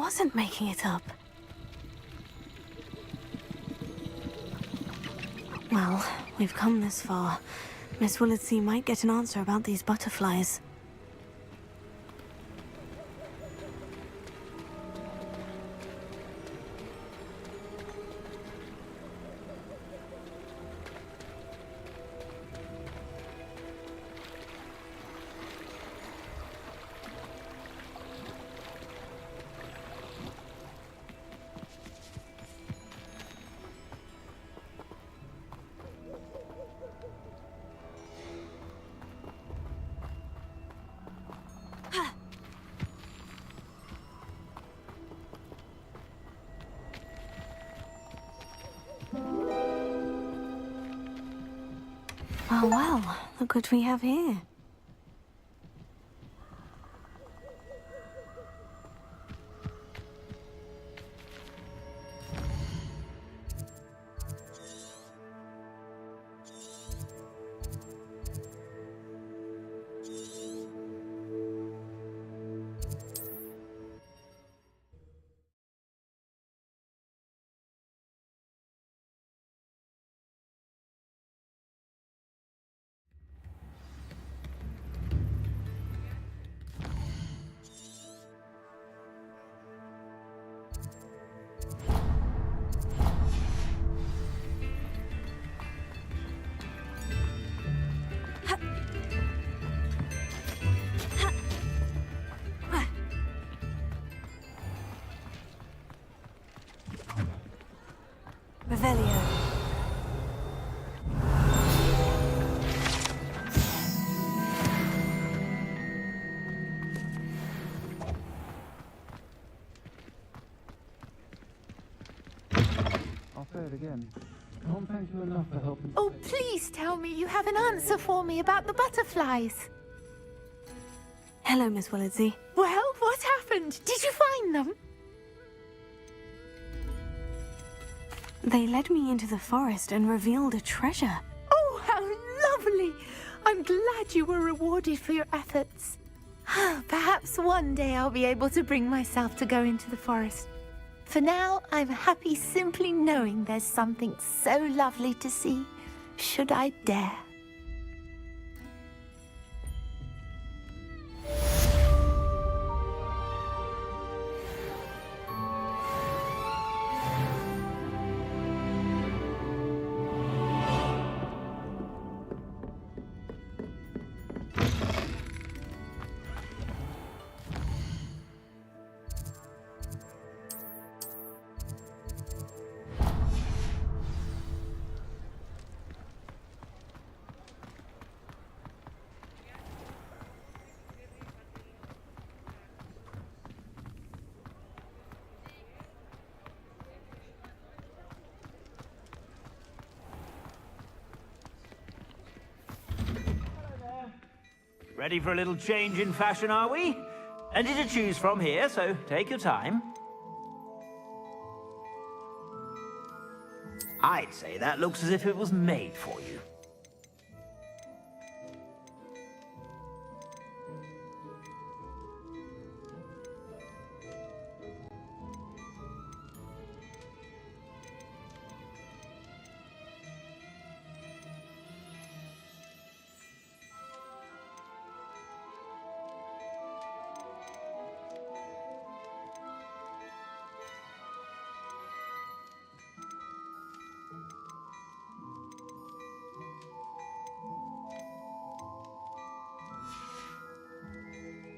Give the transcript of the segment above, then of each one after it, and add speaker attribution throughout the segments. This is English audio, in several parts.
Speaker 1: wasn't making it up. Well, we've come this far. Miss Willitsey might get an answer about these butterflies. Oh well, look what we have here. Revelio.
Speaker 2: I'll say it again. Can't thank you enough for helping.
Speaker 3: Oh, please tell me you have an answer for me about the butterflies.
Speaker 1: Hello, Miss Willitsey.
Speaker 3: Well, what happened? Did you find them?
Speaker 1: They led me into the forest and revealed a treasure.
Speaker 3: Oh, how lovely! I'm glad you were rewarded for your efforts. Perhaps one day I'll be able to bring myself to go into the forest. For now, I'm happy simply knowing there's something so lovely to see, should I dare.
Speaker 4: Ready for a little change in fashion, are we? Plenty to choose from here, so take your time. I'd say that looks as if it was made for you.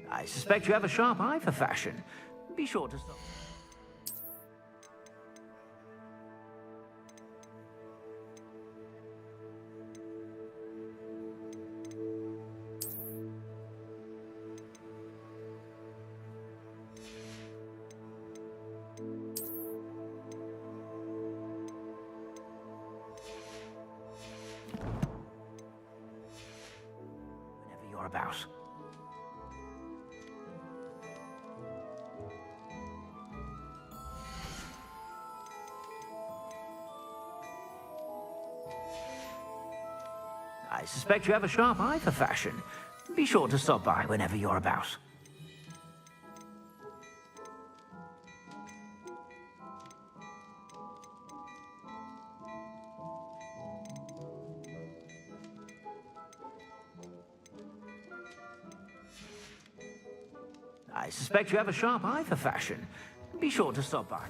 Speaker 4: I suspect you have a sharp eye for fashion. Be sure to stop. Whenever you're about. I suspect you have a sharp eye for fashion. Be sure to stop by whenever you're about. I suspect you have a sharp eye for fashion. Be sure to stop by.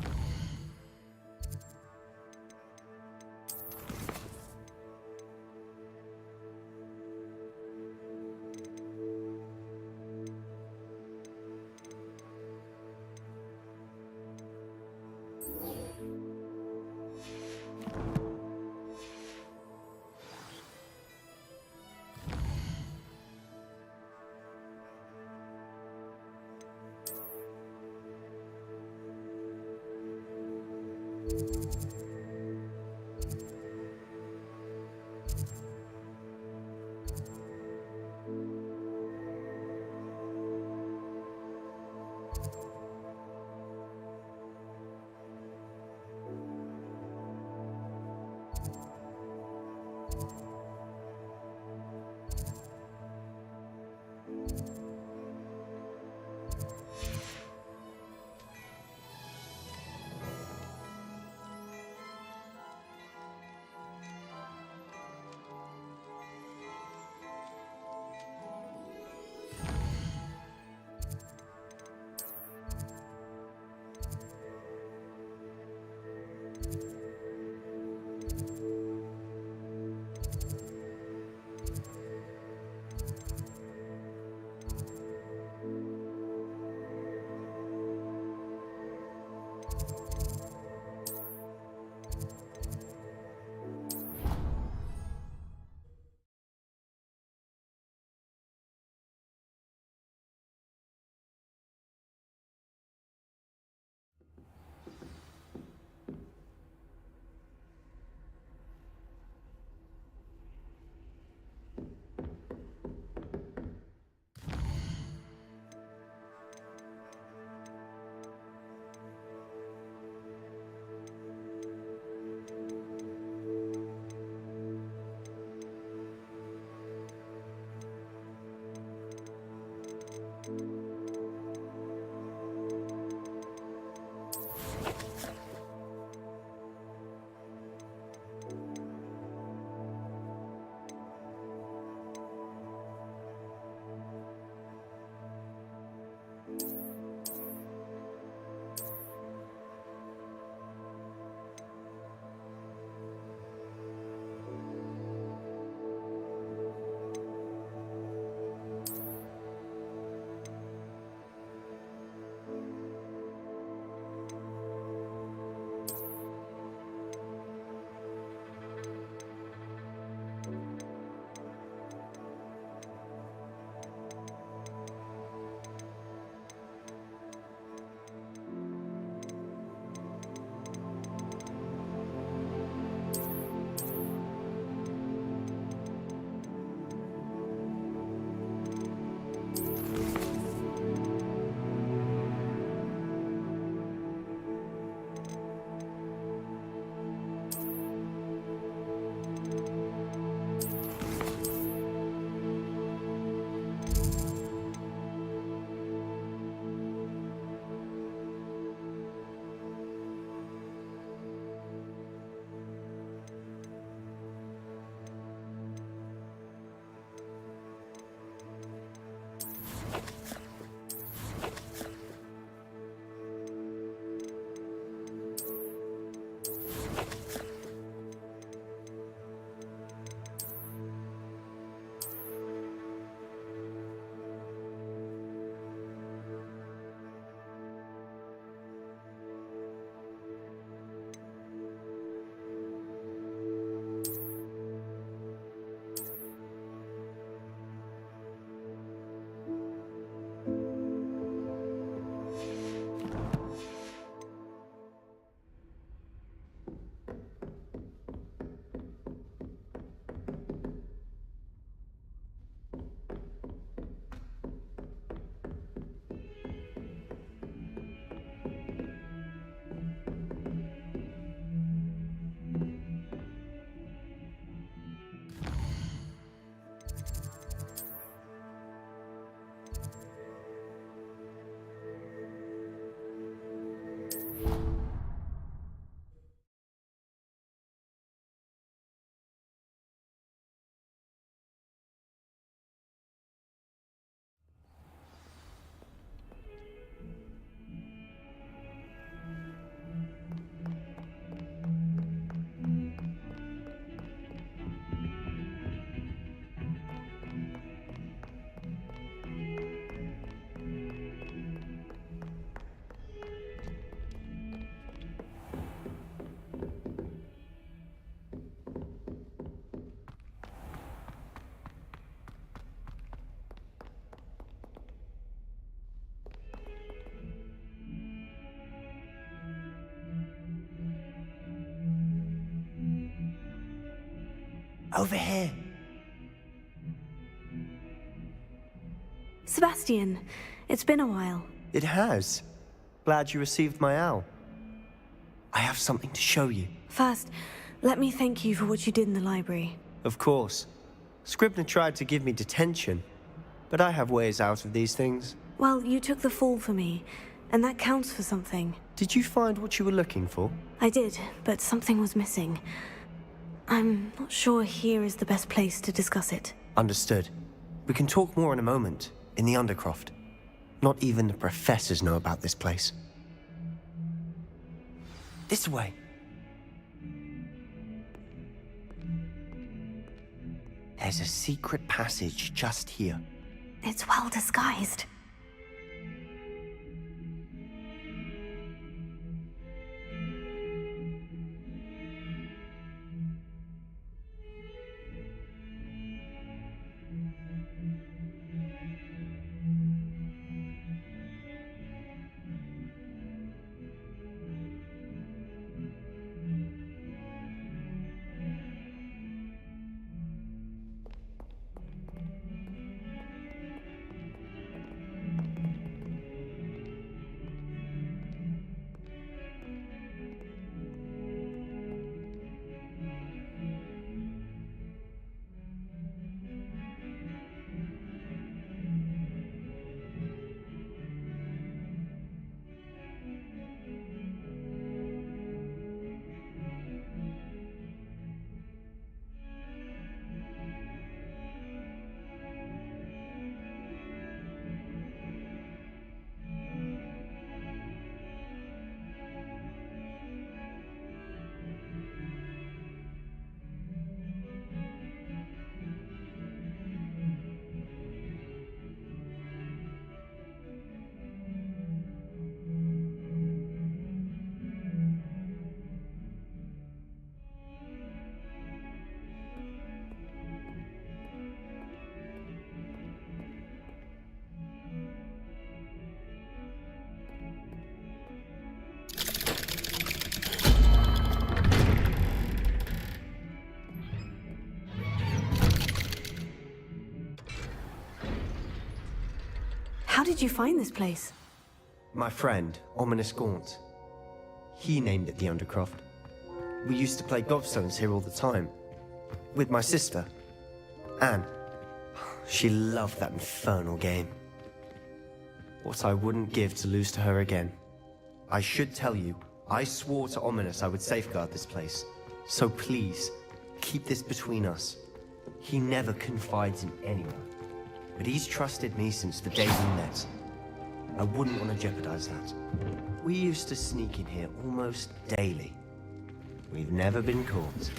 Speaker 5: Over here.
Speaker 1: Sebastian, it's been a while.
Speaker 5: It has. Glad you received my owl. I have something to show you.
Speaker 1: First, let me thank you for what you did in the library.
Speaker 5: Of course. Scribner tried to give me detention, but I have ways out of these things.
Speaker 1: Well, you took the fall for me, and that counts for something.
Speaker 5: Did you find what you were looking for?
Speaker 1: I did, but something was missing. I'm not sure here is the best place to discuss it.
Speaker 5: Understood. We can talk more in a moment, in the Undercroft. Not even the professors know about this place. This way. There's a secret passage just here.
Speaker 1: It's well disguised. How did you find this place?
Speaker 5: My friend, Ominous Gaunt. He named it the Undercroft. We used to play gobstones here all the time. With my sister, Anne. She loved that infernal game. What I wouldn't give to lose to her again. I should tell you, I swore to Ominous I would safeguard this place. So please, keep this between us. He never confides in anyone. But he's trusted me since the day we met. I wouldn't want to jeopardize that. We used to sneak in here almost daily. We've never been caught.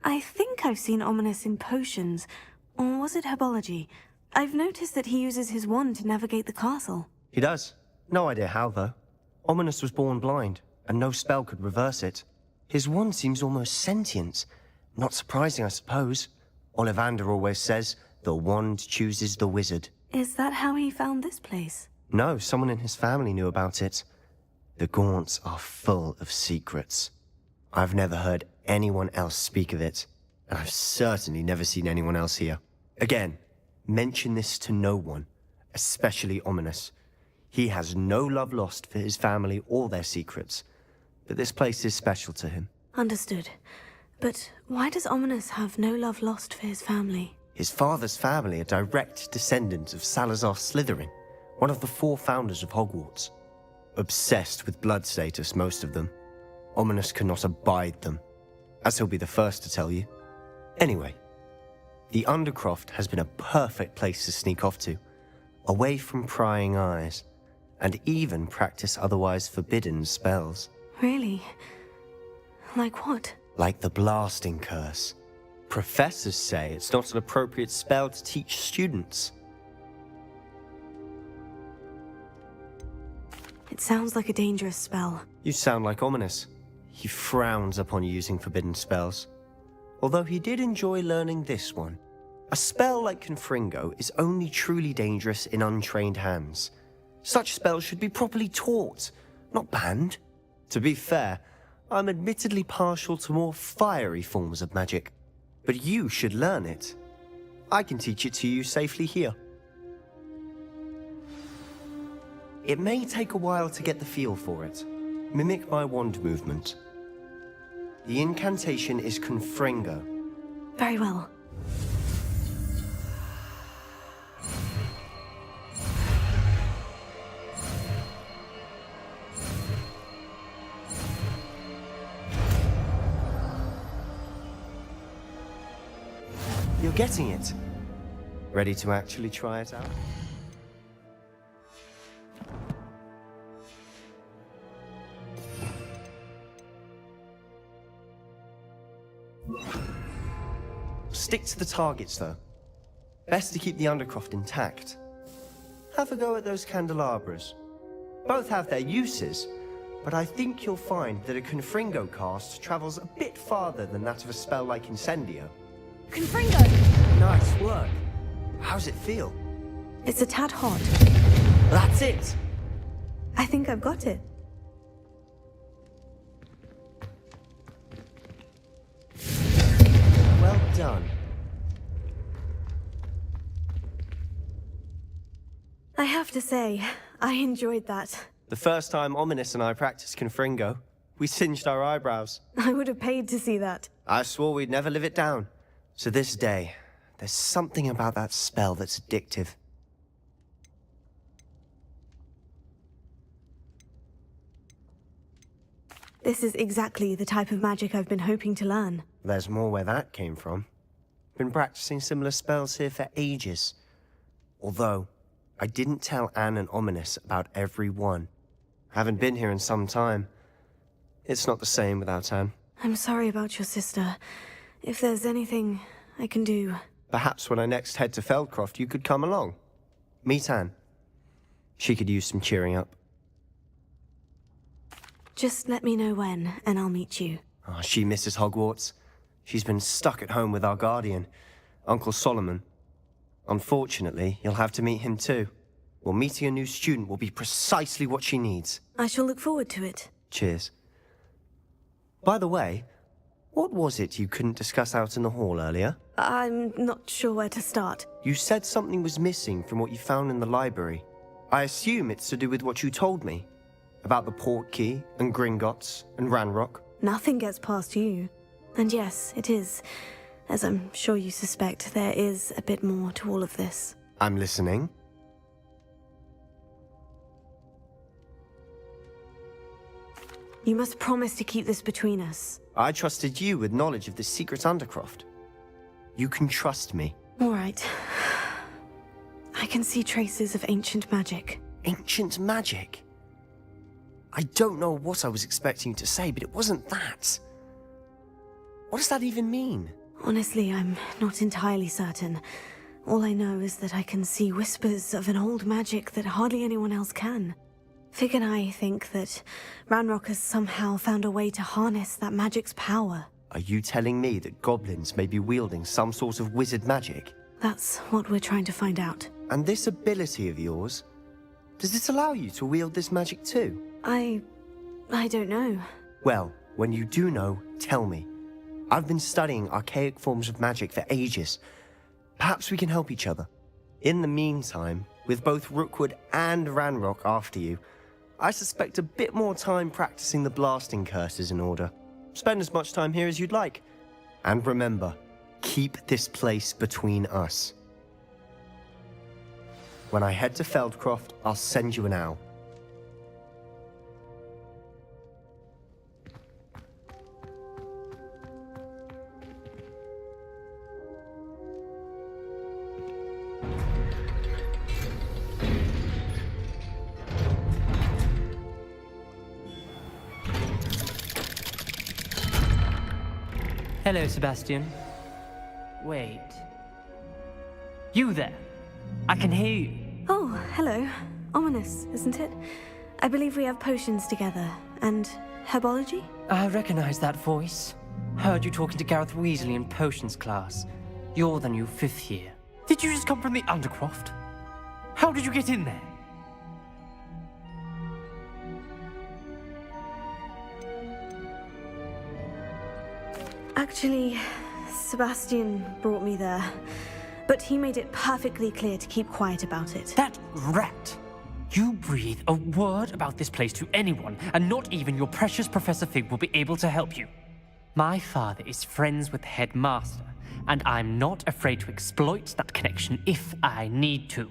Speaker 1: I think I've seen Ominous in potions. Or was it herbology? I've noticed that he uses his wand to navigate the castle.
Speaker 5: He does. No idea how, though. Ominous was born blind, and no spell could reverse it. His wand seems almost sentient. Not surprising, I suppose. Ollivander always says, the wand chooses the wizard.
Speaker 1: Is that how he found this place?
Speaker 5: No, someone in his family knew about it. The Gaunts are full of secrets. I've never heard anyone else speak of it, and I've certainly never seen anyone else here. Again, mention this to no one, especially Ominous. He has no love lost for his family or their secrets, but this place is special to him.
Speaker 1: Understood. But why does Ominous have no love lost for his family?
Speaker 5: His father's family are direct descendants of Salazar Slytherin, one of the 4 founders of Hogwarts. Obsessed with blood status, most of them. Ominous cannot abide them, as he'll be the first to tell you. Anyway, the Undercroft has been a perfect place to sneak off to, away from prying eyes, and even practice otherwise forbidden spells.
Speaker 1: Really? Like what?
Speaker 5: Like the blasting curse. Professors say it's not an appropriate spell to teach students.
Speaker 1: It sounds like a dangerous spell.
Speaker 5: You sound like Ominous. He frowns upon using forbidden spells. Although he did enjoy learning this one. A spell like Confringo is only truly dangerous in untrained hands. Such spells should be properly taught, not banned. To be fair, I'm admittedly partial to more fiery forms of magic. But you should learn it. I can teach it to you safely here. It may take a while to get the feel for it. Mimic my wand movement. The incantation is Confringo.
Speaker 1: Very well.
Speaker 5: You're getting it. Ready to actually try it out? Stick to the targets, though. Best to keep the Undercroft intact. Have a go at those candelabras. Both have their uses, but I think you'll find that a Confringo cast travels a bit farther than that of a spell like Incendio.
Speaker 1: Confringo!
Speaker 5: Nice work. How's it feel?
Speaker 1: It's a tad hot.
Speaker 5: That's it!
Speaker 1: I think I've got it.
Speaker 5: Well done.
Speaker 1: I have to say, I enjoyed that.
Speaker 5: The first time Ominous and I practiced Confringo, we singed our eyebrows.
Speaker 1: I would have paid to see that.
Speaker 5: I swore we'd never live it down. To this day, there's something about that spell that's addictive.
Speaker 1: This is exactly the type of magic I've been hoping to learn.
Speaker 5: There's more where that came from. Been practicing similar spells here for ages. Although, I didn't tell Anne and Ominous about every one. Haven't been here in some time. It's not the same without Anne.
Speaker 1: I'm sorry about your sister. If there's anything I can do...
Speaker 5: Perhaps when I next head to Feldcroft, you could come along. Meet Anne. She could use some cheering up.
Speaker 1: Just let me know when, and I'll meet you.
Speaker 5: Oh, she misses Hogwarts. She's been stuck at home with our guardian, Uncle Solomon. Unfortunately, you'll have to meet him too. Well, meeting a new student will be precisely what she needs.
Speaker 1: I shall look forward to it.
Speaker 5: Cheers. By the way, what was it you couldn't discuss out in the hall earlier?
Speaker 1: I'm not sure where to start.
Speaker 5: You said something was missing from what you found in the library. I assume it's to do with what you told me. About the Portkey, and Gringotts, and Ranrock.
Speaker 1: Nothing gets past you. And yes, it is. As I'm sure you suspect, there is a bit more to all of this.
Speaker 5: I'm listening.
Speaker 1: You must promise to keep this between us.
Speaker 5: I trusted you with knowledge of the secret Undercroft. You can trust me.
Speaker 1: All right. I can see traces of ancient magic.
Speaker 5: Ancient magic? I don't know what I was expecting you to say, but it wasn't that. What does that even mean?
Speaker 1: Honestly, I'm not entirely certain. All I know is that I can see whispers of an old magic that hardly anyone else can. Fig and I think that Ranrock has somehow found a way to harness that magic's power.
Speaker 5: Are you telling me that goblins may be wielding some sort of wizard magic?
Speaker 1: That's what we're trying to find out.
Speaker 5: And this ability of yours, does it allow you to wield this magic too?
Speaker 1: I don't know.
Speaker 5: Well, when you do know, tell me. I've been studying archaic forms of magic for ages. Perhaps we can help each other. In the meantime, with both Rookwood and Ranrock after you, I suspect a bit more time practicing the blasting curse is in order. Spend as much time here as you'd like. And remember, keep this place between us. When I head to Feldcroft, I'll send you an owl.
Speaker 6: Hello, Sebastian. Wait. You there? I can hear you.
Speaker 1: Oh, hello. Ominous, isn't it? I believe we have potions together. And herbology?
Speaker 6: I recognize that voice. Heard you talking to Gareth Weasley in potions class. You're the new 5th year. Did you just come from the Undercroft? How did you get in there?
Speaker 1: Actually, Sebastian brought me there. But he made it perfectly clear to keep quiet about it.
Speaker 6: That rat! You breathe a word about this place to anyone, and not even your precious Professor Fig will be able to help you. My father is friends with the headmaster, and I'm not afraid to exploit that connection if I need to.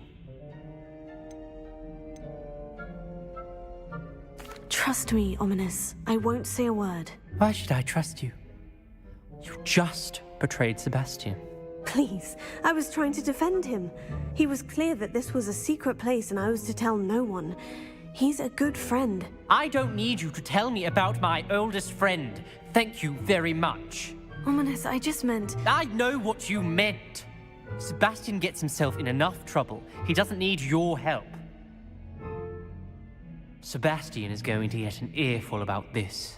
Speaker 1: Trust me, Ominous. I won't say a word.
Speaker 6: Why should I trust you? You just betrayed Sebastian.
Speaker 1: Please, I was trying to defend him. He was clear that this was a secret place and I was to tell no one. He's a good friend.
Speaker 6: I don't need you to tell me about my oldest friend. Thank you very much.
Speaker 1: Ominous, I just meant...
Speaker 6: I know what you meant. Sebastian gets himself in enough trouble. He doesn't need your help. Sebastian is going to get an earful about this.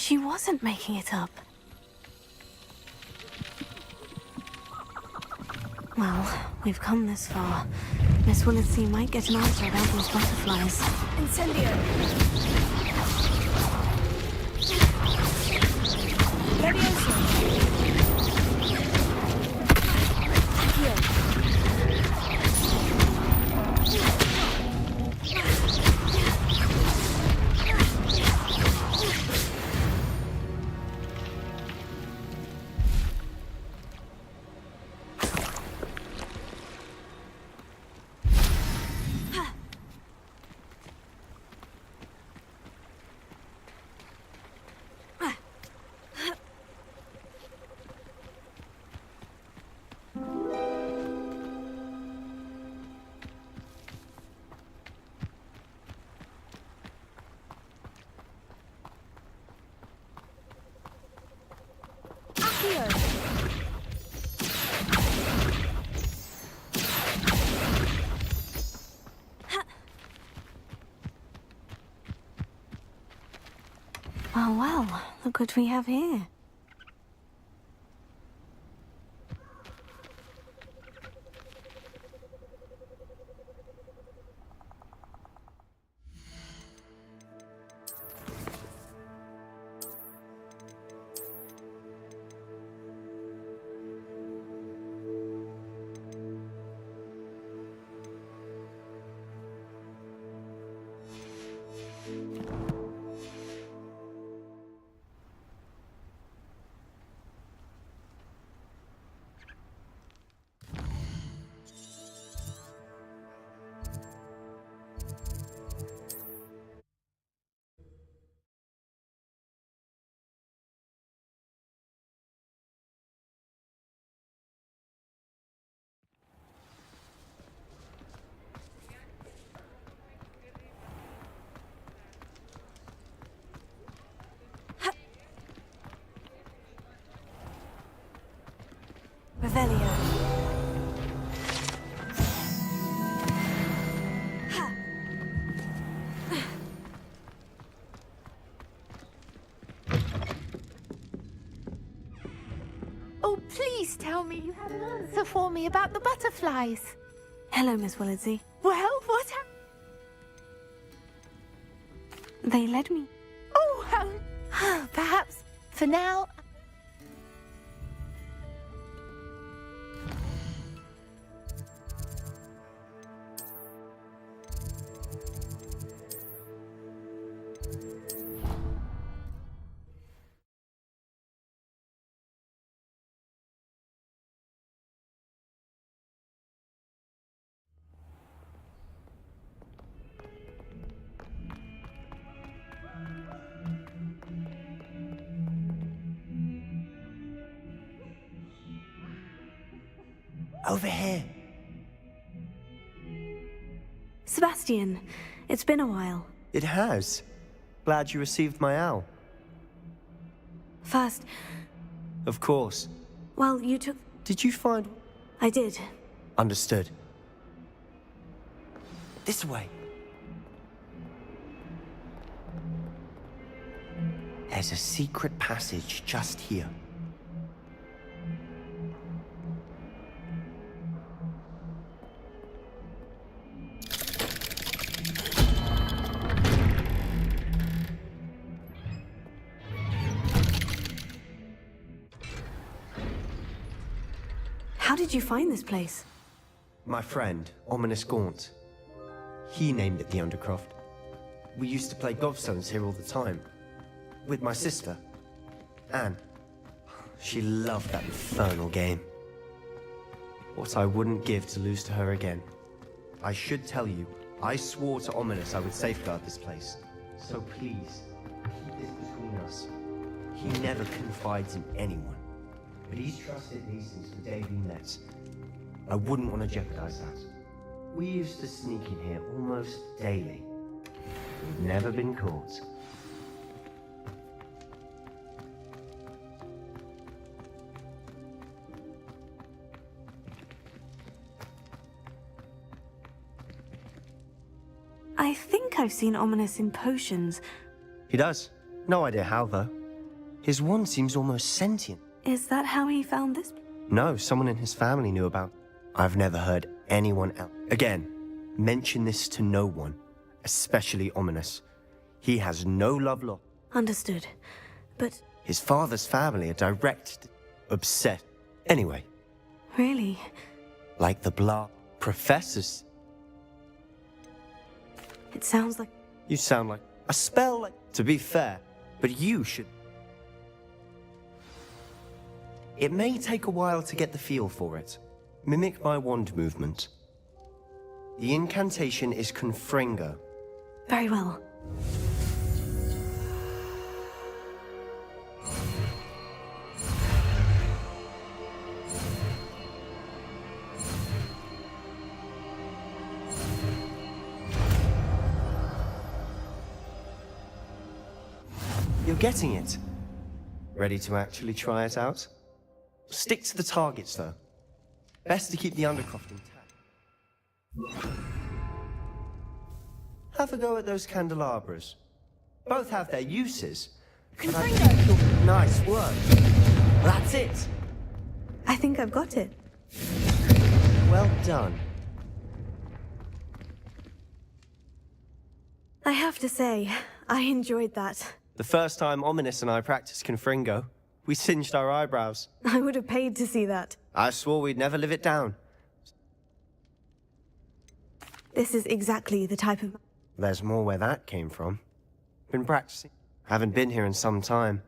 Speaker 1: She wasn't making it up. Well, we've come this far. Miss Willitsey might get an answer about these butterflies. Incendio! Levioso! Well, look what we have here. Revelio.
Speaker 3: Oh, please tell me you have an answer for me about the butterflies.
Speaker 1: Hello, Miss Willitsey.
Speaker 3: Well, what happened?
Speaker 1: They led me.
Speaker 3: Oh, perhaps for now.
Speaker 5: Over here.
Speaker 1: Sebastian, it's been a while.
Speaker 5: It has. Glad you received my owl.
Speaker 1: First,
Speaker 5: Of course.
Speaker 1: well, you took...
Speaker 5: Did you find...
Speaker 1: I did.
Speaker 5: Understood. This way. There's a secret passage just here.
Speaker 1: How did you find this place?
Speaker 5: My friend, Ominous Gaunt. He named it the Undercroft. We used to play gobstones here all the time. With my sister, Anne. She loved that infernal game. What I wouldn't give to lose to her again. I should tell you, I swore to Ominous I would safeguard this place. So please, keep this between us. He never confides in anyone. But he's trusted me since the day we met. I wouldn't want to jeopardize that. We used to sneak in here almost daily. We've never been caught.
Speaker 1: I think I've seen Ominous in potions.
Speaker 5: He does. No idea how, though. His wand seems almost sentient.
Speaker 1: Is that how he found this?
Speaker 5: No, someone in his family knew about. I've never heard anyone else. Again, mention this to no one, especially Ominous. He has no love lost.
Speaker 1: Understood. But
Speaker 5: His father's family are direct, obsessed. Anyway,
Speaker 1: really,
Speaker 5: like the blah professors.
Speaker 1: it sounds like...
Speaker 5: You sound like a spell. To be fair, but you should. It may take a while to get the feel for it. Mimic my wand movement. The incantation is Confringo.
Speaker 1: Very well.
Speaker 5: You're getting it. Ready to actually try it out? Stick to the targets, though. Best to keep the Undercroft intact. Have a go at those candelabras. Both have their uses. But I think you'll... Nice work. That's it.
Speaker 1: I think I've got it.
Speaker 5: Well done.
Speaker 1: I have to say, I enjoyed that.
Speaker 5: The first time Ominous and I practiced Confringo, we singed our eyebrows.
Speaker 1: I would have paid to see that.
Speaker 5: I swore we'd never live it down.
Speaker 1: This is exactly the type of...
Speaker 5: There's more where that came from. Been practicing. Haven't been here in some time.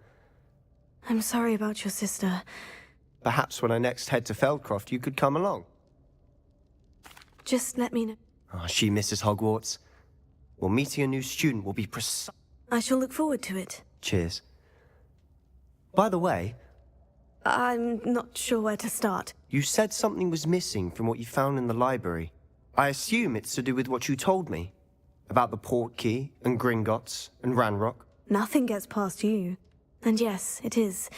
Speaker 1: I'm sorry about your sister.
Speaker 5: Perhaps when I next head to Feldcroft, you could come along.
Speaker 1: Just let me know.
Speaker 5: Oh, she misses Hogwarts. Well, meeting a new student will be precise.
Speaker 1: I shall look forward to it.
Speaker 5: Cheers. By the way,
Speaker 1: I'm not sure where to start.
Speaker 5: you said something was missing from what you found in the library. I assume it's to do with what you told me. About the Portkey, and Gringotts, and Ranrock.
Speaker 1: Nothing gets past you. And yes, it is.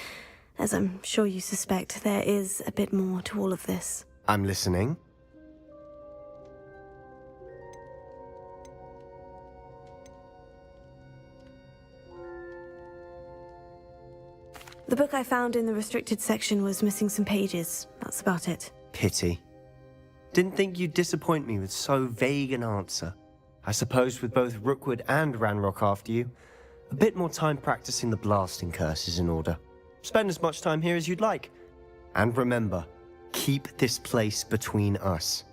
Speaker 1: As I'm sure you suspect, there is a bit more to all of this.
Speaker 5: I'm listening.
Speaker 1: The book I found in the restricted section was missing some pages. That's about it.
Speaker 5: Pity. Didn't think you'd disappoint me with so vague an answer. I suppose with both Rookwood and Ranrock after you, a bit more time practicing the blasting curse is in order. Spend as much time here as you'd like. And remember, keep this place between us.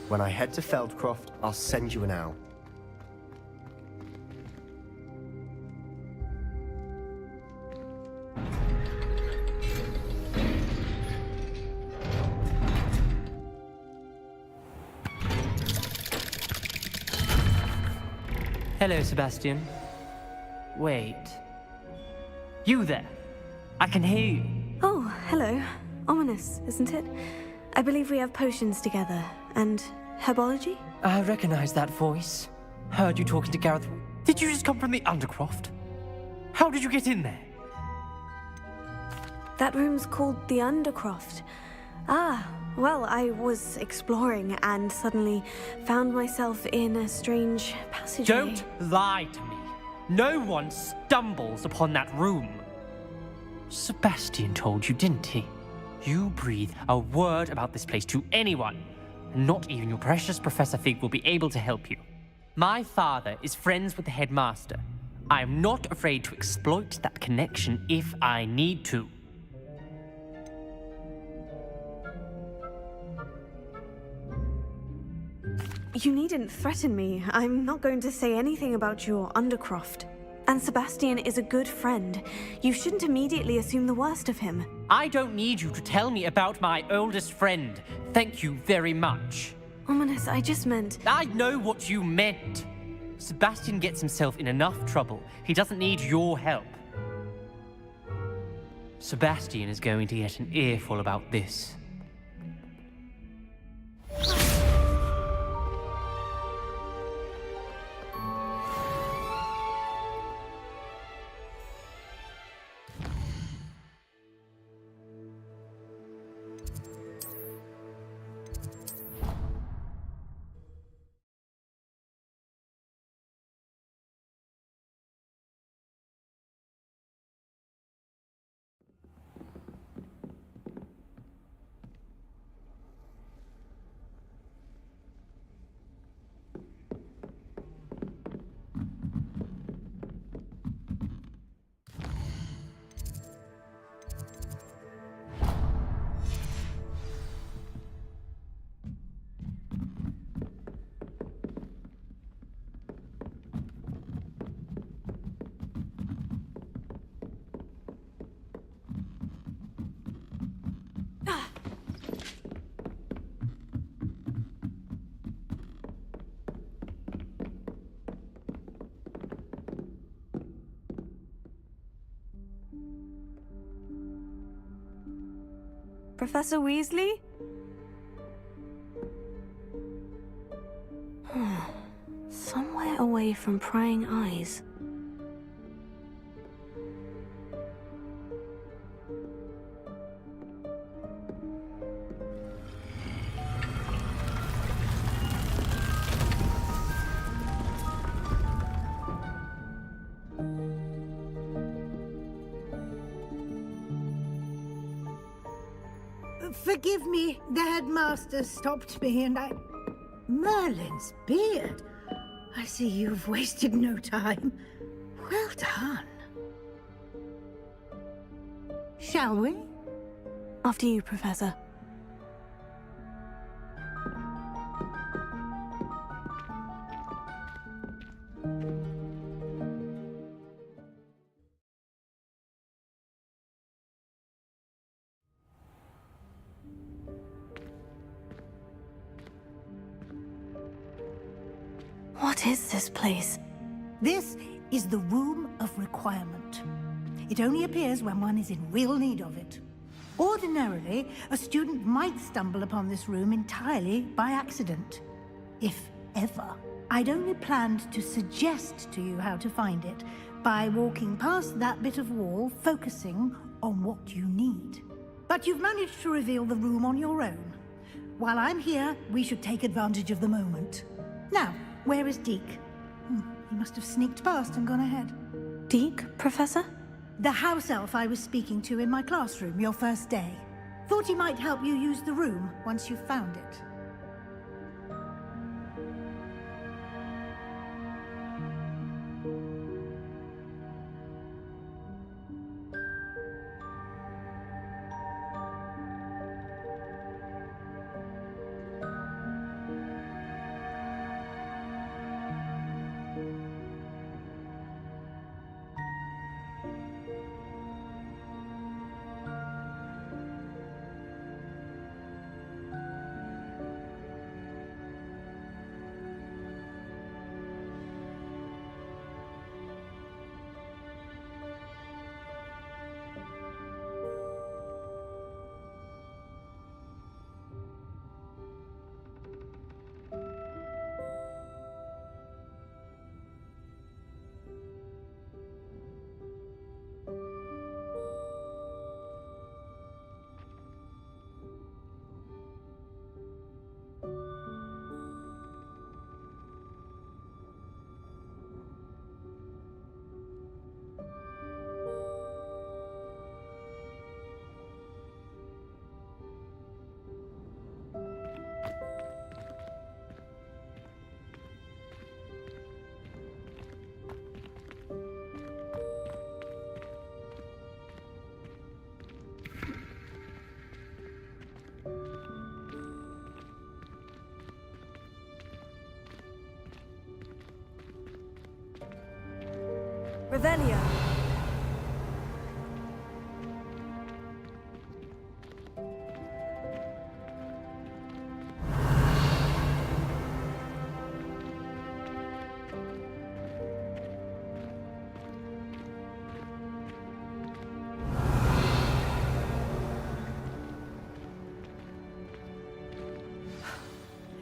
Speaker 5: When I head to Feldcroft, I'll send you an owl.
Speaker 6: Hello, Sebastian. Wait. You there? I can hear you.
Speaker 1: Oh, hello. Ominous, isn't it? I believe we have potions together. And herbology?
Speaker 6: I recognize that voice. Heard you talking to Gareth. Did you just come from the Undercroft? How did you get in there?
Speaker 1: That room's called the Undercroft. Ah, well, I was exploring and suddenly found myself in a strange passageway.
Speaker 6: Don't lie to me. No one stumbles upon that room. Sebastian told you, didn't he? You breathe a word about this place to anyone, and not even your precious Professor Fig will be able to help you. My father is friends with the headmaster. I am not afraid to exploit that connection if I need to.
Speaker 1: You needn't threaten me. I'm not going to say anything about your Undercroft. And Sebastian is a good friend. You shouldn't immediately assume the worst of him.
Speaker 6: I don't need you to tell me about my oldest friend. Thank you very much.
Speaker 1: Ominous, I just meant...
Speaker 6: I know what you meant. Sebastian gets himself in enough trouble. He doesn't need your help. Sebastian is going to get an earful about this.
Speaker 1: Professor Weasley? Somewhere away from prying eyes.
Speaker 7: Forgive me, the headmaster stopped me and I... Merlin's beard. I see you've wasted no time. Well done. Shall we?
Speaker 1: After you, Professor. What is this place?
Speaker 7: This is the Room of Requirement. It only appears when one is in real need of it. Ordinarily, a student might stumble upon this room entirely by accident. If ever. I'd only planned to suggest to you how to find it by walking past that bit of wall, focusing on what you need. But you've managed to reveal the room on your own. While I'm here, we should take advantage of the moment. Now, where is Deke? He must have sneaked past and gone ahead.
Speaker 1: Deke, Professor?
Speaker 7: The house elf I was speaking to in my classroom your first day. Thought he might help you use the room once you found it.
Speaker 1: Revelio.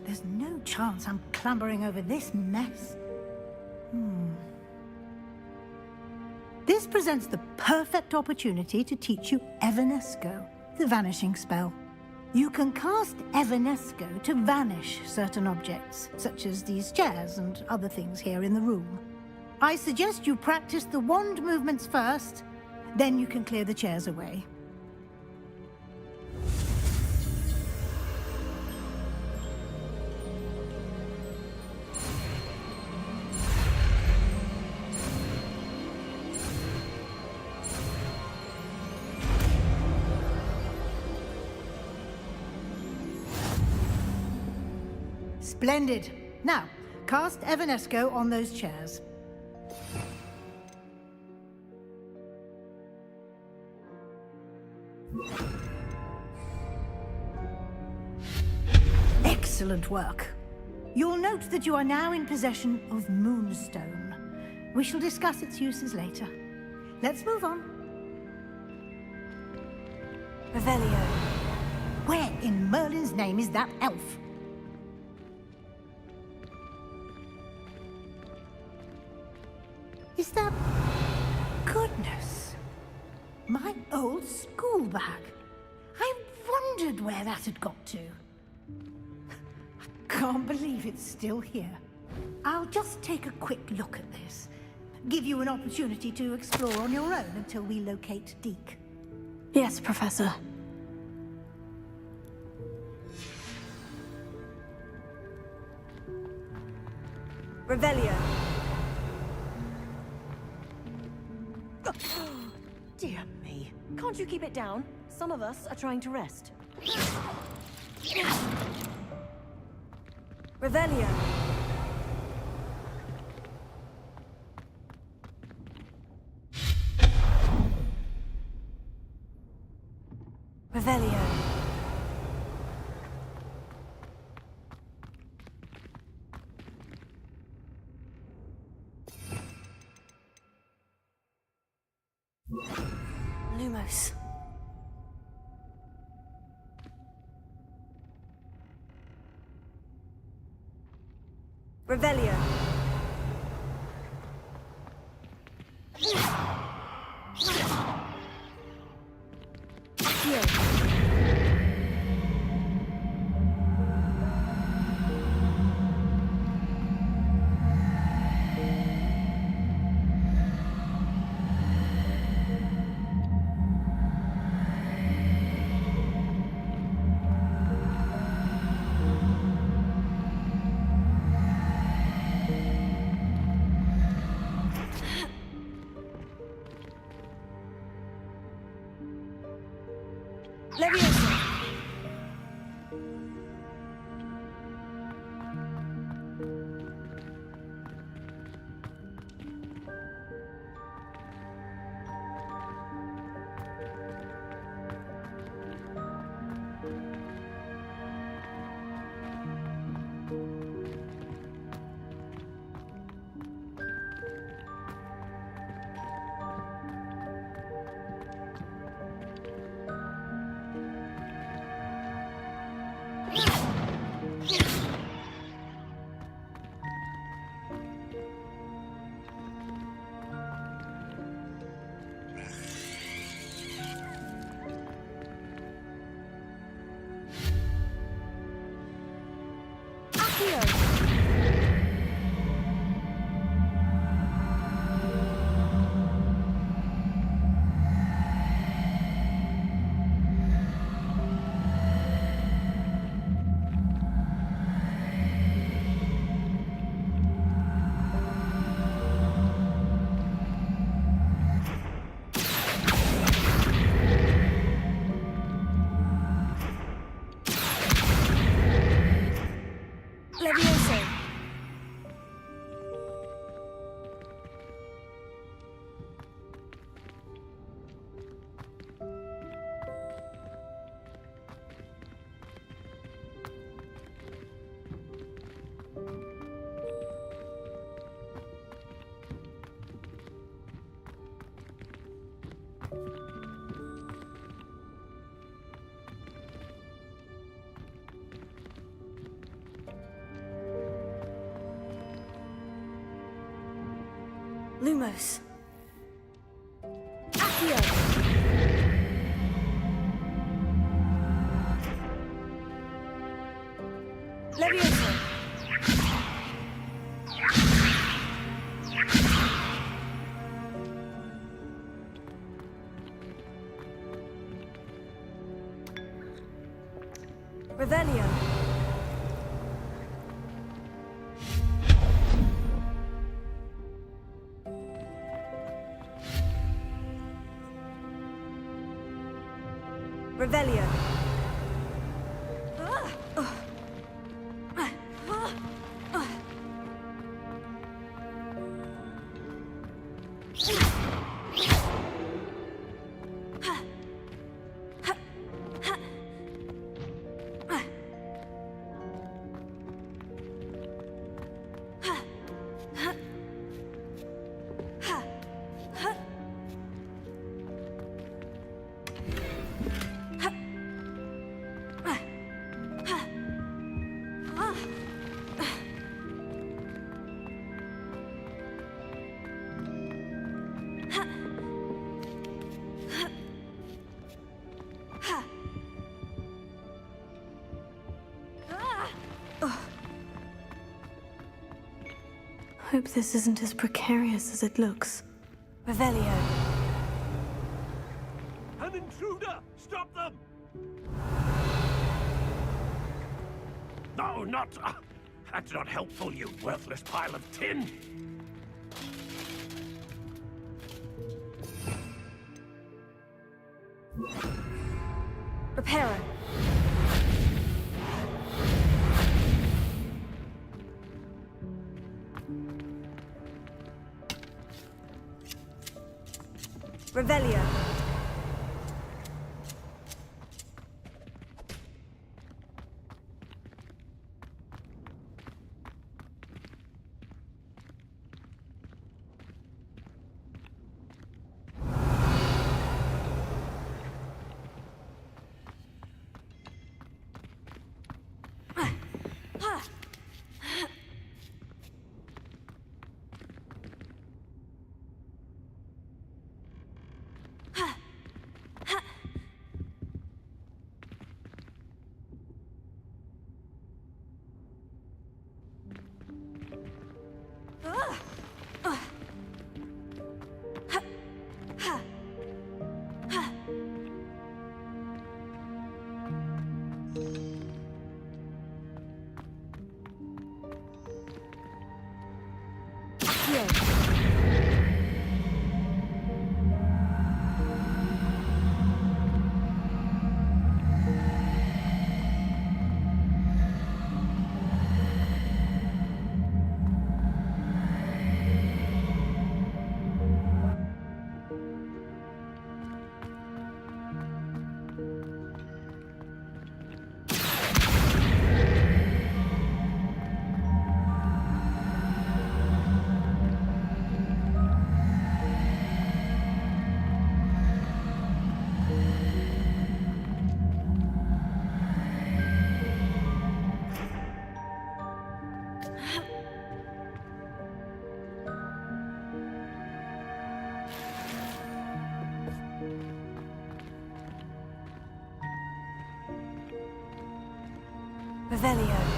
Speaker 7: There's no chance I'm clambering over this mess. This presents the perfect opportunity to teach you Evanesco, the vanishing spell. You can cast Evanesco to vanish certain objects, such as these chairs and other things here in the room. I suggest you practice the wand movements first, then you can clear the chairs away. Splendid. Now, cast Evanesco on those chairs. Excellent work. You'll note that you are now in possession of Moonstone. We shall discuss its uses later. Let's move on.
Speaker 1: Revelio.
Speaker 7: Where in Merlin's name is that elf? Is that... Goodness. My old school bag. I wondered where that had got to. I can't believe it's still here. I'll just take a quick look at this. Give you an opportunity to explore on your own until we locate Deke.
Speaker 1: Yes, Professor. Revelio.
Speaker 8: Dear me. Can't you keep it down? Some of us are trying to rest.
Speaker 1: Revelio. Revelio. Lumos. Revelio. Accio. Leviosa. Leviosa. Lumos. Accio. Leviosa. Revelio. Revelio. hope this isn't as precarious as it looks. Revelio.
Speaker 4: An intruder! Stop them! No, not... that's not helpful, you worthless pile of tin!
Speaker 8: Repairer. Revelio. Revelio.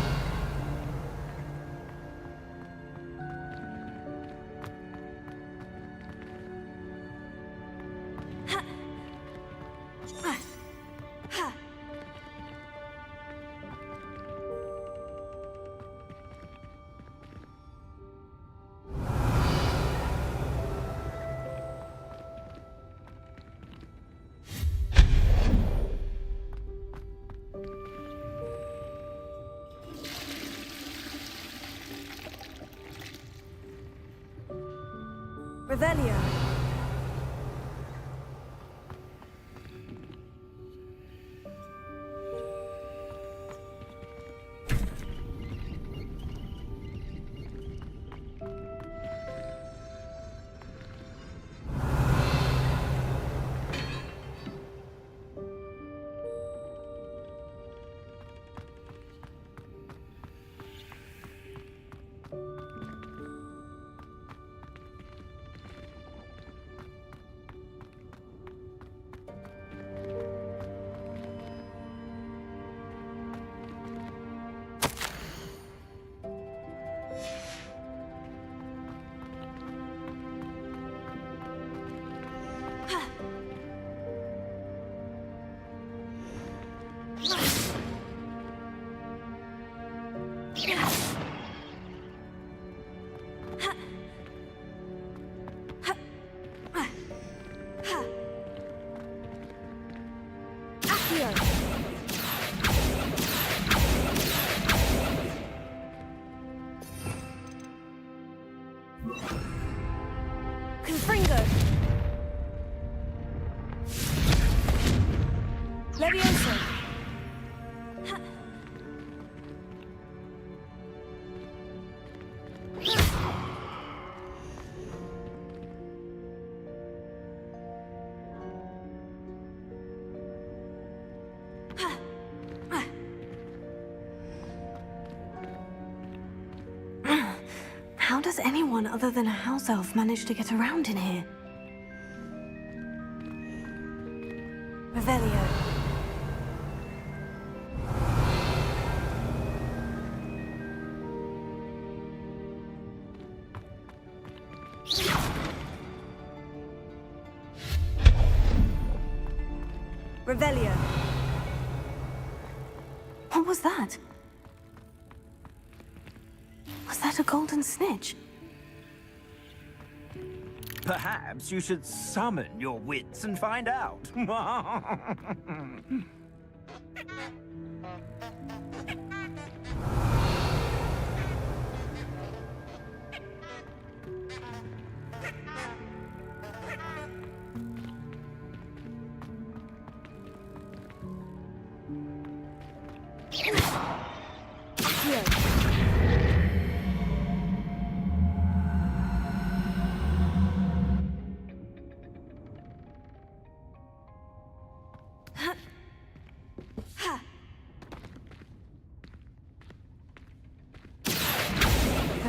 Speaker 8: Revelio. Confringo. Levioso.
Speaker 1: How does anyone other than a house elf manage to get around in here? Revelio. Revelio. What was that? Was that a golden snitch?
Speaker 4: Perhaps you should summon your wits and find out.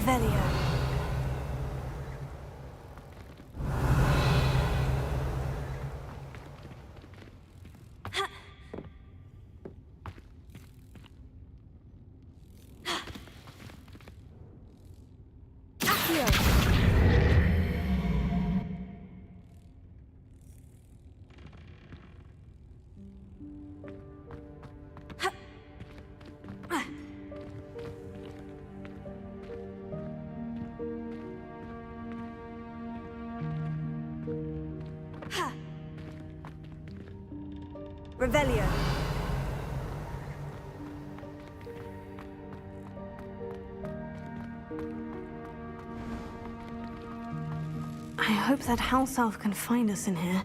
Speaker 1: Revelio. Revelio. I hope that house elf can find us in here.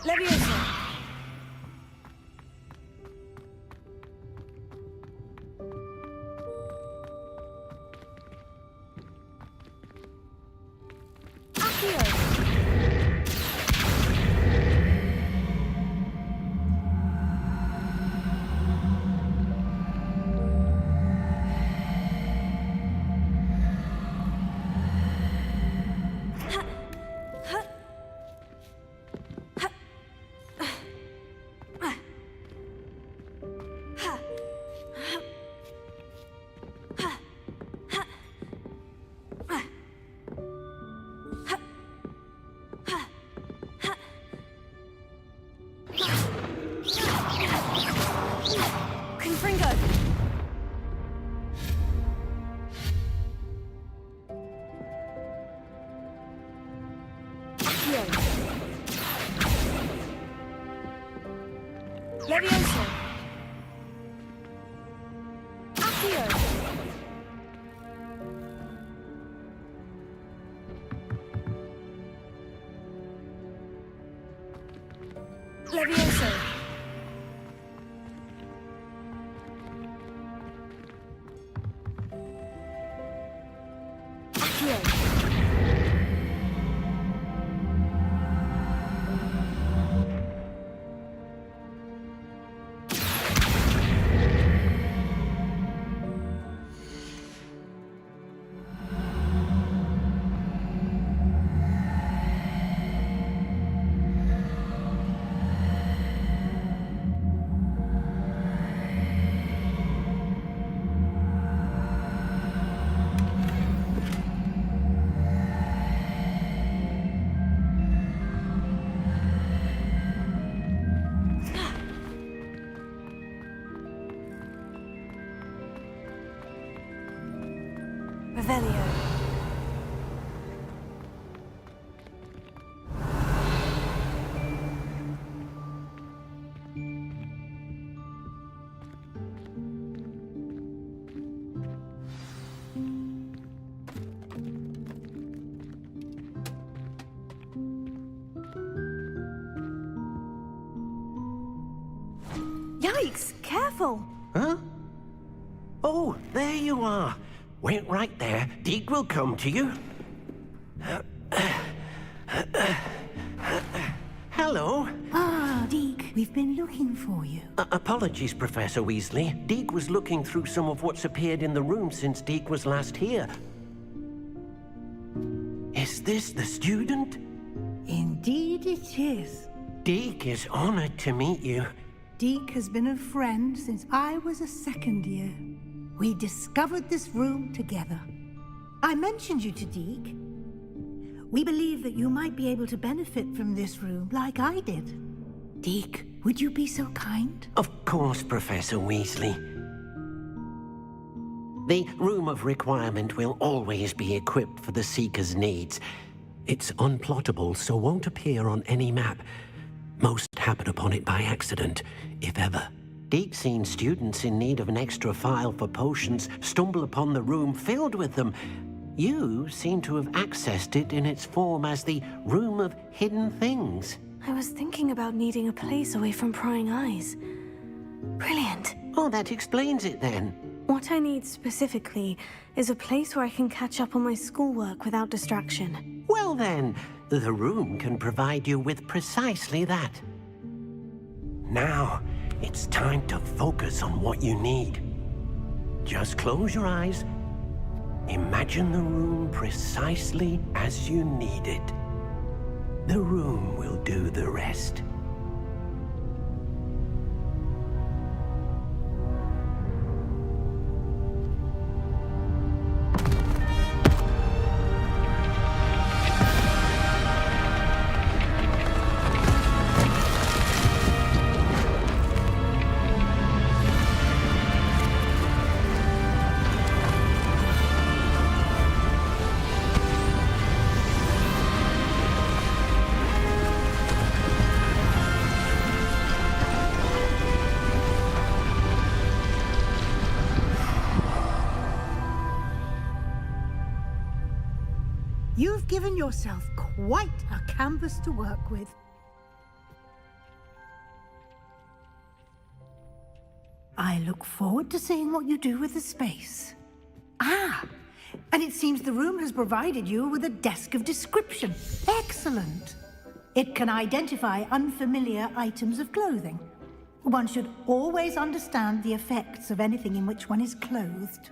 Speaker 1: Leviosa. Leviosa. Accio. Leviosa. Accio. Revelio. Yikes! Careful!
Speaker 9: Huh? Oh, there you are. Wait right there. Deke will come to you. Hello.
Speaker 7: Ah, Deke, we've been looking for you.
Speaker 9: Apologies, Professor Weasley. Deke was looking through some of what's appeared in the room since Deke was last here. Is this the student?
Speaker 7: Indeed it is.
Speaker 9: Deke is honored to meet you.
Speaker 7: Deke has been a friend since I was a second year. We discovered this room together. I mentioned you to Deke. We believe that you might be able to benefit from this room like I did. Deke, would you be so kind?
Speaker 9: Of course, Professor Weasley. The Room of Requirement will always be equipped for the Seeker's needs. It's unplottable, so won't appear on any map. Most happen upon it by accident, if ever. Deke's seen students in need of an extra file for potions stumble upon the room filled with them. You seem to have accessed it in its form as the Room of Hidden Things.
Speaker 1: I was thinking about needing a place away from prying eyes. Brilliant.
Speaker 9: Oh, that explains it then.
Speaker 1: What I need specifically is a place where I can catch up on my schoolwork without distraction.
Speaker 9: Well then, the room can provide you with precisely that. Now, it's time to focus on what you need. Just close your eyes. Imagine the room precisely as you need it. The room will do the rest.
Speaker 7: You've given yourself quite a canvas to work with. I look forward to seeing what you do with the space. Ah, and it seems the room has provided you with a desk of description. Excellent. It can identify unfamiliar items of clothing. One should always understand the effects of anything in which one is clothed.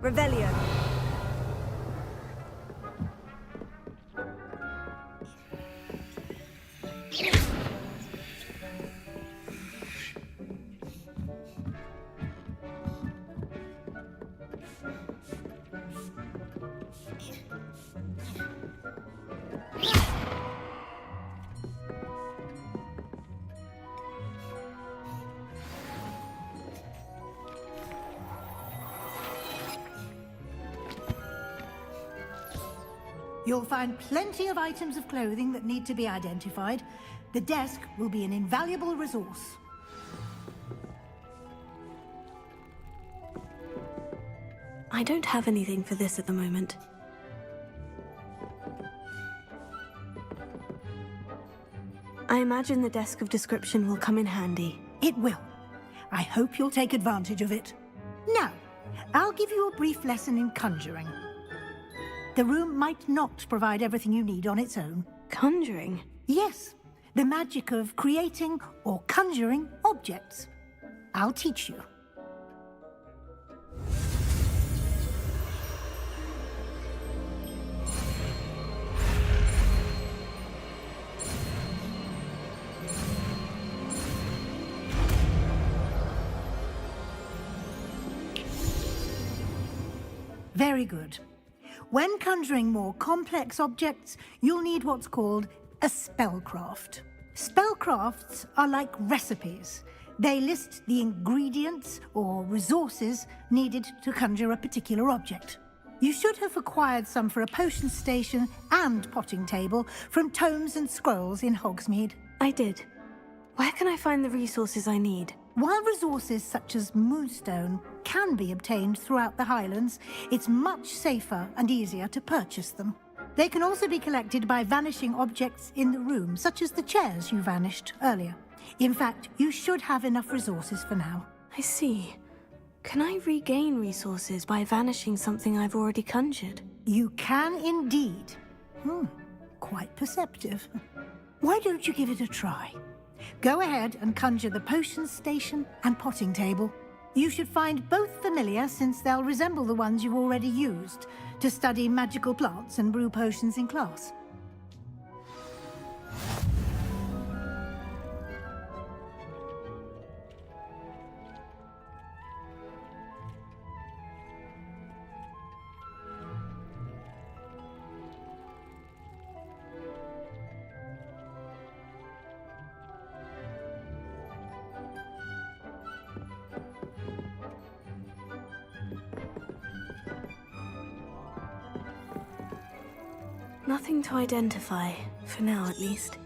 Speaker 1: Revelio.
Speaker 7: You'll find plenty of items of clothing that need to be identified. The desk will be an invaluable resource.
Speaker 1: I don't have anything for this at the moment. I imagine the desk of description will come in handy.
Speaker 7: It will. I hope you'll take advantage of it. Now, I'll give you a brief lesson in conjuring. The room might not provide everything you need on its own.
Speaker 1: Conjuring?
Speaker 7: Yes, the magic of creating or conjuring objects. I'll teach you. Very good. When conjuring more complex objects, you'll need what's called a spellcraft. Spellcrafts are like recipes. They list the ingredients or resources needed to conjure a particular object. You should have acquired some for a potion station and potting table from tomes and scrolls in Hogsmeade.
Speaker 1: I did. Where can I find the resources I need?
Speaker 7: While resources such as moonstone can be obtained throughout the Highlands, it's much safer and easier to purchase them. They can also be collected by vanishing objects in the room, such as the chairs you vanished earlier. In fact, you should have enough resources for now.
Speaker 1: I see. Can I regain resources by vanishing something I've already conjured?
Speaker 7: You can indeed. Quite perceptive. Why don't you give it a try? Go ahead and conjure the potion station and potting table. You should find both familiar, since they'll resemble the ones you've already used to study magical plants and brew potions in class.
Speaker 1: Nothing to identify, for now at least.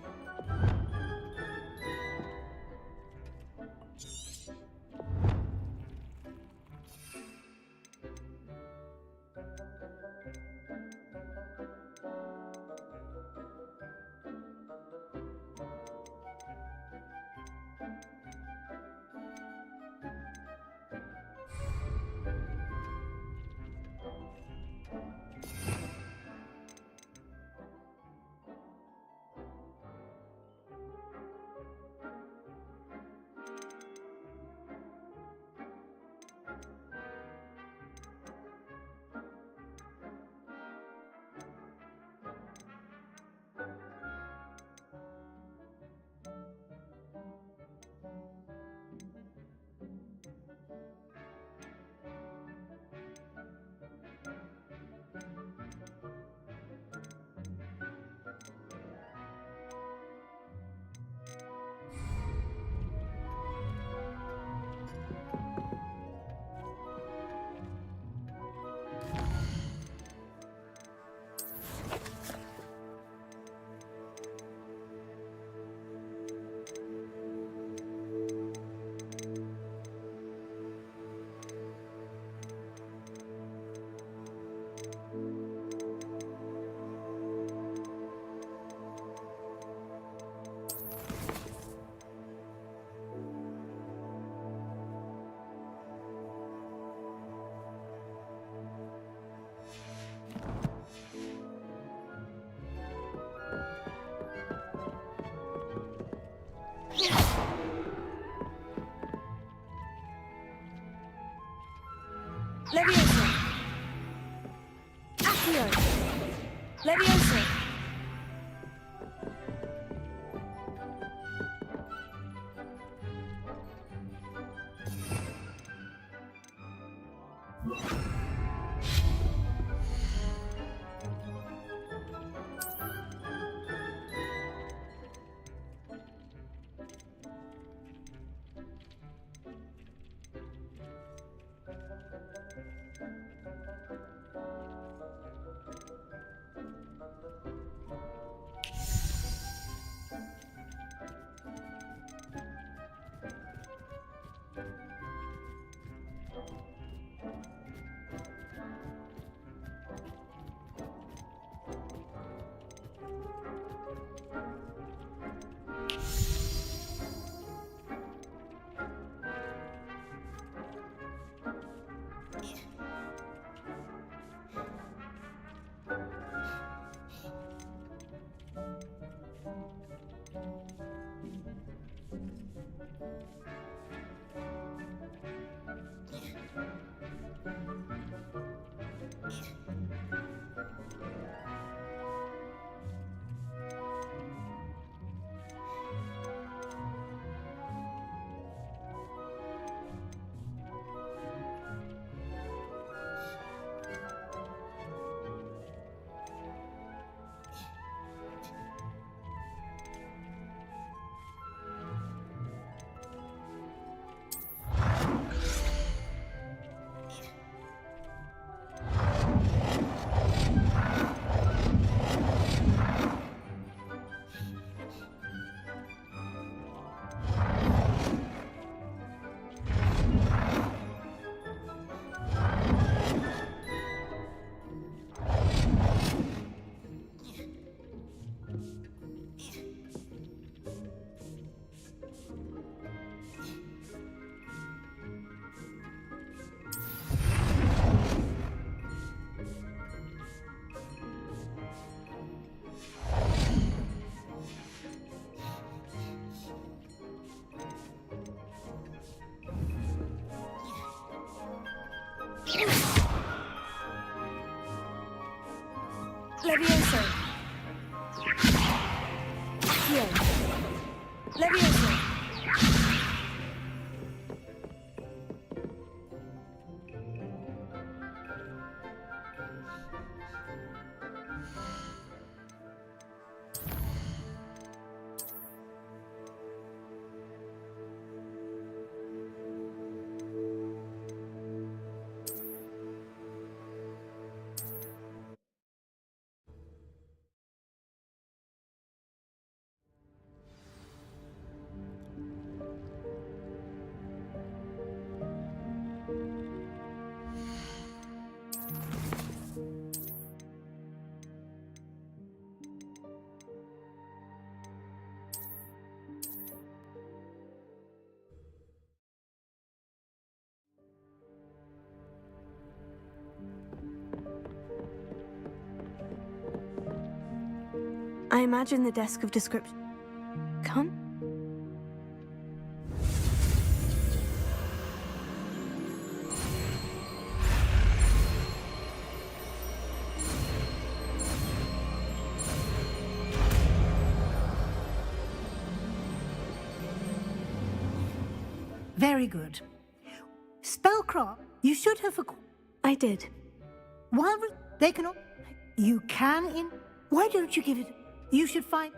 Speaker 8: Leviosa! Accio! Leviosa!
Speaker 1: Levioso. Accio. Levioso. I imagine the desk of description. Come?
Speaker 7: Very good. Spellcraft, you should have...
Speaker 1: I did.
Speaker 7: While they can... You can in... Why don't you give it... You should find...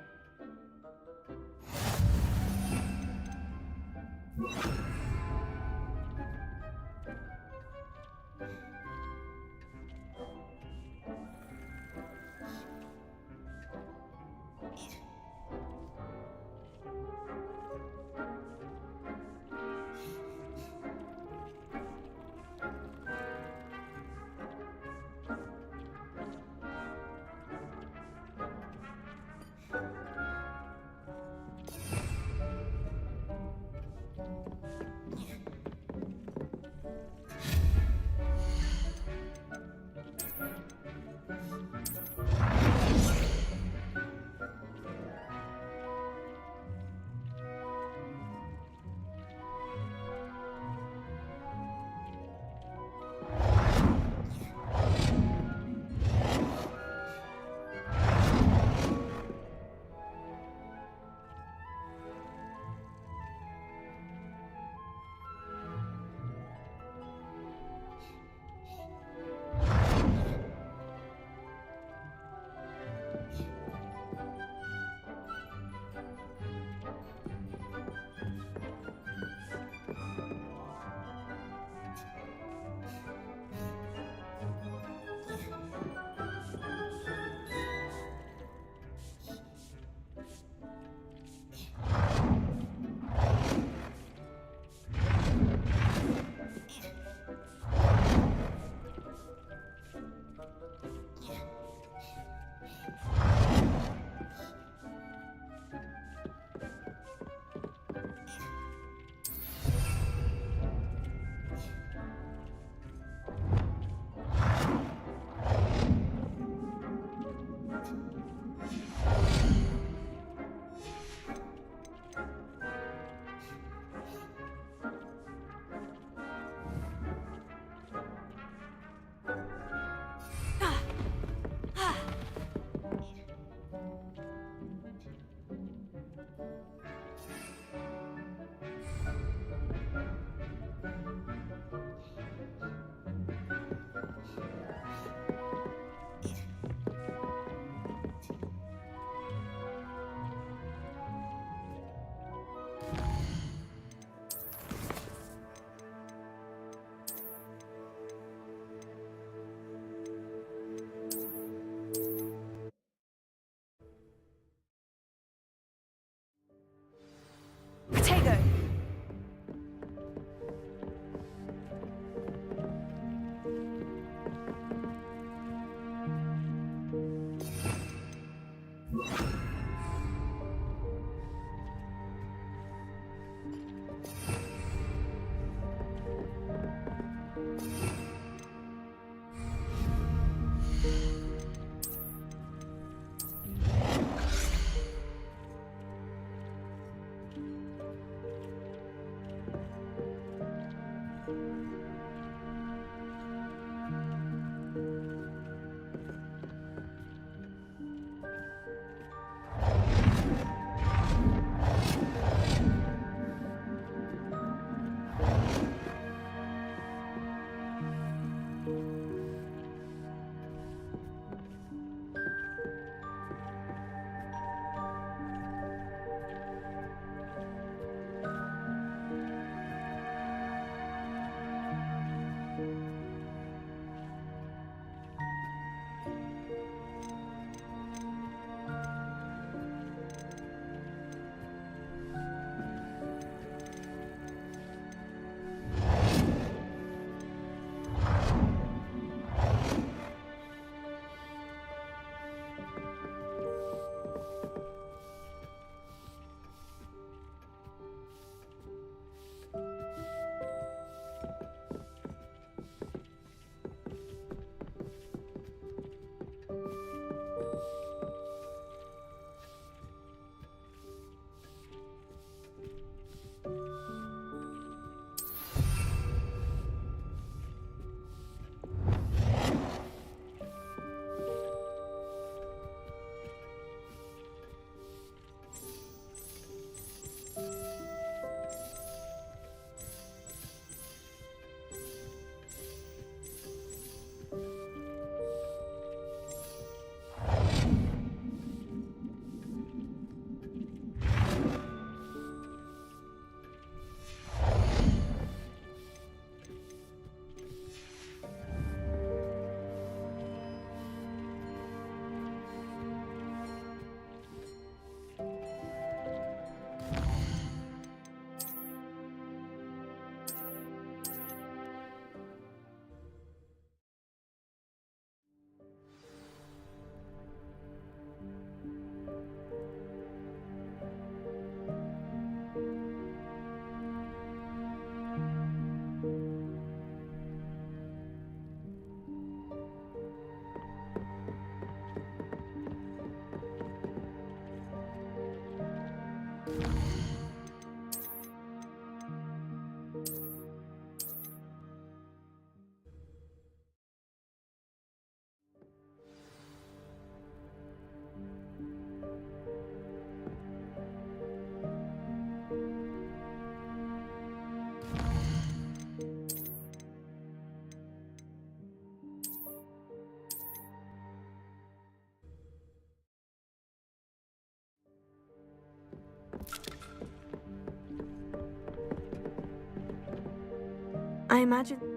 Speaker 1: imagine...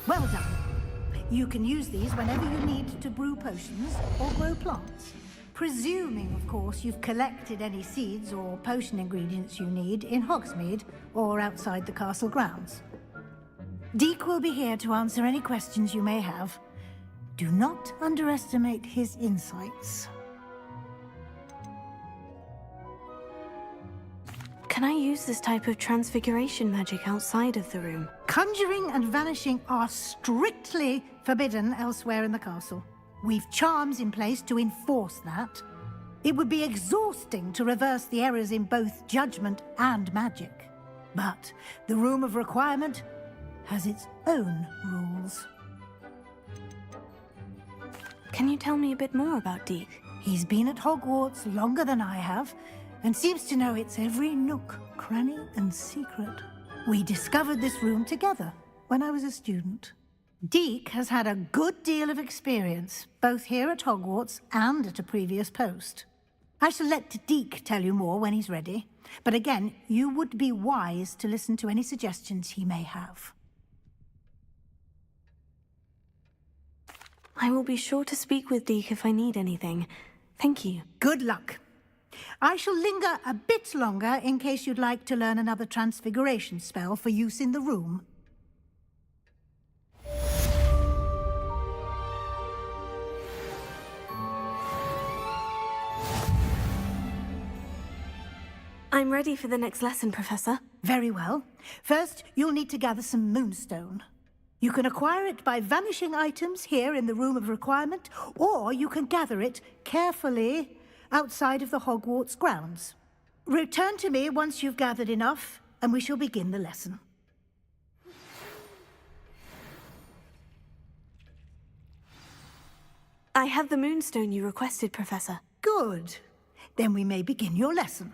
Speaker 7: Well done. You can use these whenever you need to brew potions or grow plants. Presuming, of course, you've collected any seeds or potion ingredients you need in Hogsmeade or outside the castle grounds. Deke will be here to answer any questions you may have. Do not underestimate his insights.
Speaker 1: Can I use this type of transfiguration magic outside of the room?
Speaker 7: Conjuring and vanishing are strictly forbidden elsewhere in the castle. We've charms in place to enforce that. It would be exhausting to reverse the errors in both judgment and magic. But the Room of Requirement has its own rules.
Speaker 1: Can you tell me a bit more about Deke?
Speaker 7: He's been at Hogwarts longer than I have, and seems to know its every nook, cranny, and secret. We discovered this room together when I was a student. Deke has had a good deal of experience, both here at Hogwarts and at a previous post. I shall let Deke tell you more when he's ready, but again, you would be wise to listen to any suggestions he may have.
Speaker 1: I will be sure to speak with Deke if I need anything. Thank you.
Speaker 7: Good luck. I shall linger a bit longer in case you'd like to learn another transfiguration spell for use in the room.
Speaker 1: I'm ready for the next lesson, Professor.
Speaker 7: Very well. First, you'll need to gather some moonstone. You can acquire it by vanishing items here in the Room of Requirement, or you can gather it carefully outside of the Hogwarts grounds. Return to me once you've gathered enough, and we shall begin the lesson.
Speaker 1: I have the moonstone you requested, Professor.
Speaker 7: Good. Then we may begin your lesson.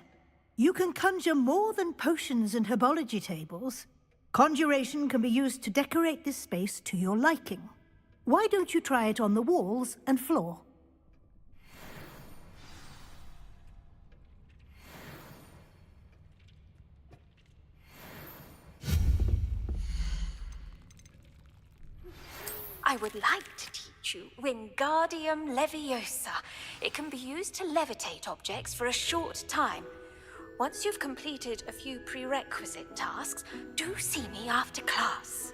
Speaker 7: You can conjure more than potions and herbology tables. Conjuration can be used to decorate this space to your liking. Why don't you try it on the walls and floor?
Speaker 10: I would like to teach you Wingardium Leviosa. It can be used to levitate objects for a short time. Once you've completed a few prerequisite tasks, do see me after class.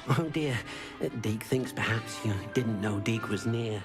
Speaker 9: Oh dear, Deke thinks perhaps you didn't know Deke was near.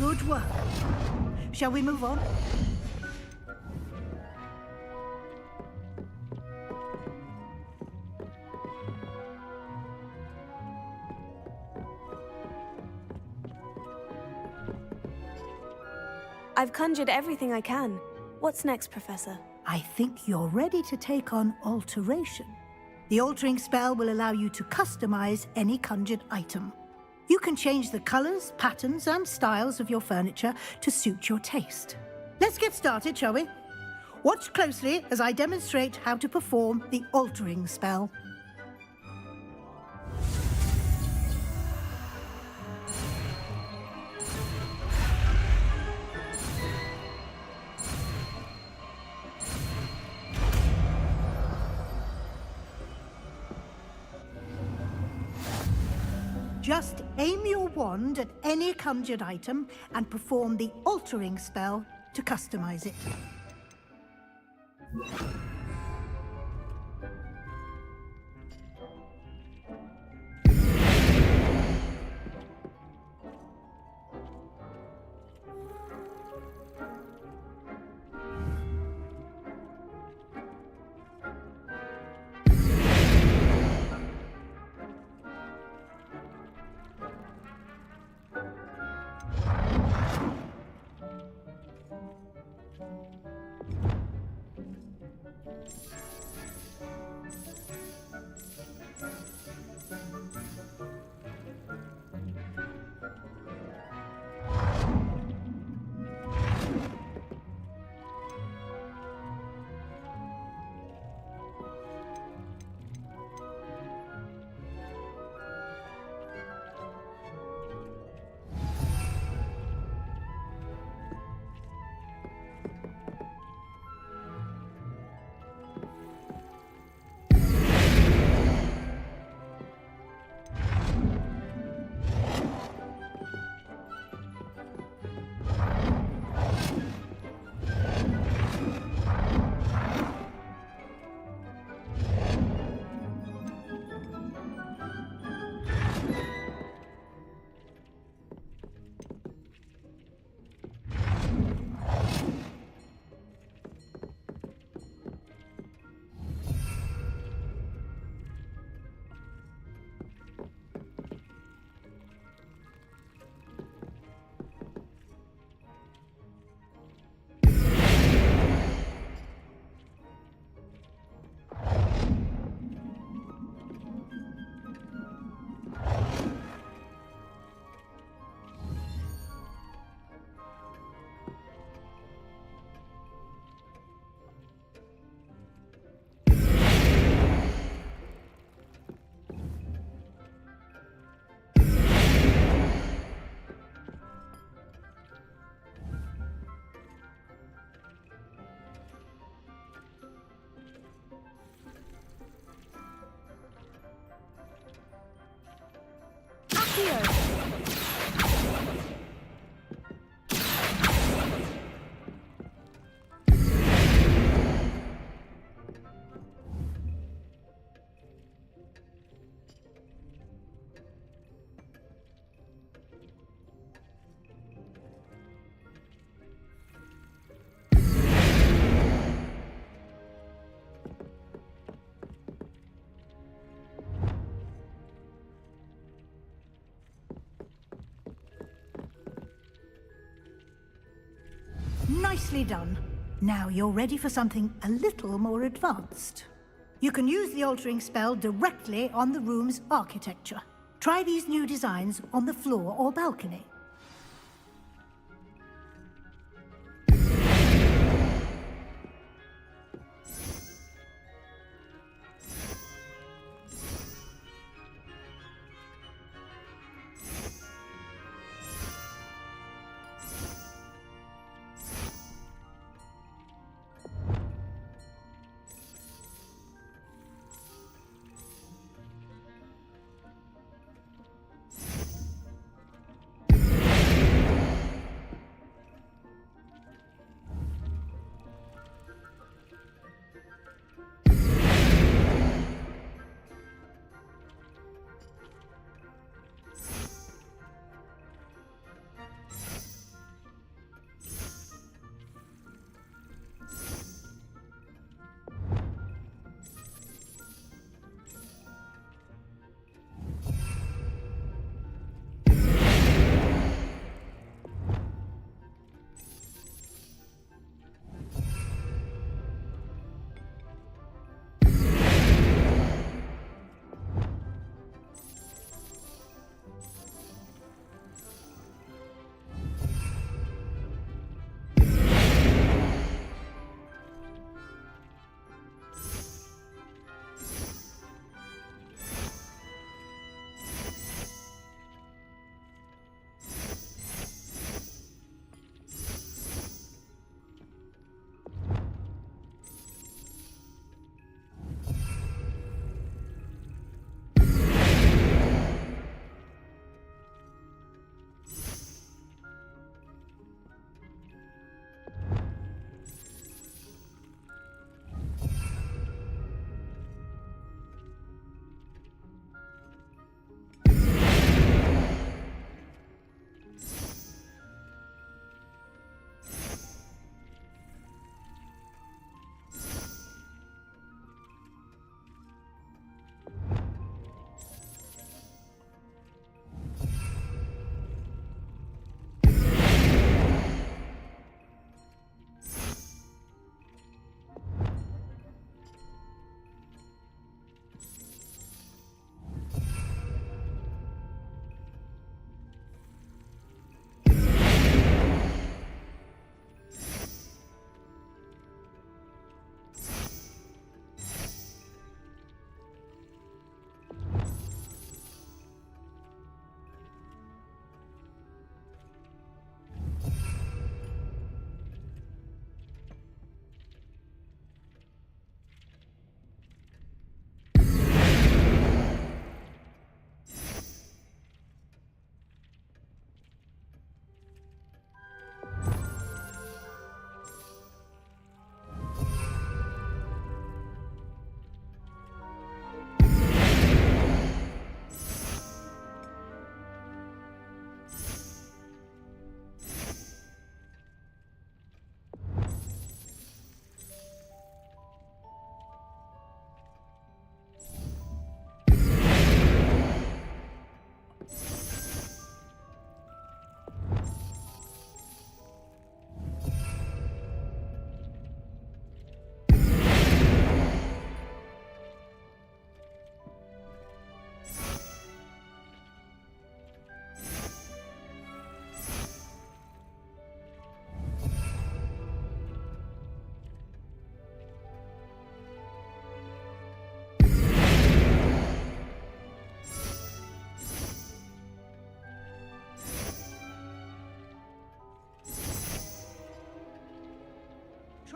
Speaker 7: Good work. Shall we move on?
Speaker 1: I've conjured everything I can. What's next, Professor?
Speaker 7: I think you're ready to take on alteration. The altering spell will allow you to customize any conjured item. You can change the colors, patterns, and styles of your furniture to suit your taste. Let's get started, shall we? Watch closely as I demonstrate how to perform the altering spell. Just aim your wand at any conjured item and perform the altering spell to customize it. Nicely done. Now you're ready for something a little more advanced. You can use the altering spell directly on the room's architecture. Try these new designs on the floor or balcony.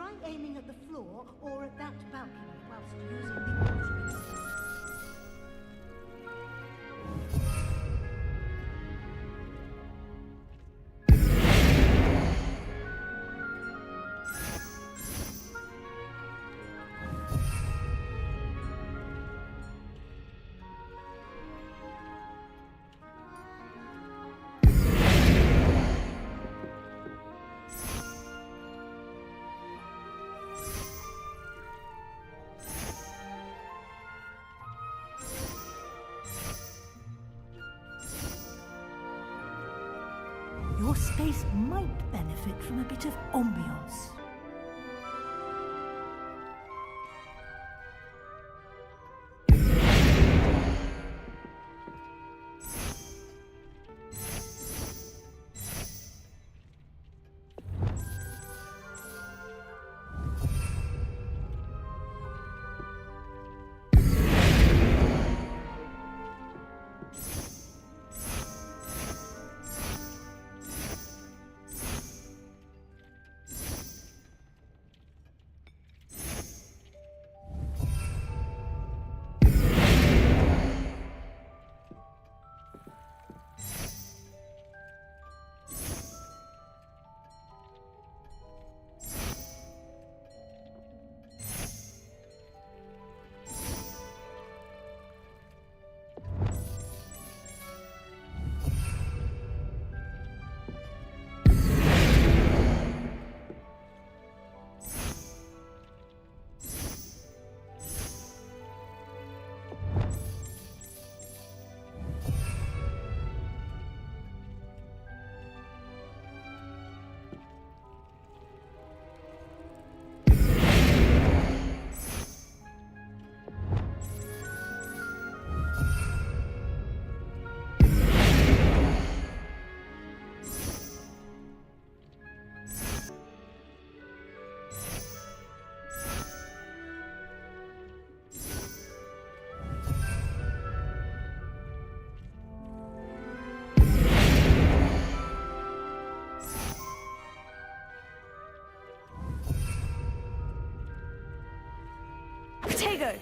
Speaker 7: try aiming at the floor or at that balcony whilst using the alternate. Your space might benefit from a bit of ambiance.
Speaker 1: Potato!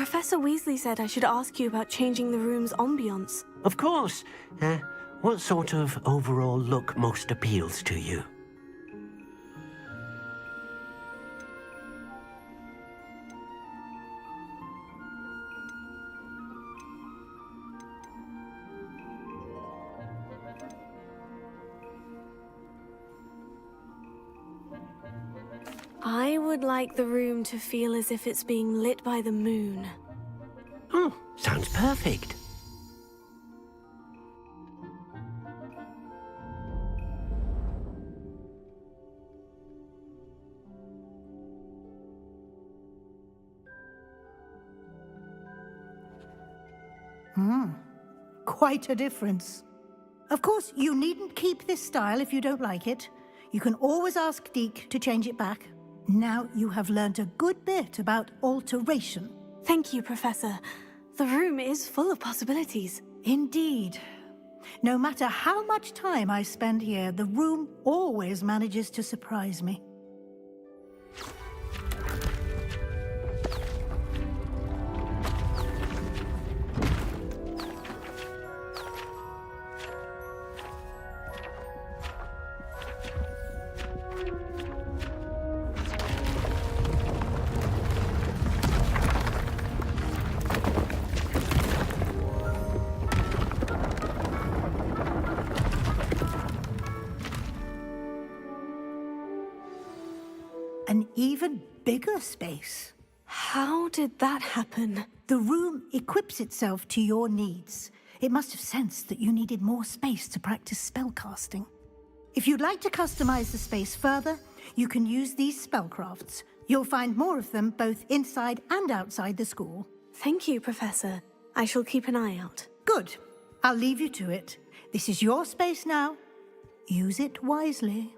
Speaker 1: Professor Weasley said I should ask you about changing the room's ambiance.
Speaker 9: Of course. What sort of overall look most appeals to you?
Speaker 1: I would like the room to feel as if it's being lit by the moon.
Speaker 9: Oh, sounds perfect.
Speaker 7: Quite a difference. Of course, you needn't keep this style if you don't like it. You can always ask Deke to change it back. Now you have learnt a good bit about alteration.
Speaker 1: Thank you, Professor. The room is full of possibilities.
Speaker 7: Indeed. No matter how much time I spend here, the room always manages to surprise me. An even bigger space.
Speaker 1: How did that happen?
Speaker 7: The room equips itself to your needs. It must have sensed that you needed more space to practice spellcasting. If you'd like to customize the space further, you can use these spellcrafts. You'll find more of them both inside and outside the school.
Speaker 1: Thank you, Professor. I shall keep an eye out.
Speaker 7: Good. I'll leave you to it. This is your space now. Use it wisely.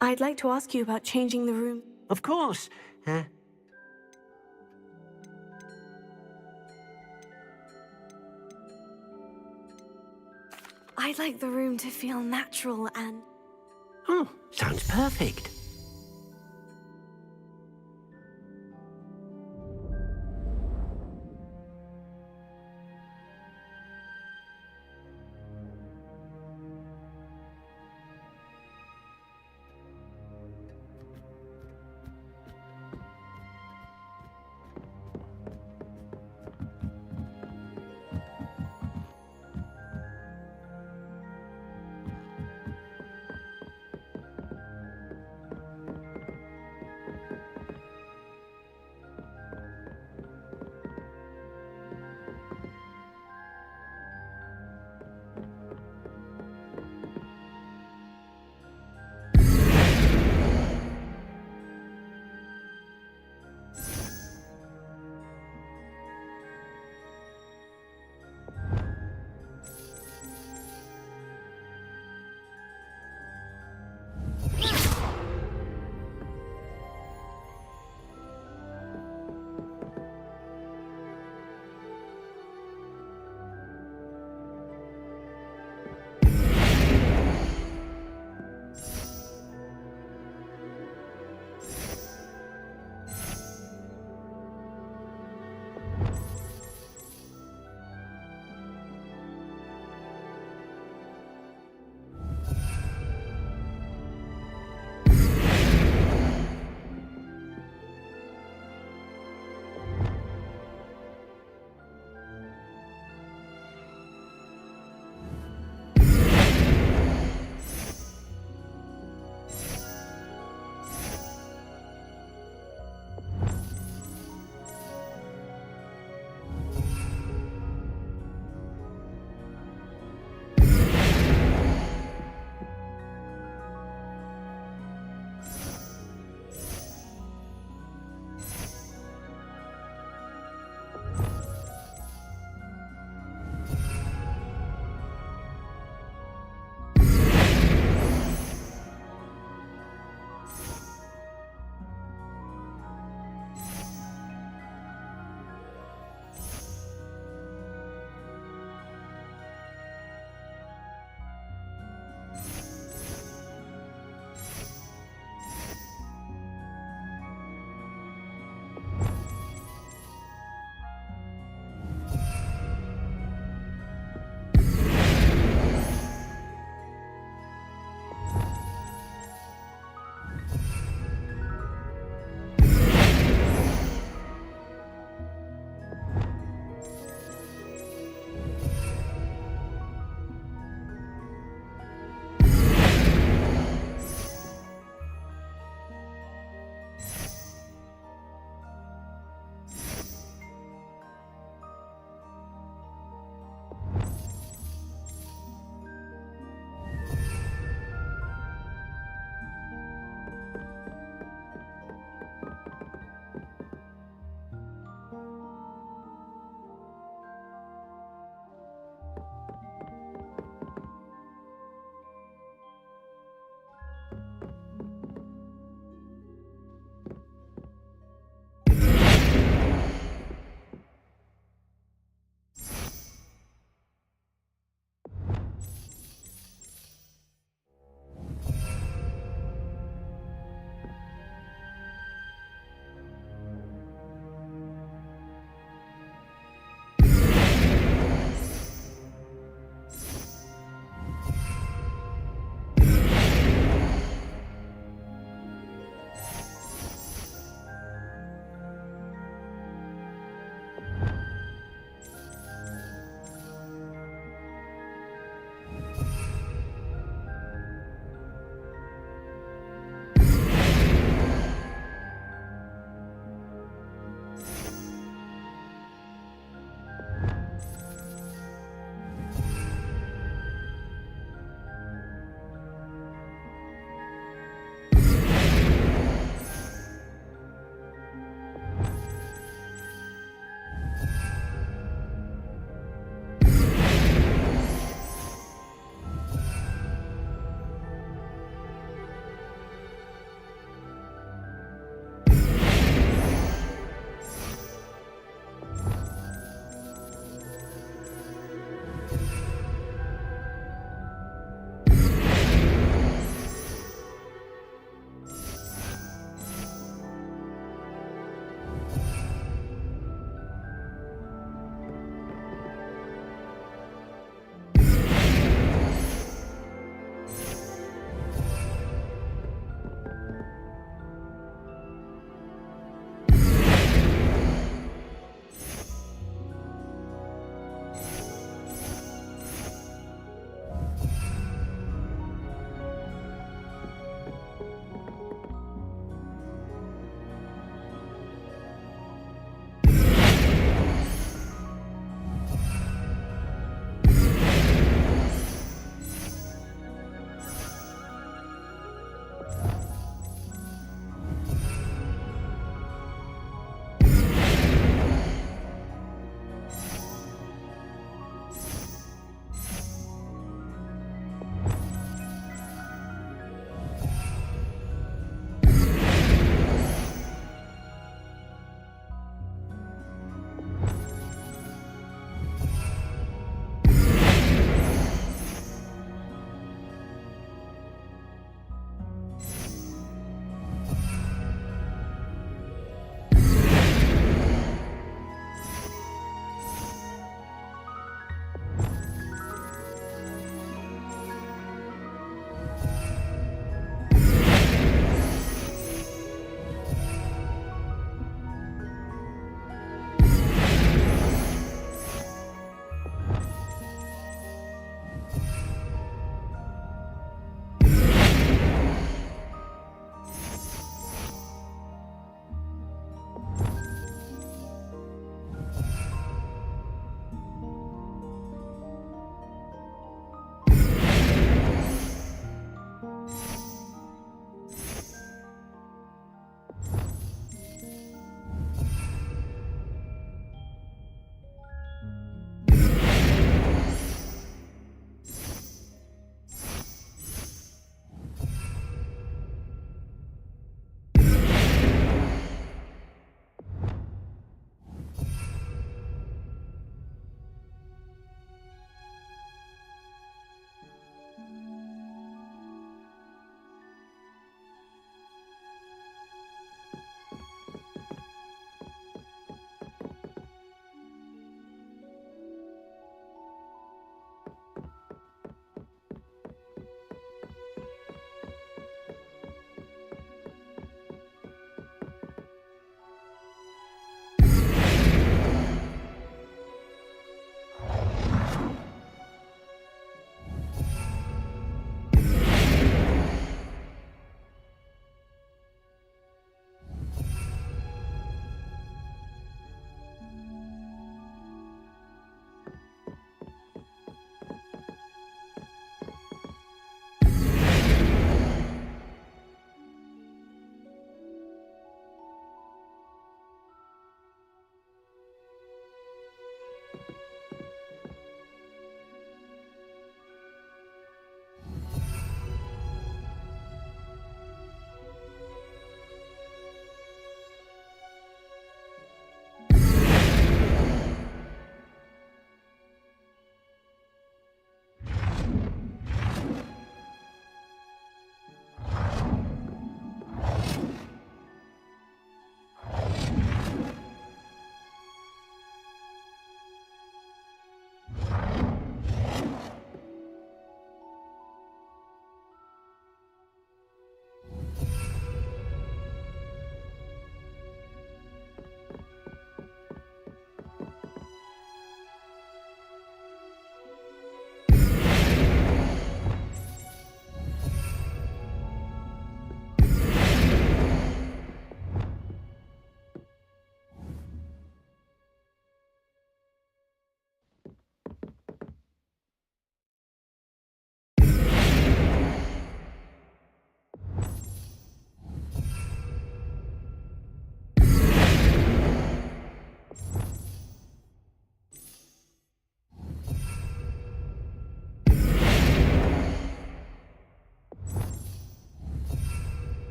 Speaker 1: I'd like to ask you about changing the room.
Speaker 9: Of course.
Speaker 1: I'd like the room to feel natural and...
Speaker 9: Oh, sounds perfect.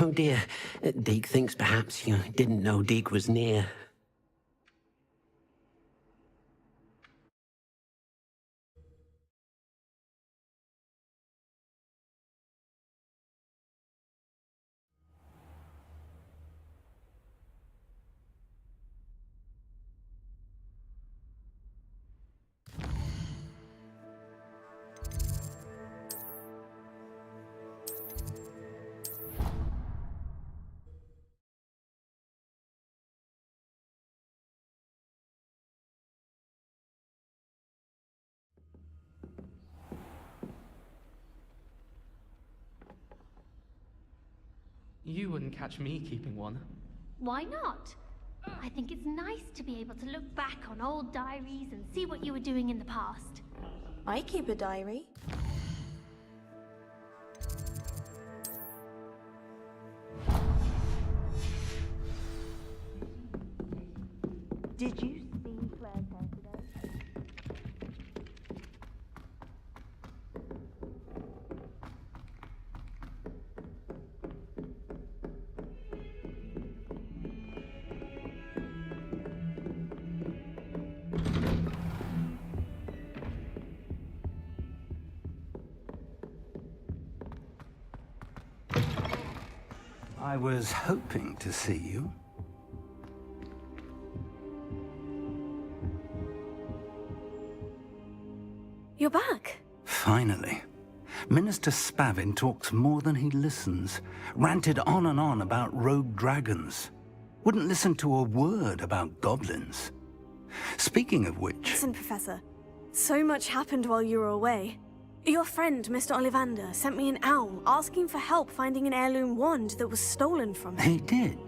Speaker 9: Oh dear, Deke thinks perhaps you didn't know Deke was near.
Speaker 6: You wouldn't catch me keeping one.
Speaker 11: Why not? I think it's nice to be able to look back on old diaries and see what you were doing in the past.
Speaker 8: I keep a diary.
Speaker 3: Did you see Claire's hair today?
Speaker 12: I was hoping to see you.
Speaker 1: You're back.
Speaker 12: Finally. Minister Spavin talks more than he listens. Ranted on and on about rogue dragons. Wouldn't listen to a word about goblins. Speaking of which...
Speaker 1: Listen, Professor. So much happened while you were away. Your friend, Mr. Ollivander, sent me an owl asking for help finding an heirloom wand that was stolen from him.
Speaker 12: He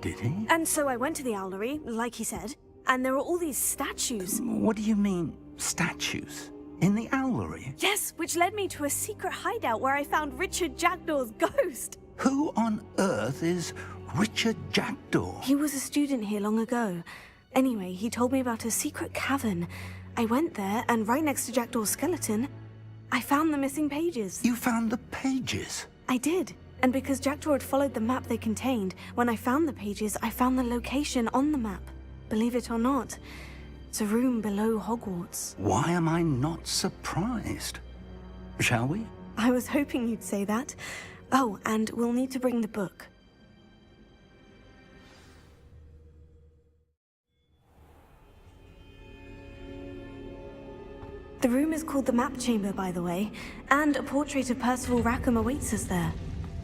Speaker 12: did he?
Speaker 1: And so I went to the owlery, like he said, and there were all these statues.
Speaker 12: What do you mean, statues? In the owlery?
Speaker 1: Yes, which led me to a secret hideout where I found Richard Jackdaw's ghost.
Speaker 12: Who on earth is Richard Jackdaw?
Speaker 1: He was a student here long ago. Anyway, he told me about a secret cavern. I went there, and right next to Jackdaw's skeleton, I found the missing pages.
Speaker 12: You found the pages?
Speaker 1: I did. And because Jackdaw had followed the map they contained, when I found the pages, I found the location on the map. Believe it or not, it's a room below Hogwarts.
Speaker 12: Why am I not surprised? Shall we?
Speaker 1: I was hoping you'd say that. Oh, and we'll need to bring the book. The room is called the Map Chamber, by the way, and a portrait of Percival Rackham awaits us there.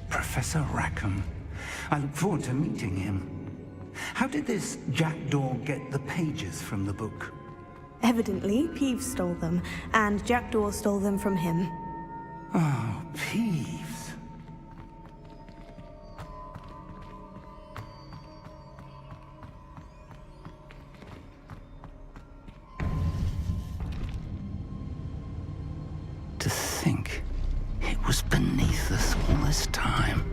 Speaker 12: Professor Rackham. I look forward to meeting him. How did this Jackdaw get the pages from the book?
Speaker 1: Evidently, Peeves stole them, and Jackdaw stole them from him.
Speaker 12: Oh, Peeves. To think it was beneath us all this time.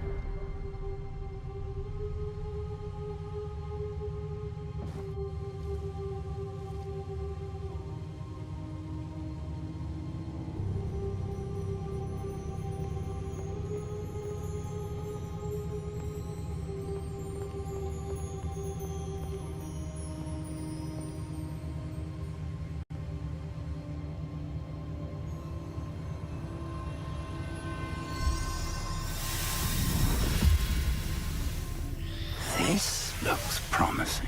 Speaker 12: This looks promising.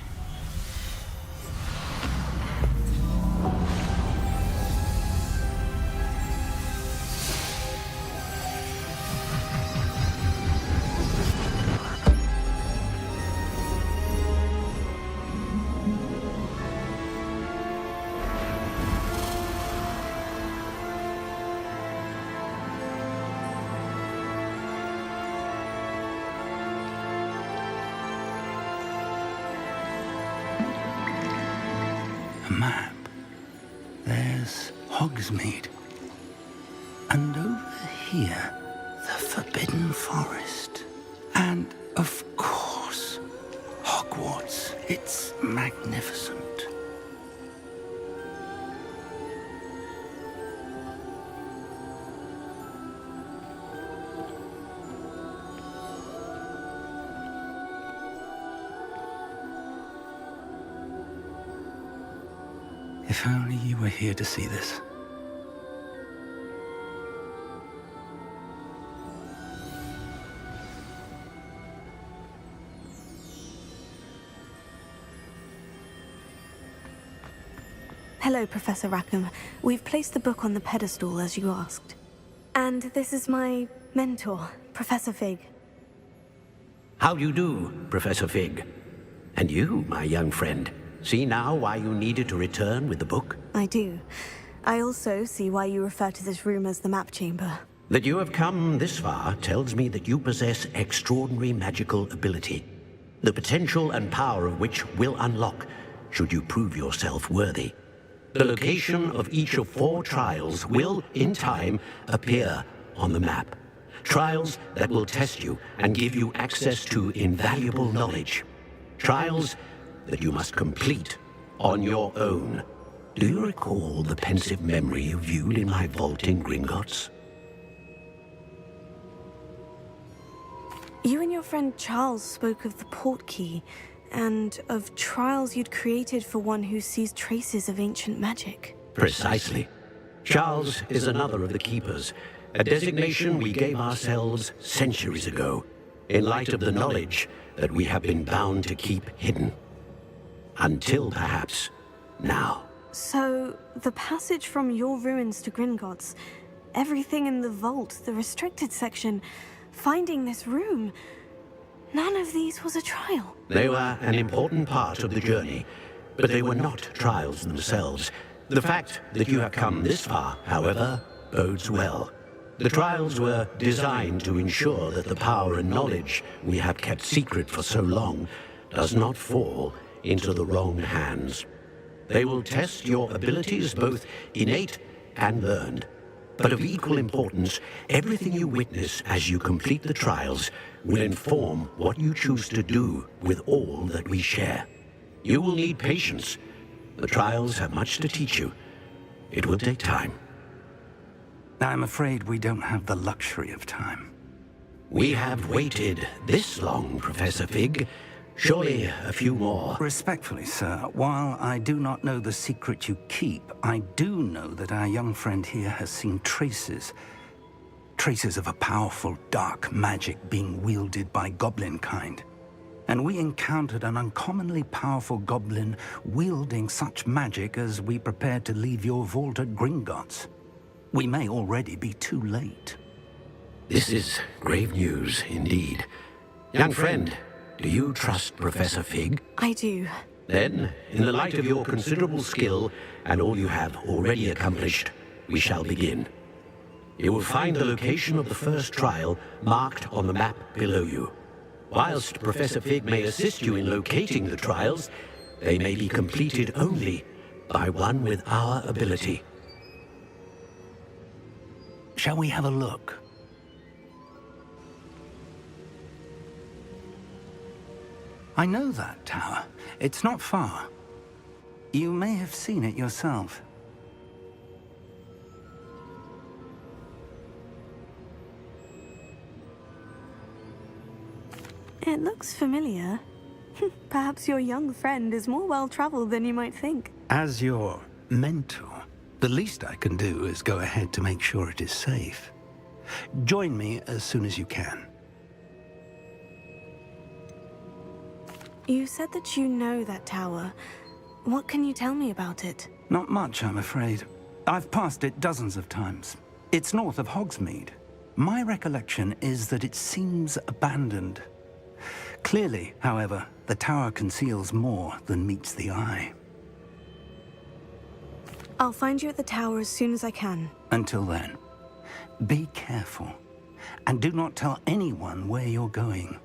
Speaker 12: A map. There's Hogsmeade. And over here, the Forbidden Forest. And, of course, Hogwarts. It's magnificent. If only you were here to see this.
Speaker 1: Hello, Professor Rackham. We've placed the book on the pedestal, as you asked. And this is my mentor, Professor Fig.
Speaker 9: How do you do, Professor Fig? And you, my young friend, see now why you needed to return with the book?
Speaker 1: I do. I also see why you refer to this room as the Map Chamber.
Speaker 9: That you have come this far tells me that you possess extraordinary magical ability, the potential and power of which will unlock should you prove yourself worthy. The location of each of 4 trials will, in time, appear on the map. Trials that will test you and give you access to invaluable knowledge. Trials that you must complete on your own. Do you recall the pensive memory you viewed in my vault in Gringotts?
Speaker 1: You and your friend Charles spoke of the portkey, and of trials you'd created for one who sees traces of ancient magic.
Speaker 9: Precisely. Charles is another of the Keepers, a designation we gave ourselves centuries ago, in light of the knowledge that we have been bound to keep hidden. Until, perhaps, now.
Speaker 1: So, the passage from your ruins to Gringotts, everything in the vault, the restricted section, finding this room, none of these was a trial.
Speaker 9: They were an important part of the journey, but they were not trials themselves. The fact that you have come this far, however, bodes well. The trials were designed to ensure that the power and knowledge we have kept secret for so long does not fall into the wrong hands. They will test your abilities, both innate and learned. But of equal importance, everything you witness as you complete the trials will inform what you choose to do with all that we share. You will need patience. The trials have much to teach you. It will take time.
Speaker 12: I'm afraid we don't have the luxury of time.
Speaker 9: We have waited this long, Professor Fig. Surely a few more.
Speaker 12: Respectfully, sir, while I do not know the secret you keep, I do know that our young friend here has seen traces of a powerful dark magic being wielded by goblin kind. And we encountered an uncommonly powerful goblin wielding such magic as we prepared to leave your vault at Gringotts. We may already be too late.
Speaker 9: This is grave news indeed. Young friend, do you trust Professor Fig?
Speaker 1: I do.
Speaker 9: Then, in the light of your considerable skill and all you have already accomplished, we shall begin. You will find the location of the first trial marked on the map below you. Whilst Professor Fig may assist you in locating the trials, they may be completed only by one with our ability.
Speaker 12: Shall we have a look? I know that tower. It's not far. You may have seen it yourself.
Speaker 1: It looks familiar. Perhaps your young friend is more well-traveled than you might think.
Speaker 12: As your mentor, the least I can do is go ahead to make sure it is safe. Join me as soon as you can.
Speaker 1: You said that you know that tower. What can you tell me about it?
Speaker 12: Not much, I'm afraid. I've passed it dozens of times. It's north of Hogsmeade. My recollection is that it seems abandoned. Clearly, however, the tower conceals more than meets the eye.
Speaker 1: I'll find you at the tower as soon as I can.
Speaker 12: Until then, be careful, and do not tell anyone where you're going.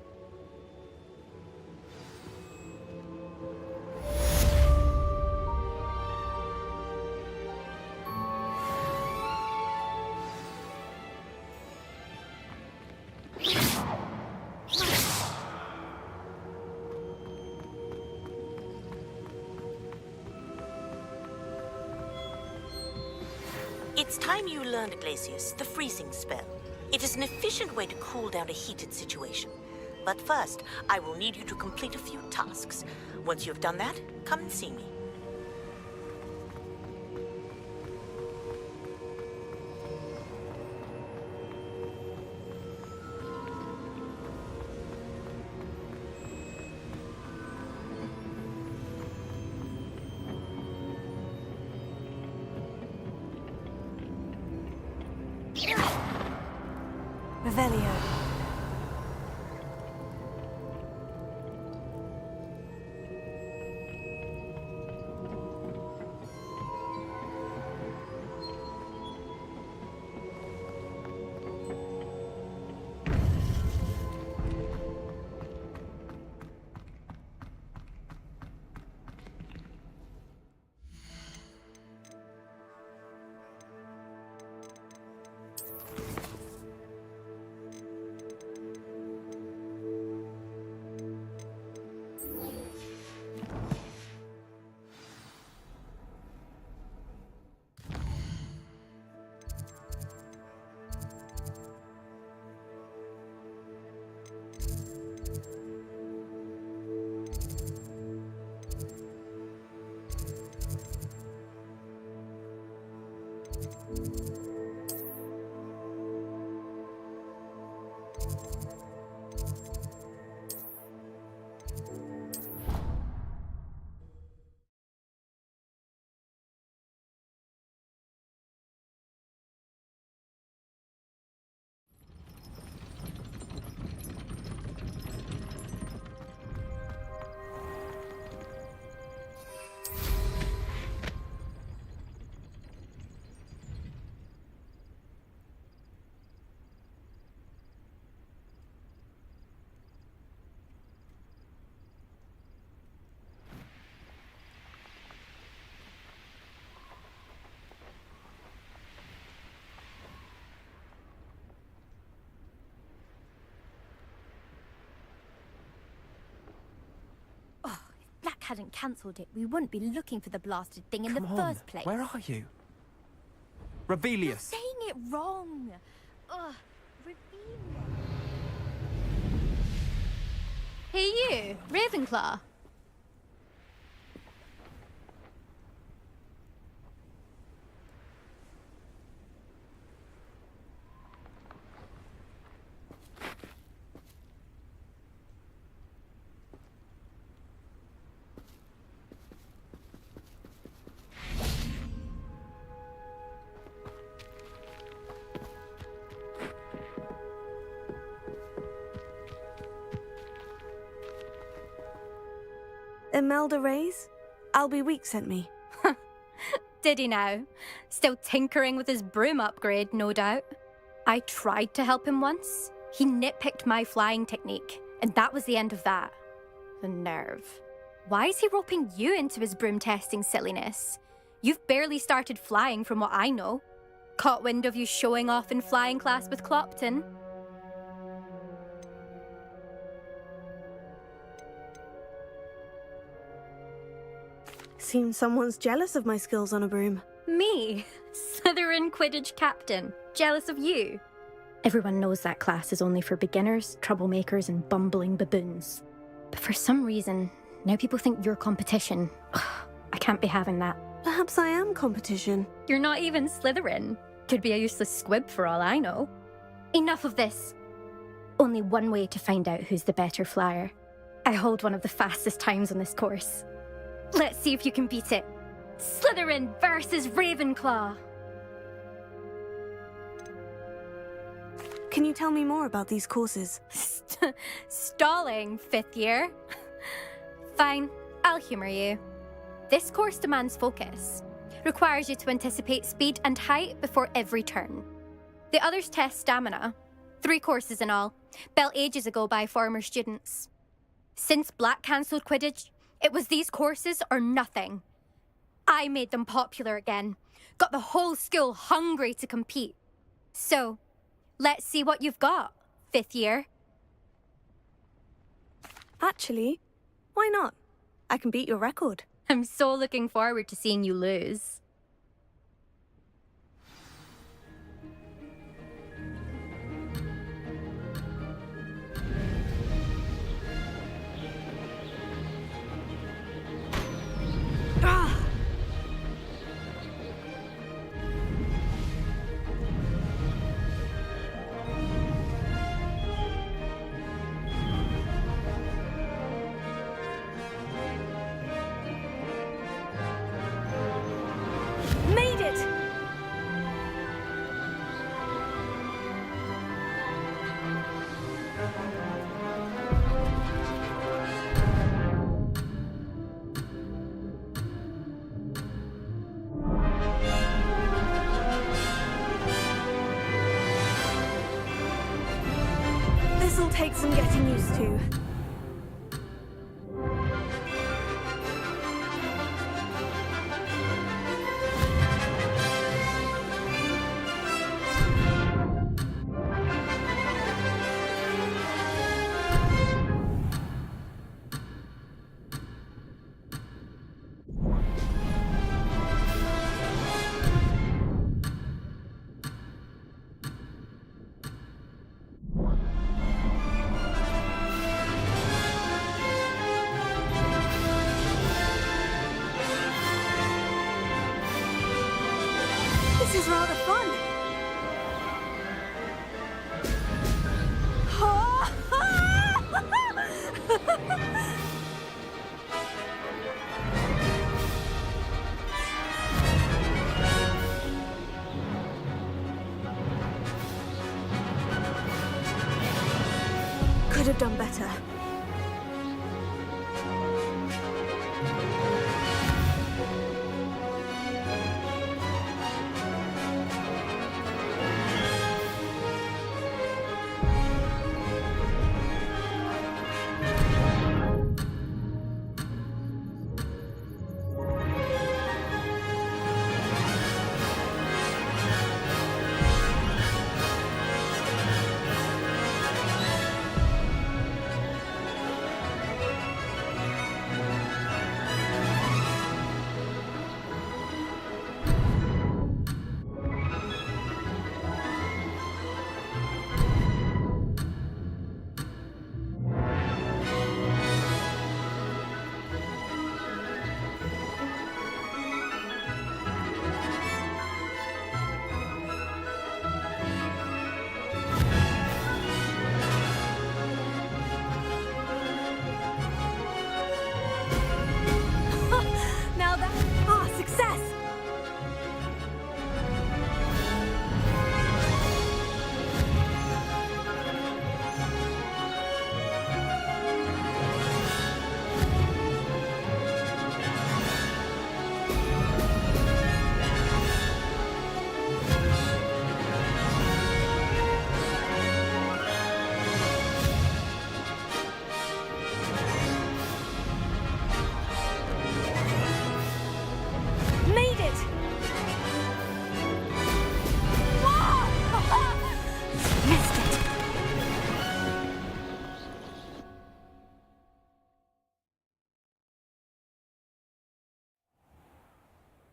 Speaker 13: It's time you learned, Glacius, the freezing spell. It is an efficient way to cool down a heated situation. But first, I will need you to complete a few tasks. Once you have done that, come and see me.
Speaker 1: Revelio.
Speaker 14: Black hadn't cancelled it, we wouldn't be looking for the blasted thing in the first place.
Speaker 6: Where are you?
Speaker 14: You're
Speaker 6: Rebellious.
Speaker 14: saying it wrong. Ugh, Rebellious.
Speaker 11: Hey you, Ravenclaw.
Speaker 1: Imelda Reyes? Albie Week sent me.
Speaker 15: Did he now? Still tinkering with his broom upgrade, no doubt. I tried to help him once. He nitpicked my flying technique, and that was the end of that. The nerve. Why is he roping you into his broom testing silliness? You've barely started flying from what I know. Caught wind of you showing off in flying class with Clopton.
Speaker 1: Seems someone's jealous of my skills on a broom.
Speaker 15: Me? Slytherin Quidditch captain. Jealous of you? Everyone knows that class is only for beginners, troublemakers, and bumbling baboons. But for some reason, now people think you're competition. I can't be having that.
Speaker 1: Perhaps I am competition.
Speaker 15: You're not even Slytherin. Could be a useless squib for all I know. Enough of this. Only one way to find out who's the better flyer. I hold one of the fastest times on this course. Let's see if you can beat it. Slytherin versus Ravenclaw.
Speaker 1: Can you tell me more about these courses?
Speaker 15: Stalling, 5th year. Fine, I'll humour you. This course demands focus. Requires you to anticipate speed and height before every turn. The others test stamina. 3 courses in all, built ages ago by former students. Since Black cancelled Quidditch, it was these courses or nothing. I made them popular again. Got the whole school hungry to compete. So, let's see what you've got, 5th year.
Speaker 1: Actually, why not? I can beat your record.
Speaker 15: I'm so looking forward to seeing you lose.
Speaker 1: Made it! This'll take some getting used to. This is rather fun. Could have done better.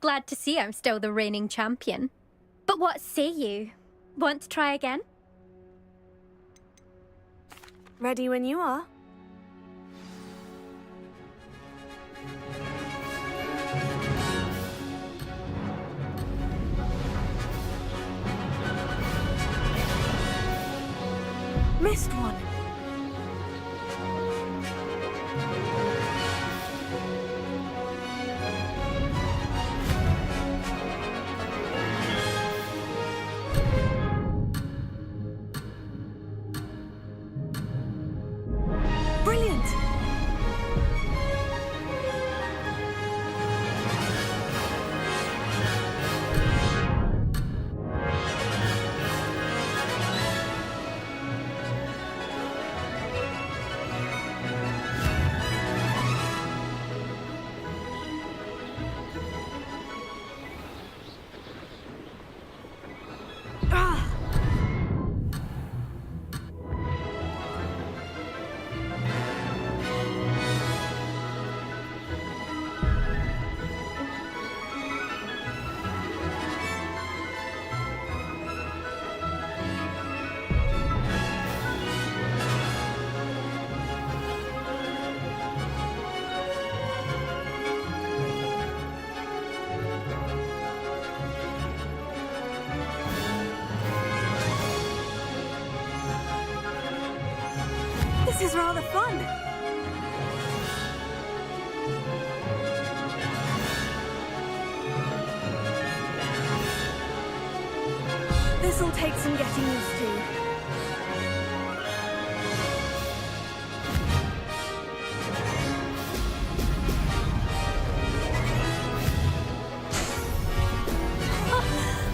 Speaker 15: Glad to see I'm still the reigning champion. But what say you? Want to try again?
Speaker 1: Ready when you are. Missed one. Brilliant! This is rather fun. This'll take some getting used to.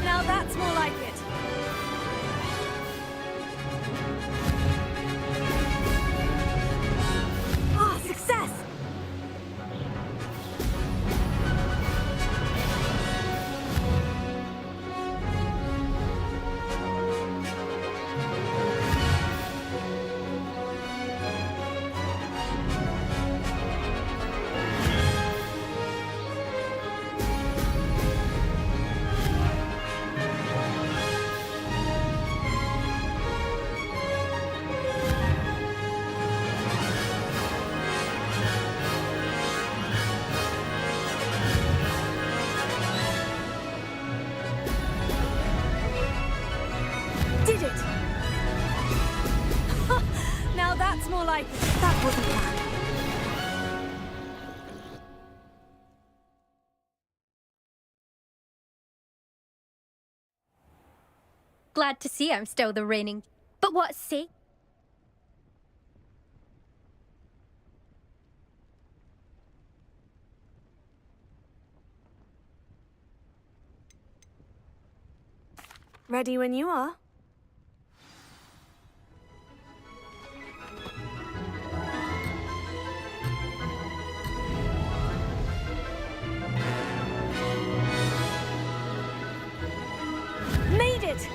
Speaker 1: Now that's more like it. Ah, success! Did it! Now that's more like it. That wasn't planned.
Speaker 15: Glad to see I'm still the reigning. But what say?
Speaker 1: Ready when you are. Made it!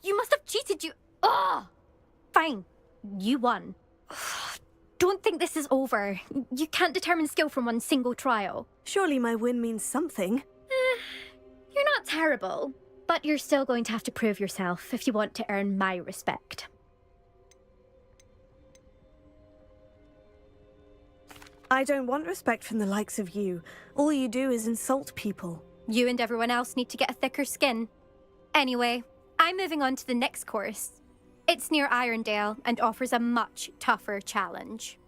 Speaker 15: You must have cheated, you... Ugh! Fine. You won. Don't think this is over. You can't determine skill from one single trial.
Speaker 1: Surely my win means something.
Speaker 15: You're not terrible, but you're still going to have to prove yourself if you want to earn my respect.
Speaker 1: I don't want respect from the likes of you. All you do is insult people.
Speaker 15: You and everyone else need to get a thicker skin. Anyway, I'm moving on to the next course. It's near Irondale and offers a much tougher challenge.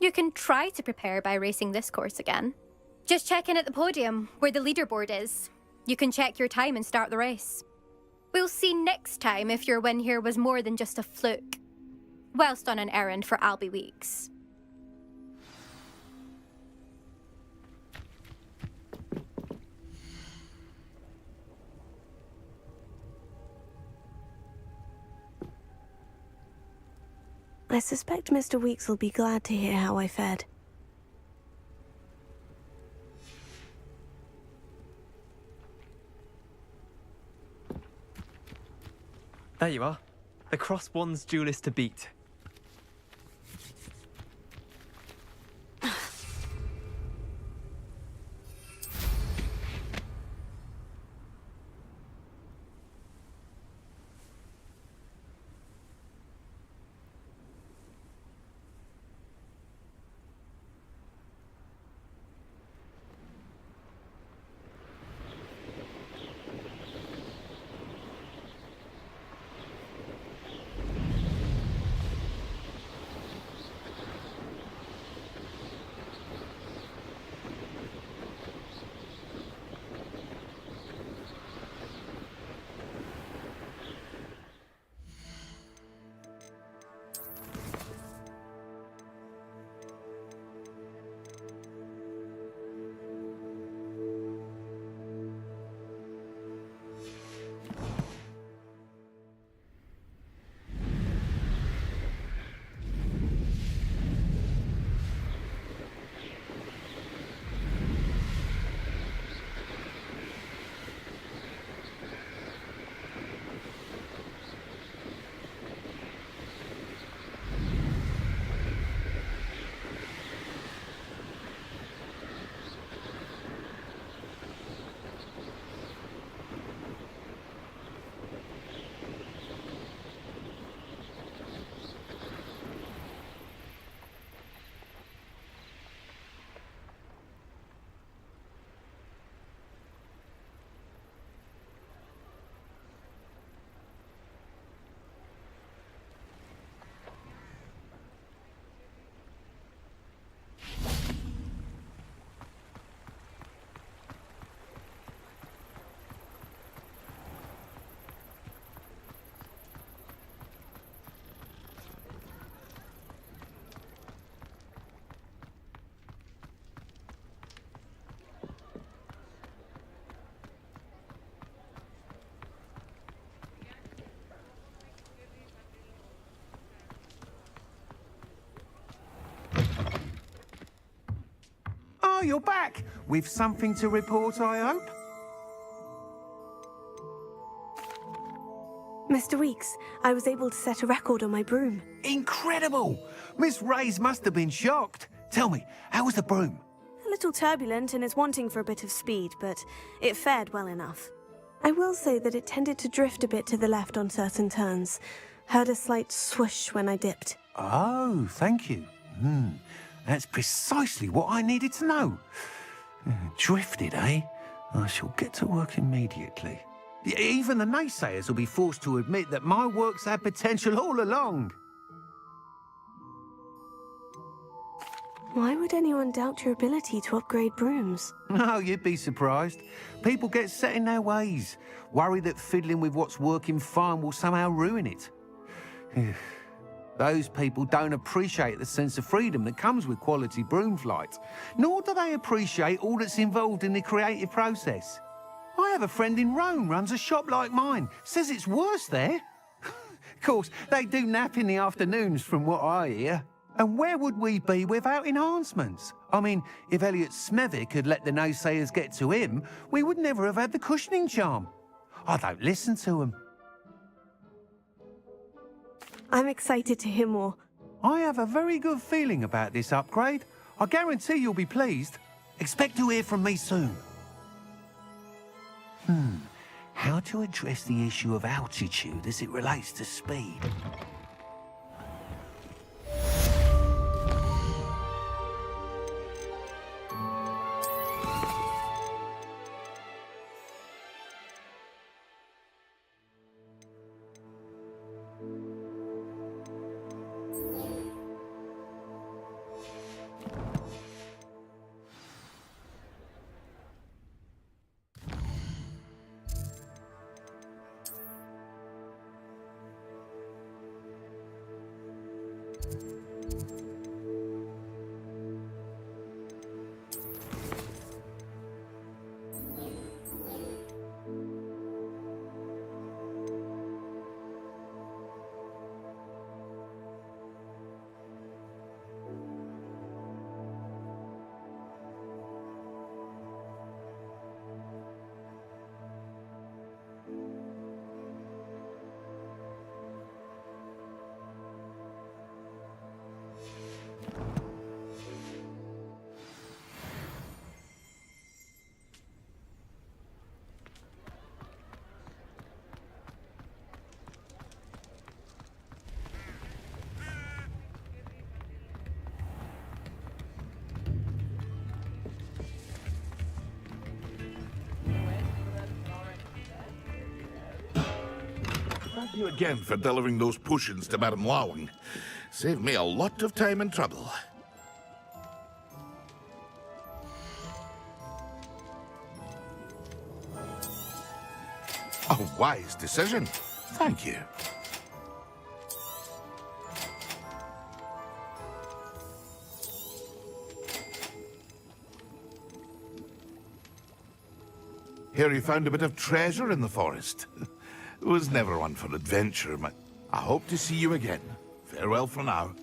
Speaker 15: You can try to prepare by racing this course again. Just check in at the podium, where the leaderboard is. You can check your time and start the race. We'll see next time if your win here was more than just a fluke. Whilst on an errand for Albie Weeks.
Speaker 1: I suspect Mr. Weeks will be glad to hear how I fared.
Speaker 16: There you are. The Cross Wands duelist to beat.
Speaker 17: Oh, you're back! With something to report, I hope?
Speaker 1: Mr. Weeks, I was able to set a record on my broom.
Speaker 17: Incredible! Miss Reyes must have been shocked. Tell me, how was the broom?
Speaker 1: A little turbulent and is wanting for a bit of speed, but it fared well enough. I will say that it tended to drift a bit to the left on certain turns. Heard a slight swoosh when I dipped.
Speaker 17: Oh, thank you. That's precisely what I needed to know. Drifted, eh? I shall get to work immediately. Even the naysayers will be forced to admit that my work's had potential all along.
Speaker 1: Why would anyone doubt your ability to upgrade brooms?
Speaker 17: No, you'd be surprised. People get set in their ways, worry that fiddling with what's working fine will somehow ruin it. Those people don't appreciate the sense of freedom that comes with quality broom flight, nor do they appreciate all that's involved in the creative process. I have a friend in Rome runs a shop like mine, says it's worse there. Of course, they do nap in the afternoons from what I hear. And where would we be without enhancements? I mean, if Elliot Smethwick had let the naysayers get to him, we would never have had the cushioning charm. I don't listen to them.
Speaker 1: I'm excited to hear more.
Speaker 17: I have a very good feeling about this upgrade. I guarantee you'll be pleased. Expect to hear from me soon. How to address the issue of altitude as it relates to speed?
Speaker 18: Thank you again for delivering those potions to Madame Lawing. Saved me a lot of time and trouble. A wise decision. Thank you. Hear you found a bit of treasure in the forest. Was never one for adventure, but I hope to see you again. Farewell for now.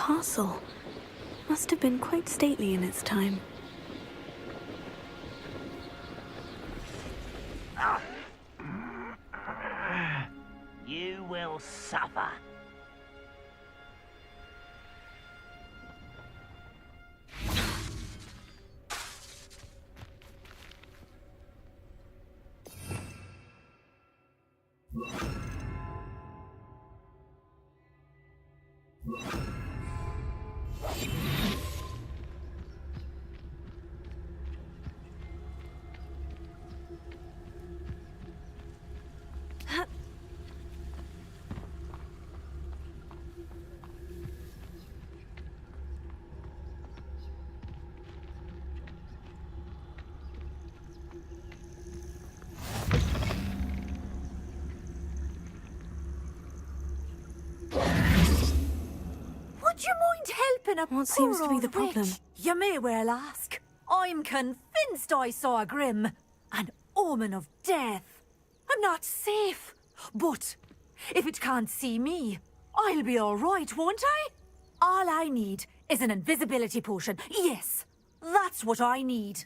Speaker 1: castle. Must have been quite stately in its time.
Speaker 4: You will suffer.
Speaker 19: Would you mind helping a
Speaker 1: What seems
Speaker 19: poor
Speaker 1: to be the
Speaker 19: old
Speaker 1: problem?
Speaker 19: witch? You may well ask. I'm convinced I saw a grim, an omen of death. I'm not safe, but if it can't see me, I'll be all right, won't I? All I need is an invisibility potion. Yes, that's what I need.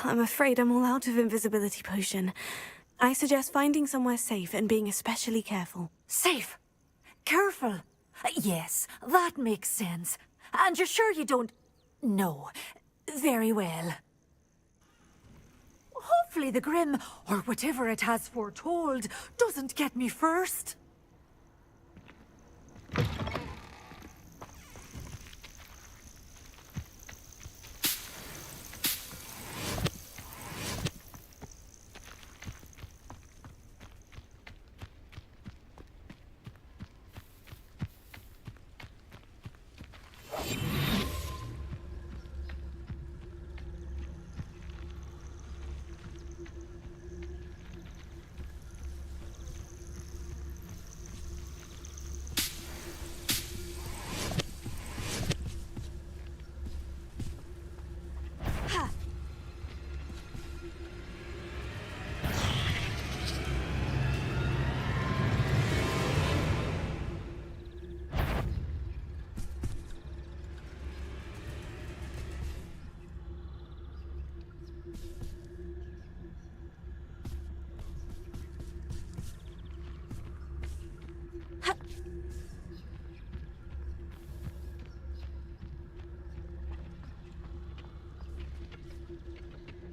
Speaker 1: I'm afraid I'm all out of invisibility potion. I suggest finding somewhere safe and being especially careful.
Speaker 19: Safe? Careful? Yes, that makes sense. And you're sure you don't... No. Very well. Hopefully the Grim, or whatever it has foretold, doesn't get me first.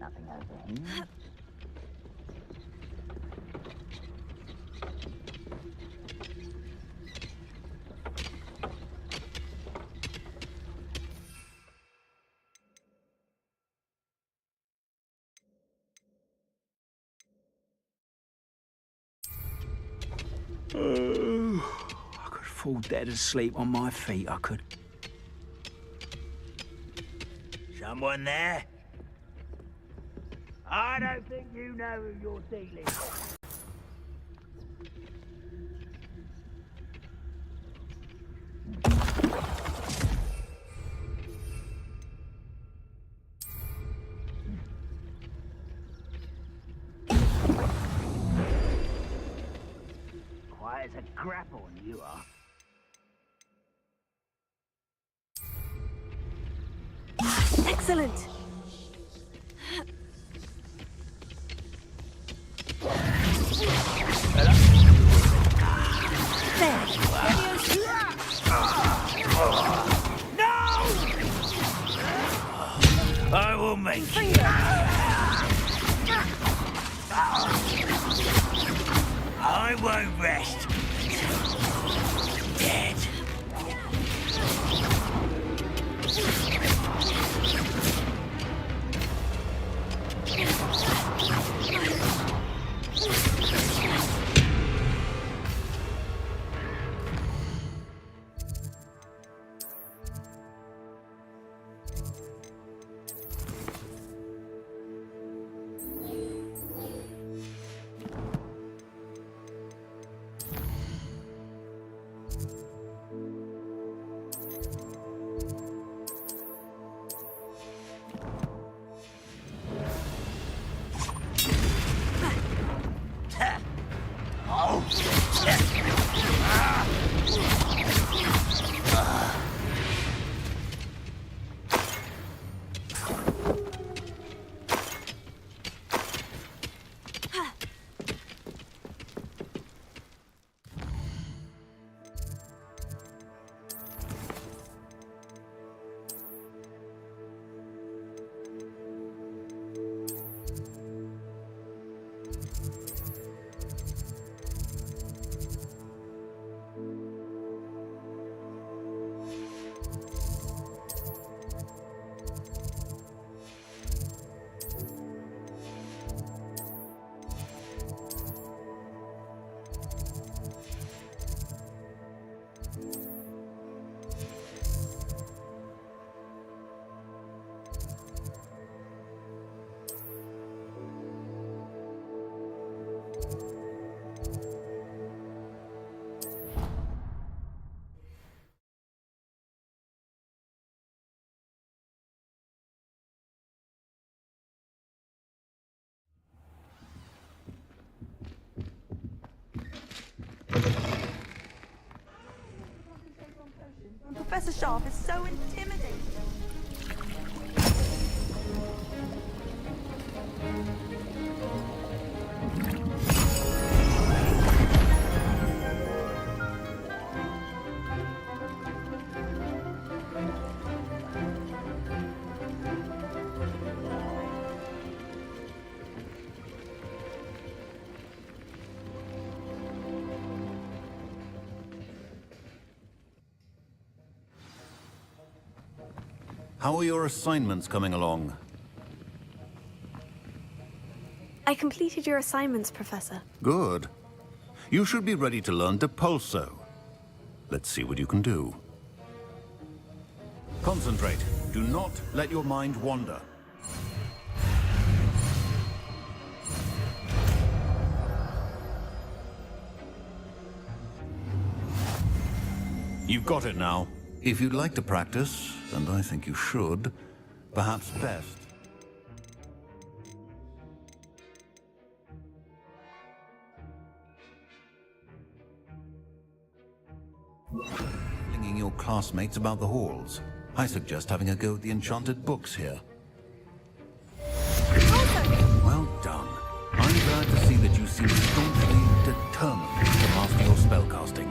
Speaker 4: Nothing over here.
Speaker 12: I could fall dead asleep on my feet, I could.
Speaker 4: Someone there? I don't think you know who you're dealing with. Quiet as a grapple, you are.
Speaker 1: Excellent!
Speaker 4: I will make you. I won't rest. Dead.
Speaker 8: Professor Sharp is so intimidating.
Speaker 20: How are your assignments coming along?
Speaker 1: I completed your assignments, Professor.
Speaker 20: Good. You should be ready to learn Depulso. Let's see what you can do. Concentrate. Do not let your mind wander. You've got it now. If you'd like to practice, and I think you should, perhaps best. Flinging your classmates about the halls. I suggest having a go at the enchanted books here. Well done. I'm glad to see that you seem staunchly determined to master your spellcasting.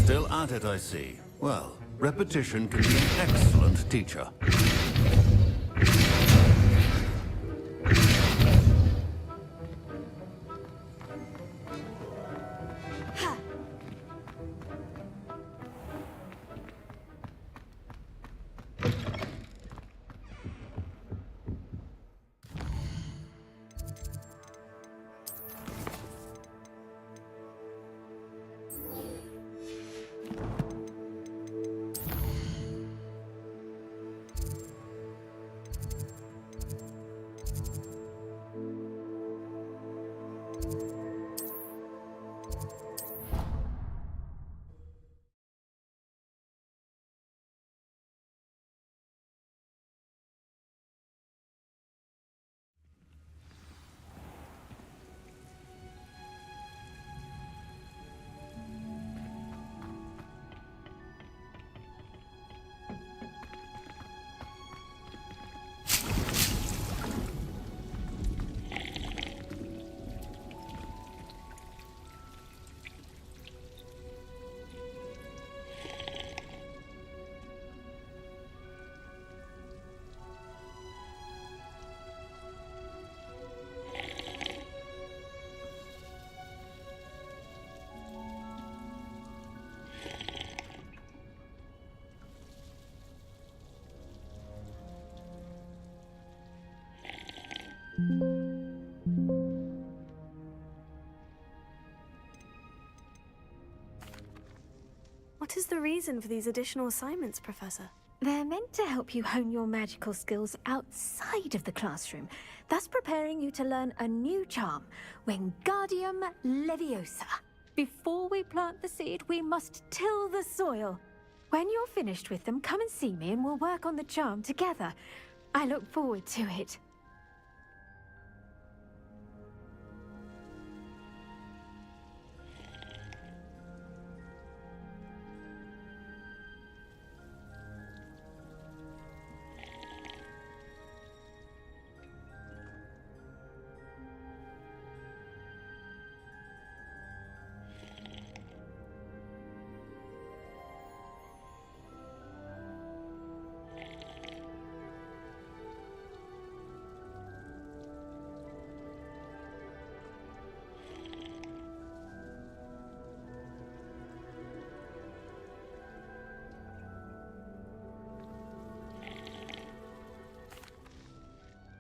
Speaker 20: Still at it, I see. Well, repetition can be an excellent teacher.
Speaker 1: What is the reason for these additional assignments, Professor?
Speaker 10: They're meant to help you hone your magical skills outside of the classroom, thus preparing you to learn a new charm, Wingardium Leviosa. Before we plant the seed, we must till the soil. When you're finished with them, come and see me and we'll work on the charm together. I look forward to it.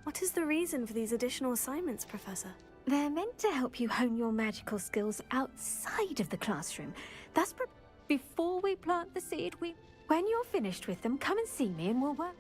Speaker 1: What is the reason for these additional assignments, Professor?
Speaker 10: They're meant to help you hone your magical skills outside of the classroom. Thus, before we plant the seed, when you're finished with them, come and see me and we'll work.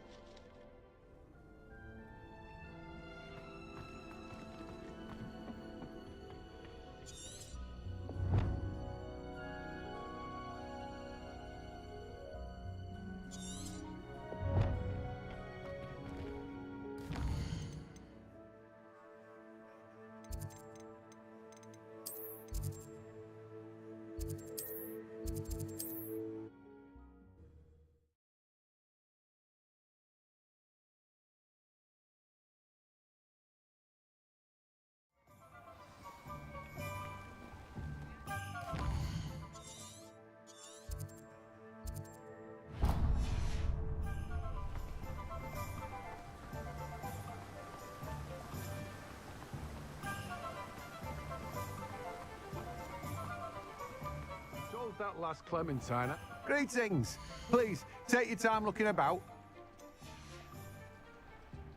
Speaker 17: have that last clementine. Greetings. Please, take your time looking about.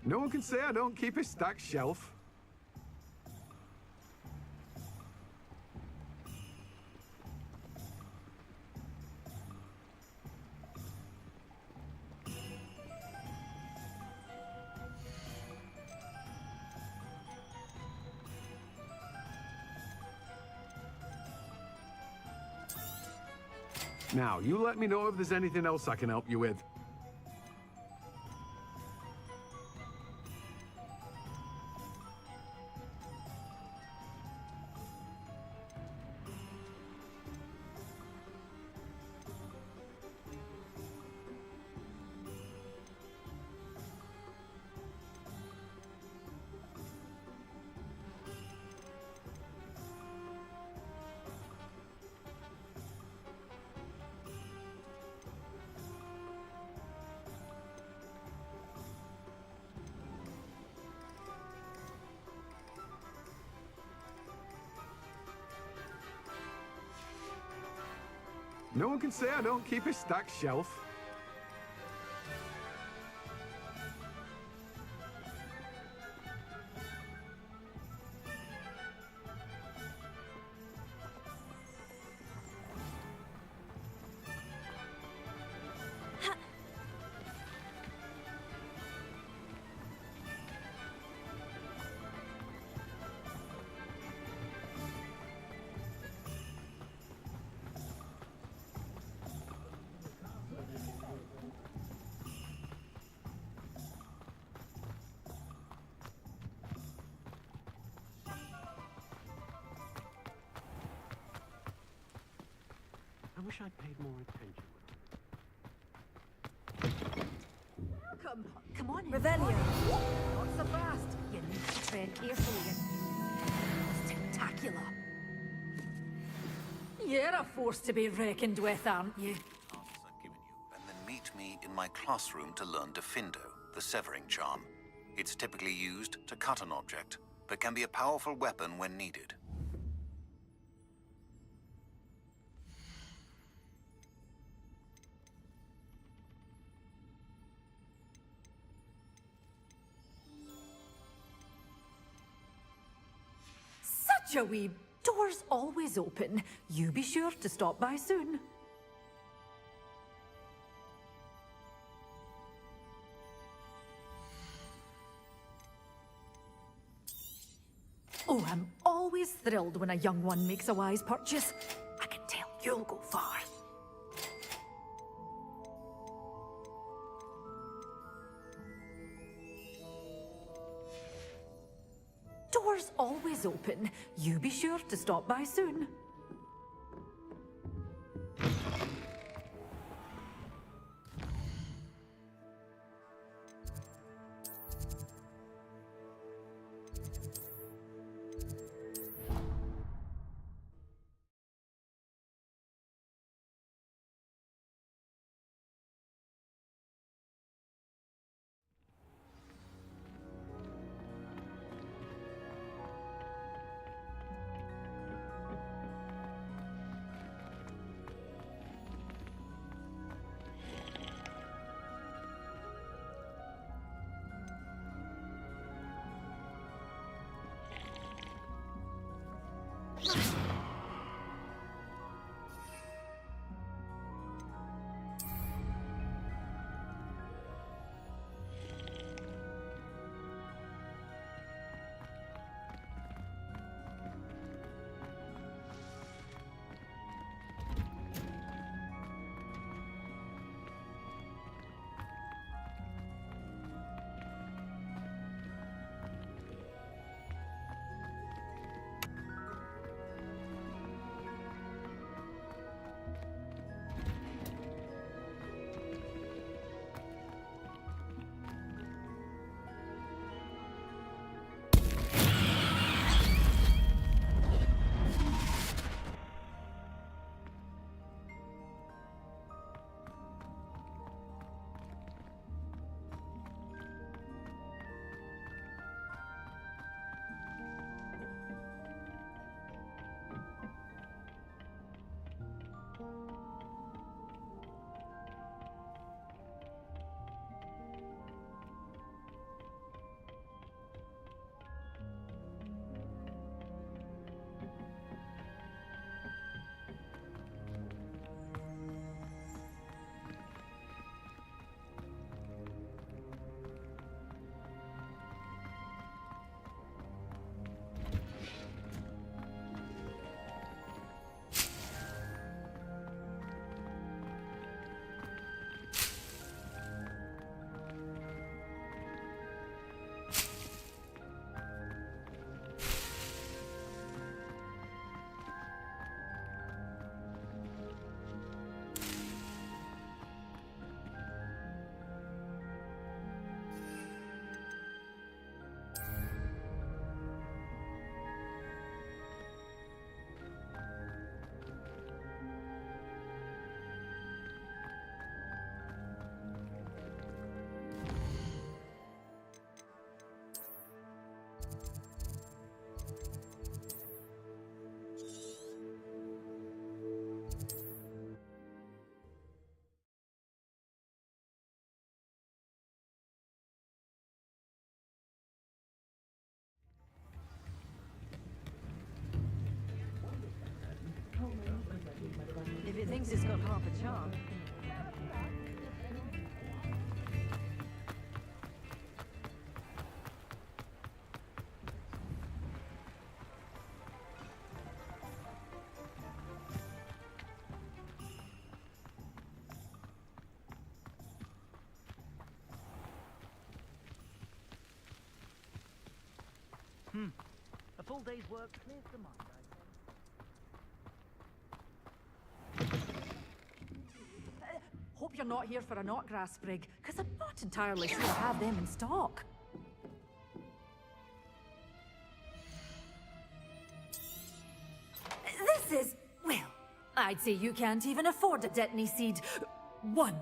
Speaker 17: No one can say I don't keep a stacked shelf. Now, you let me know if there's anything else I can help you with. No one can say I don't keep a stacked shelf.
Speaker 9: I wish I'd paid more attention.
Speaker 19: Come on in. Revelio. Not so fast. You need to tread carefully. Spectacular. You're a force to be reckoned with, aren't you?
Speaker 20: And then meet me in my classroom to learn Defindo, the severing charm. It's typically used to cut an object, but can be a powerful weapon when needed.
Speaker 19: Such a wee... Door's always open. You be sure to stop by soon. Oh, I'm always thrilled when a young one makes a wise purchase. I can tell you'll go far. Door's always open. You be sure to stop by soon.
Speaker 8: thinks it's got half a charm. A full day's work clears the mind, I think.
Speaker 19: Hope you're not here for a knotgrass sprig, because I'm not entirely sure I have them in stock. This is, well, I'd say you can't even afford a Detony seed. One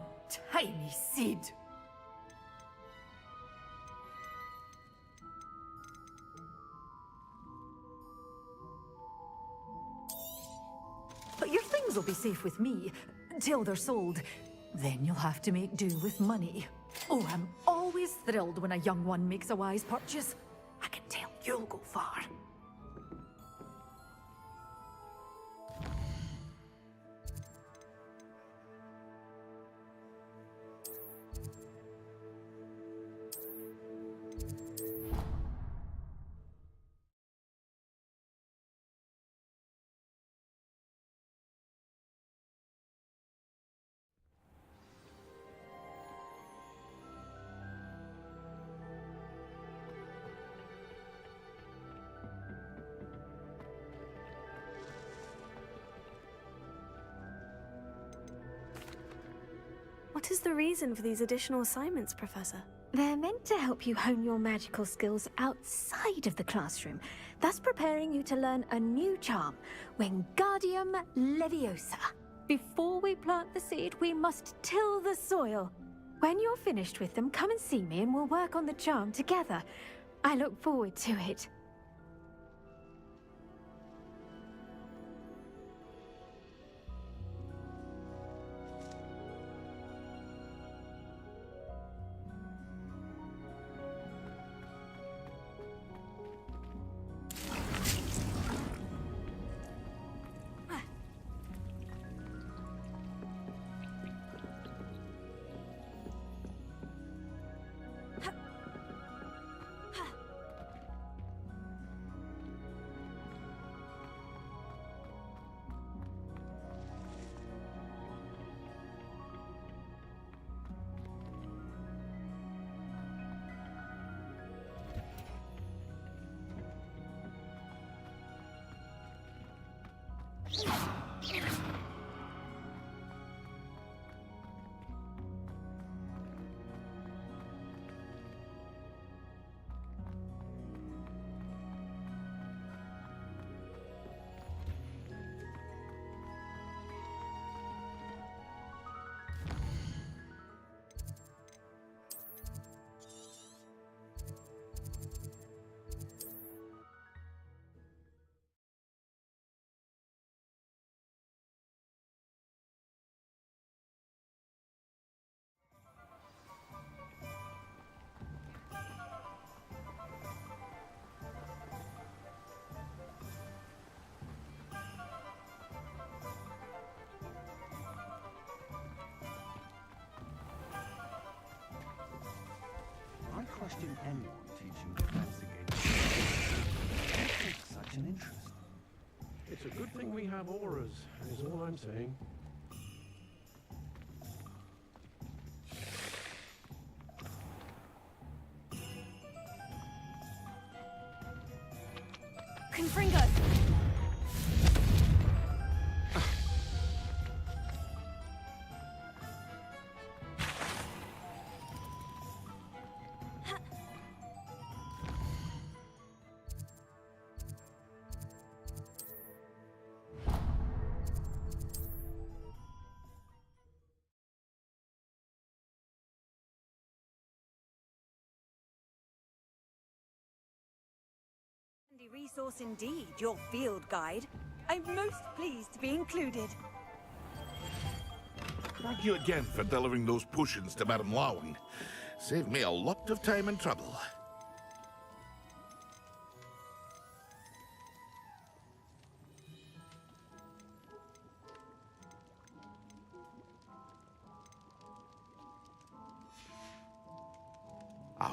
Speaker 19: tiny seed. But your things will be safe with me, till they're sold. Then you'll have to make do with money. Oh, I'm always thrilled when a young one makes a wise purchase. I can tell you'll go far.
Speaker 1: What is the reason for these additional assignments, Professor?
Speaker 10: They're meant to help you hone your magical skills outside of the classroom, thus preparing you to learn a new charm, Wingardium Leviosa. Before we plant the seed, we must till the soil. When you're finished with them, come and see me and we'll work on the charm together. I look forward to it.
Speaker 2: I question anyone teaching defense against what takes such an interest.
Speaker 21: It's a good thing we have auras, is all I'm saying.
Speaker 19: Confringo!
Speaker 8: Handy resource indeed, your field guide. I'm most pleased to be included.
Speaker 18: Thank you again for delivering those potions to Madame Lawing. Saved me a lot of time and trouble.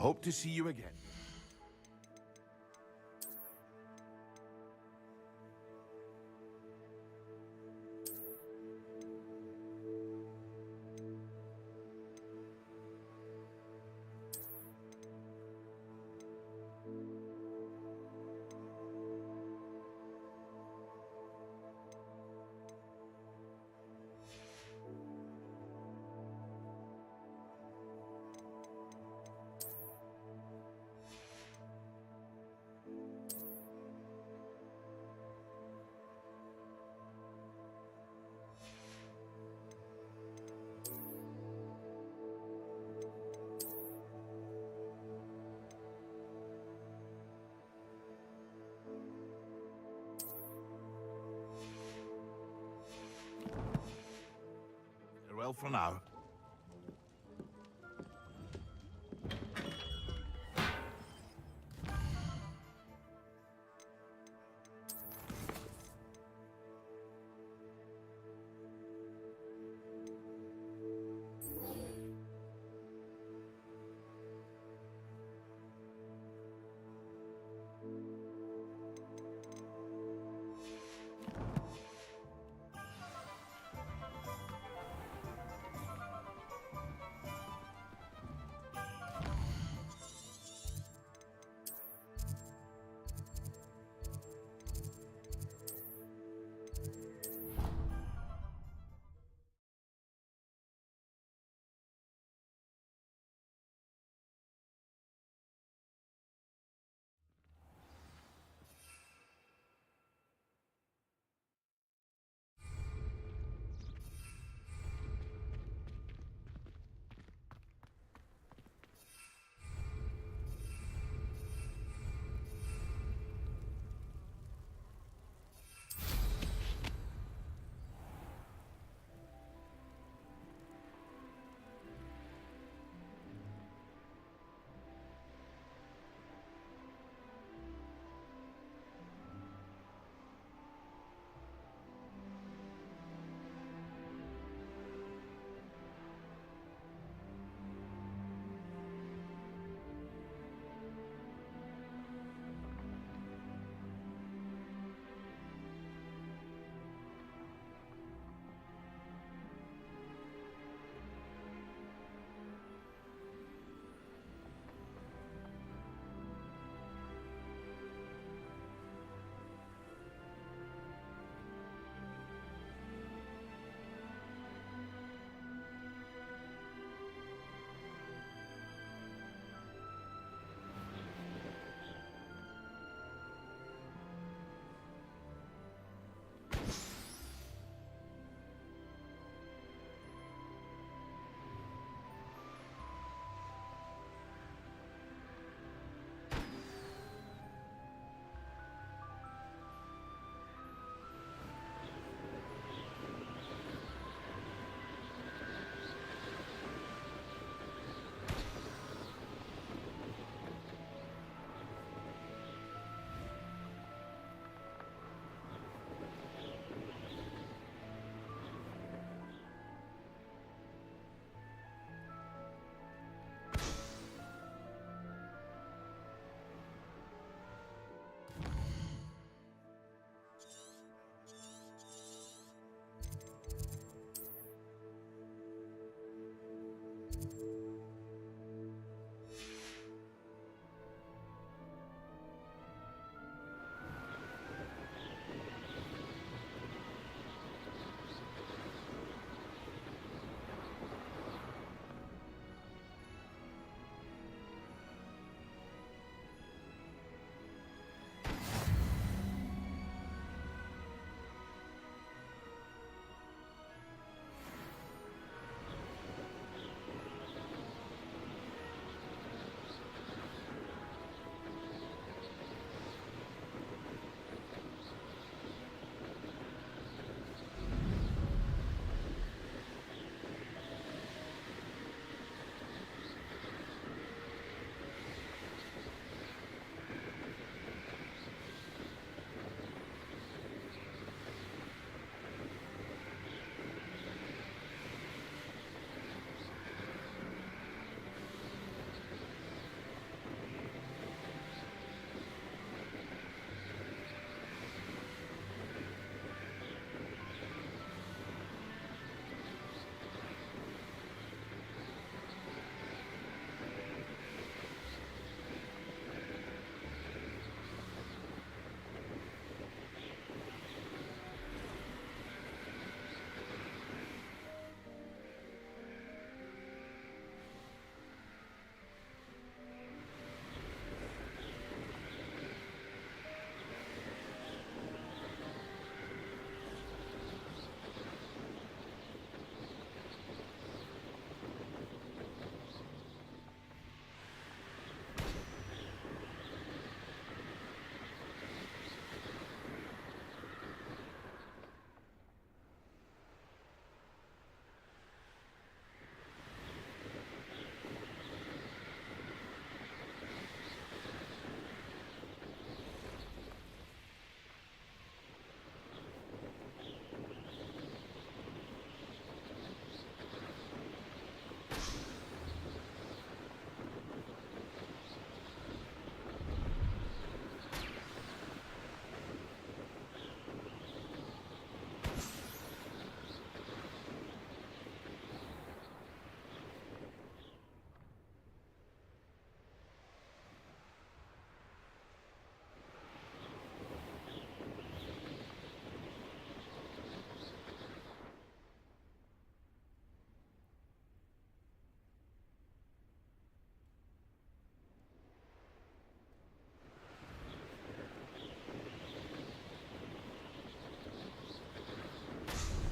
Speaker 18: hope to see you again. Farewell for now.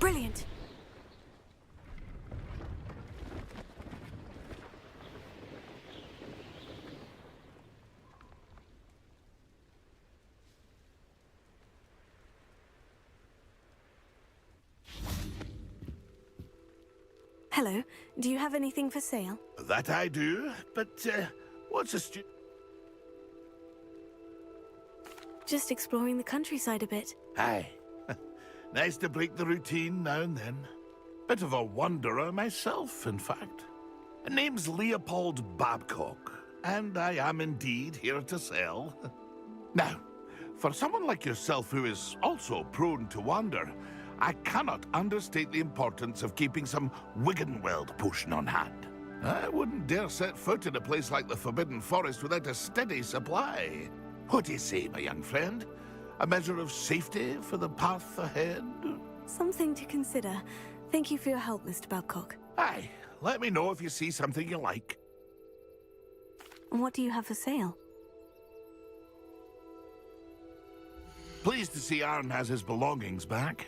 Speaker 1: Brilliant. Hello. Do you have anything for sale?
Speaker 18: That I do, but what's a
Speaker 1: Just exploring the countryside a bit.
Speaker 18: Aye. Nice to break the routine now and then. Bit of a wanderer myself, in fact. Name's Leopold Babcock, and I am indeed here to sell. Now, for someone like yourself who is also prone to wander, I cannot understate the importance of keeping some Wiggenweld potion on hand. I wouldn't dare set foot in a place like the Forbidden Forest without a steady supply. What do you say, my young friend? A measure of safety for the path ahead?
Speaker 1: Something to consider. Thank you for your help, Mr. Babcock.
Speaker 18: Aye, let me know if you see something you like.
Speaker 1: What do you have for sale?
Speaker 18: Pleased to see Arn has his belongings back.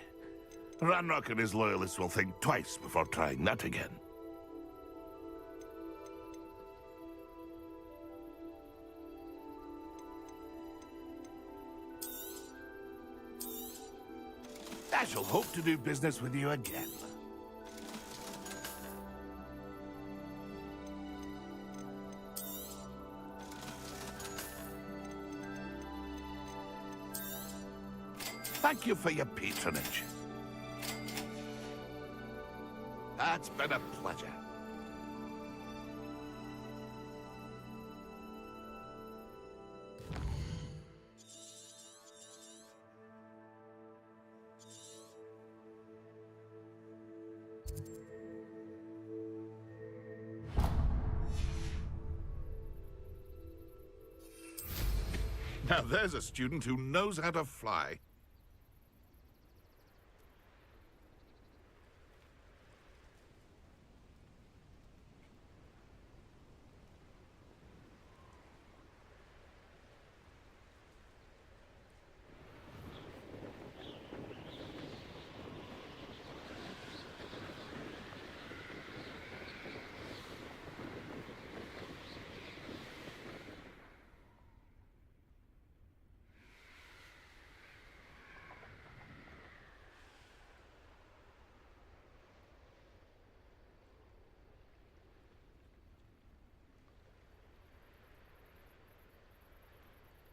Speaker 18: Ranrock and his loyalists will think twice before trying that again. I shall hope to do business with you again. Thank you for your patronage. That's been a pleasure. Now there's a student who knows how to fly.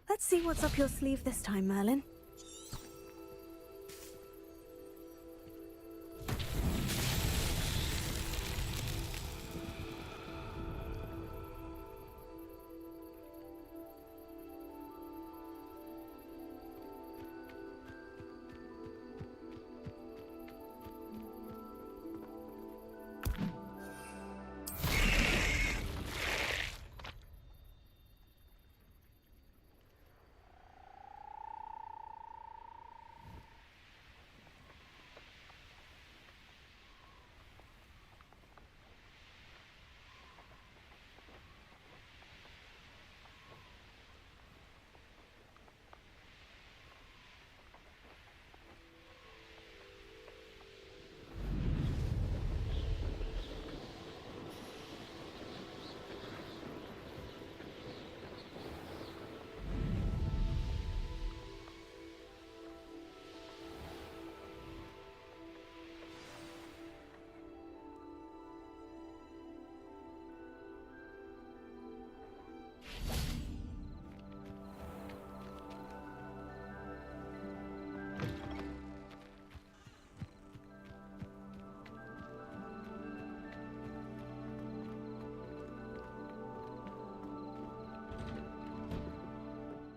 Speaker 1: Let's see what's up your sleeve this time, Merlin.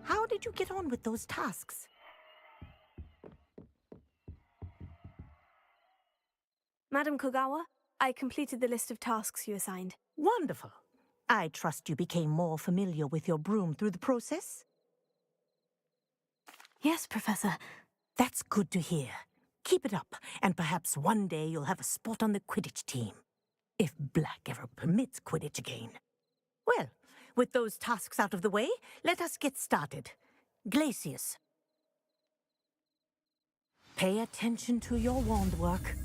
Speaker 13: How did you get on with those tasks?
Speaker 1: Madam Kogawa, I completed the list of tasks you assigned.
Speaker 13: Wonderful. I trust you became more familiar with your broom through the process?
Speaker 1: Yes, Professor.
Speaker 13: That's good to hear. Keep it up, and perhaps one day you'll have a spot on the Quidditch team. If Black ever permits Quidditch again. Well, with those tasks out of the way, let us get started. Glacius.
Speaker 19: Pay attention to your wand work.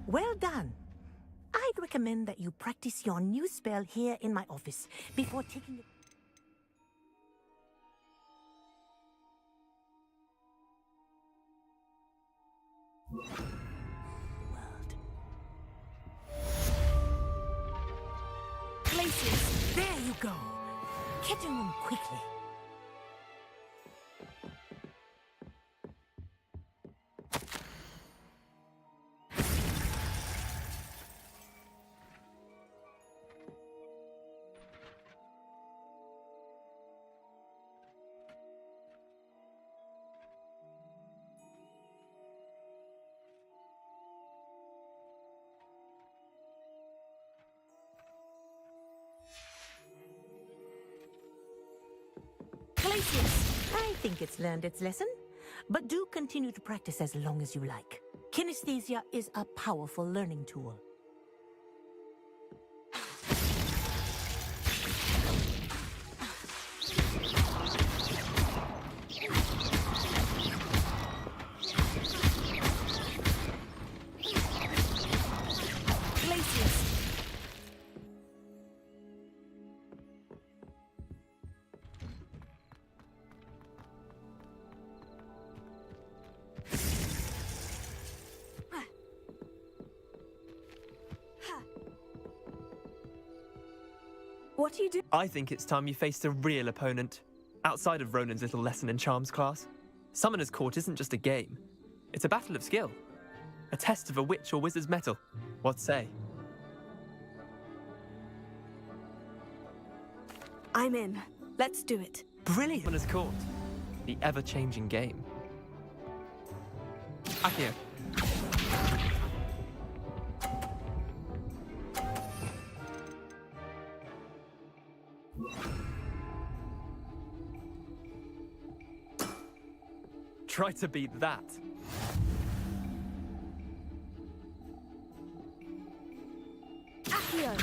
Speaker 13: Well done. I'd recommend that you practice your new spell here in my office before taking it. Places. There you go. Get in them quickly. Places. I think it's learned its lesson, but do continue to practice as long as you like. Kinesthesia is a powerful learning tool.
Speaker 8: What do you do?
Speaker 16: I think it's time you faced a real opponent, outside of Ronan's little lesson in charms class. Summoner's Court isn't just a game. It's a battle of skill. A test of a witch or wizard's mettle. What say?
Speaker 1: I'm in. Let's do it.
Speaker 16: Brilliant! Summoner's Court. The ever-changing game. Akio. Try to beat that.
Speaker 1: Accio!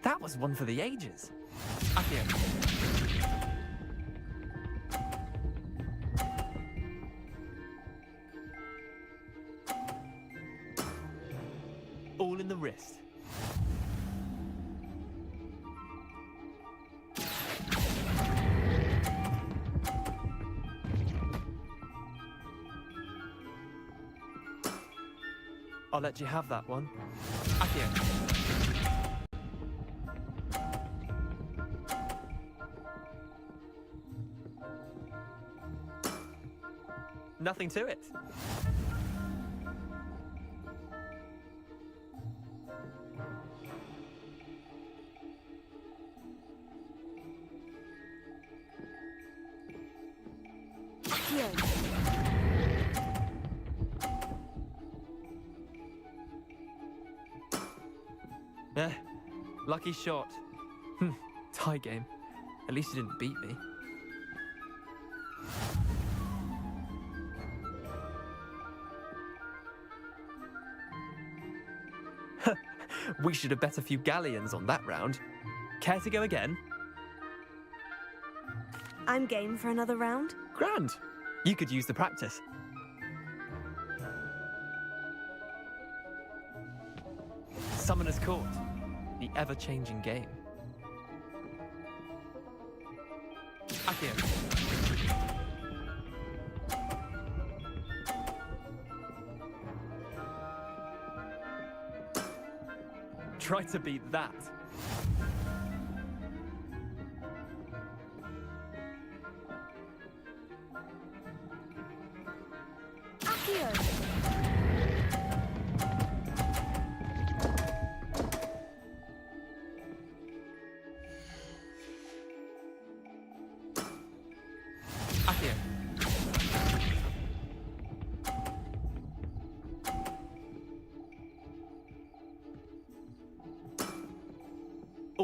Speaker 16: That was one for the ages. Akio. All in the wrist. I'll let you have that one. Akio. Nothing to it. Lucky shot. Tie game. At least you didn't beat me. We should have bet a few galleons on that round. Care to go again?
Speaker 1: I'm game for another round.
Speaker 16: Grand. You could use the practice. Summoner's Court. The ever-changing game. Akio. Try to beat that.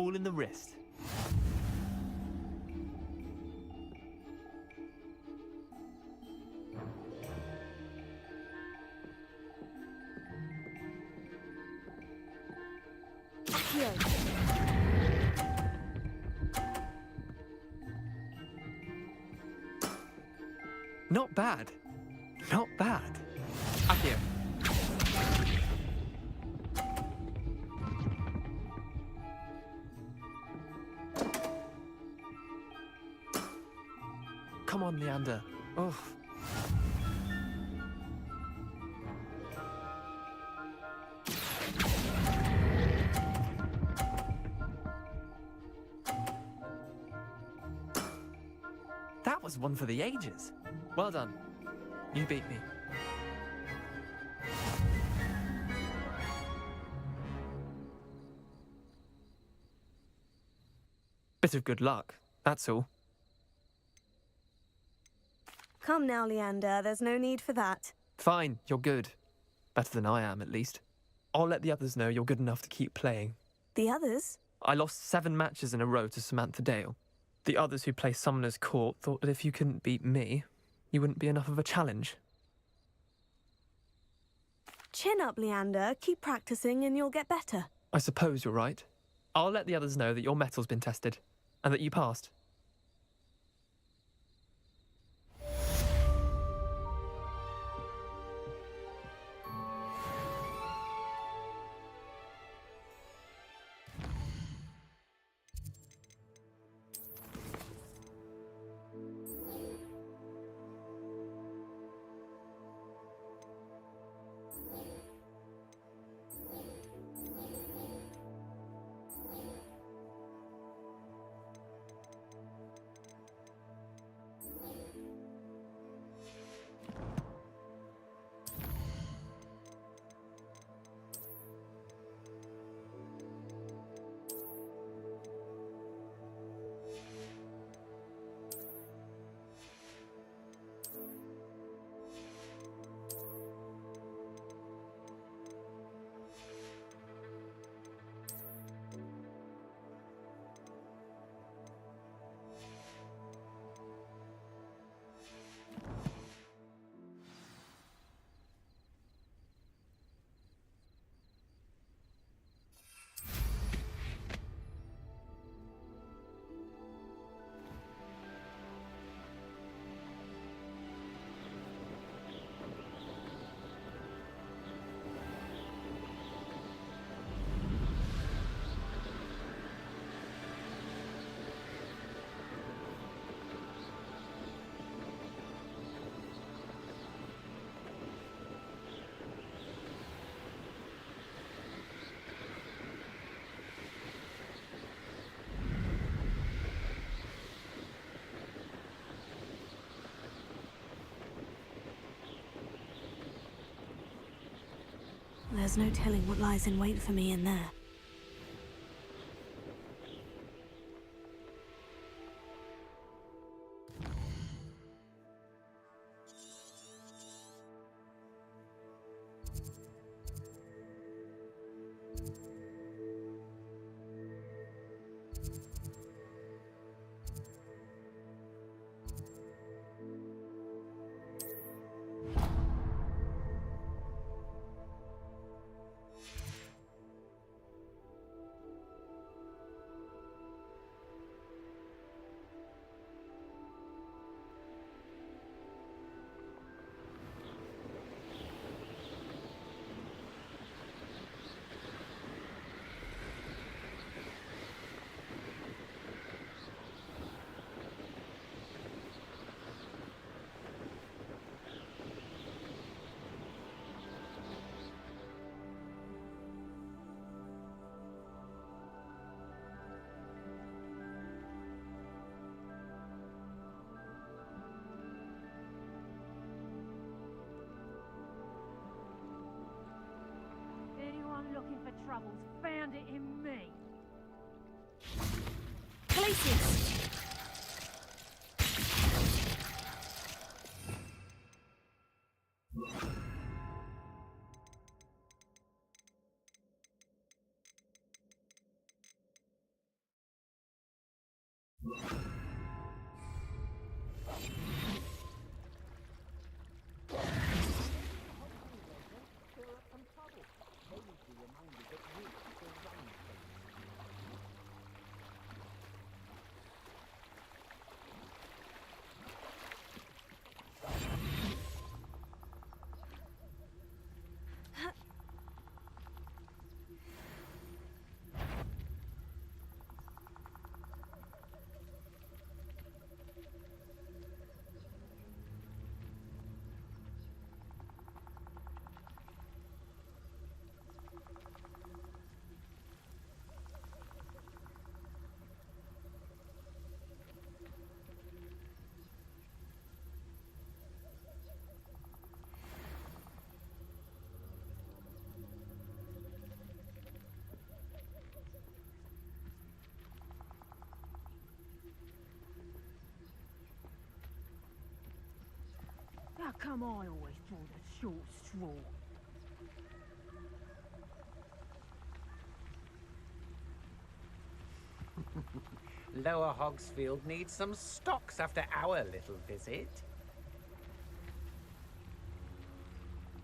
Speaker 16: all in the wrist. Not bad. Not bad. Accio. Come on, Leander. Oh. That was one for the ages. Well done. You beat me. Bit of good luck, that's all.
Speaker 1: Come now, Leander, there's no need for that.
Speaker 16: Fine, you're good. Better than I am, at least. I'll let the others know you're good enough to keep playing.
Speaker 1: The others?
Speaker 16: I lost 7 matches in a row to Samantha Dale. The others who play Summoner's Court thought that if you couldn't beat me, you wouldn't be enough of a challenge.
Speaker 1: Chin up, Leander. Keep practicing and you'll get better.
Speaker 16: I suppose you're right. I'll let the others know that your metal's been tested, and that you passed.
Speaker 1: There's no telling what lies in wait for me in there.
Speaker 5: Looking for troubles, found it in me.
Speaker 1: Places!
Speaker 5: come I always pull the short straw?
Speaker 7: Lower Hogsfield needs some stocks after our little visit.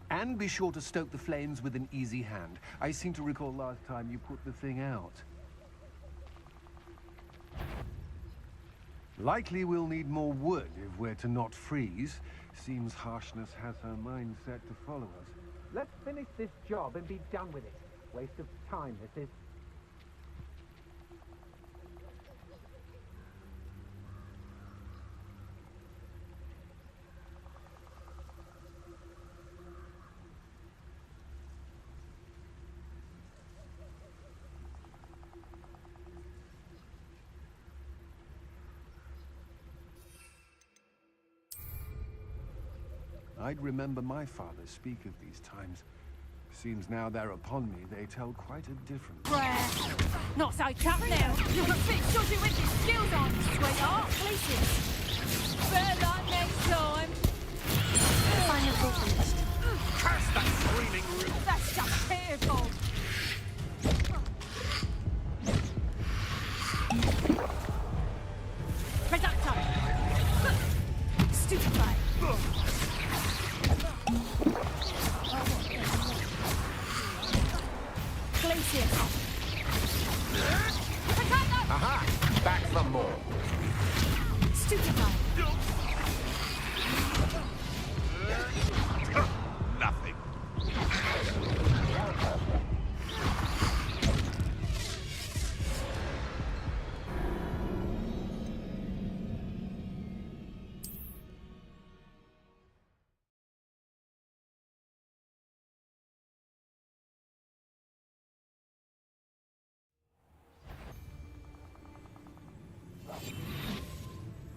Speaker 17: And be sure to stoke the flames with an easy hand. I seem to recall last time you put the thing out. Likely we'll need more wood if we're to not freeze. Seems harshness has her mind set to follow us.
Speaker 7: Let's finish this job and be done with it. Waste of time, this is.
Speaker 17: I'd remember my father speak of these times. Seems now they're upon me, they tell quite a different...
Speaker 5: Not so tough now. You've got fit shooting with your skills on, sweetheart. Places. Better luck next time.
Speaker 1: Final thought finished.
Speaker 18: Curse that screaming riddle!
Speaker 5: That's just tearful. Reducto. Stupefy. Glacius.
Speaker 17: Aha! Back for more.
Speaker 5: Stupefy.
Speaker 18: Nothing.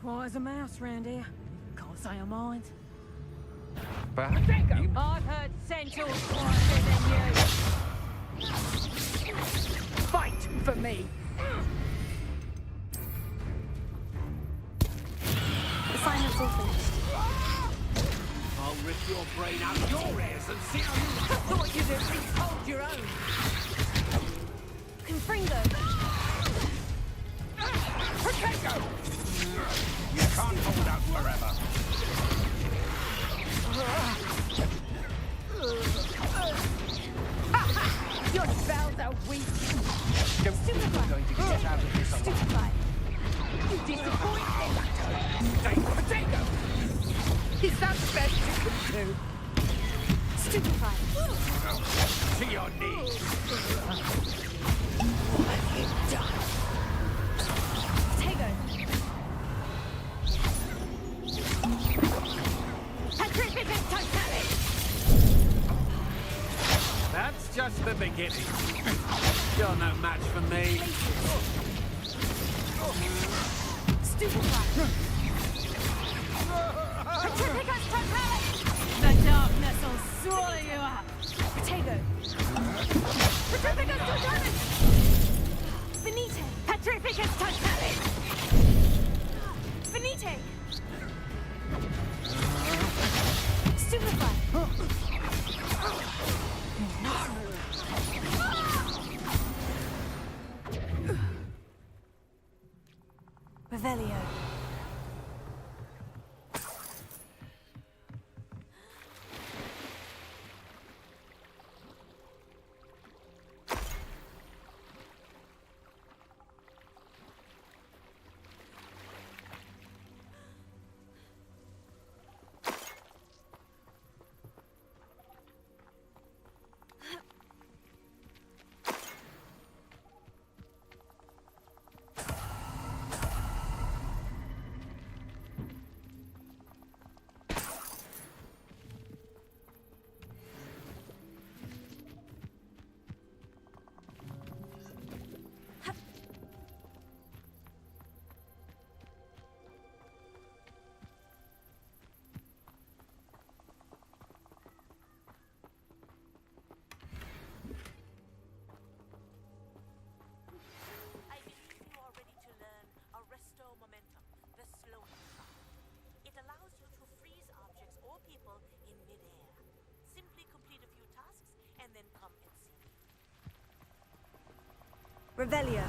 Speaker 5: Quiet as a mouse round here. Can't say I mind.
Speaker 17: Perhaps you...
Speaker 5: I've heard centaurs quieter than you. Fight for me.
Speaker 1: The final thought finished.
Speaker 7: I'll rip your brain out of your ears and see how you...
Speaker 5: I thought you'd at least hold your own. Confringo.
Speaker 18: Potato! You can't hold out forever.
Speaker 5: Your spells are weak.
Speaker 17: Don't think we're going to get out of this alive.
Speaker 5: Stupefy. You disappoint me.
Speaker 7: Say potato!
Speaker 5: Is that the best you can do? Stupefy.
Speaker 7: To your knees!
Speaker 5: What have you done? Potato. Petrificus totalis!
Speaker 7: That's just the beginning. You're no match for me.
Speaker 5: Stupefy. Petrificus totalis! The darkness will swallow you up. Potato. Petrificus totalis! Finite. Petrificus totalis! Finite. Stupefy. Revelio.
Speaker 8: Revelio.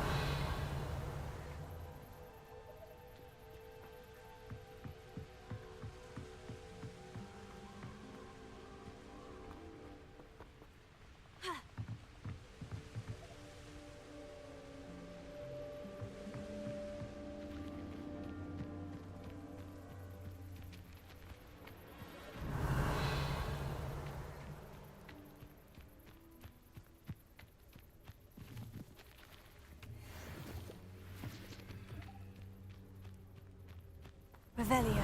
Speaker 8: Revelio.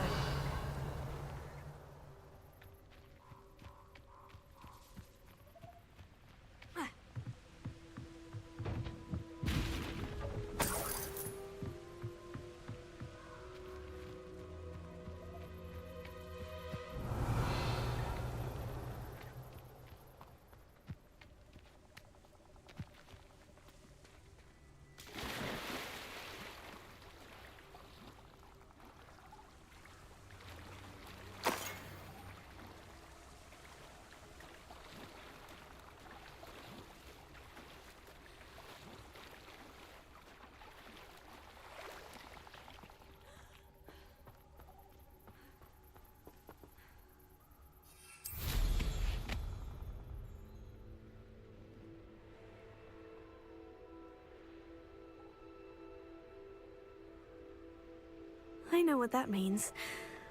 Speaker 8: I know what that means.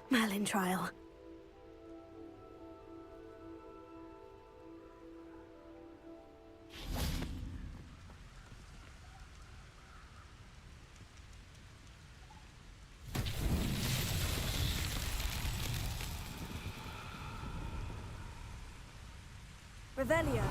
Speaker 8: Merlin trial. Revelio.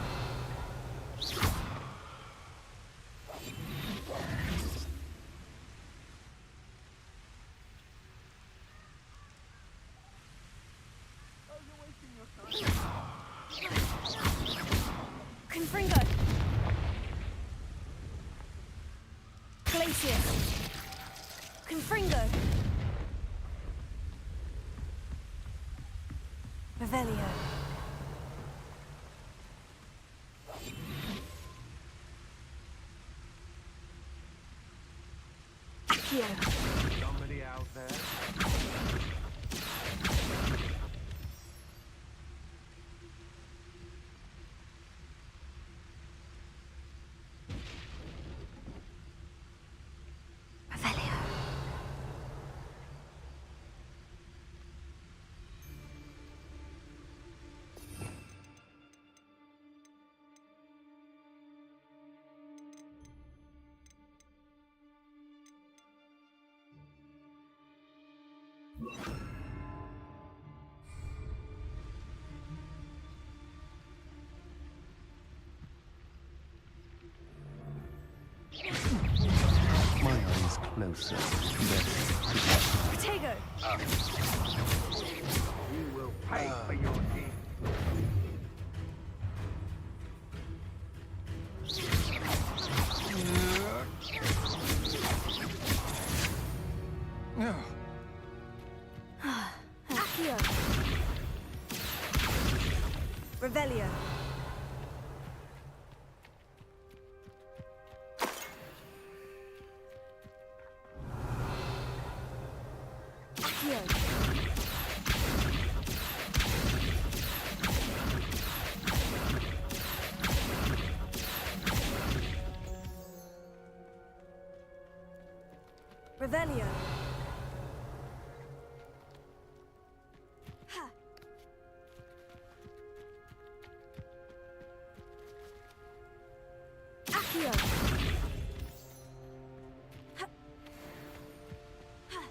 Speaker 8: Confringo. Glacius. Confringo. Revelio. Accio.
Speaker 21: Somebody out there?
Speaker 17: My eyes closer.
Speaker 8: Protego.
Speaker 21: You will pay for your deed.
Speaker 8: Accio. Revelio. Accio. Revelio. Ha. Accio. Ha. Ha.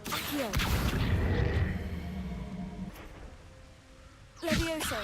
Speaker 8: Accio. Levioso.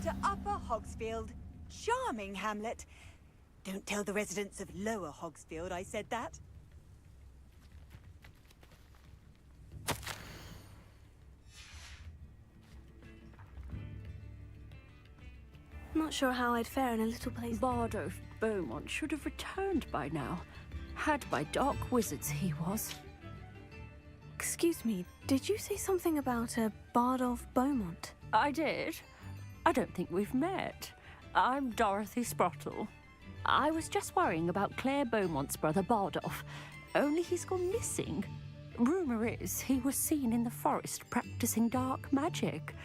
Speaker 8: to Upper Hogsfield. Charming hamlet. Don't tell the residents of Lower Hogsfield I said that.
Speaker 1: Not sure how I'd fare in a little place.
Speaker 3: Bard of Beaumont should have returned by now. Had by dark wizards he was.
Speaker 1: Excuse me, did you say something about a Bard of Beaumont?
Speaker 3: I did. I don't think we've met. I'm Dorothy Sprottle. I was just worrying about Claire Beaumont's brother Bardolph, only he's gone missing. Rumour is he was seen in the forest practicing dark magic.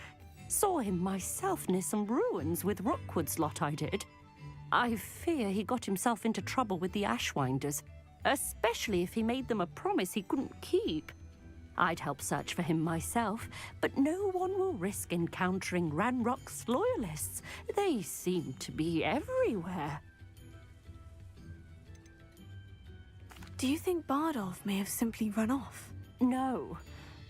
Speaker 3: Saw him myself near some ruins with Rookwood's lot I did. I fear he got himself into trouble with the Ashwinders, especially if he made them a promise he couldn't keep. I'd help search for him myself, but no one will risk encountering Ranrock's loyalists. They seem to be everywhere.
Speaker 1: Do you think Bardolph may have simply run off?
Speaker 3: No.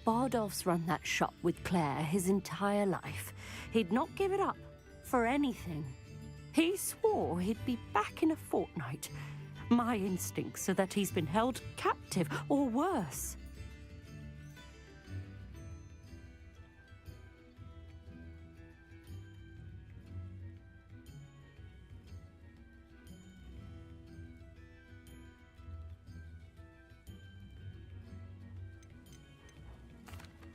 Speaker 3: Bardolph's run that shop with Claire his entire life. He'd not give it up for anything. He swore he'd be back in a fortnight. My instincts are that he's been held captive, or worse.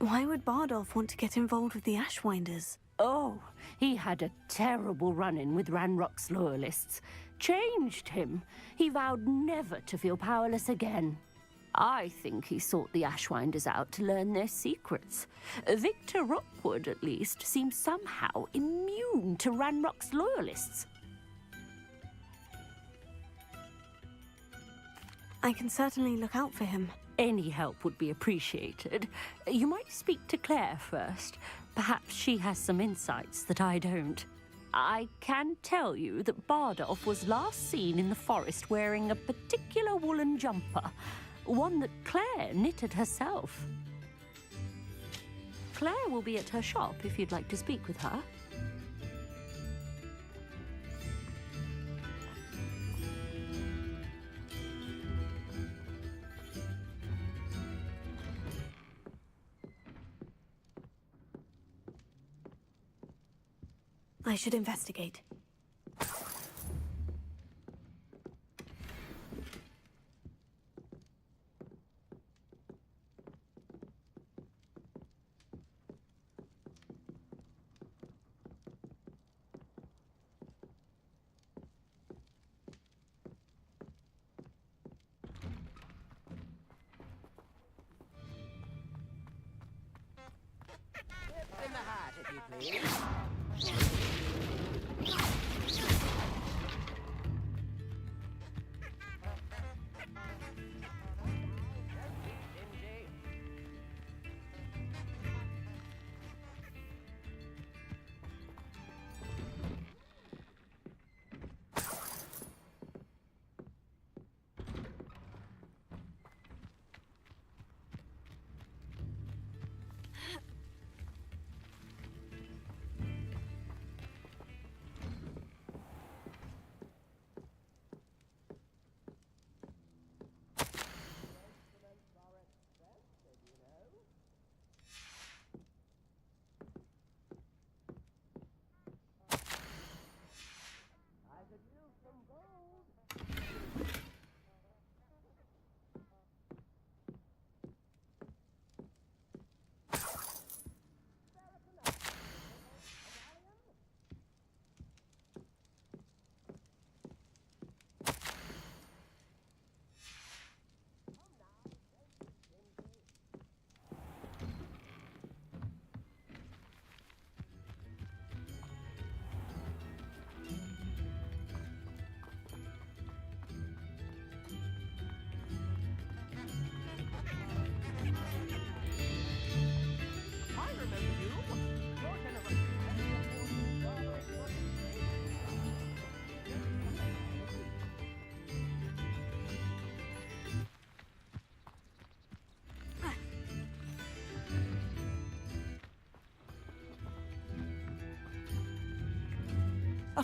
Speaker 1: Why would Bardolph want to get involved with the Ashwinders?
Speaker 3: Oh, he had a terrible run-in with Ranrock's loyalists. Changed him. He vowed never to feel powerless again. I think he sought the Ashwinders out to learn their secrets. Victor Rookwood, at least, seems somehow immune to Ranrock's loyalists.
Speaker 1: I can certainly look out for him.
Speaker 3: Any help would be appreciated. You might speak to Claire first. Perhaps she has some insights that I don't. I can tell you that Bardolph was last seen in the forest wearing a particular woolen jumper, one that Claire knitted herself. Claire will be at her shop if you'd like to speak with her.
Speaker 1: I should investigate.
Speaker 7: In the hat, if you please.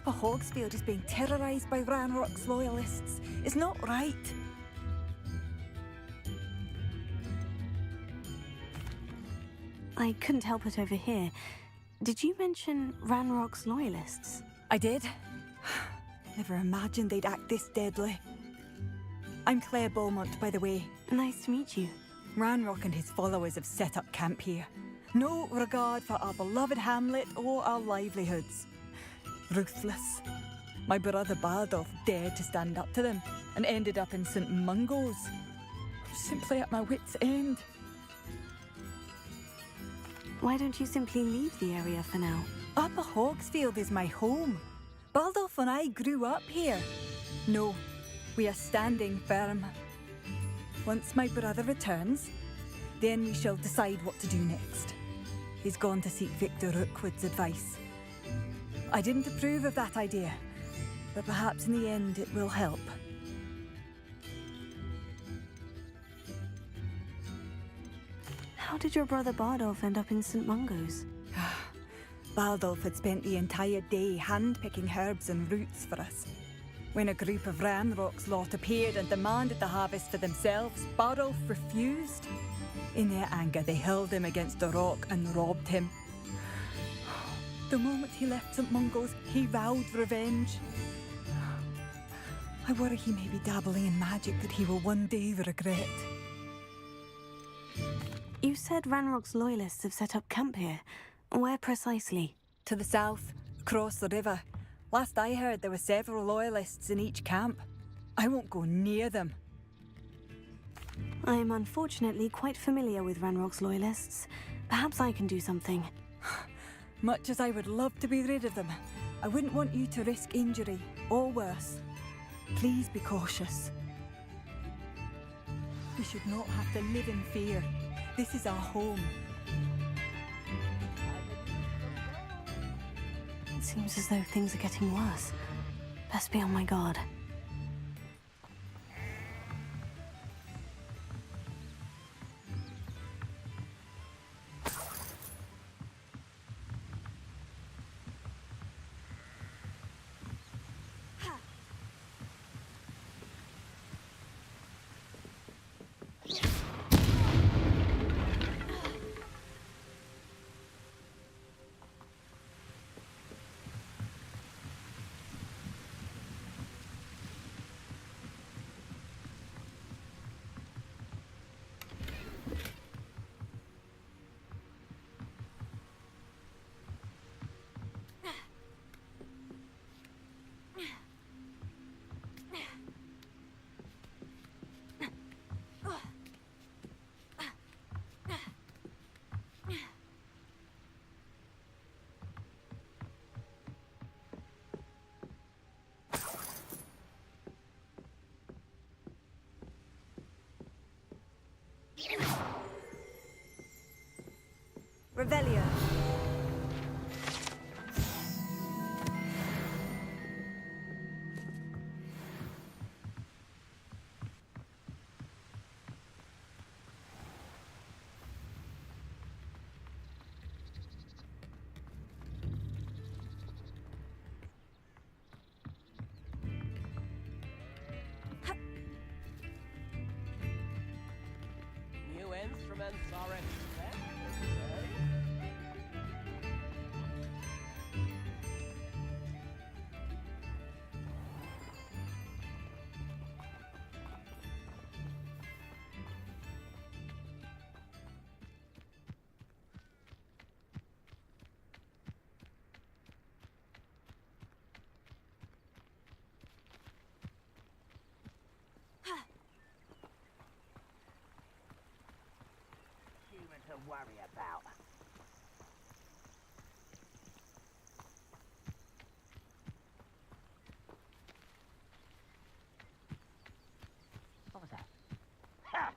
Speaker 8: Upper Hogsfield is being terrorised by Ranrock's loyalists. It's not right.
Speaker 1: I couldn't help but overhear. Did you mention Ranrock's loyalists?
Speaker 8: I did. Never imagined they'd act this deadly. I'm Claire Beaumont, by the way.
Speaker 1: Nice to meet you.
Speaker 8: Ranrock and his followers have set up camp here. No regard for our beloved hamlet or our livelihoods. Ruthless. My brother Bardolph dared to stand up to them and ended up in St. Mungo's. I'm simply at my wit's end.
Speaker 1: Why don't you simply leave the area for now?
Speaker 8: Upper Hogsfield is my home. Bardolph and I grew up here. No, we are standing firm. Once my brother returns, then we shall decide what to do next. He's gone to seek Victor Rookwood's advice. I didn't approve of that idea, but perhaps in the end it will help.
Speaker 1: How did your brother Bardolph end up in St. Mungo's?
Speaker 8: Bardolph had spent the entire day hand-picking herbs and roots for us. When a group of Ranrock's lot appeared and demanded the harvest for themselves, Bardolph refused. In their anger, they hurled him against a rock and robbed him. The moment he left St. Mungo's, he vowed revenge. I worry he may be dabbling in magic that he will one day regret.
Speaker 1: You said Ranrock's loyalists have set up camp here. Where precisely?
Speaker 8: To the south, across the river. Last I heard, there were several loyalists in each camp. I won't go near them.
Speaker 1: I'm unfortunately quite familiar with Ranrock's loyalists. Perhaps I can do something.
Speaker 8: Much as I would love to be rid of them, I wouldn't want you to risk injury, or worse. Please be cautious. We should not have to live in fear. This is our home.
Speaker 1: It seems as though things are getting worse. Best be on my guard.
Speaker 8: Revelio.
Speaker 6: New instruments are expected.
Speaker 4: Human to worry about. What was that? Ha!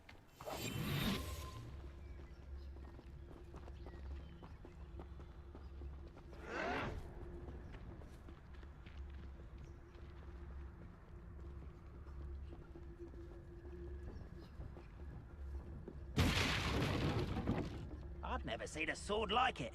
Speaker 4: I've never seen a sword like it.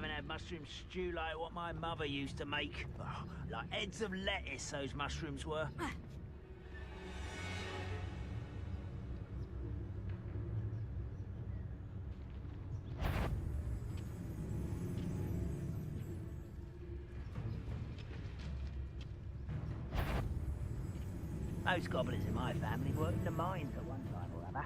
Speaker 4: haven't had mushroom stew like what my mother used to make. Oh, like heads of lettuce, those mushrooms were. Most goblins in my family worked in the mines at one time or other.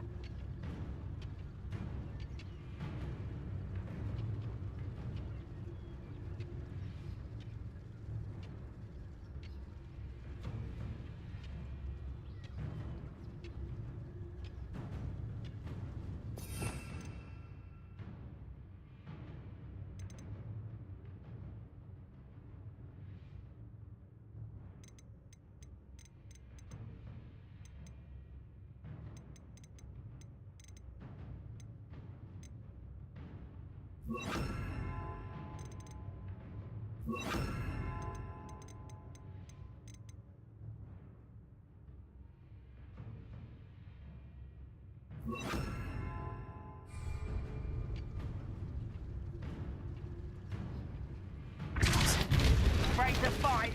Speaker 4: Afraid to fight?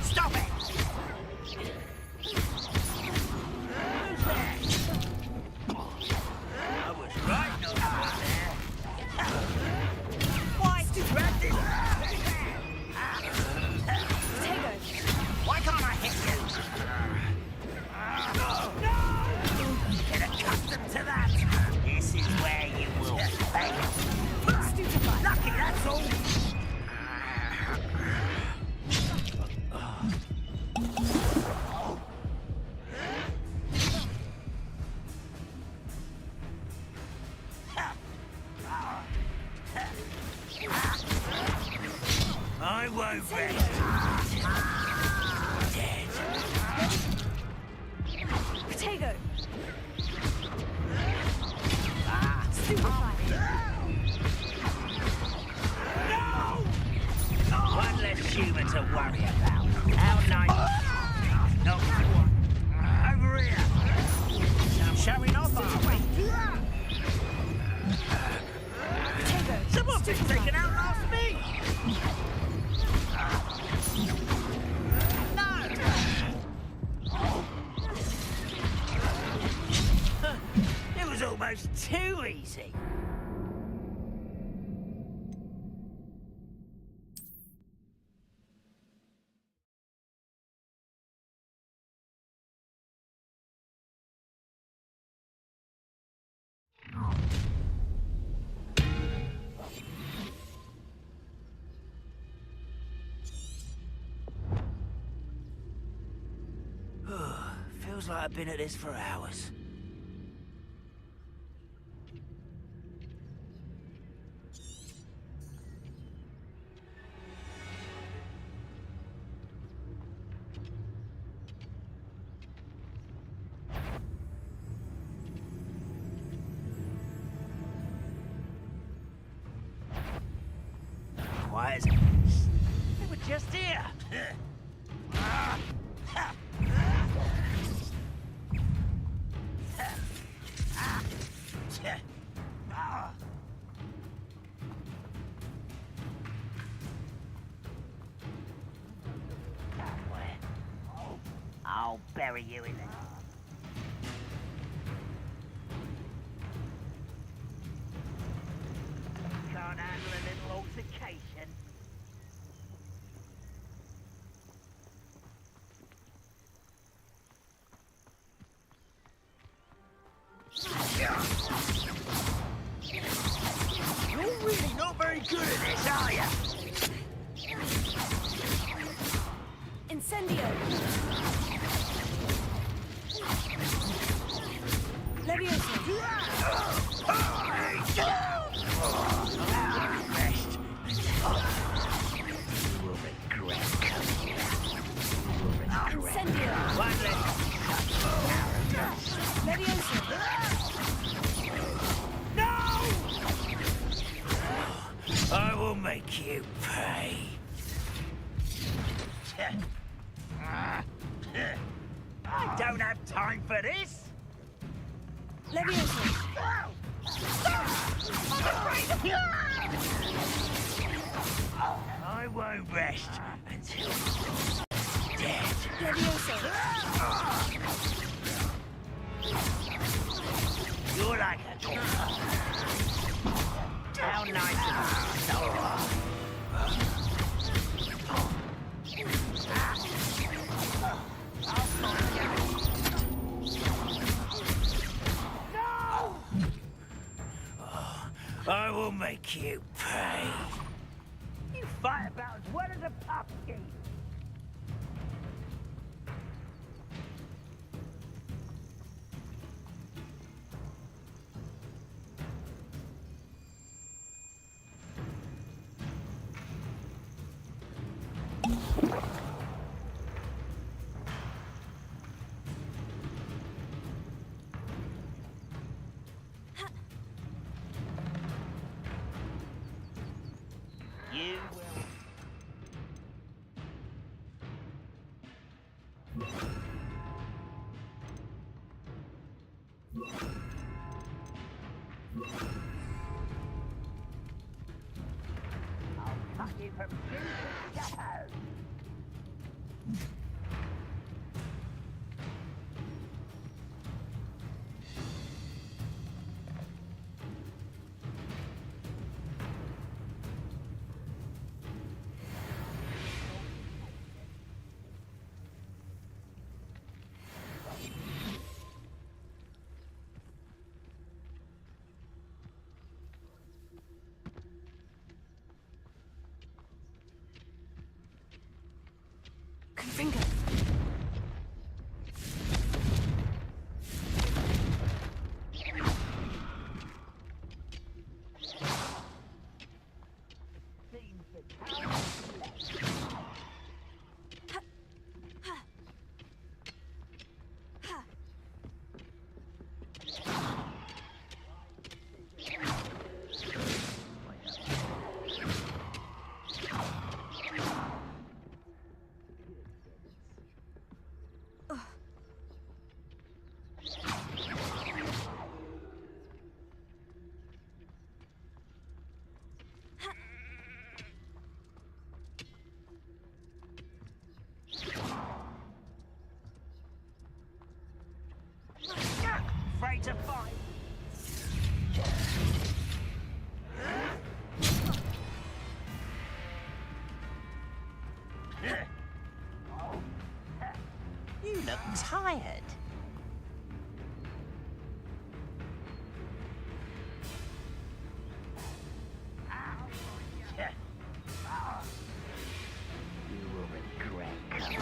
Speaker 4: Stop it! I was right not there. Why did you grab this? Why can't I hit you? No! Get accustomed to that. This is where you will pay. Lucky, that's all. I won't rest.
Speaker 5: Potato!
Speaker 4: One less human to worry about. How nice. No, over here. I'm showing off, are we? Someone's been taken out last me. No. It was almost too easy. Feels like I've been at this for hours. Why is it? They were just here. I'll bury you in it. Can't handle a little altercation. You're really not very good at this, are you?
Speaker 5: Incendio! Leviosa!
Speaker 4: Rest. You will regret coming here. You will regret.
Speaker 5: Incendio!
Speaker 4: One less.
Speaker 5: Leviosa!
Speaker 4: I will make you pay. I don't have time for this!
Speaker 5: Leviosa!
Speaker 4: I won't rest until dead.
Speaker 5: Leviosa!
Speaker 4: You're like a dog. How nice of you. No! I will make you pay. You fight about as well as a pumpkin. You will. I'll cut you from shadows.
Speaker 1: Finger. Afraid to fight.
Speaker 4: You look tired. You will regret coming.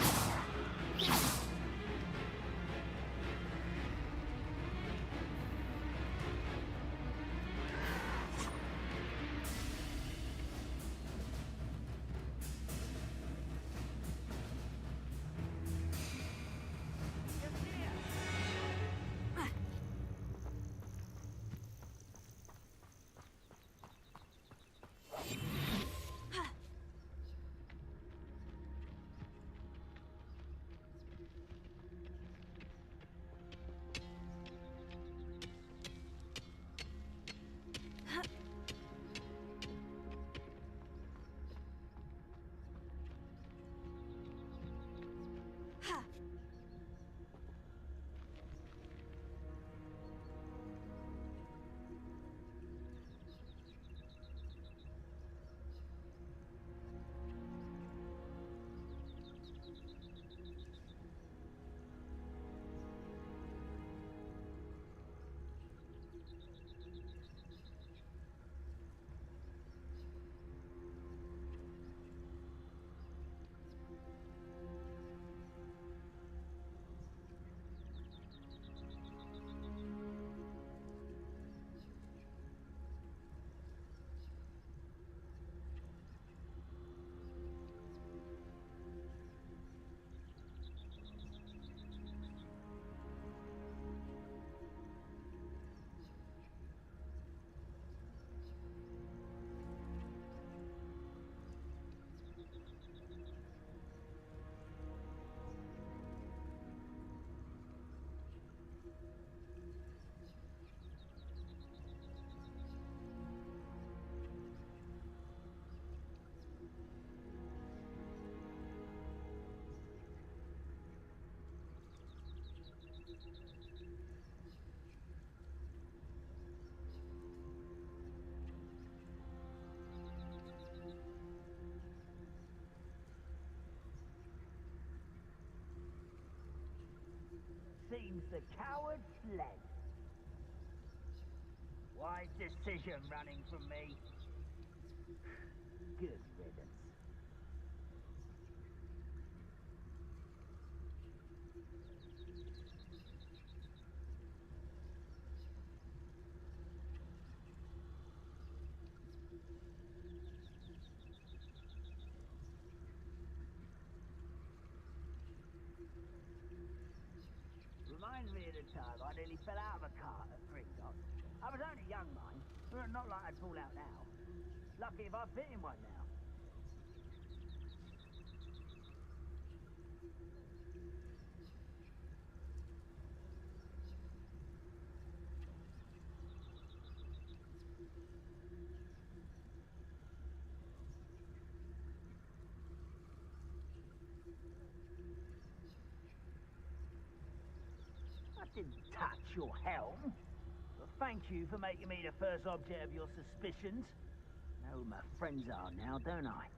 Speaker 4: seems the coward fled. Wise decision running from me. Good riddance. Reminds me of the time I nearly fell out of a cart at Gringotts. I was only young, mind. Not like I'd fall out now. Lucky if I fit in one now. I didn't touch your helm. But thank you for making me the first object of your suspicions. Know who my friends are now, don't I?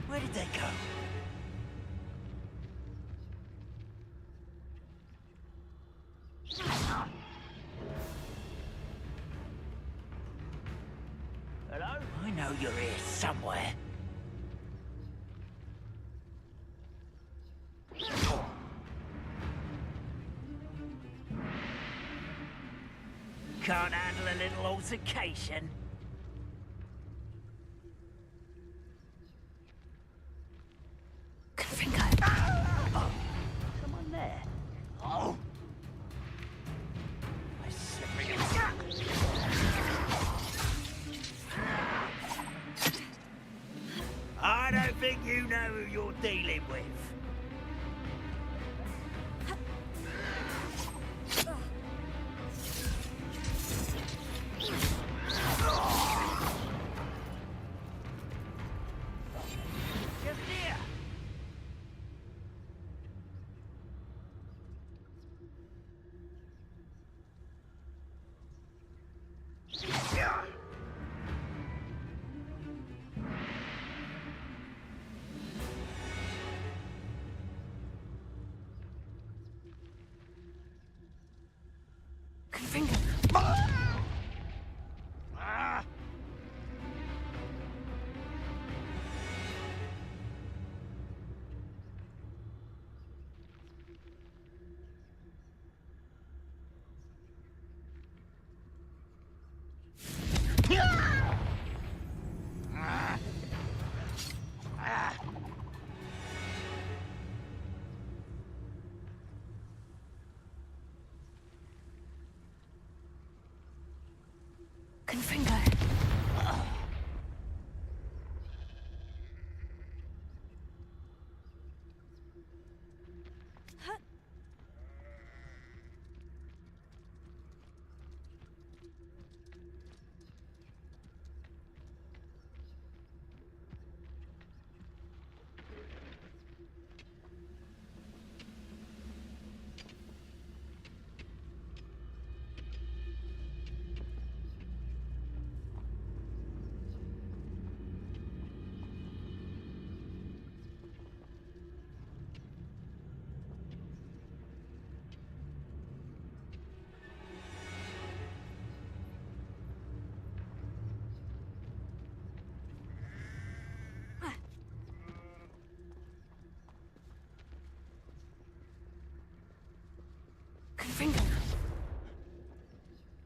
Speaker 4: Where did they go? Hello? I know you're here somewhere. Can't handle a little altercation. Oh, someone there. Oh. I slippery. I don't think you know who you're dealing with. Just here.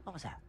Speaker 4: What was that?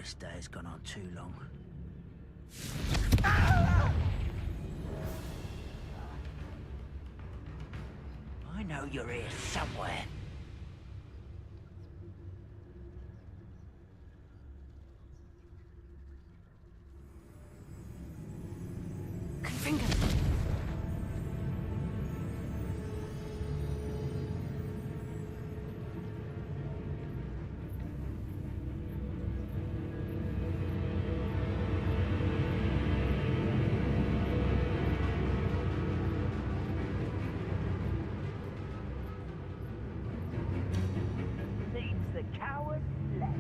Speaker 4: this day has gone on too long. I know you're here somewhere.
Speaker 1: Confringo.
Speaker 4: Seems the coward left.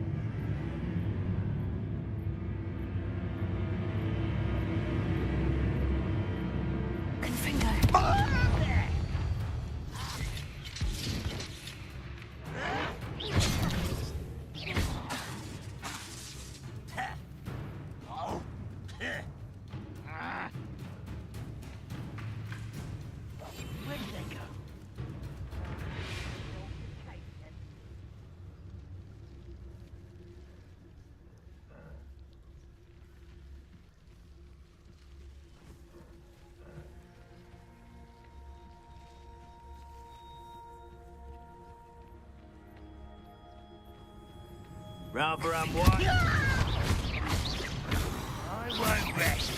Speaker 4: Where did they go? Rather unwise. I won't rest.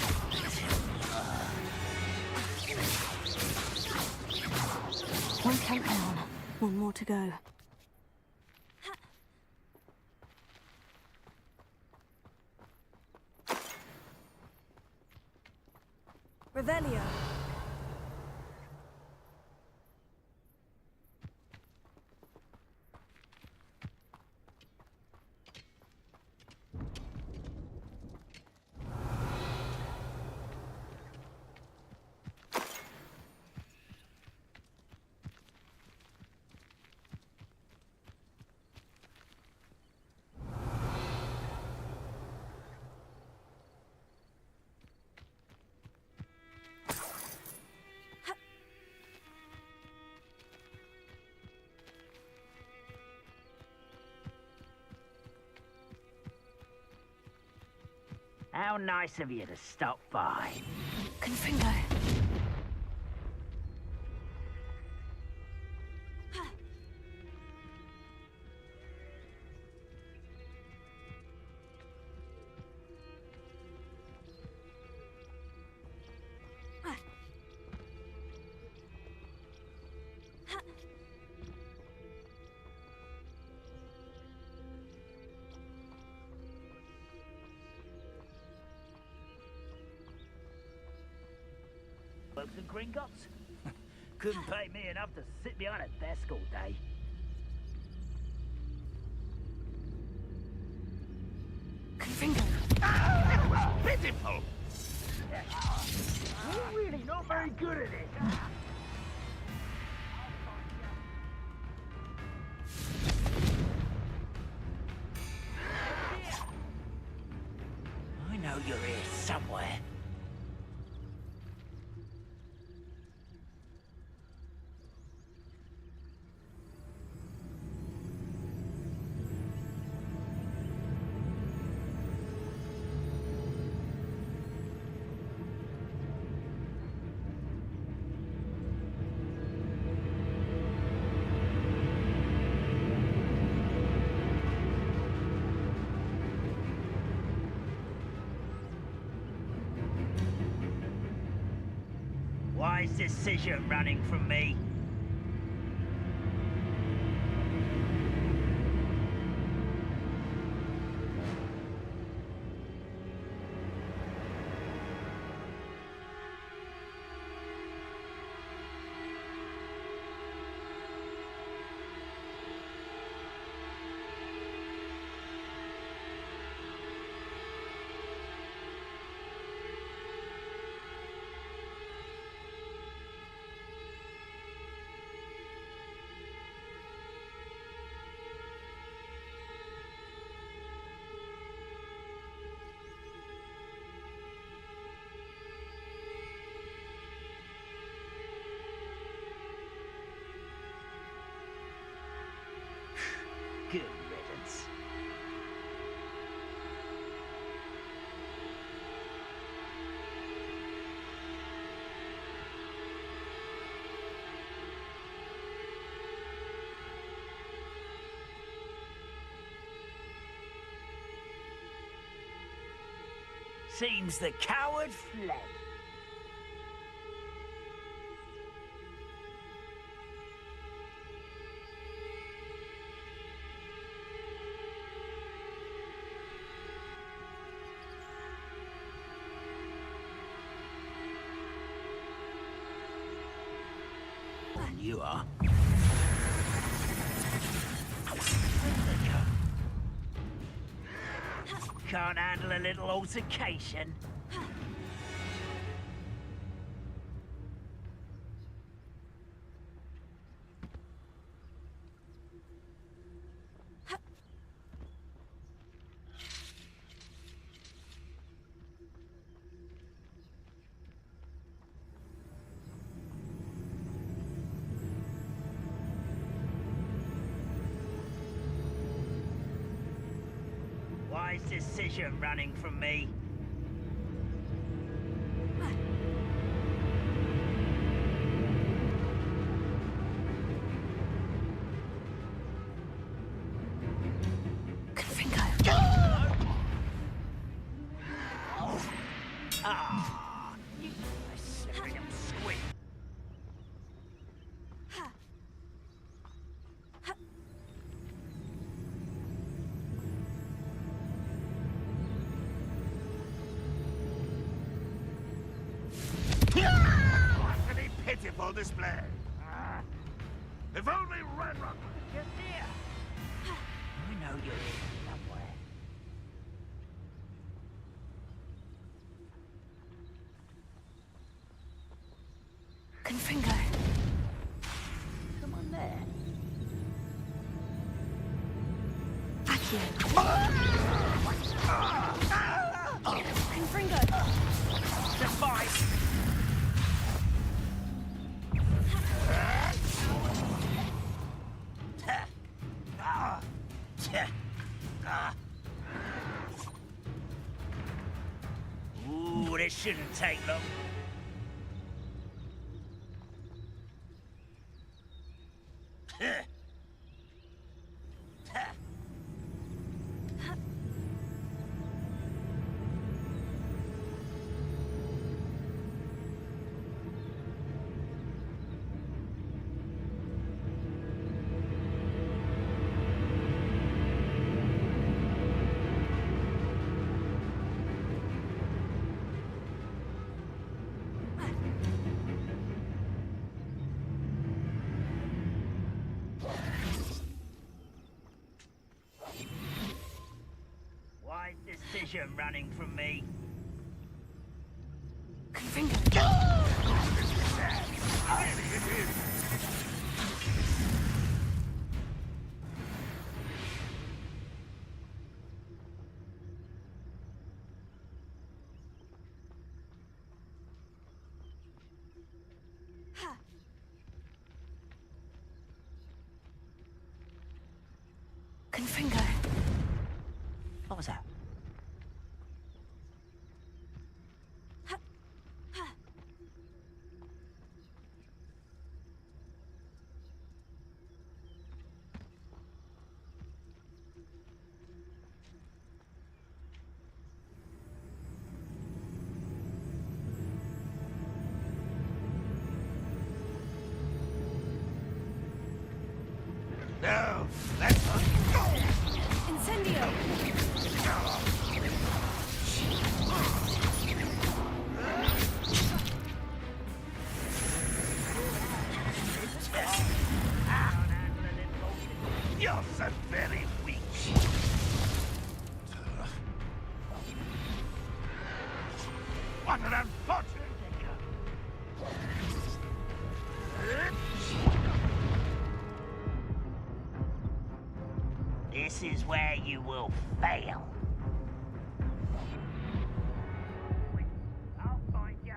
Speaker 1: One countdown. One more to go.
Speaker 8: Revelio.
Speaker 4: How nice of you to stop by.
Speaker 1: Confringo.
Speaker 4: Folks and Gringotts? Couldn't pay me enough to sit behind a desk all day.
Speaker 1: Confringo.
Speaker 18: It was pitiful.
Speaker 4: You're really not very good at it. I know you're here somewhere. Wise decision running from me. Seems the coward fled.
Speaker 2: You are.
Speaker 4: Can't handle a little altercation. Wise decision running from me. Ah, you slippery little squid.
Speaker 18: What a pitiful display. If only Ranrock...
Speaker 4: You're there. I know you're here somewhere.
Speaker 1: Confringo.
Speaker 4: Come on there.
Speaker 1: Confringo.
Speaker 4: Device. Ooh, this shouldn't take long. Wise decision running from me.
Speaker 1: Confringo.
Speaker 4: What was that?
Speaker 18: No, let's not go!
Speaker 1: Incendio!
Speaker 18: You're so very weak. What an unfortunate
Speaker 4: This is where you will fail. I'll find you.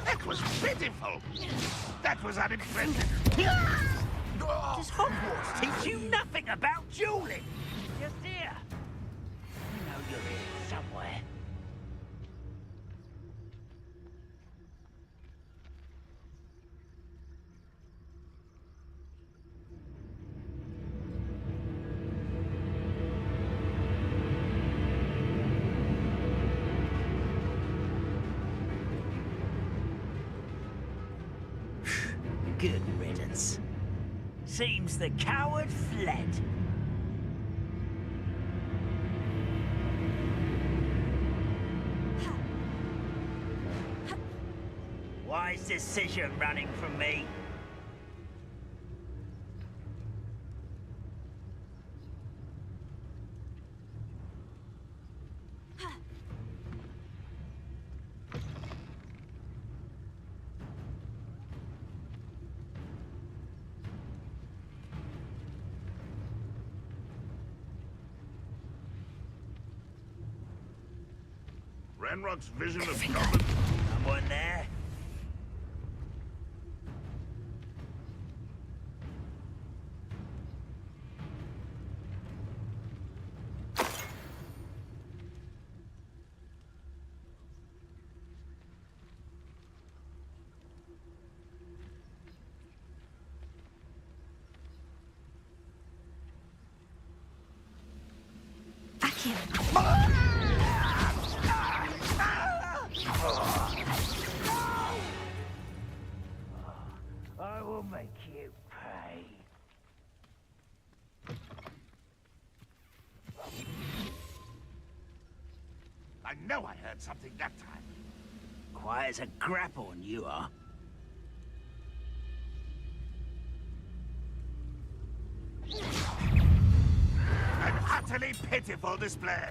Speaker 18: That was pitiful. pitiful! That was unimpressive.
Speaker 4: Does Hogwarts teach you nothing about dueling? Just here. I know you're here somewhere. Good riddance. Seems the coward fled. Wise decision running from me.
Speaker 18: Ranrock's vision of goblins.
Speaker 4: Someone there? I will make you pay.
Speaker 18: I know I heard something that time.
Speaker 4: Quiet as a grapphorn, you are.
Speaker 18: An utterly pitiful display.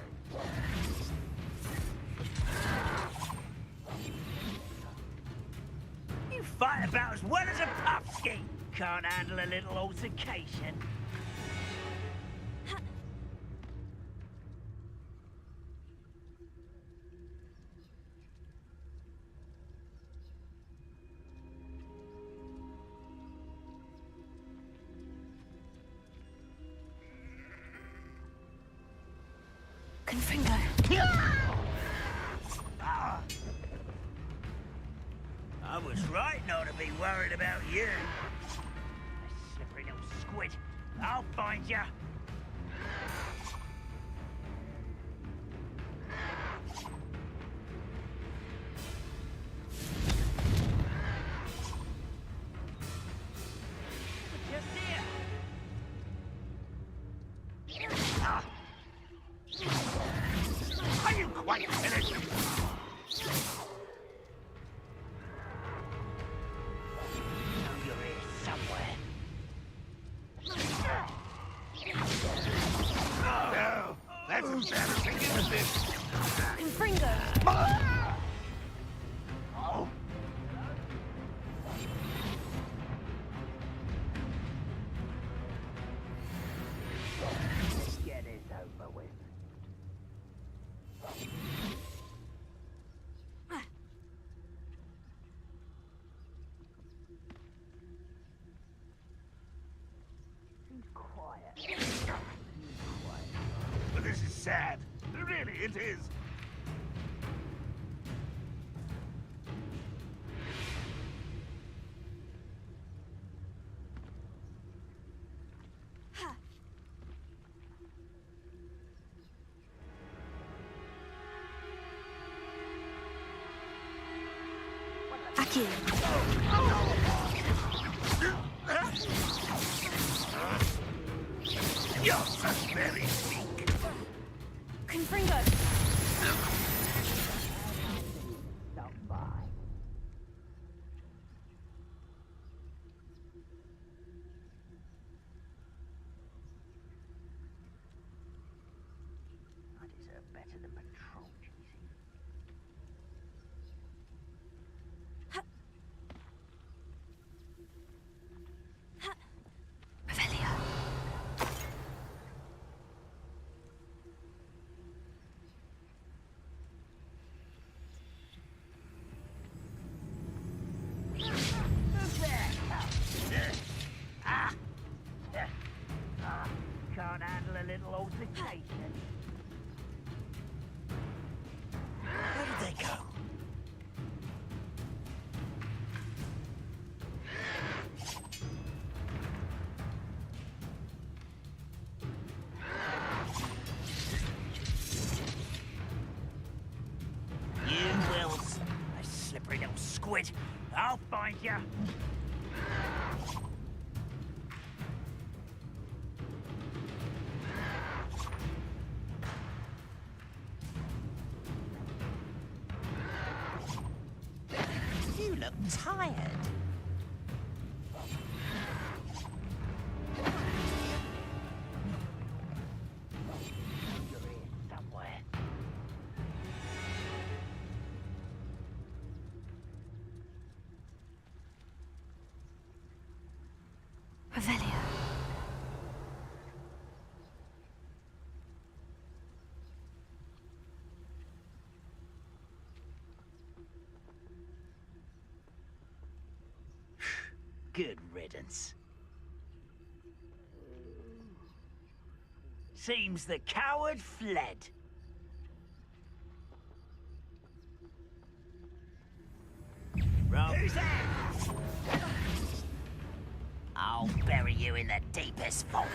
Speaker 4: You fight about as well as a puffskein. Can't handle a little altercation.
Speaker 1: Confringo.
Speaker 4: I was right not to be worried about you. A slippery little squid. I'll find you. Just here.
Speaker 18: Are you quite finished?
Speaker 4: You're here somewhere.
Speaker 18: No, that's embarrassing, isn't it?
Speaker 1: Confringo.
Speaker 18: Oh.
Speaker 4: Let's get this over with. Quiet.
Speaker 18: But this is sad. Really, it is.
Speaker 1: Accio.
Speaker 18: You're so very weak.
Speaker 1: Confringo.
Speaker 4: Stop by. I deserve better than patrol chasing.
Speaker 1: Revelio.
Speaker 4: squid. I'll find you.
Speaker 13: You look tired.
Speaker 4: You're here somewhere.
Speaker 1: Revelio.
Speaker 4: Good riddance. Seems the coward fled. Who's there? I'll bury you in the deepest vault.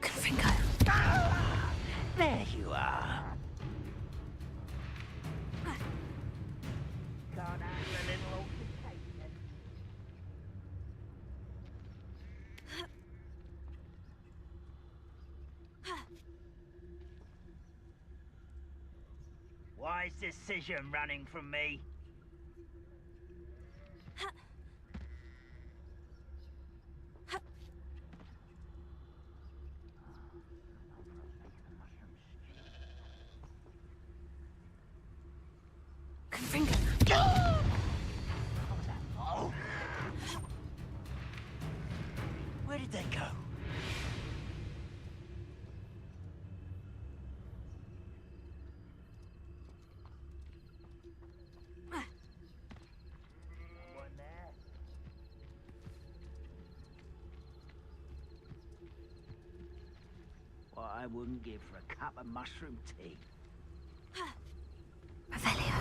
Speaker 1: Confringo.
Speaker 4: There you are. Can't handle a little altercation. Why is decision running from me?
Speaker 1: Confringo.
Speaker 4: Oh. Where did they go? Someone there? What I wouldn't give for a cup of mushroom tea.
Speaker 1: Revelio.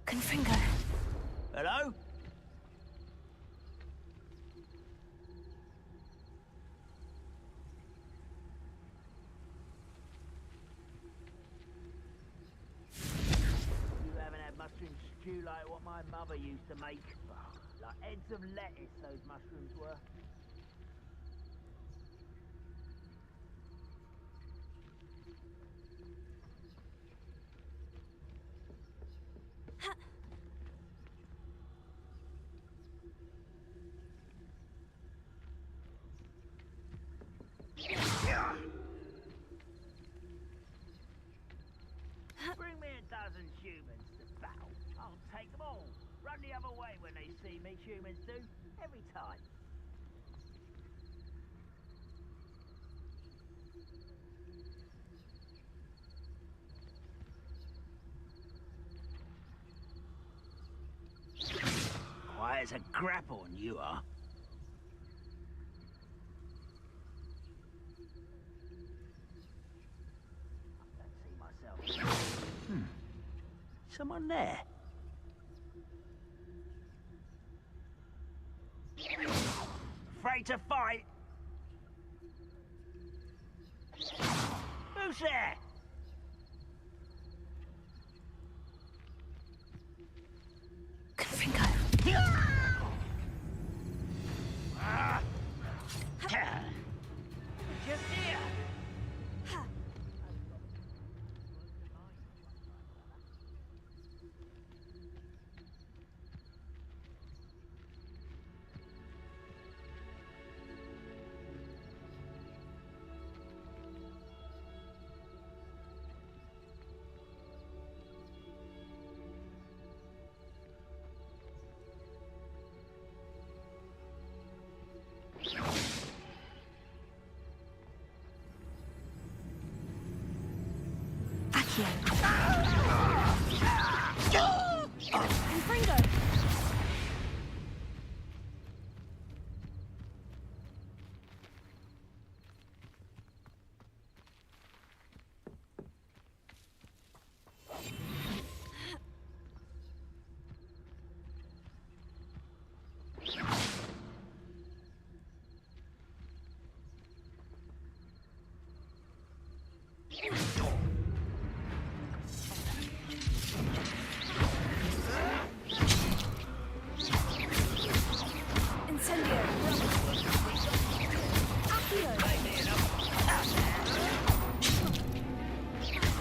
Speaker 1: Confringo.
Speaker 4: Hello? You haven't had mushroom stew like what my mother used to make. Like heads of lettuce, those mushrooms were. Bring me a dozen humans to battle. I'll take them all. Run the other way when they see me, humans do. Every time. Quiet as a grapple, and you are. Someone there. Afraid to fight? Who's there?
Speaker 1: Confringo.
Speaker 4: Just here.
Speaker 1: you.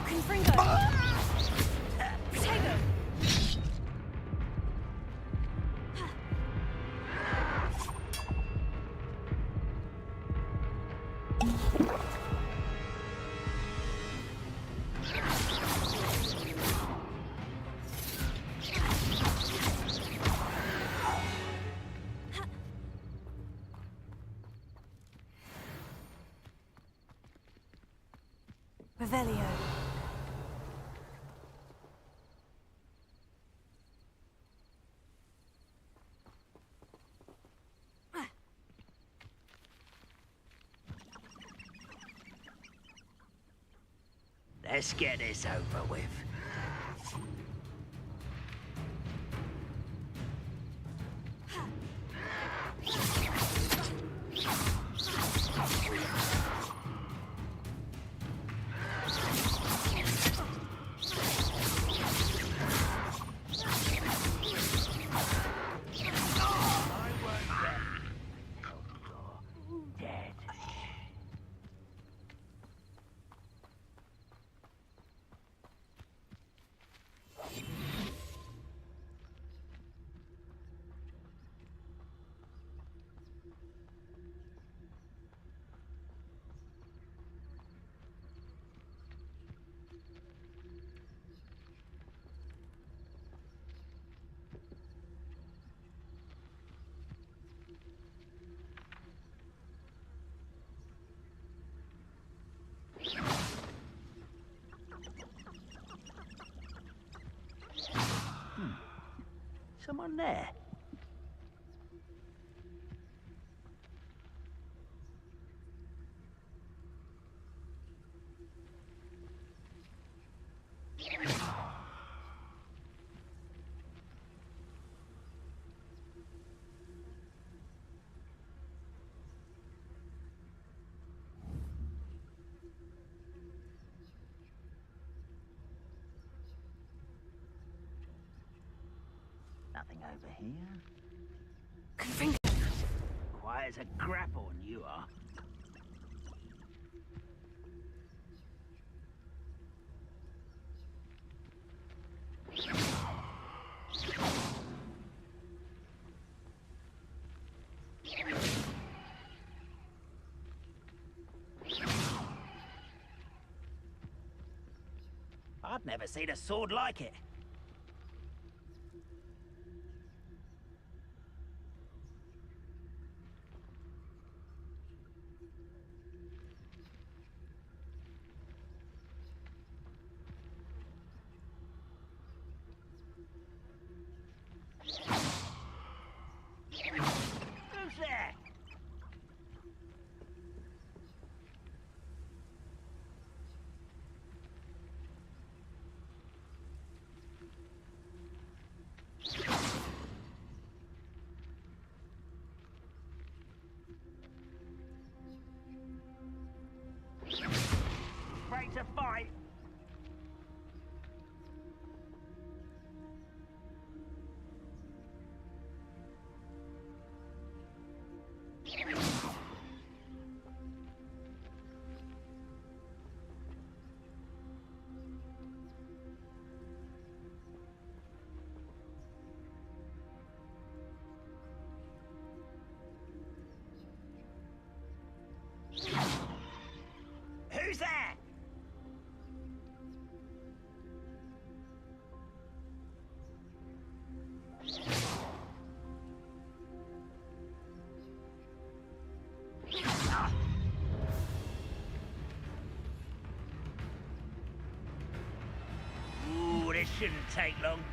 Speaker 5: Confringo!
Speaker 1: Revelio.
Speaker 4: Let's get this over with. Someone there? Nothing over here. Quiet as a grapple, you are. I've never seen a sword like it. Who's there? Ready to fight? Who's there? shouldn't take long.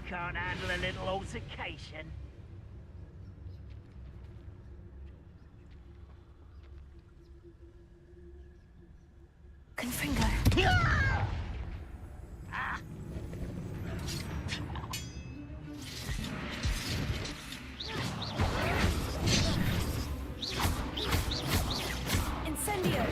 Speaker 4: Can't handle a little altercation.
Speaker 1: Confringo.
Speaker 5: Incendio!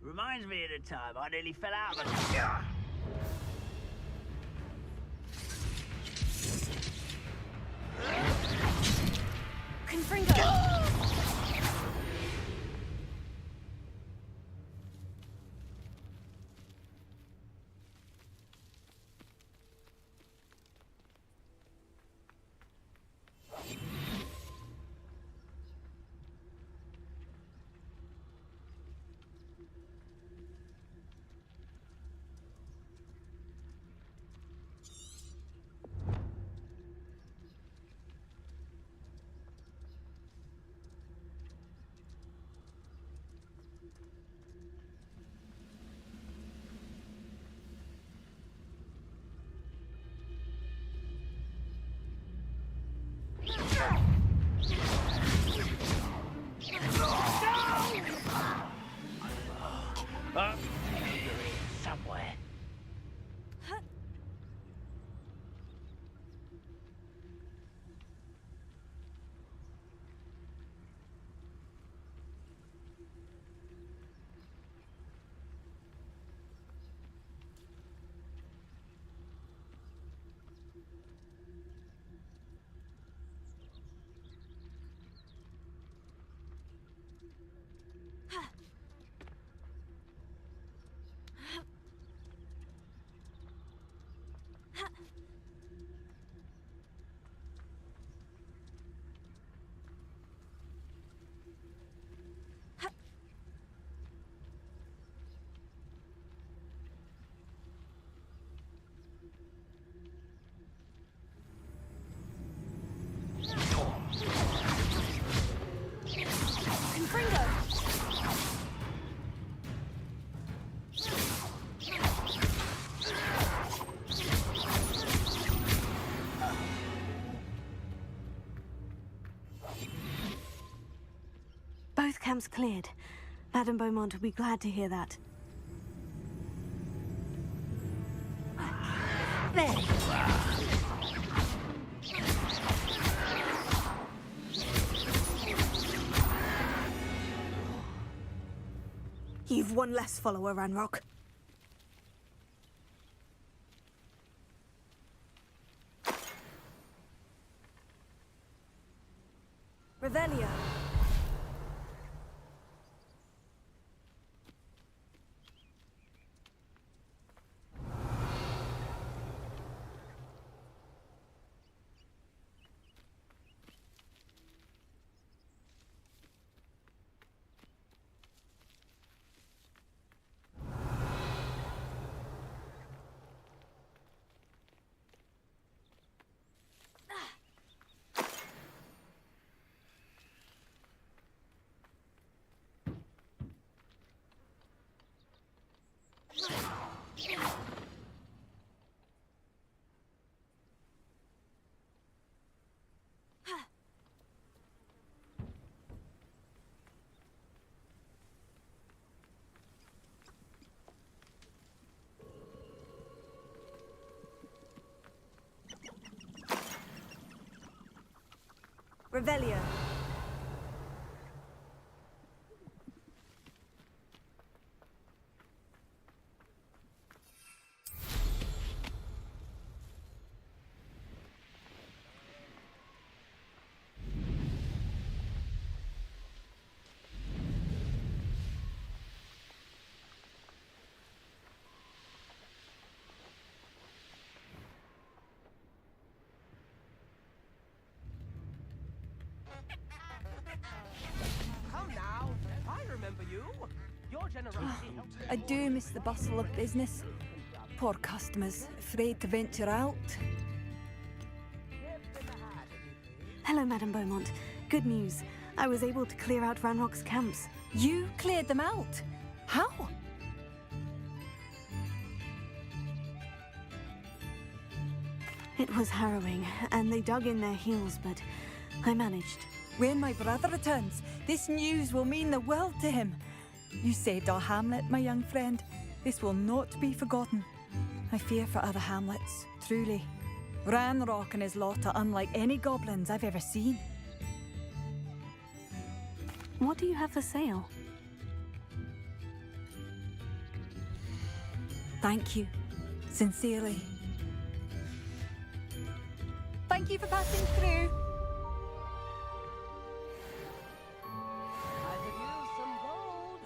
Speaker 4: Reminds me of the time I nearly fell out of a...
Speaker 5: Confringo!
Speaker 4: Somewhere.
Speaker 1: Both camps cleared. Madame Beaumont will be glad to hear that.
Speaker 4: There you are.
Speaker 1: You've one less follower, Ranrock.
Speaker 5: Revelio.
Speaker 8: Revelio.
Speaker 6: Come now, I remember you. Your generosity helped.
Speaker 8: I do miss the bustle of business. Poor customers, afraid to venture out.
Speaker 1: Hello, Madame Beaumont. Good news. I was able to clear out Ranrock's camps.
Speaker 8: You cleared them out? How?
Speaker 1: It was harrowing, and they dug in their heels, but I managed.
Speaker 8: When my brother returns, this news will mean the world to him. You saved our hamlet, my young friend. This will not be forgotten. I fear for other hamlets, truly. Ranrock and his lot are unlike any goblins I've ever seen.
Speaker 1: What do you have for sale?
Speaker 8: Thank you. Sincerely. Thank you for passing through.
Speaker 6: I could use some gold.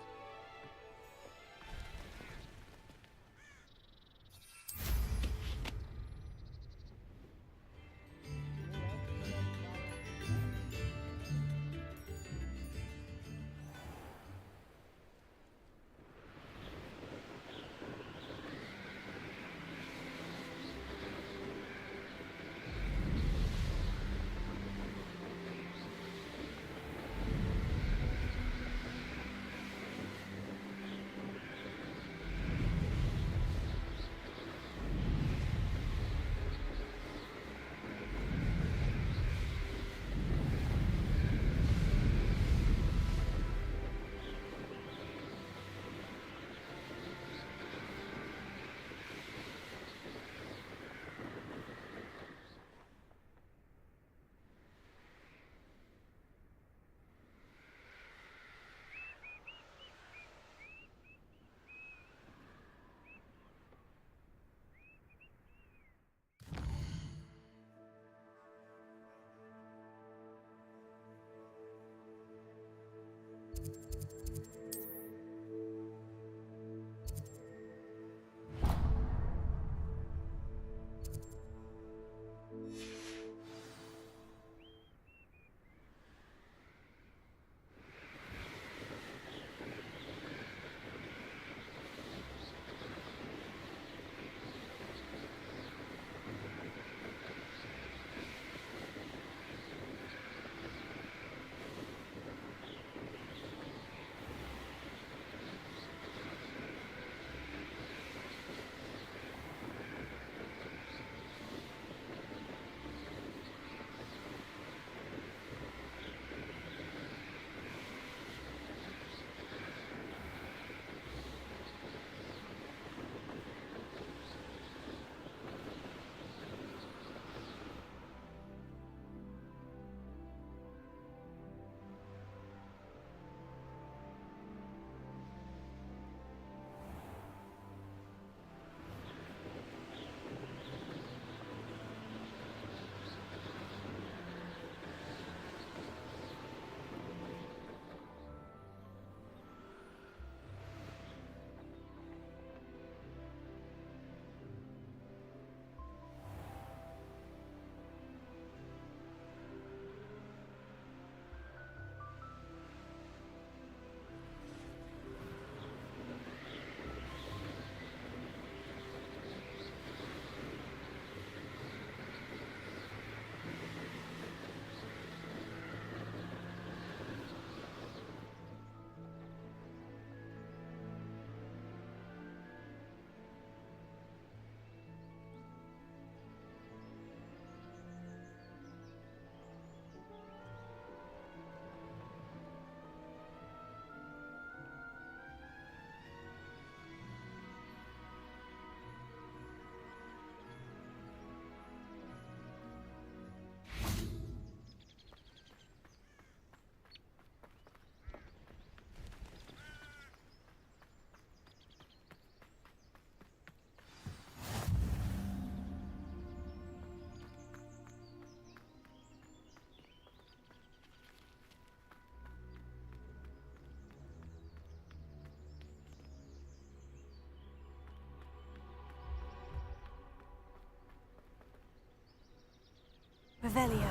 Speaker 1: Revelio.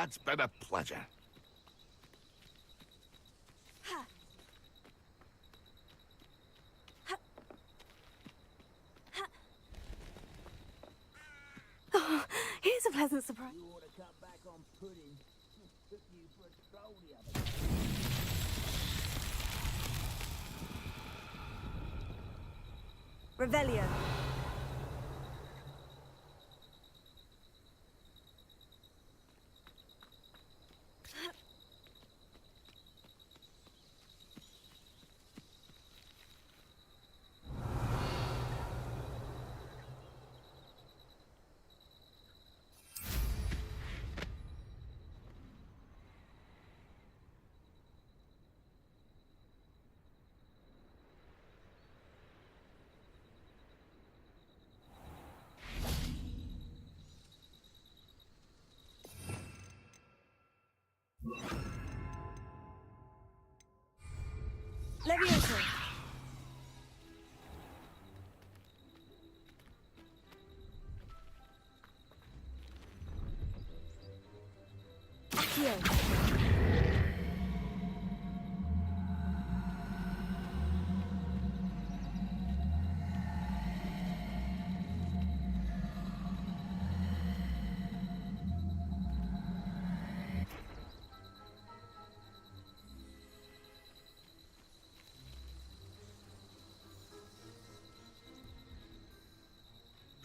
Speaker 18: It's been a pleasure.
Speaker 1: Oh, here's a pleasant surprise.
Speaker 4: You ought to cut back on pudding. Took you for a stroll the other day.
Speaker 1: Revelio. Levioso. Accio.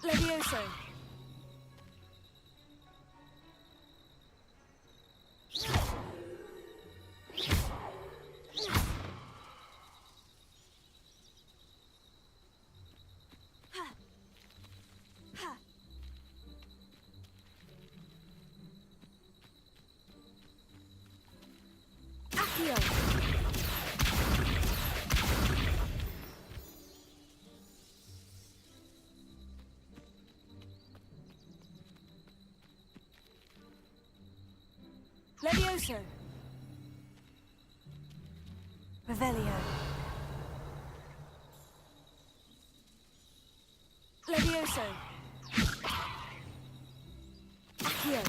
Speaker 1: Levioso. Accio. Levioso. Revelio. Levioso. Accio.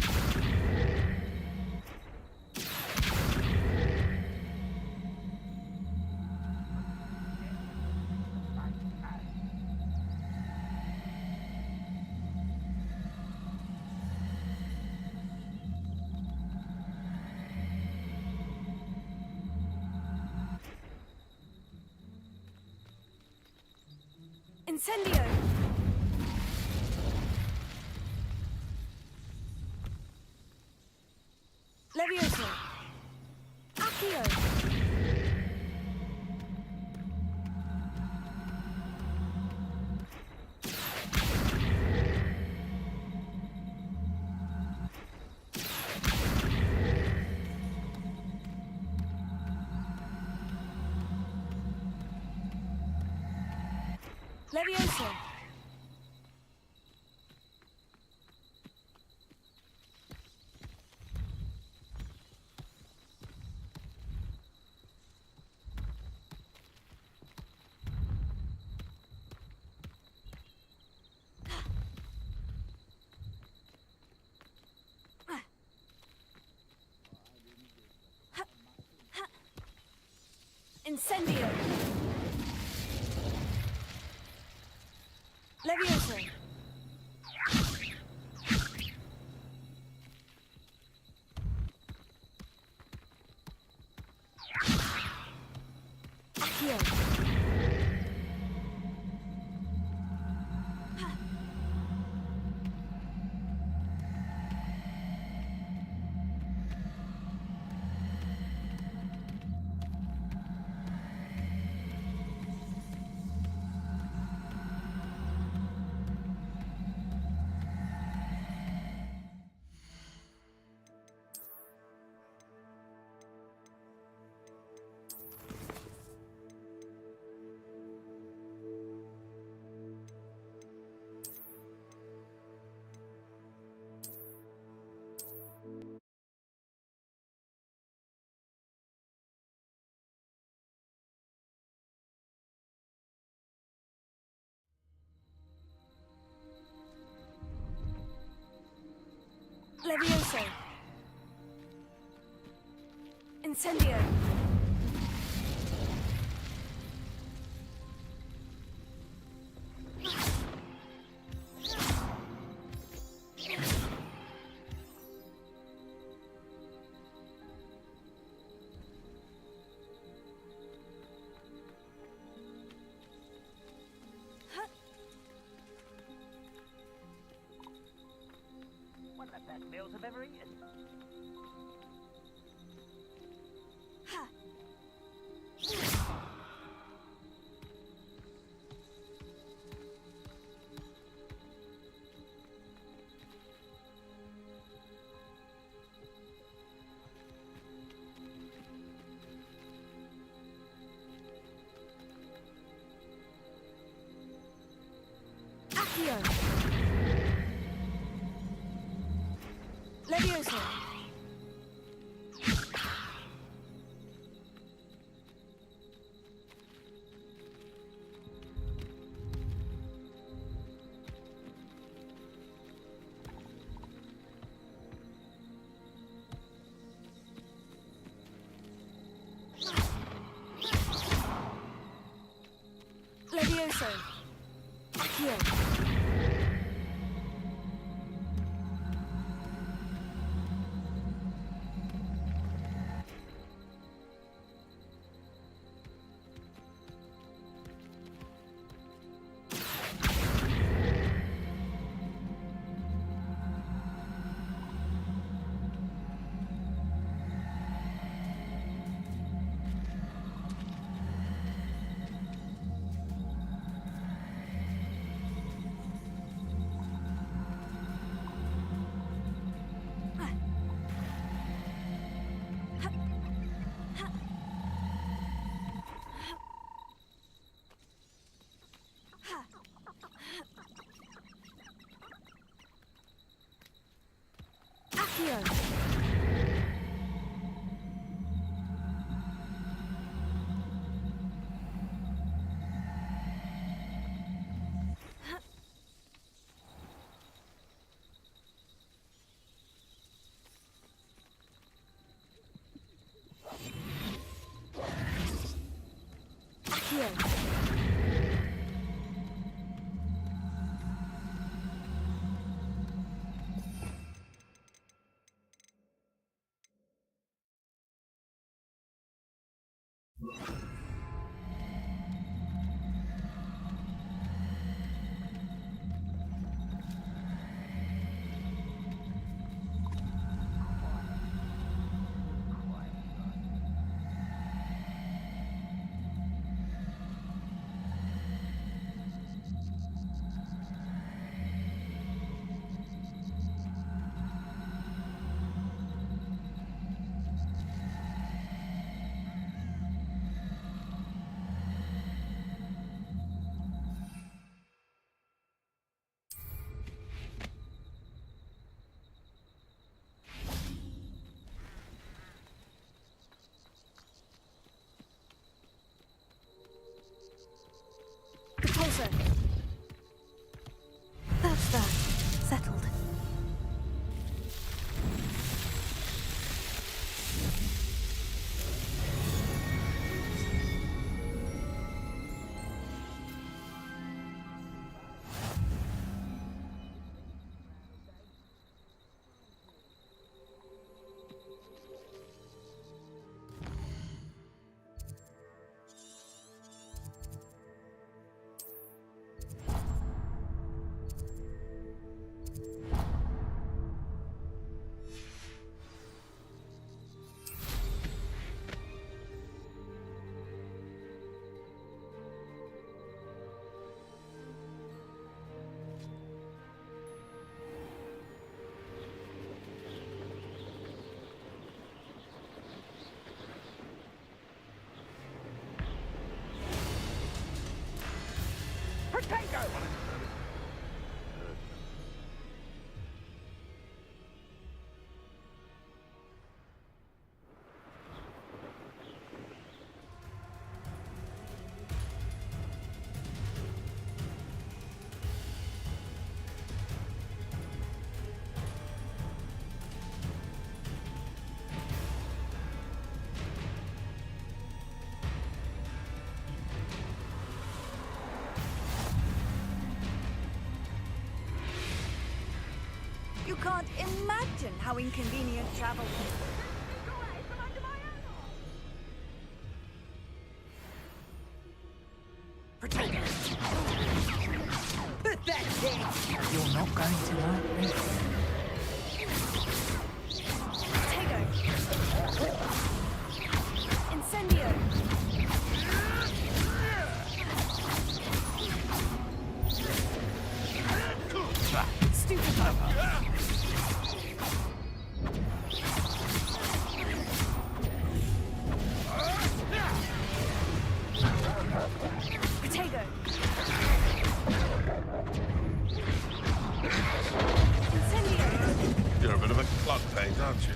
Speaker 1: Incendio! Levioso! Accio! Levioso! Incendio! Levioso! Accio! Levioso! Incendio!
Speaker 4: One of the best meals I've ever eaten.
Speaker 1: Accio! Levioso! Levioso! Accio! Accio! Accio! closer. That's that. Settled.
Speaker 19: You can't imagine how inconvenient travel is. Pathetic! You're not going to like this. Potato! Incendio! Stupid papa! Potato! Incendio!
Speaker 18: You're a bit of a clubface, aren't you?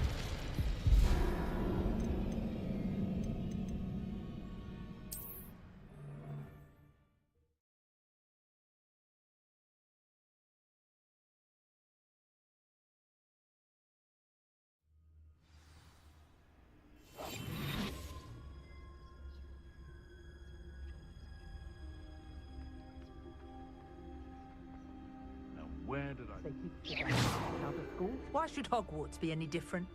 Speaker 18: Where did I...
Speaker 19: They keep children out of school. Why should Hogwarts be any different?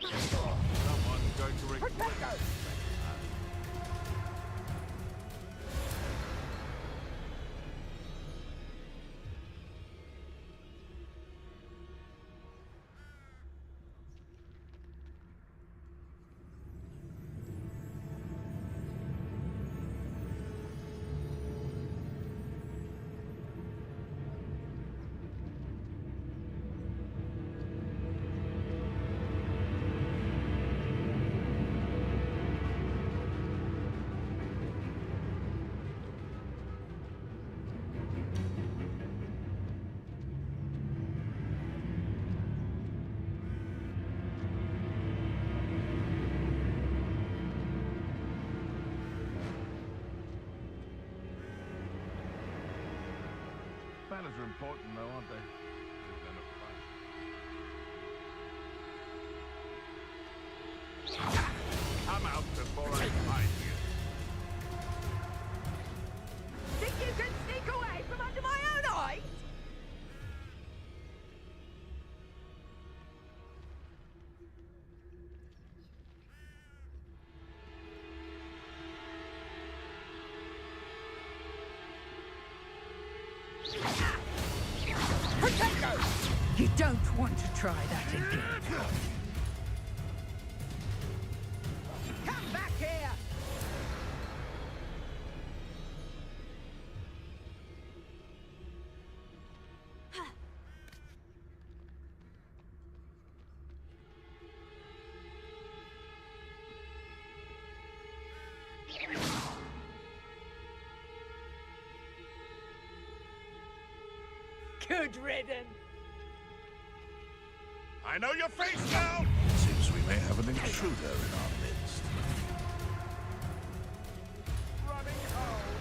Speaker 18: Someone's going to regret it. Manners are important, though, aren't they? Come out before I find you.
Speaker 19: Think you can sneak away from under my own eyes? Potato! You don't want to try that again. Come back here! Good riddance!
Speaker 18: I know your face now!
Speaker 14: Seems we may have an intruder in our midst.
Speaker 4: Running home.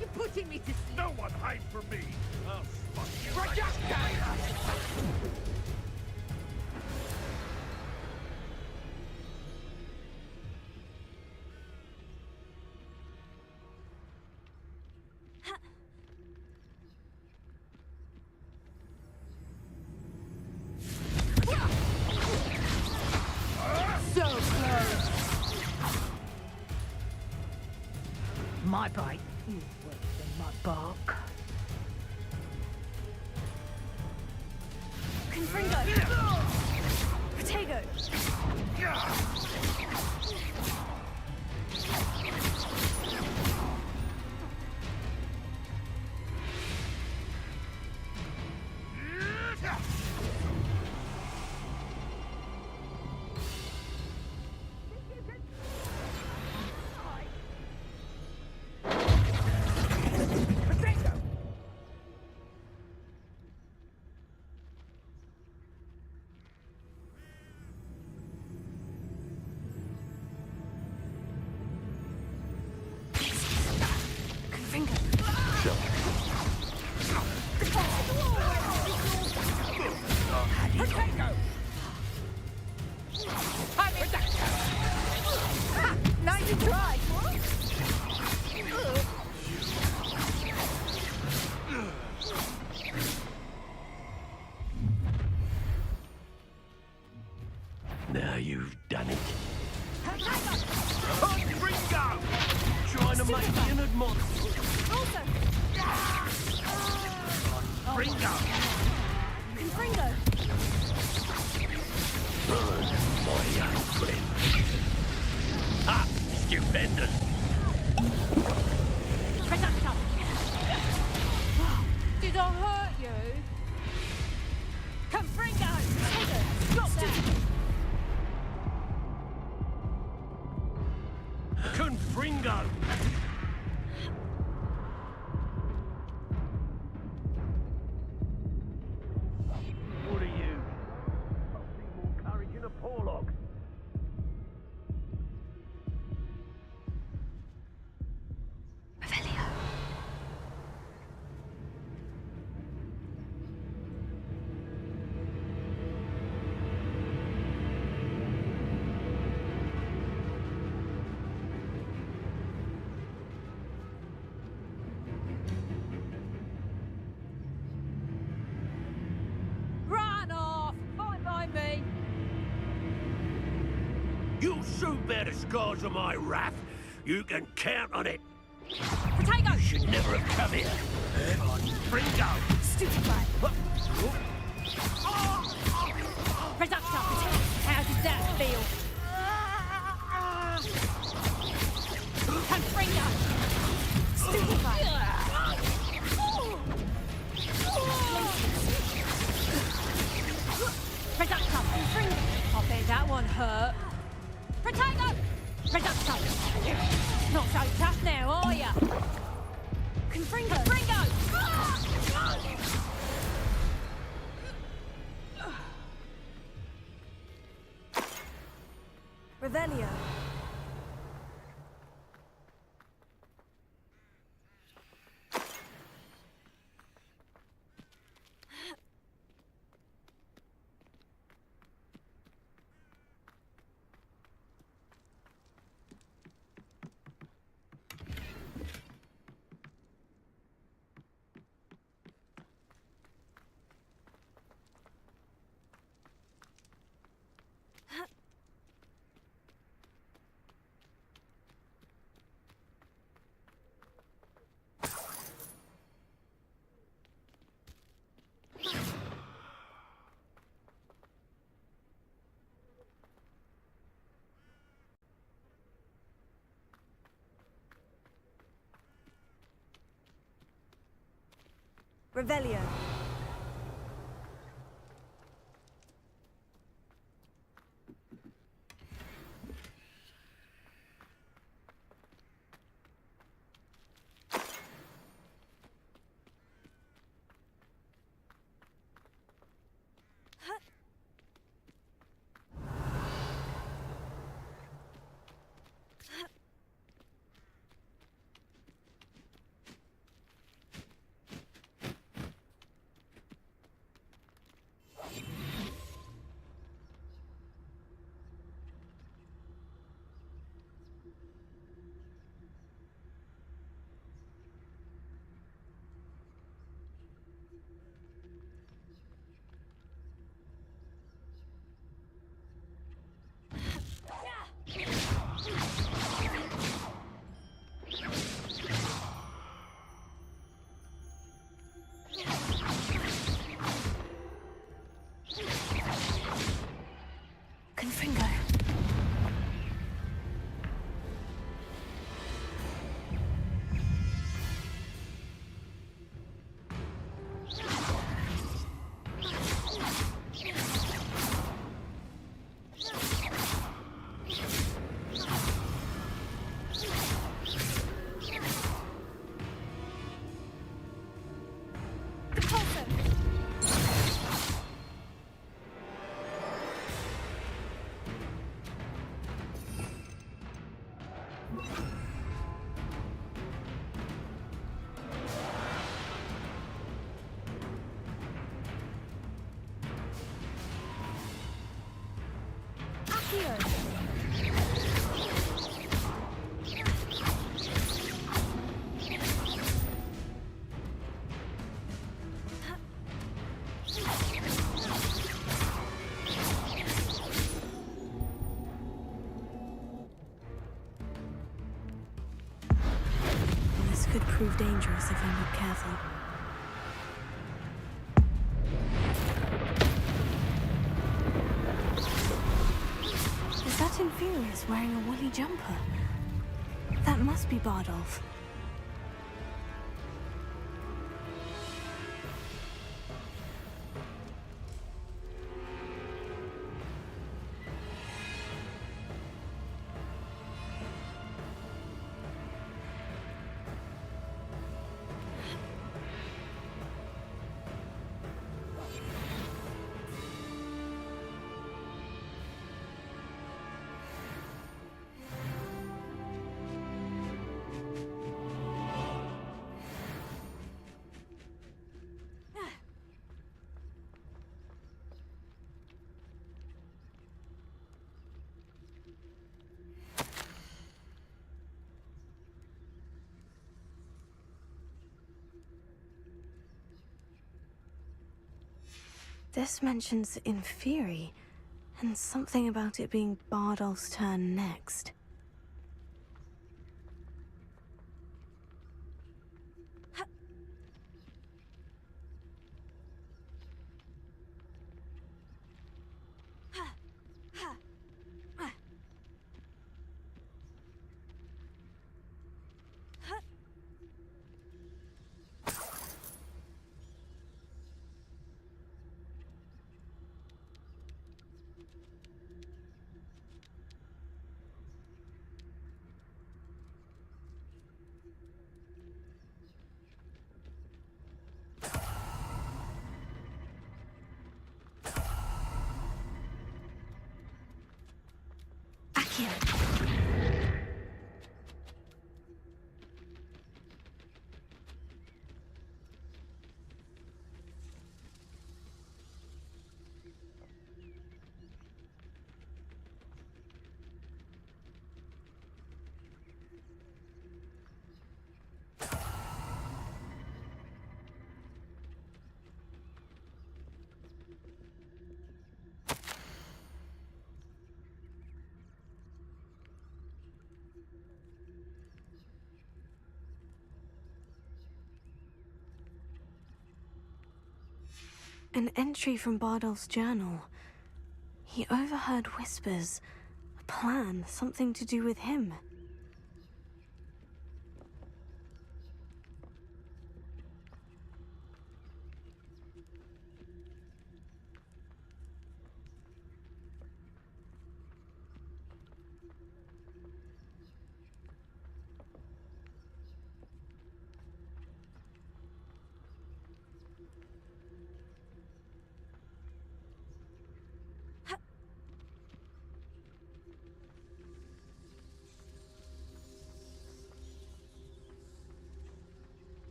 Speaker 4: You're putting me to sleep.
Speaker 18: No one hide from me! Oh, fuck you.
Speaker 4: So close. My bite is worse than my bark.
Speaker 1: Confringo! Protego!
Speaker 4: Nice try.
Speaker 9: Now you've done it.
Speaker 4: Confringo!
Speaker 9: Trying to make me an odd monster.
Speaker 4: Confringo!
Speaker 1: Confringo!
Speaker 9: Burn, my young friend. Ah, stupendous.
Speaker 5: Did I hurt you? Confringo! Stop that!
Speaker 9: Confringo!
Speaker 4: What are you? I'll see more courage in a Porlock.
Speaker 5: Run off! Fine by me!
Speaker 9: You'll soon bear the scars of my wrath. You can count on it.
Speaker 5: Potato!
Speaker 9: You should never have come here. Confringo!
Speaker 5: Stupid lad! Reductor! How does that feel? Confringo! Stupid lad! Reductor! Confringo! I bet that one hurt. Potato! Reductor! Not so tough now, are ya? Confringo! Confringo!
Speaker 1: Revelio.
Speaker 8: Revelio.
Speaker 1: Confringo. This could prove dangerous if I'm not careful. Is that Inferius wearing a woolly jumper? That must be Bardolph. This mentions Inferi, and something about it being Bardolph's turn next. An entry from Bardolph's journal. He overheard whispers. A plan, something to do with him.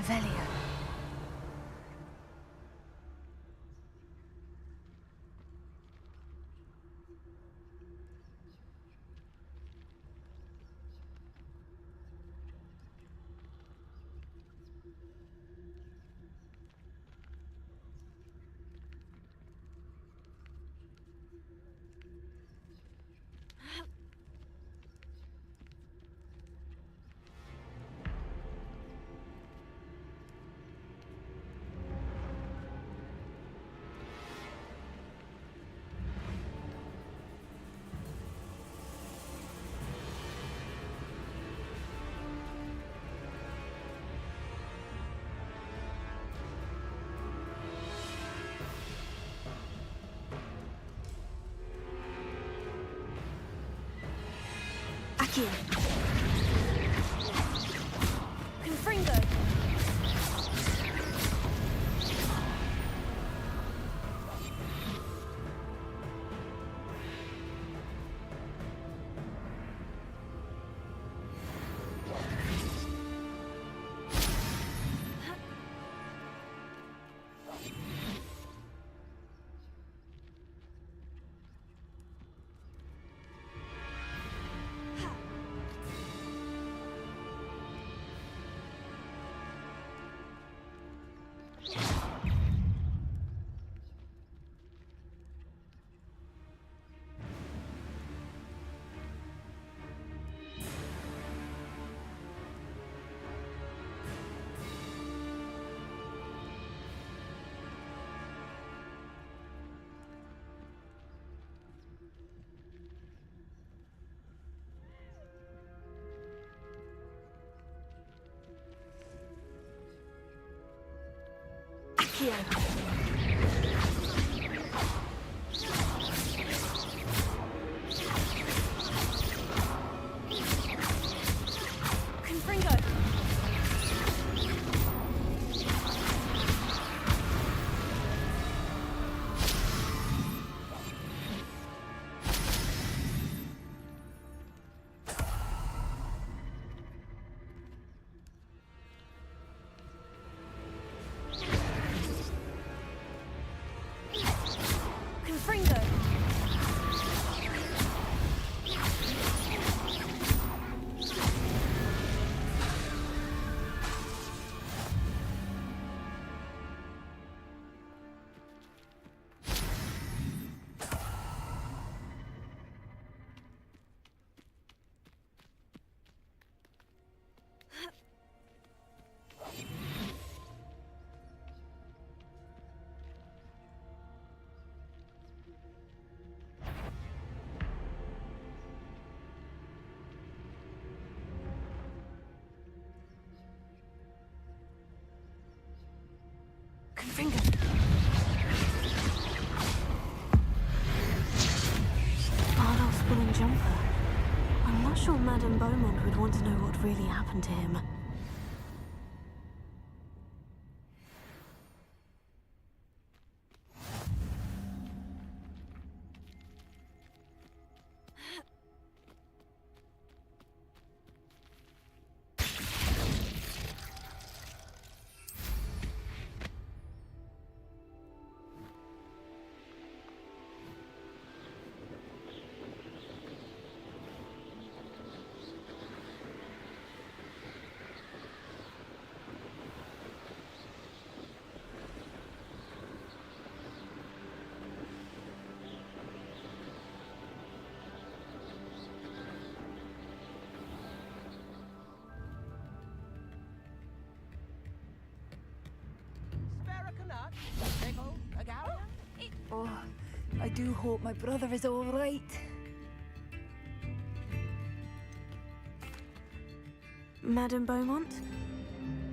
Speaker 1: Revelio.
Speaker 5: Accio. Confringo. Accio.
Speaker 1: Confringo. Bardolph's woolen jumper. I'm not sure Madame Beaumont would want to know what really happened to him.
Speaker 8: Oh, I do hope my brother is all right.
Speaker 1: Madame Beaumont?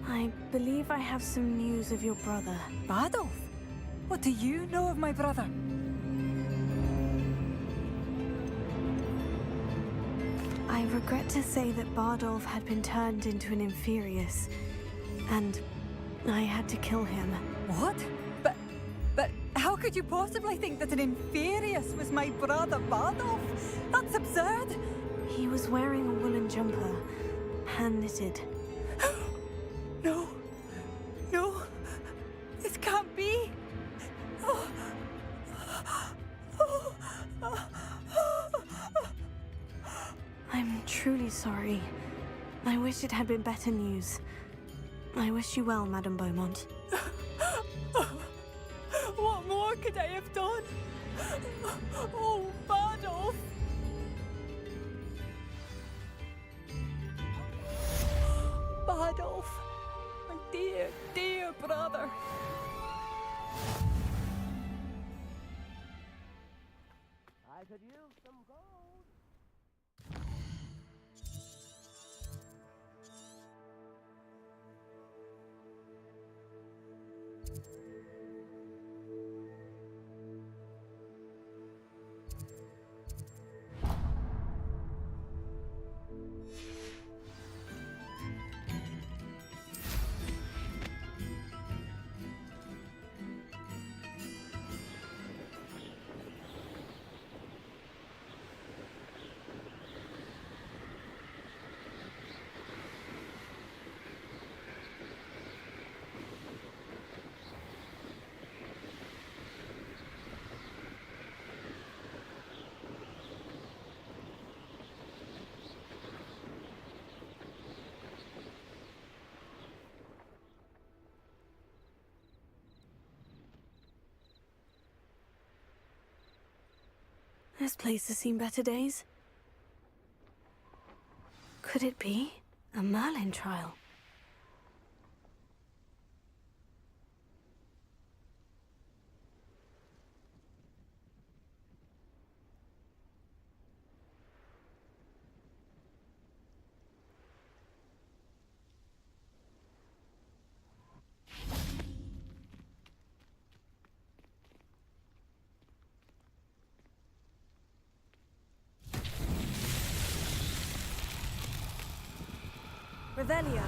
Speaker 1: I believe I have some news of your brother.
Speaker 8: Bardolph? What do you know of my brother?
Speaker 1: I regret to say that Bardolph had been turned into an Inferius, and I had to kill him.
Speaker 8: What? But how could you possibly think that an Inferius was my brother Bardolph? That's absurd!
Speaker 1: He was wearing a woolen jumper, hand-knitted.
Speaker 8: No. No. This can't be. Oh.
Speaker 1: I'm truly sorry. I wish it had been better news. I wish you well, Madame Beaumont.
Speaker 8: What more could I have done? Oh, Bardolph! Bardolph, my dear, dear brother.
Speaker 6: I could use some gold.
Speaker 1: This place has seen better days. Could it be a Merlin trial? Revelio.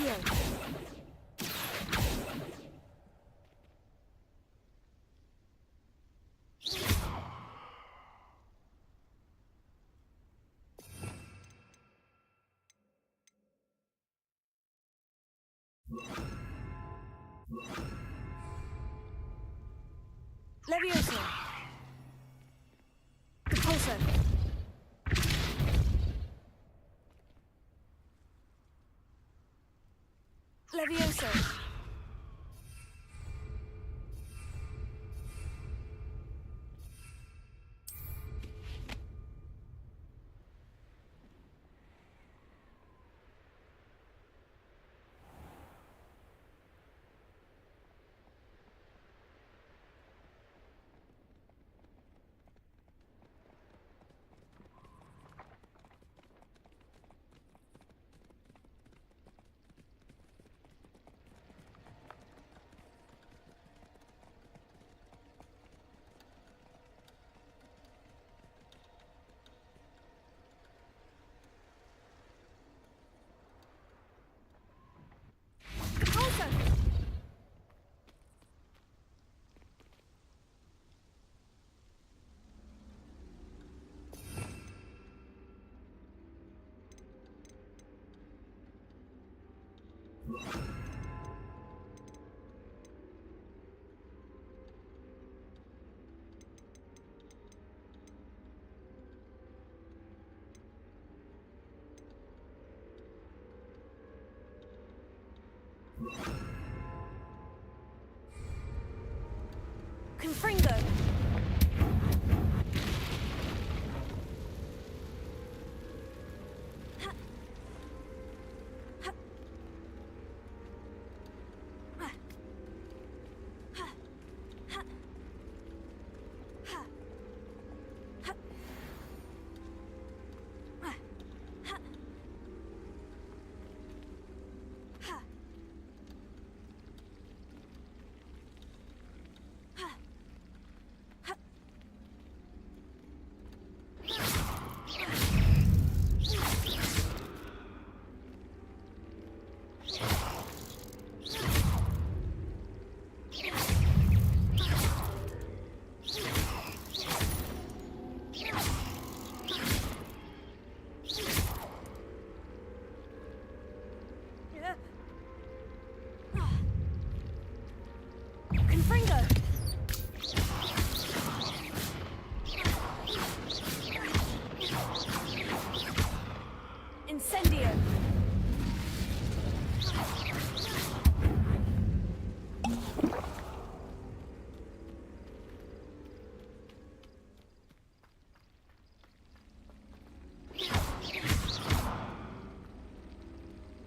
Speaker 5: Incendio! Levioso! Repulso! Levioso! Confringo! Confringo! Incendio!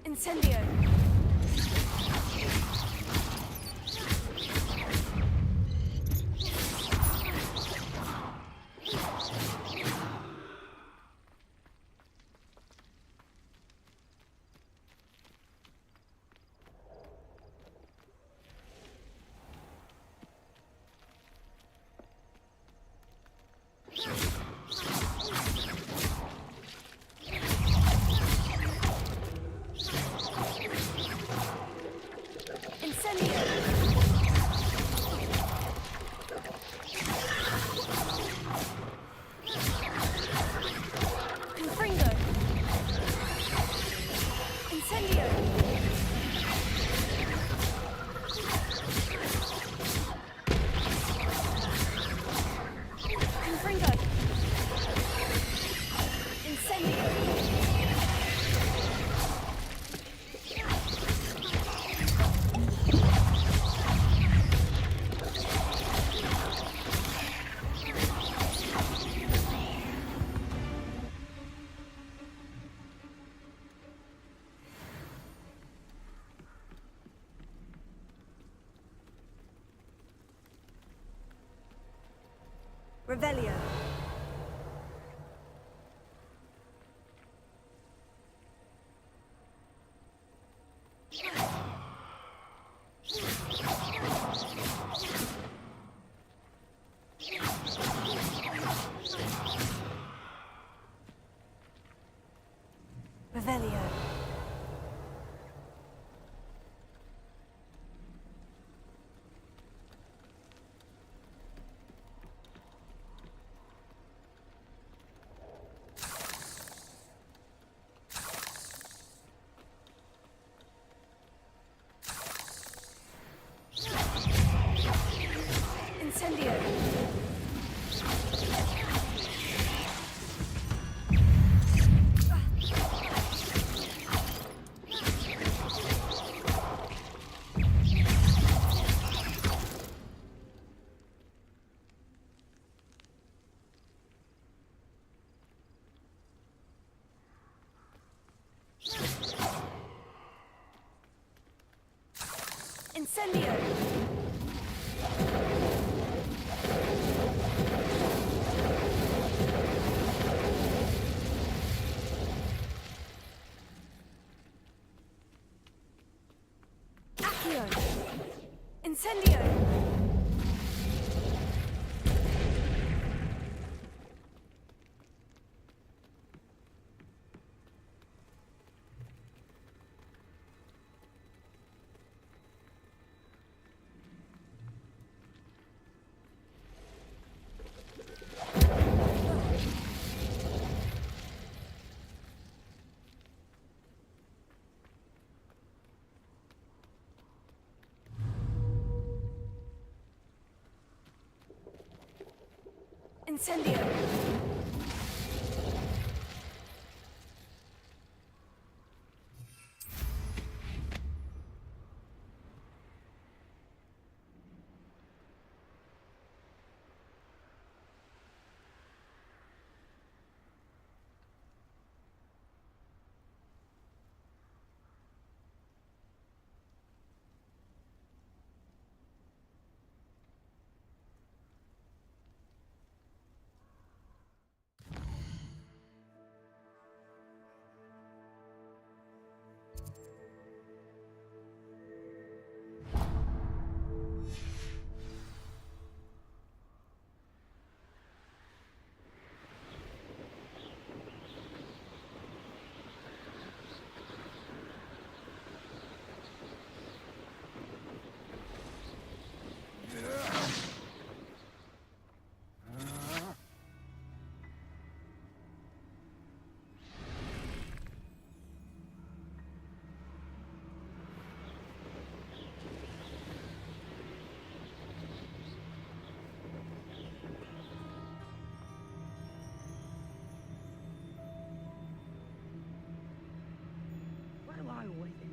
Speaker 5: Incendio! Revelio. Revelio.
Speaker 19: Incendio! Incendio! Accio! Incendio! Incendio!
Speaker 4: What do I always think?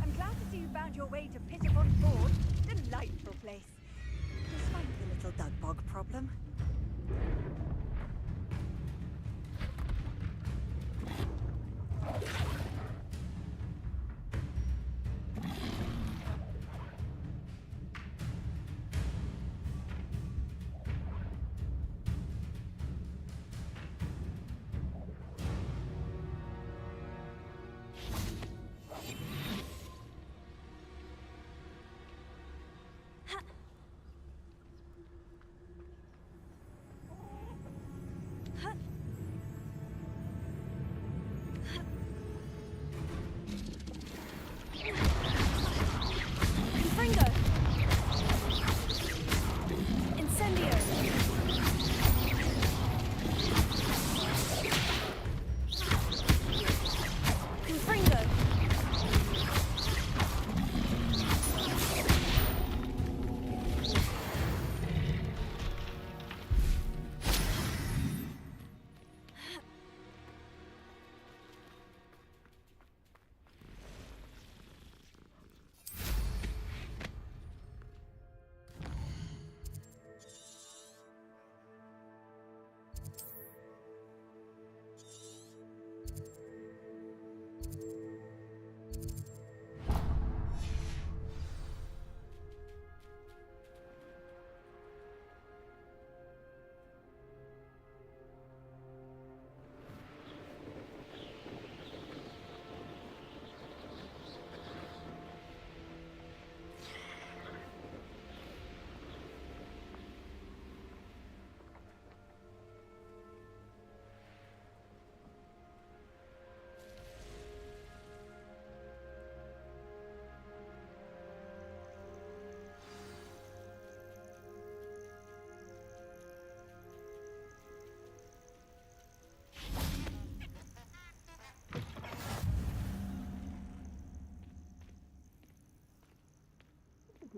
Speaker 19: I'm glad to see you found your way to Pitterpond Ford. Delightful place. Despite the little dug bog problem.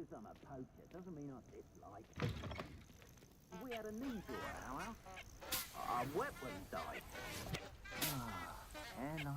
Speaker 4: because I'm a poacher doesn't mean I dislike. If we had a news or our house, our weapons died. Ah, and I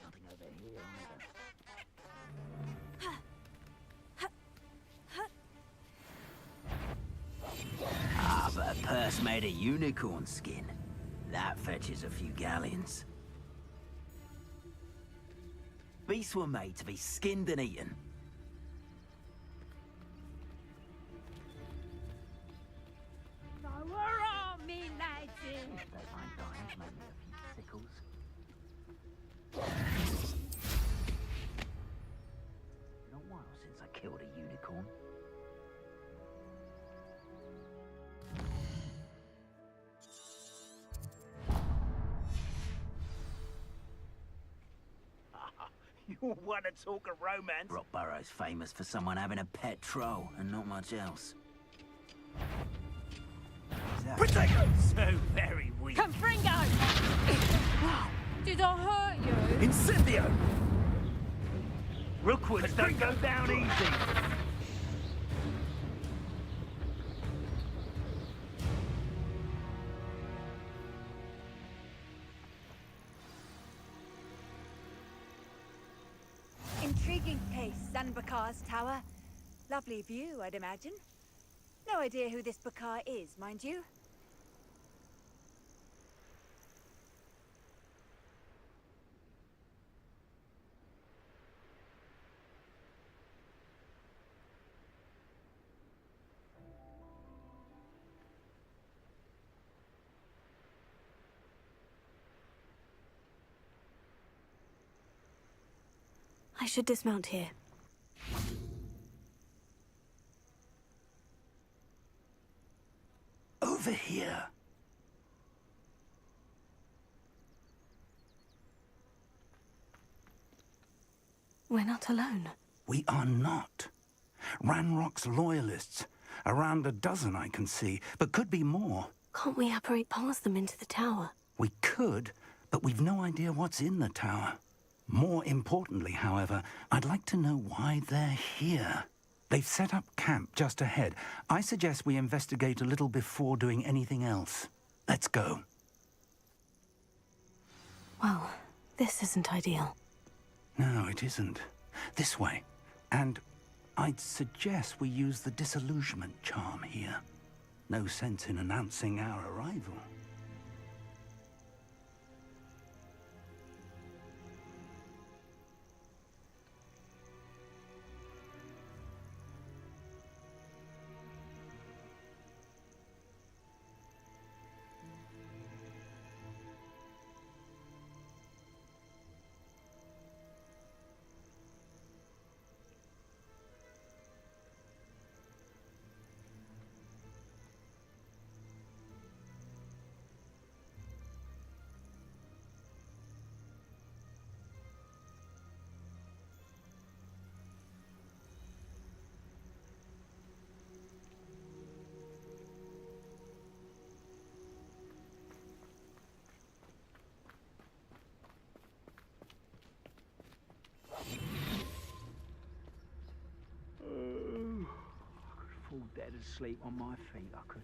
Speaker 4: nothing over here either. Ah, but a purse made of unicorn skin. That fetches a few galleons. Beasts were made to be skinned and eaten.
Speaker 5: So we're on, me lads.
Speaker 4: They find diamonds, maybe a few sickles. Been a while since I killed a unicorn.
Speaker 11: You want to talk of romance?
Speaker 4: Rockborough's famous for someone having a pet troll and not much else.
Speaker 11: Protect So very weak.
Speaker 5: Confringo! Did I hurt you?
Speaker 11: Incendio! Rookwoods don't go down easy.
Speaker 19: Intriguing case, Sanbakar's tower. Lovely view, I'd imagine. No idea who this Bakar is, mind you.
Speaker 1: I should dismount here.
Speaker 12: Over here.
Speaker 1: We're not alone.
Speaker 12: We are not. Ranrock's loyalists. Around a dozen I can see, but could be more.
Speaker 1: Can't we apparate past them into the tower?
Speaker 12: We could, but we've no idea what's in the tower. More importantly, however, I'd like to know why they're here. They've set up camp just ahead. I suggest we investigate a little before doing anything else. Let's go.
Speaker 1: Well, this isn't ideal.
Speaker 12: No, it isn't. This way. And I'd suggest we use the disillusionment charm here. No sense in announcing our arrival.
Speaker 4: Fall dead asleep on my feet, I could.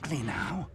Speaker 12: quickly now.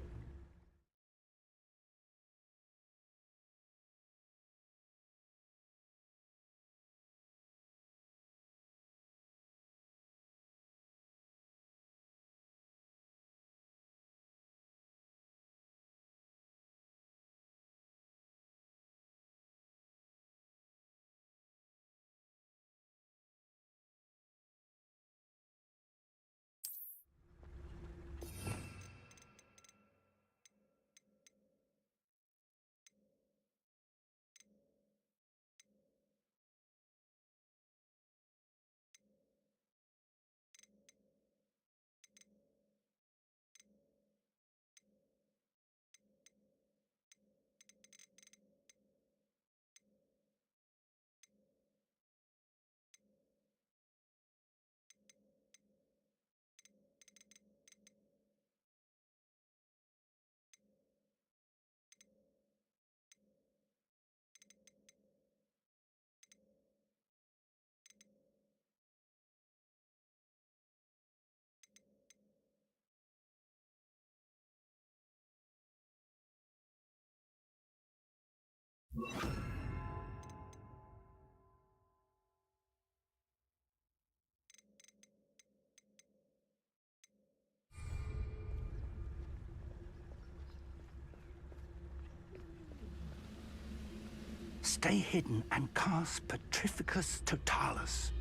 Speaker 12: Stay hidden and cast Petrificus Totalis.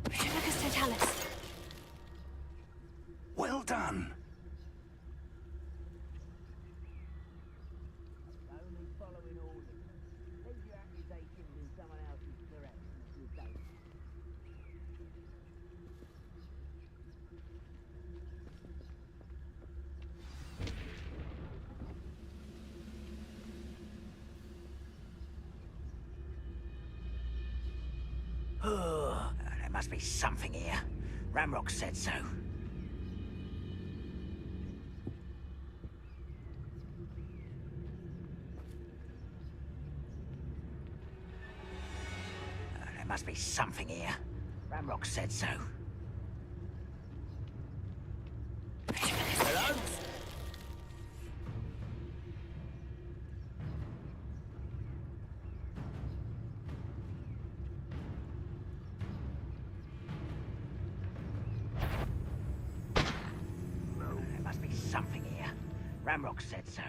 Speaker 1: Petrificus Totalis.
Speaker 12: Well done.
Speaker 4: Only following orders. Leave your accusations in someone else's direction if you don't.
Speaker 11: There must be something here. Ramrock said so. There must be something here. Ramrock said so. Hello? There must be something here. Ramrock said so.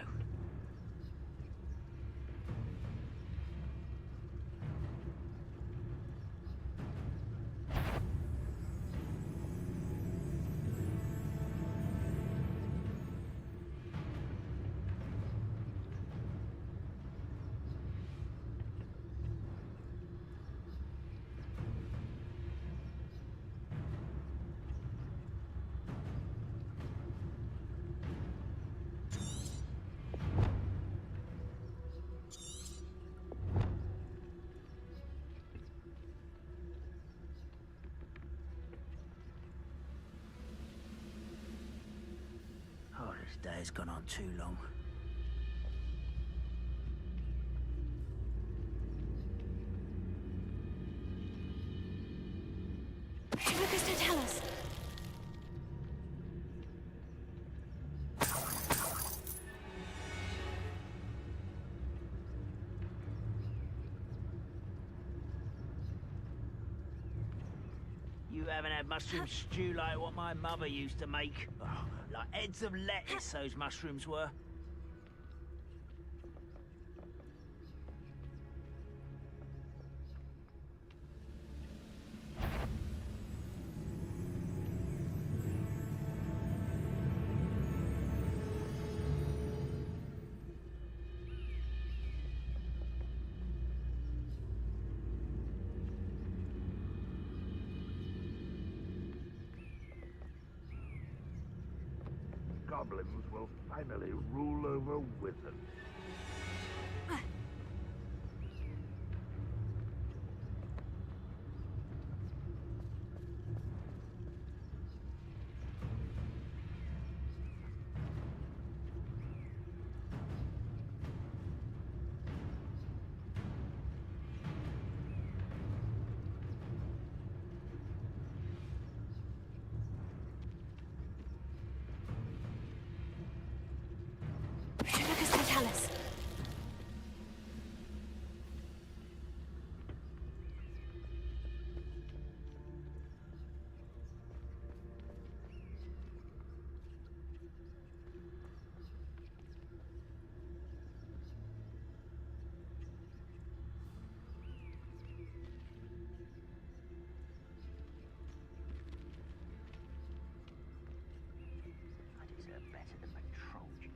Speaker 4: Today has gone on too long.
Speaker 1: Lucas, don't tell us.
Speaker 4: You haven't had mushroom stew like what my mother used to make. Oh, like heads of lettuce, those mushrooms were.
Speaker 18: Goblins will finally rule over wizards.
Speaker 1: Lucas, don't tell us.
Speaker 4: I deserve better than patrol duty.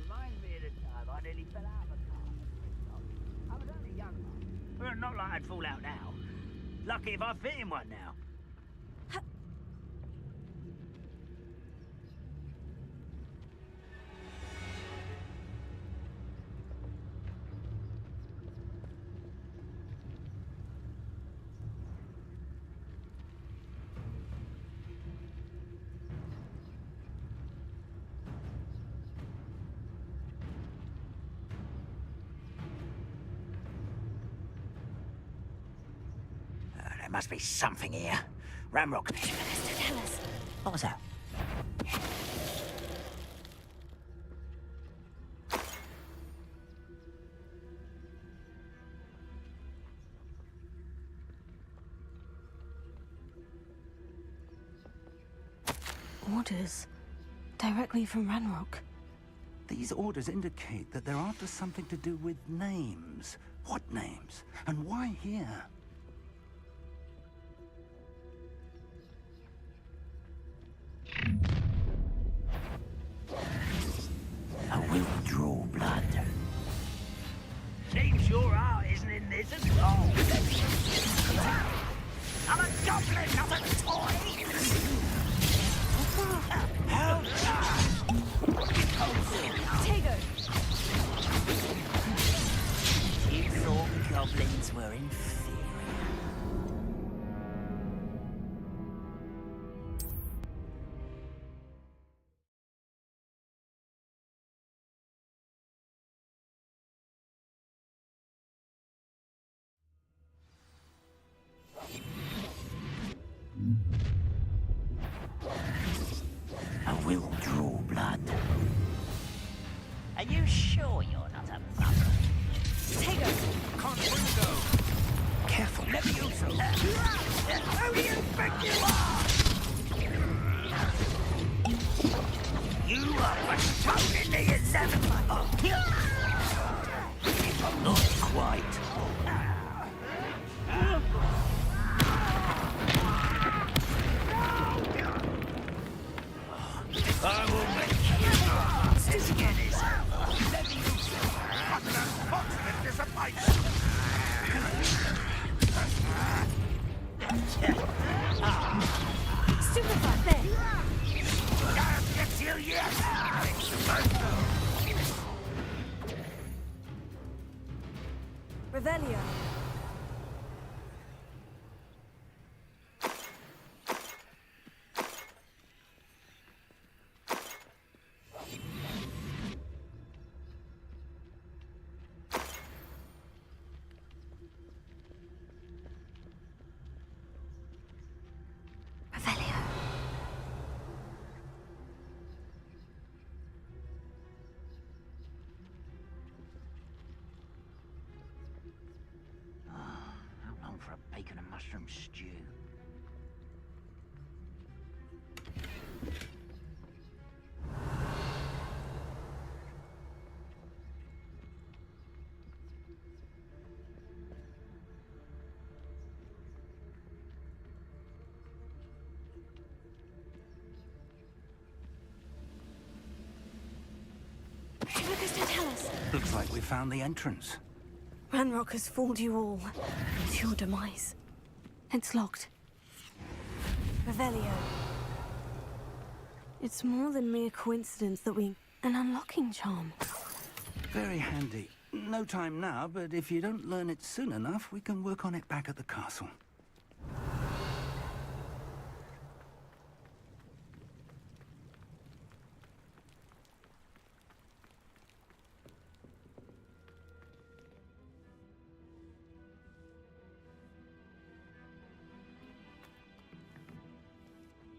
Speaker 4: Reminds me of the time I nearly fell out of a car at Bristol. I was only a young man. Well, not like I'd fall out now. Lucky if I fit in one now.
Speaker 11: There must be something here. Ramrock.
Speaker 1: Tell us.
Speaker 11: What was that?
Speaker 1: Orders. Directly from Ranrock.
Speaker 12: These orders indicate that they're after something to do with names. What names? And why here?
Speaker 11: I will draw blood.
Speaker 4: Seems your heart isn't in this at all. I'm a goblin, not a toy!
Speaker 19: Tiger!
Speaker 11: You thought goblins were inferior. I will draw blood. Are you sure you're not a mother?
Speaker 19: Tiger!
Speaker 11: Careful. Levioso. Who do you think you are? You are patrolling the 11th. Not quite. I will make you this again is
Speaker 19: Stupefy, there!
Speaker 11: I'll get you yet!
Speaker 19: Revelio.
Speaker 11: How long for a bacon and mushroom stew?
Speaker 1: Tell us.
Speaker 12: Looks like we found the entrance.
Speaker 1: Ranrock has fooled you all. To your demise. It's locked.
Speaker 19: Revelio.
Speaker 1: It's more than mere coincidence that we... An unlocking charm.
Speaker 12: Very handy. No time now, but if you don't learn it soon enough, we can work on it back at the castle.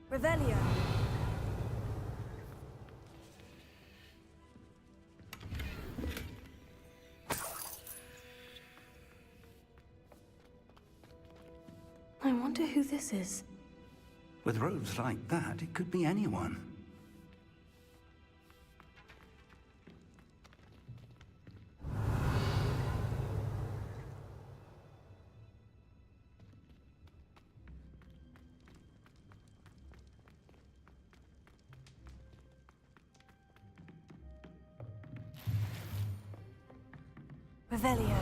Speaker 19: Revelio.
Speaker 1: I wonder who this is.
Speaker 12: With robes like that, it could be anyone.
Speaker 19: Revelio.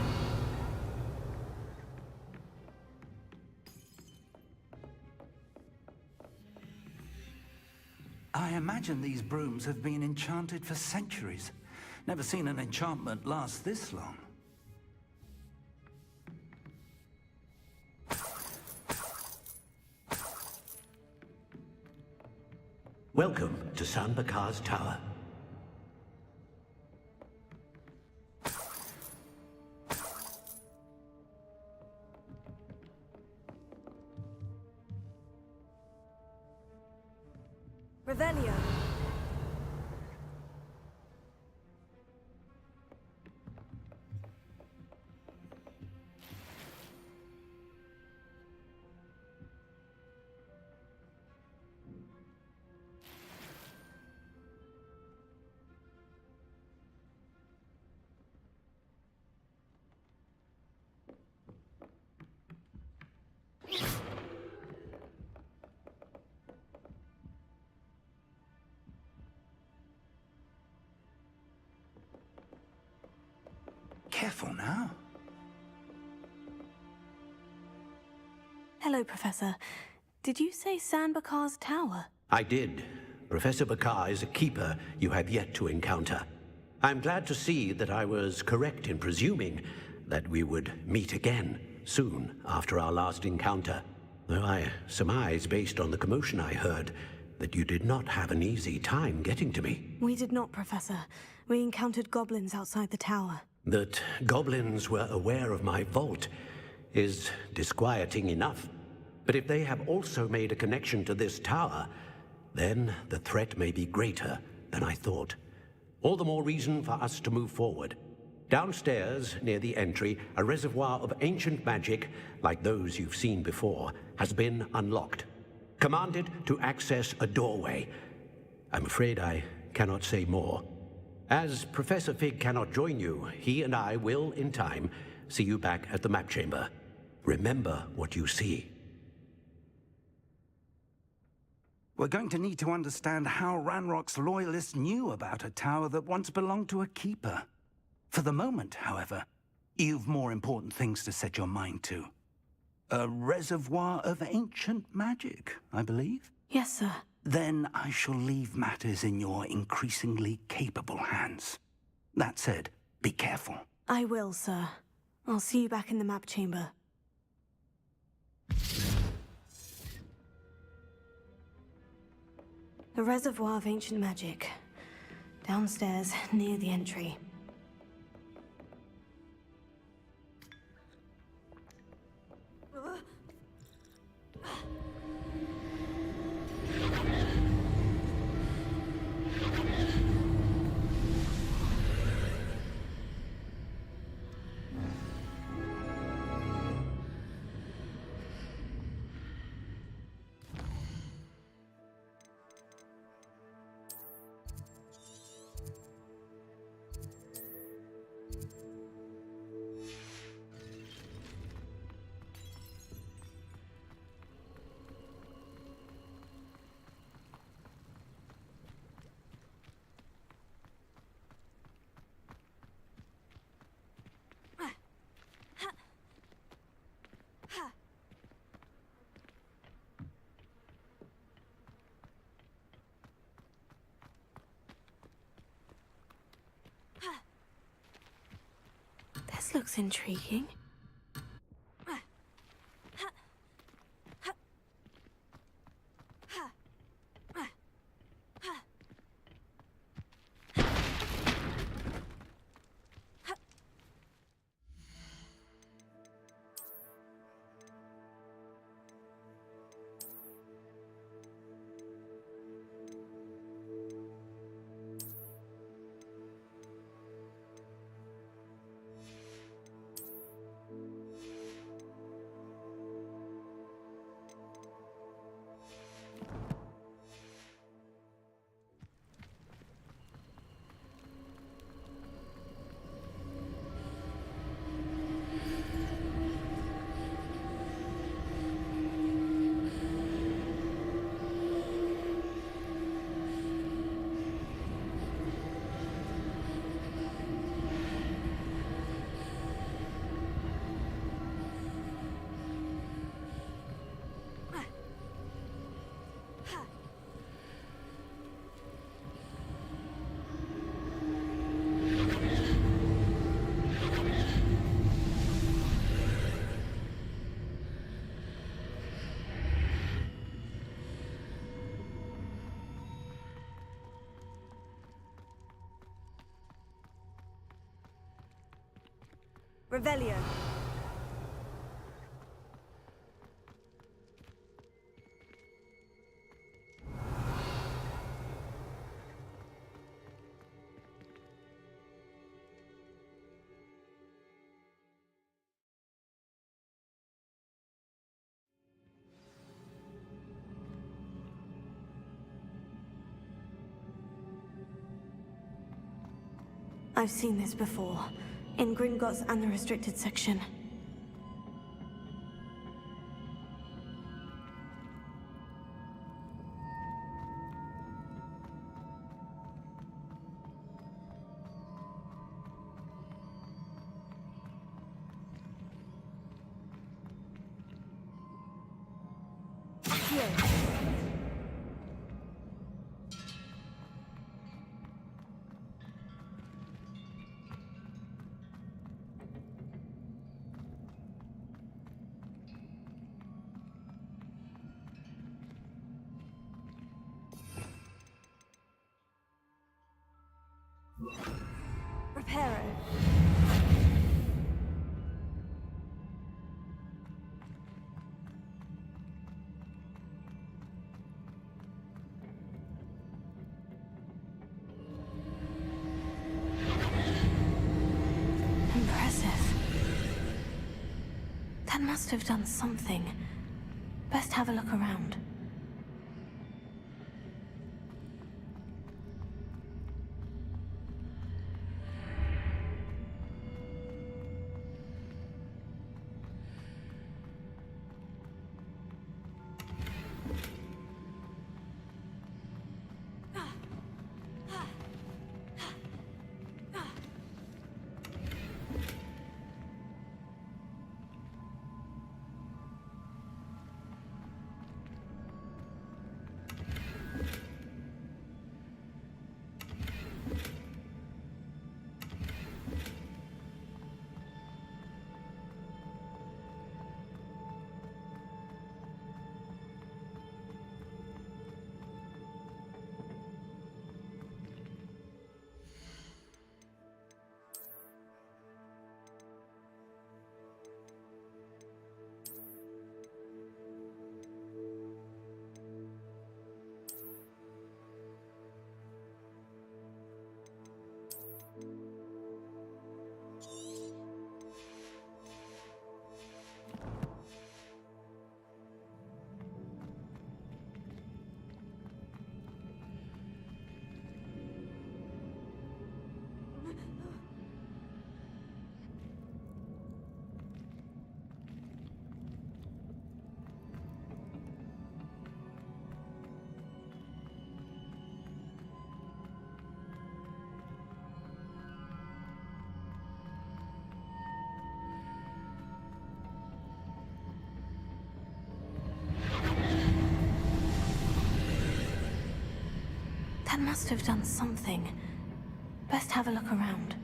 Speaker 12: I imagine these brooms have been enchanted for centuries. Never seen an enchantment last this long.
Speaker 9: Welcome to San Bakar's Tower.
Speaker 8: Revelio.
Speaker 12: Careful now.
Speaker 1: Hello, Professor. Did you say Sanbakar's tower?
Speaker 9: I did. Professor Bakar is a keeper you have yet to encounter. I'm glad to see that I was correct in presuming that we would meet again soon after our last encounter. Though I surmise, based on the commotion I heard, that you did not have an easy time getting to me.
Speaker 1: We did not, Professor. We encountered goblins outside the tower.
Speaker 9: That goblins were aware of my vault is disquieting enough. But if they have also made a connection to this tower, then the threat may be greater than I thought. All the more reason for us to move forward. Downstairs, near the entry, a reservoir of ancient magic, like those you've seen before, has been unlocked. Commanded to access a doorway. I'm afraid I cannot say more. As Professor Fig cannot join you, he and I will, in time, see you back at the map chamber. Remember what you see.
Speaker 12: We're going to need to understand how Ranrock's loyalists knew about a tower that once belonged to a keeper. For the moment, however, you've more important things to set your mind to. A reservoir of ancient magic, I believe?
Speaker 1: Yes, sir.
Speaker 12: Then I shall leave matters in your increasingly capable hands. That said, be careful.
Speaker 1: I will, sir. I'll see you back in the map chamber. A reservoir of ancient magic. Downstairs, near the entry. This looks intriguing.
Speaker 8: Revelio.
Speaker 1: I've seen this before. In Gringotts and the restricted section. Reparo. Impressive. That must have done something. Best have a look around. That must have done something. Best have a look around.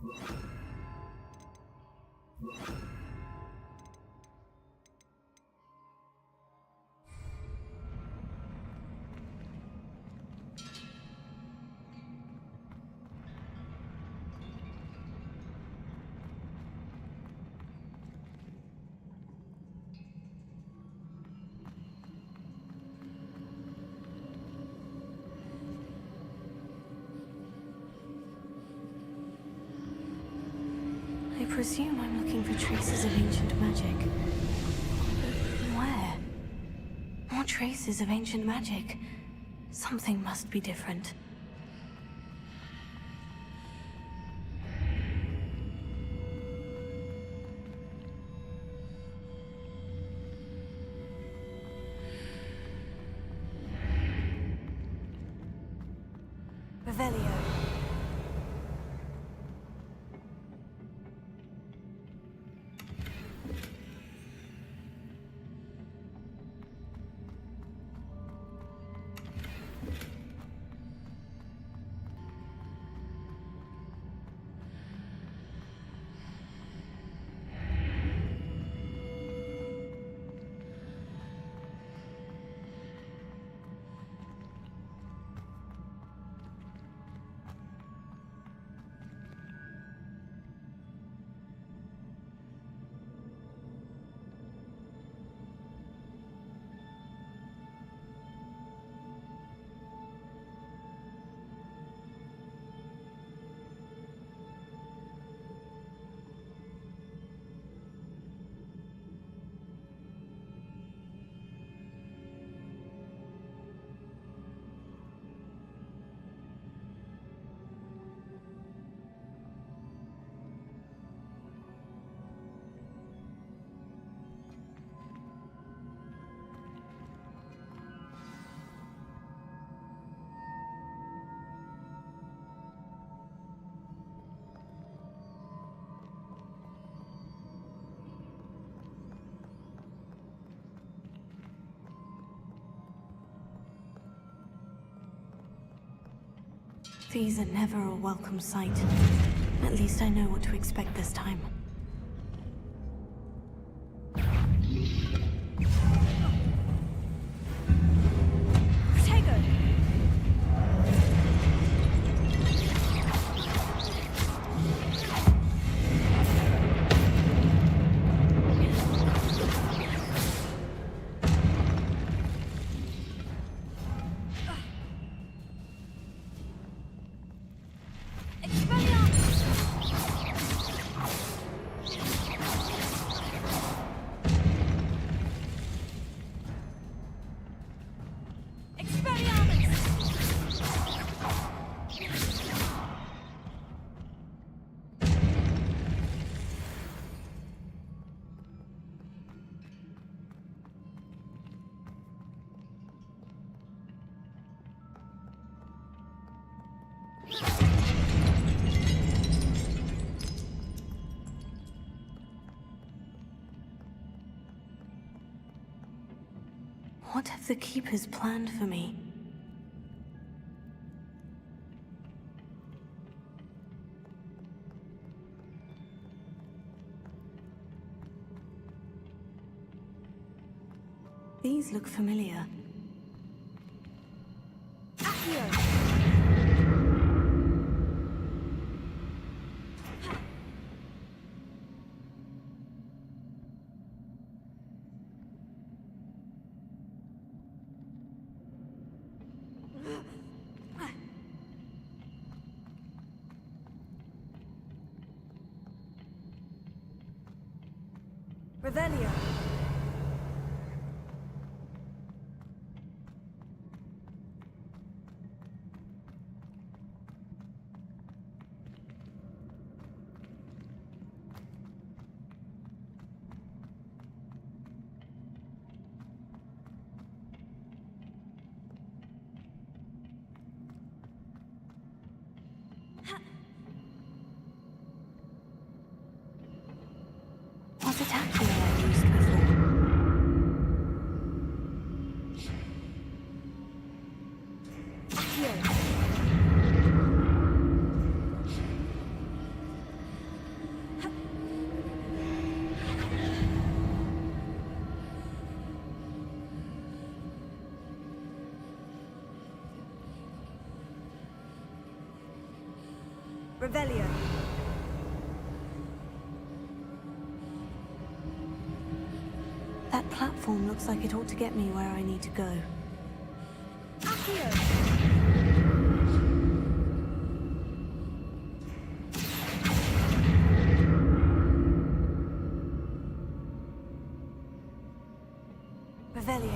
Speaker 1: I presume I'm looking for traces of ancient magic. But where? More traces of ancient magic. Something must be different. Revelio. These are never a welcome sight. At least I know what to expect this time. What have the Keepers planned for me? These look familiar. Revelio. Was it actually I used before?
Speaker 8: Revelio.
Speaker 1: That platform looks like it ought to get me where I need to go. Revelio.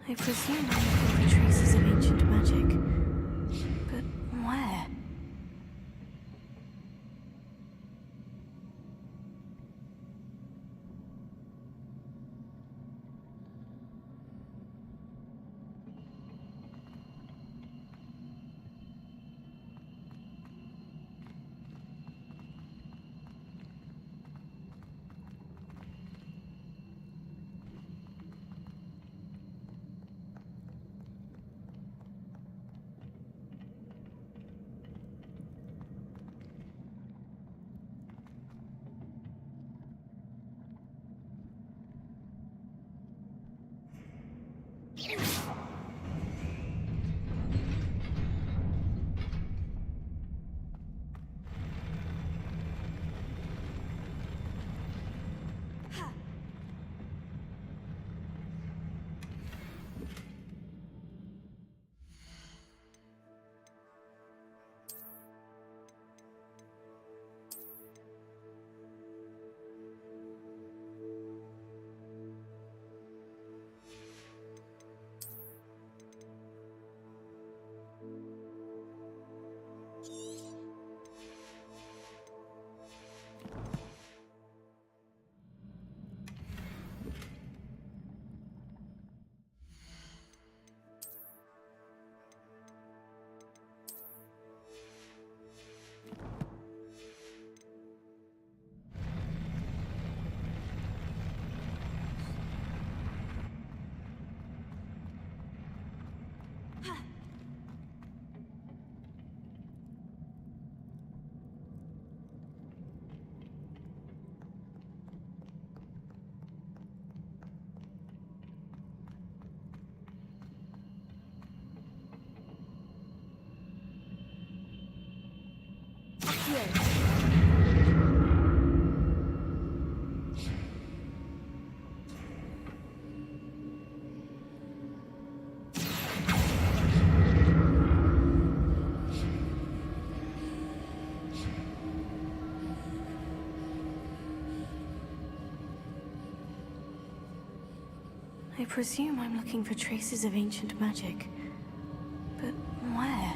Speaker 1: I presume I'm looking for traces of ancient magic. But where? I presume I'm looking for traces of ancient magic. But where?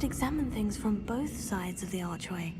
Speaker 1: could examine things from both sides of the archway.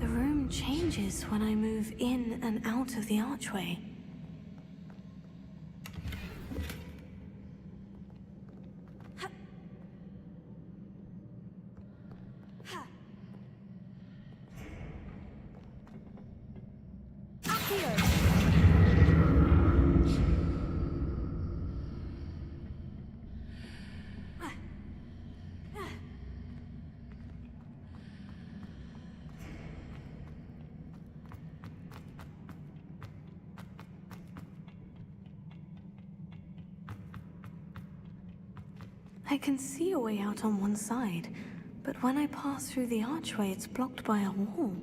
Speaker 1: The room changes when I move in and out of the archway. I can see a way out on one side, but when I pass through the archway, it's blocked by a wall.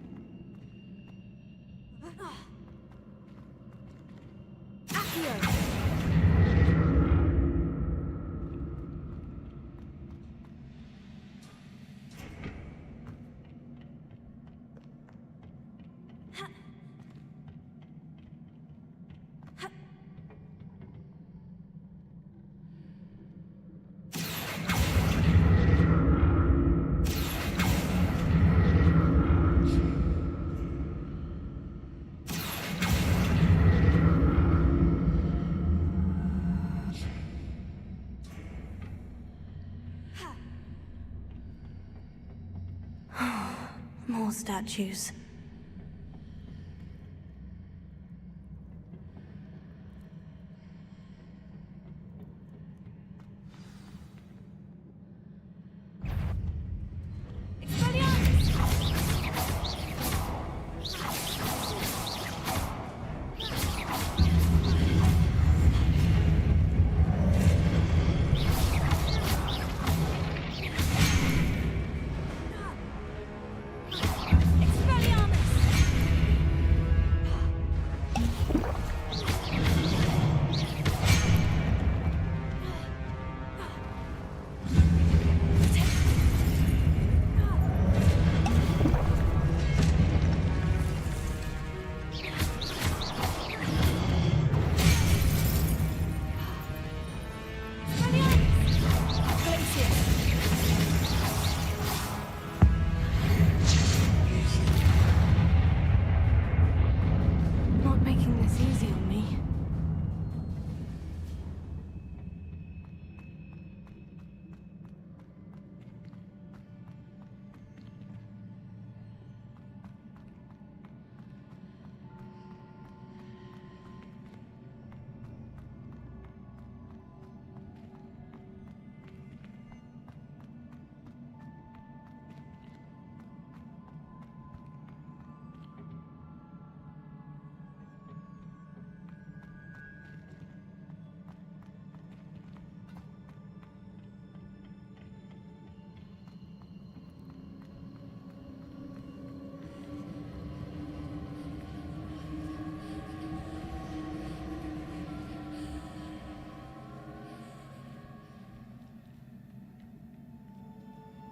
Speaker 1: More statues.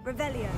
Speaker 8: Revelio.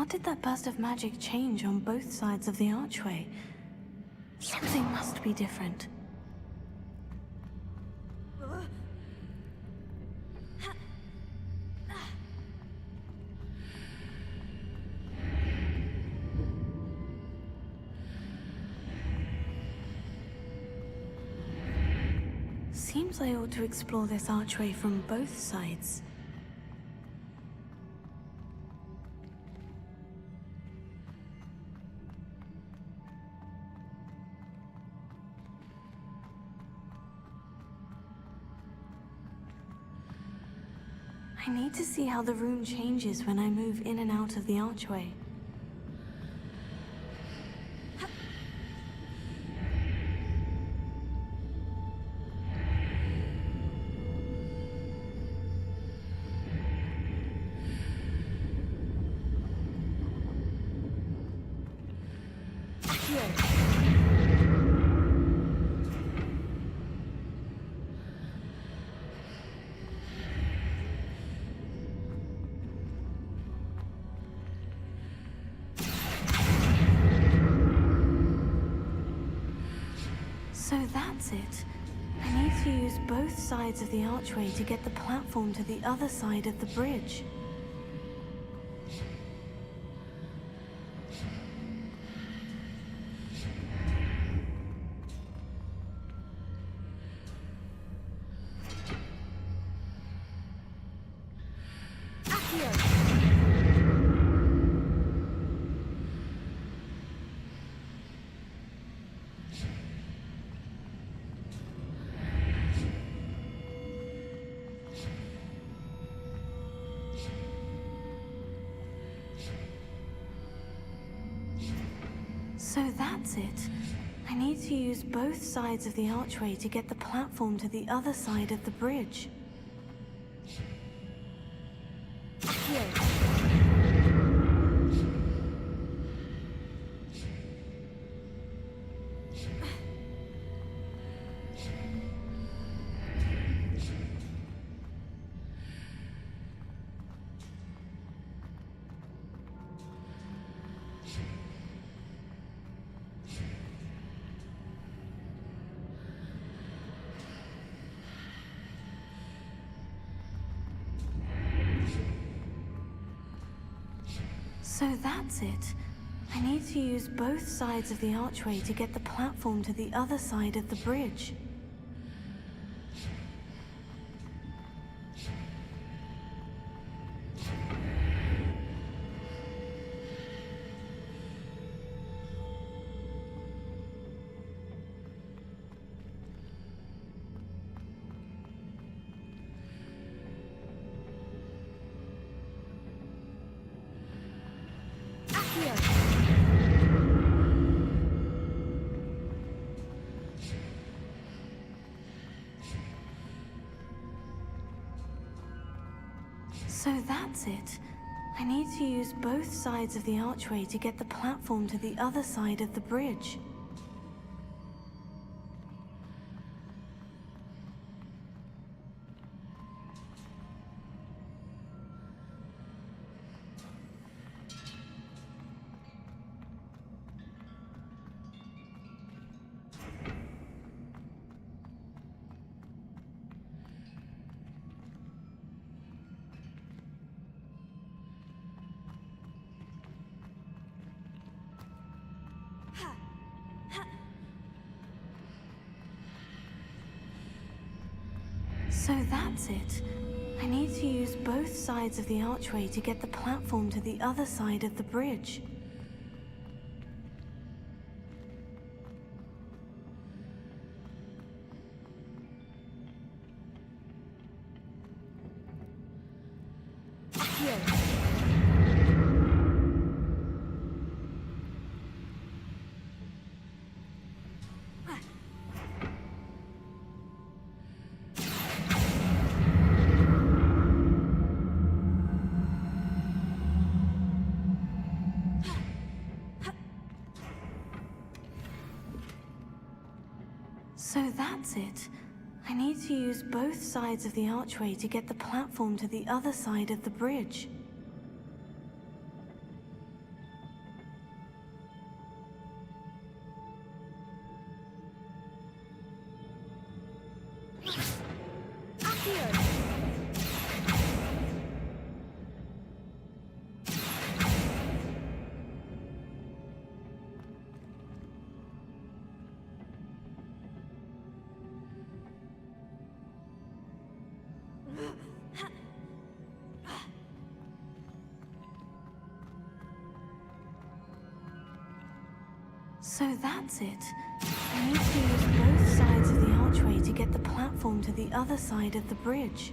Speaker 1: What did that burst of magic change on both sides of the archway? Something must be different. Seems I ought to explore this archway from both sides. I need to see how the room changes when I move in and out of the archway. So that's it. I need to use both sides of the archway to get the platform to the other side of the bridge. So that's it. I need to use both sides of the archway to get the platform to the other side of the bridge. So that's it. I need to use both sides of the archway to get the platform to the other side of the bridge. So that's it. I need to use both sides of the archway to get the platform to the other side of the bridge. So that's it. I need to use both sides of the archway to get the platform to the other side of the bridge. So that's it. I need to use both sides of the archway to get the platform to the other side of the bridge. So that's it. I need to use both sides of the archway to get the platform to the other side of the bridge.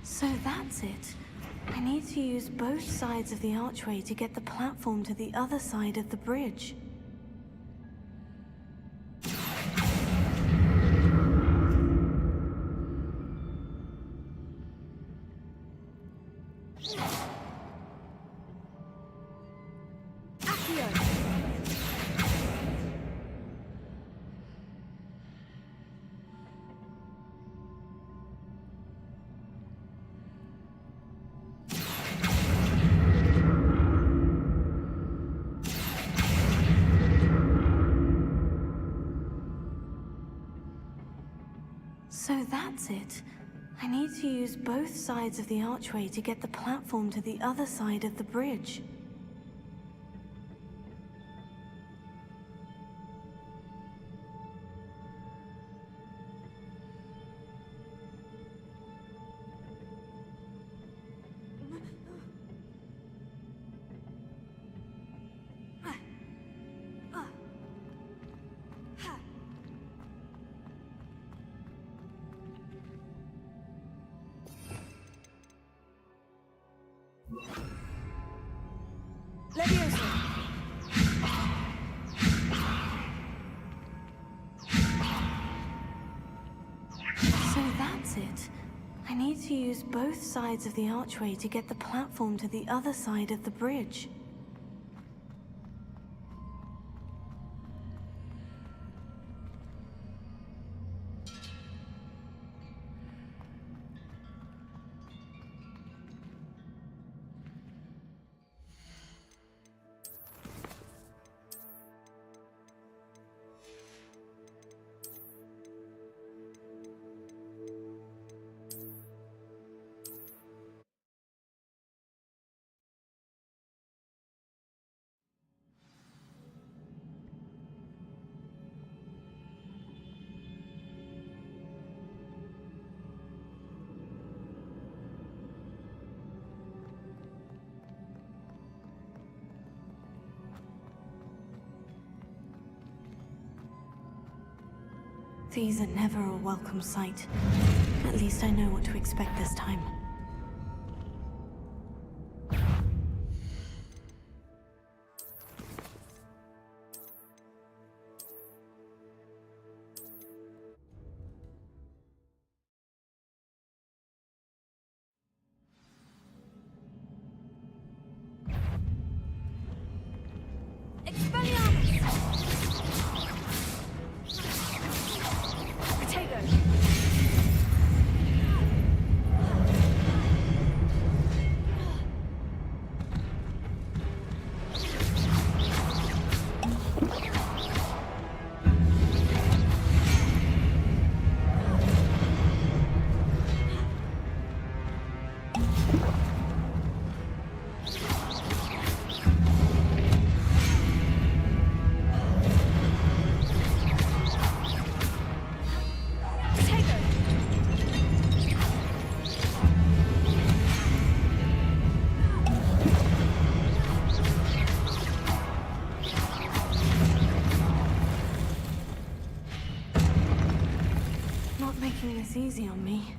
Speaker 1: So that's it. I need to use both sides of the archway to get the platform to the other side of the bridge. So that's it. I need to use both sides of the archway to get the platform to the other side of the bridge. So that's it. I need to use both sides of the archway to get the platform to the other side of the bridge. These are never a welcome sight. At least I know what to expect this time. Not making this easy on me.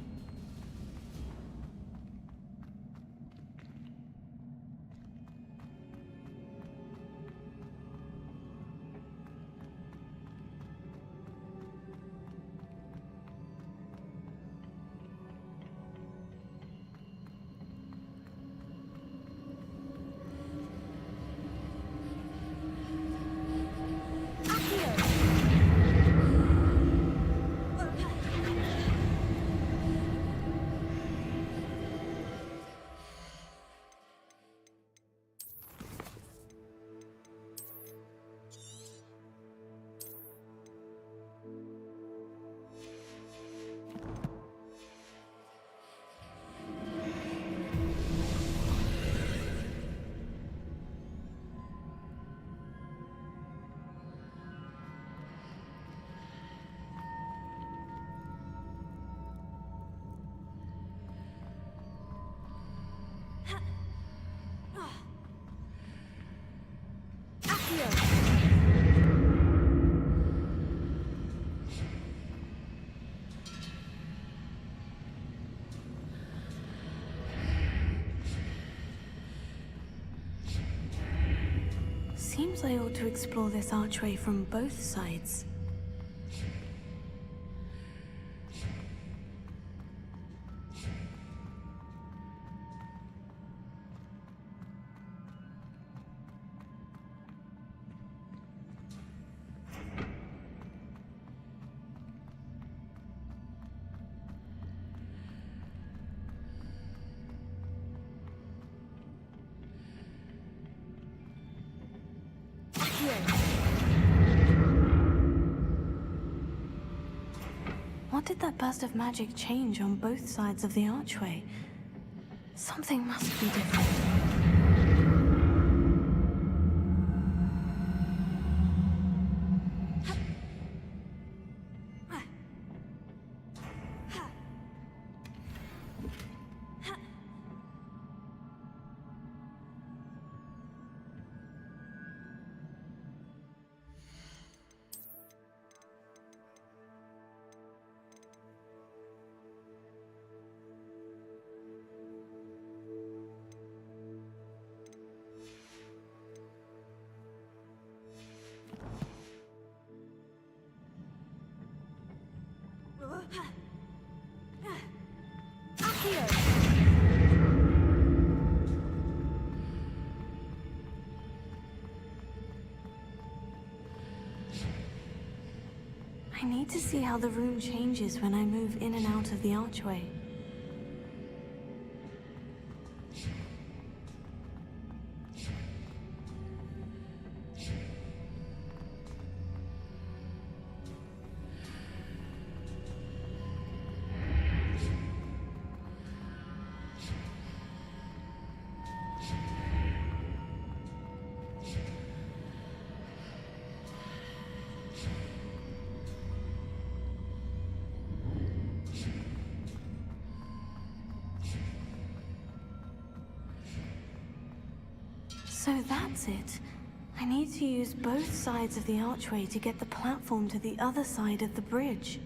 Speaker 1: Seems I ought to explore this archway from both sides. What did that burst of magic change on both sides of the archway? Something must be different. I need to see how the room changes when I move in and out of the archway. So that's it. I need to use both sides of the archway to get the platform to the other side of the bridge.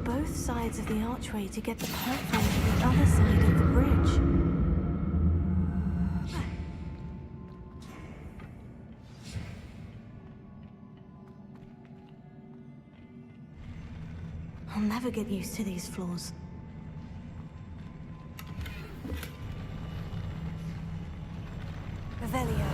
Speaker 1: Both sides of the archway to get the platform to the other side of the bridge. I'll never get used to these floors. Revelio.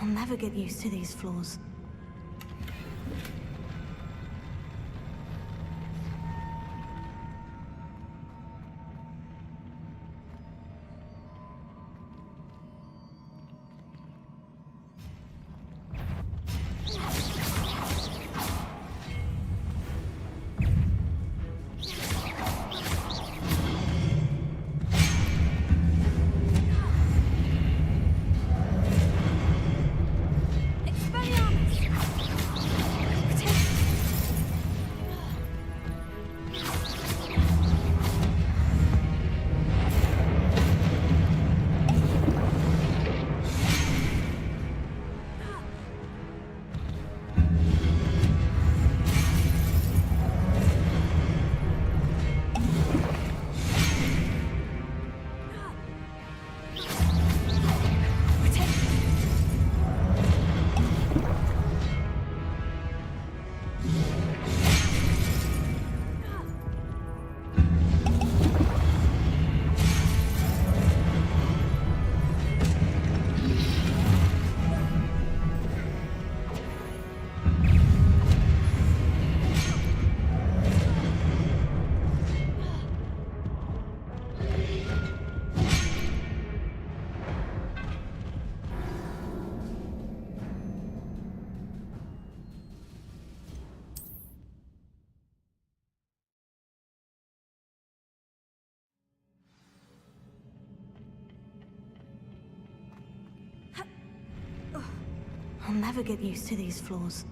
Speaker 1: I'll never get used to these floors. I'll never get used to these floors.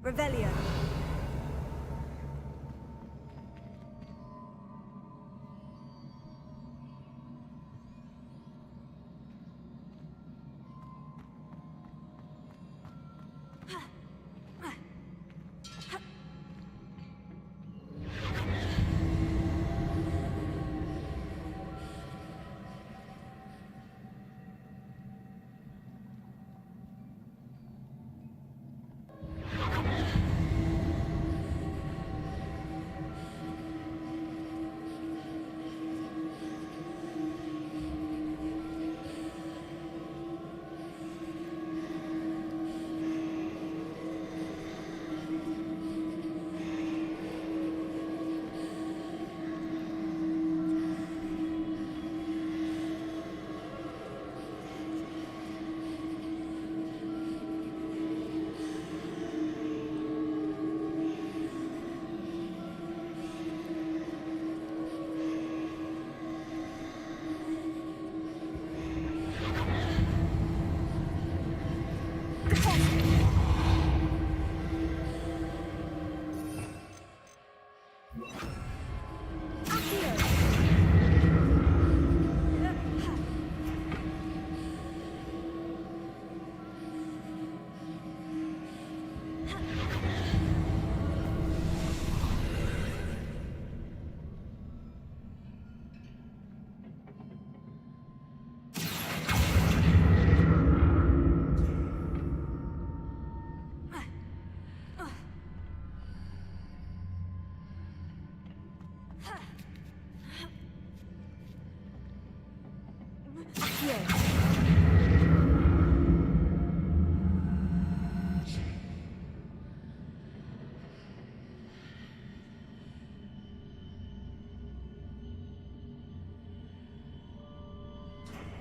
Speaker 8: Revelio.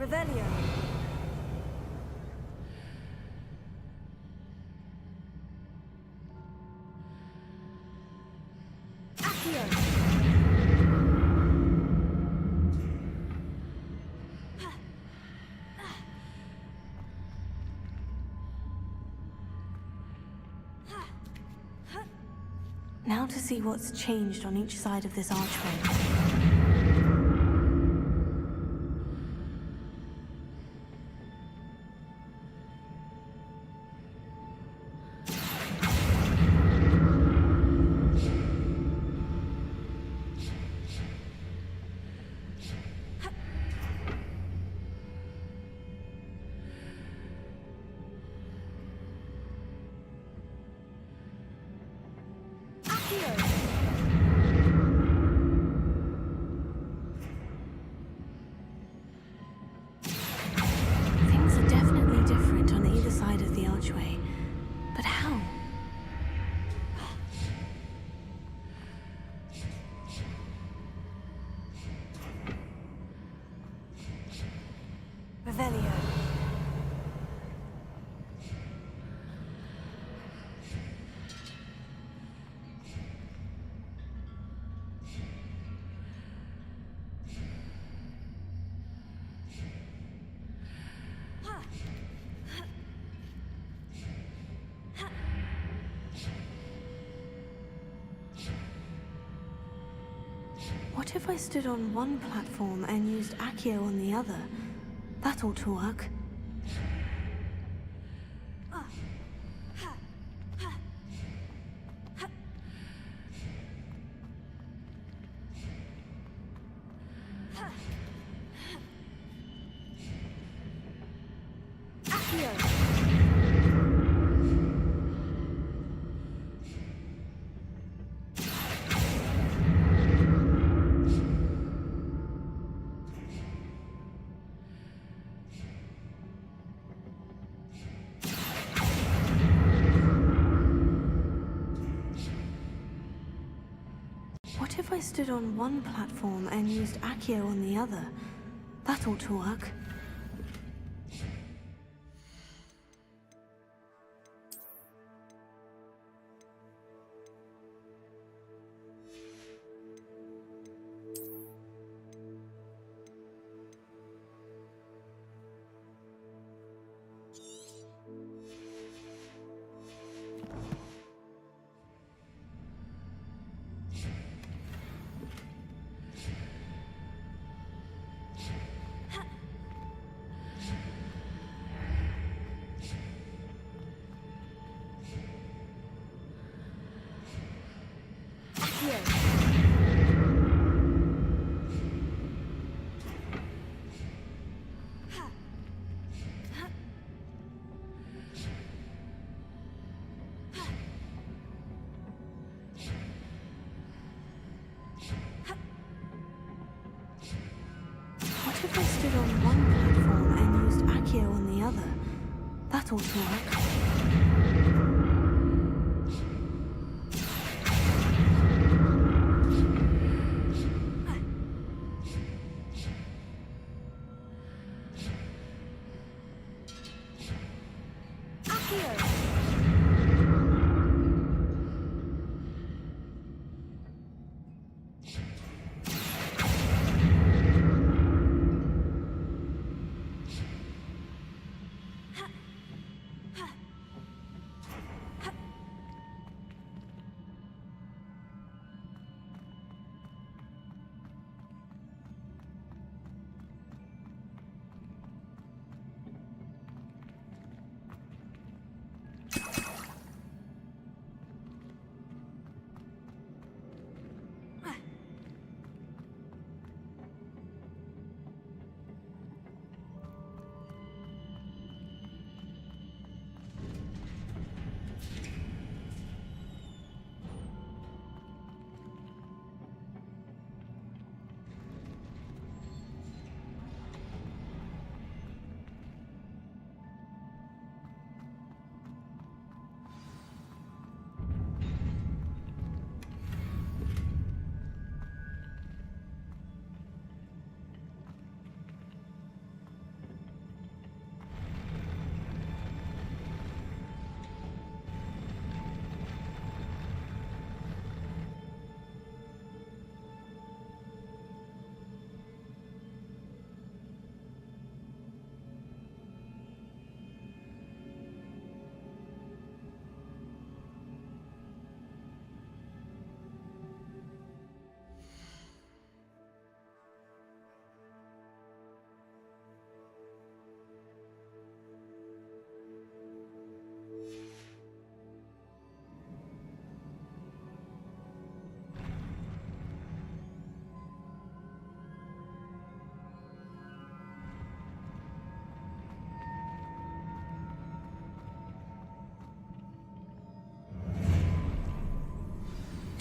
Speaker 8: Revelio.
Speaker 1: Now to see what's changed on each side of this archway. Things are definitely different on either side of the archway. But how? Revelio. What if I stood on one platform and used Accio on the other? That ought to work. What if I stood on one platform and used Accio on the other? That ought to work. brother. That ought to work.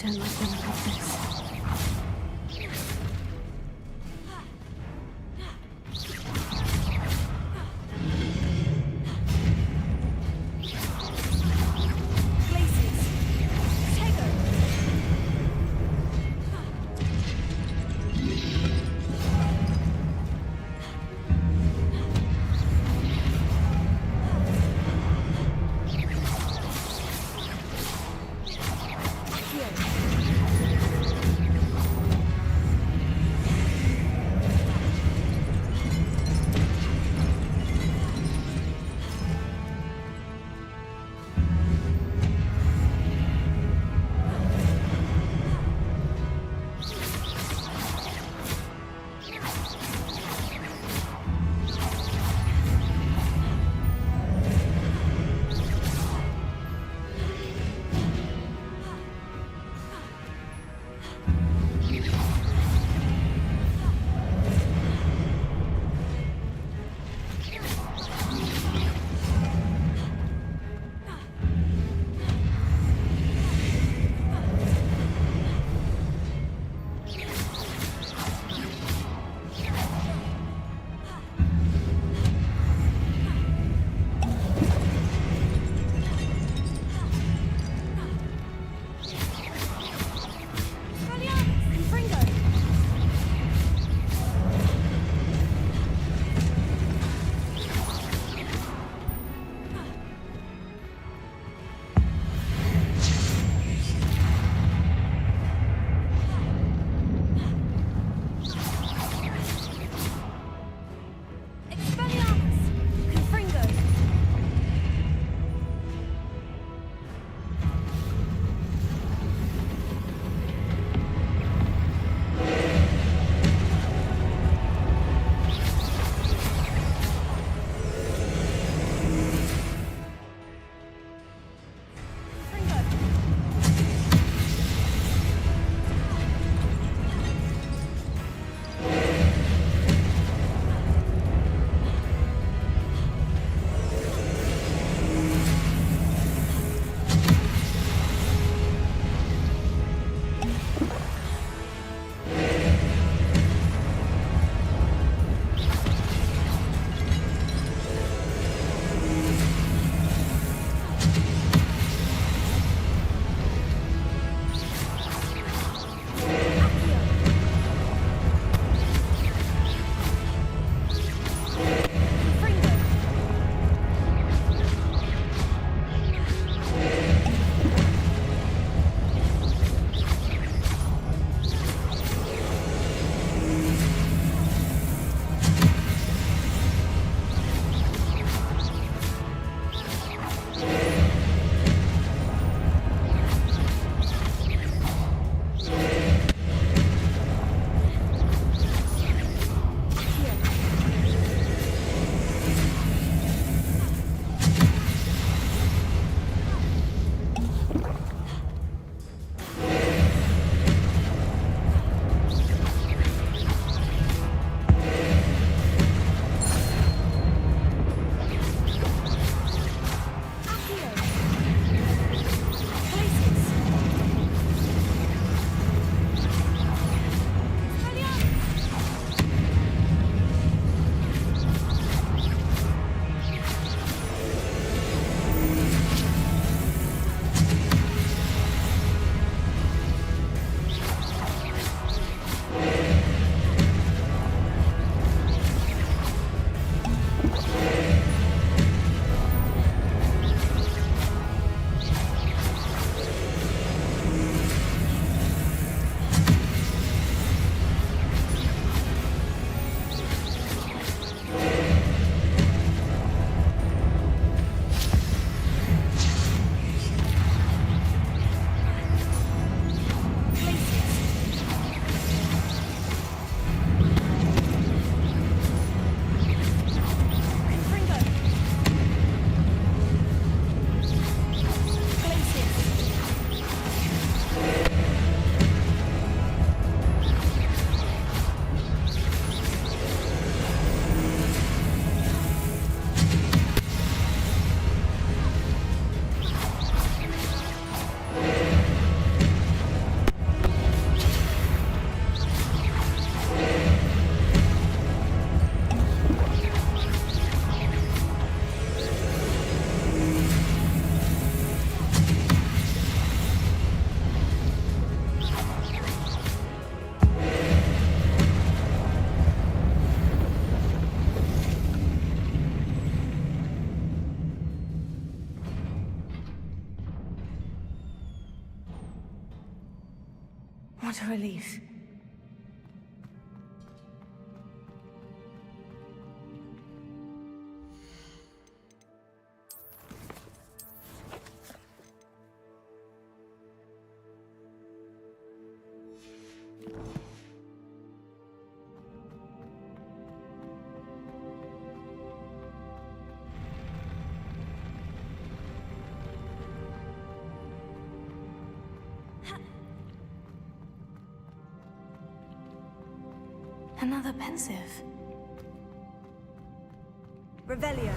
Speaker 1: Don't let them have this.
Speaker 5: Here.
Speaker 1: What a relief. Another pensive.
Speaker 8: Revelio.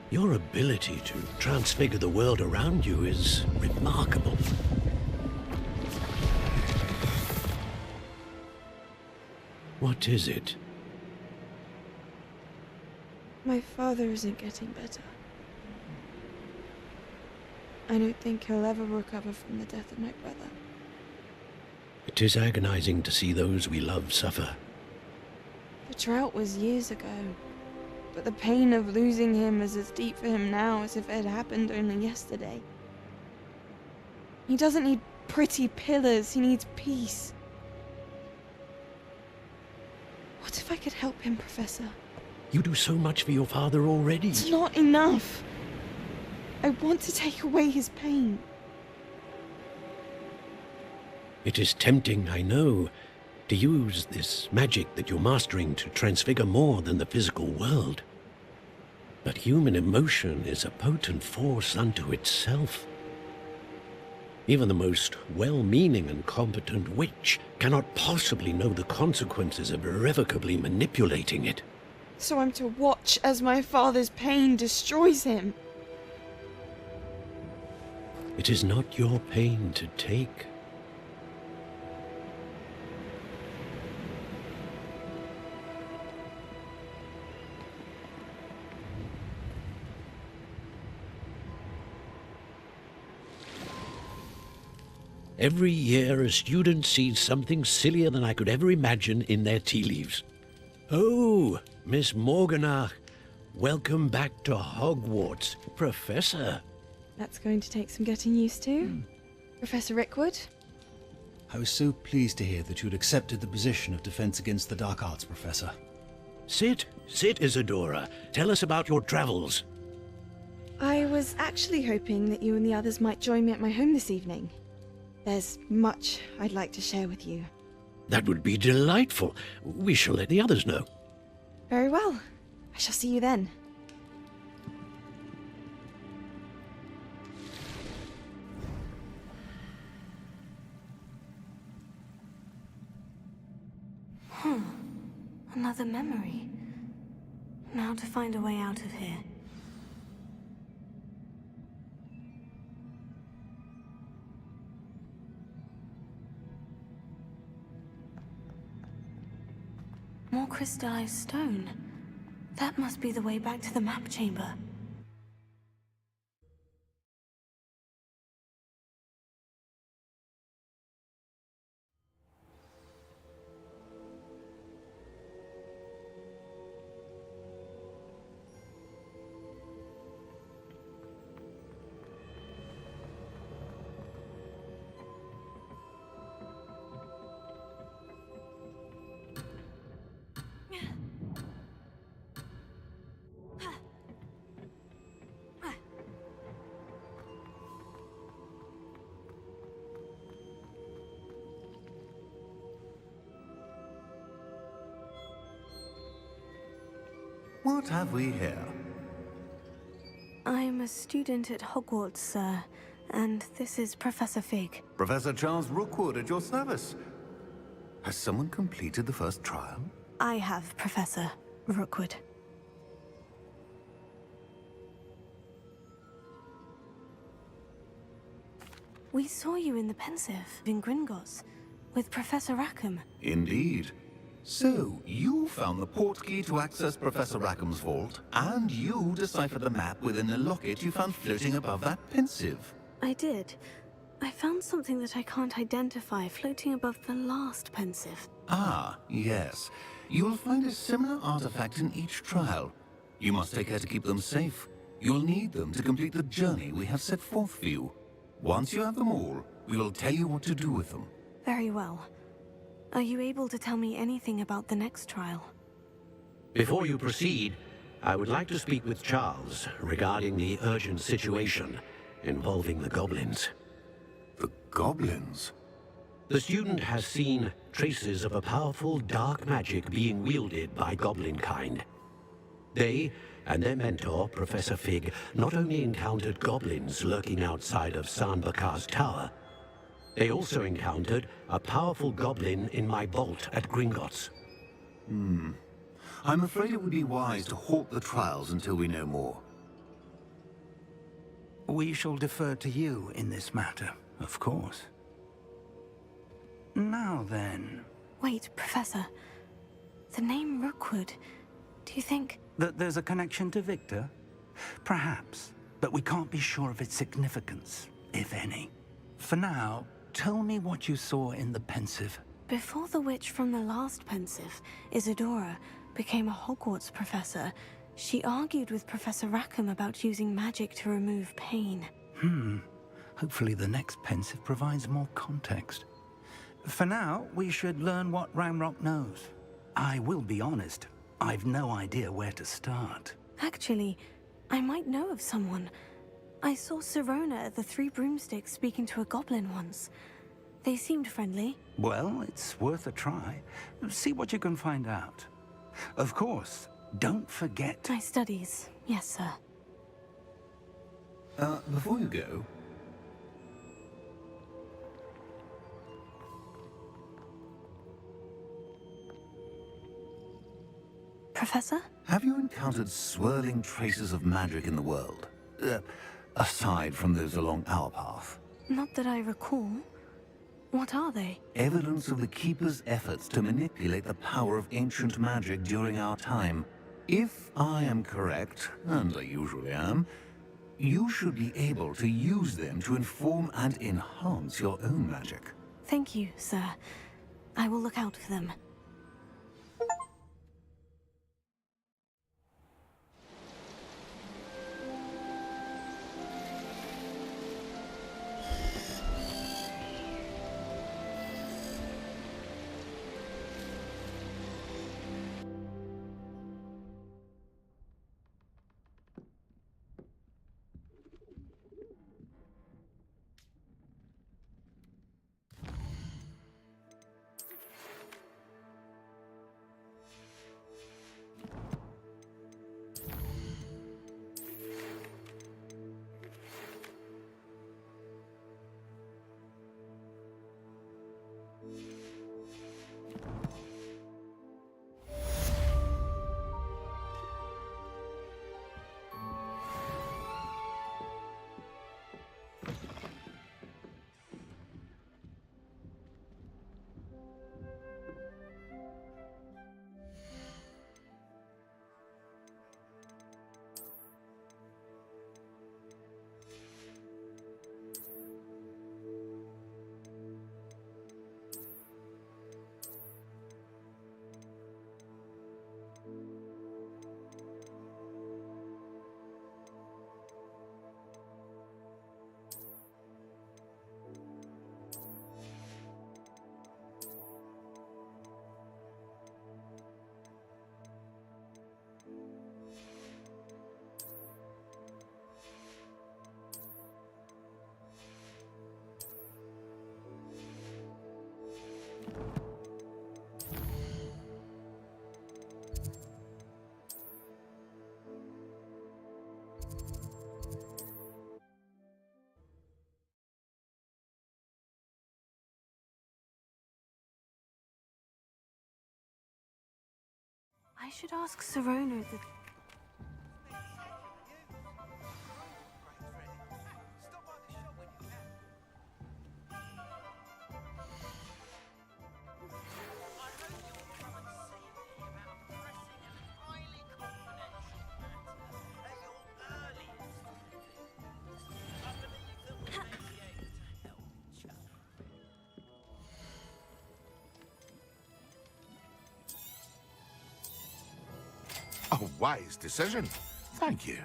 Speaker 9: Your ability to transfigure the world around you is remarkable. What is it?
Speaker 15: My father isn't getting better. I don't think he'll ever recover from the death of my brother.
Speaker 9: It is agonizing to see those we love suffer.
Speaker 15: The drought was years ago, but the pain of losing him is as deep for him now as if it had happened only yesterday. He doesn't need pretty pillars, he needs peace. What if I could help him, Professor?
Speaker 9: You do so much for your father already.
Speaker 15: It's not enough. I want to take away his pain.
Speaker 9: It is tempting, I know, to use this magic that you're mastering to transfigure more than the physical world. But human emotion is a potent force unto itself. Even the most well-meaning and competent witch cannot possibly know the consequences of irrevocably manipulating it.
Speaker 15: So I'm to watch as my father's pain destroys him.
Speaker 9: It is not your pain to take. Every year, a student sees something sillier than I could ever imagine in their tea leaves. Oh, Miss Morganach, welcome back to Hogwarts, Professor.
Speaker 15: That's going to take some getting used to. Professor Rickwood?
Speaker 22: I was so pleased to hear that you'd accepted the position of Defense Against the Dark Arts, Professor.
Speaker 9: Sit, Isadora. Tell us about your travels.
Speaker 15: I was actually hoping that you and the others might join me at my home this evening. There's much I'd like to share with you.
Speaker 9: That would be delightful. We shall let the others know.
Speaker 15: Very well. I shall see you then.
Speaker 1: Another memory. Now to find a way out of here. More crystallized stone. That must be the way back to the map chamber.
Speaker 10: What have we here?
Speaker 1: I'm a student at Hogwarts, sir, and this is Professor Fig.
Speaker 10: Professor Charles Rookwood at your service. Has someone completed the first trial?
Speaker 1: I have, Professor Rookwood. We saw you in the Pensive in Gringotts with Professor Rackham.
Speaker 10: Indeed. So, you found the portkey to access Professor Rackham's vault, and you deciphered the map within the locket you found floating above that Pensive.
Speaker 1: I did. I found something that I can't identify floating above the last Pensive.
Speaker 10: Ah, yes. You'll find a similar artifact in each trial. You must take care to keep them safe. You'll need them to complete the journey we have set forth for you. Once you have them all, we will tell you what to do with them.
Speaker 1: Very well. Are you able to tell me anything about the next trial?
Speaker 9: Before you proceed, I would like to speak with Charles regarding the urgent situation involving the goblins.
Speaker 10: The goblins?
Speaker 9: The student has seen traces of a powerful dark magic being wielded by goblin kind. They and their mentor, Professor Fig, not only encountered goblins lurking outside of San Bakar's tower, they also encountered a powerful goblin in my vault at Gringotts.
Speaker 10: I'm afraid it would be wise to halt the trials until we know more.
Speaker 12: We shall defer to you in this matter, of course. Now then...
Speaker 1: Wait, Professor. The name Rookwood. Do you think...
Speaker 12: that there's a connection to Victor? Perhaps, but we can't be sure of its significance, if any. For now, tell me what you saw in the Pensive.
Speaker 1: Before the witch from the last Pensive, Isadora, became a Hogwarts professor, she argued with Professor Rackham about using magic to remove pain.
Speaker 12: Hopefully the next Pensive provides more context. For now, we should learn what Ranrock knows. I will be honest, I've no idea where to start.
Speaker 1: Actually, I might know of someone. I saw Sirona at the Three Broomsticks speaking to a goblin once. They seemed friendly.
Speaker 12: Well, it's worth a try. See what you can find out. Of course, don't forget...
Speaker 1: My studies, yes, sir.
Speaker 10: Before you go...
Speaker 1: Professor?
Speaker 10: Have you encountered swirling traces of magic in the world? Aside from those along our path?
Speaker 1: Not that I recall. What are they?
Speaker 10: Evidence of the Keeper's efforts to manipulate the power of ancient magic during our time. If I am correct, and I usually am, you should be able to use them to inform and enhance your own magic.
Speaker 1: Thank you, sir. I will look out for them. I should ask Serona the...
Speaker 18: A wise decision. Thank you.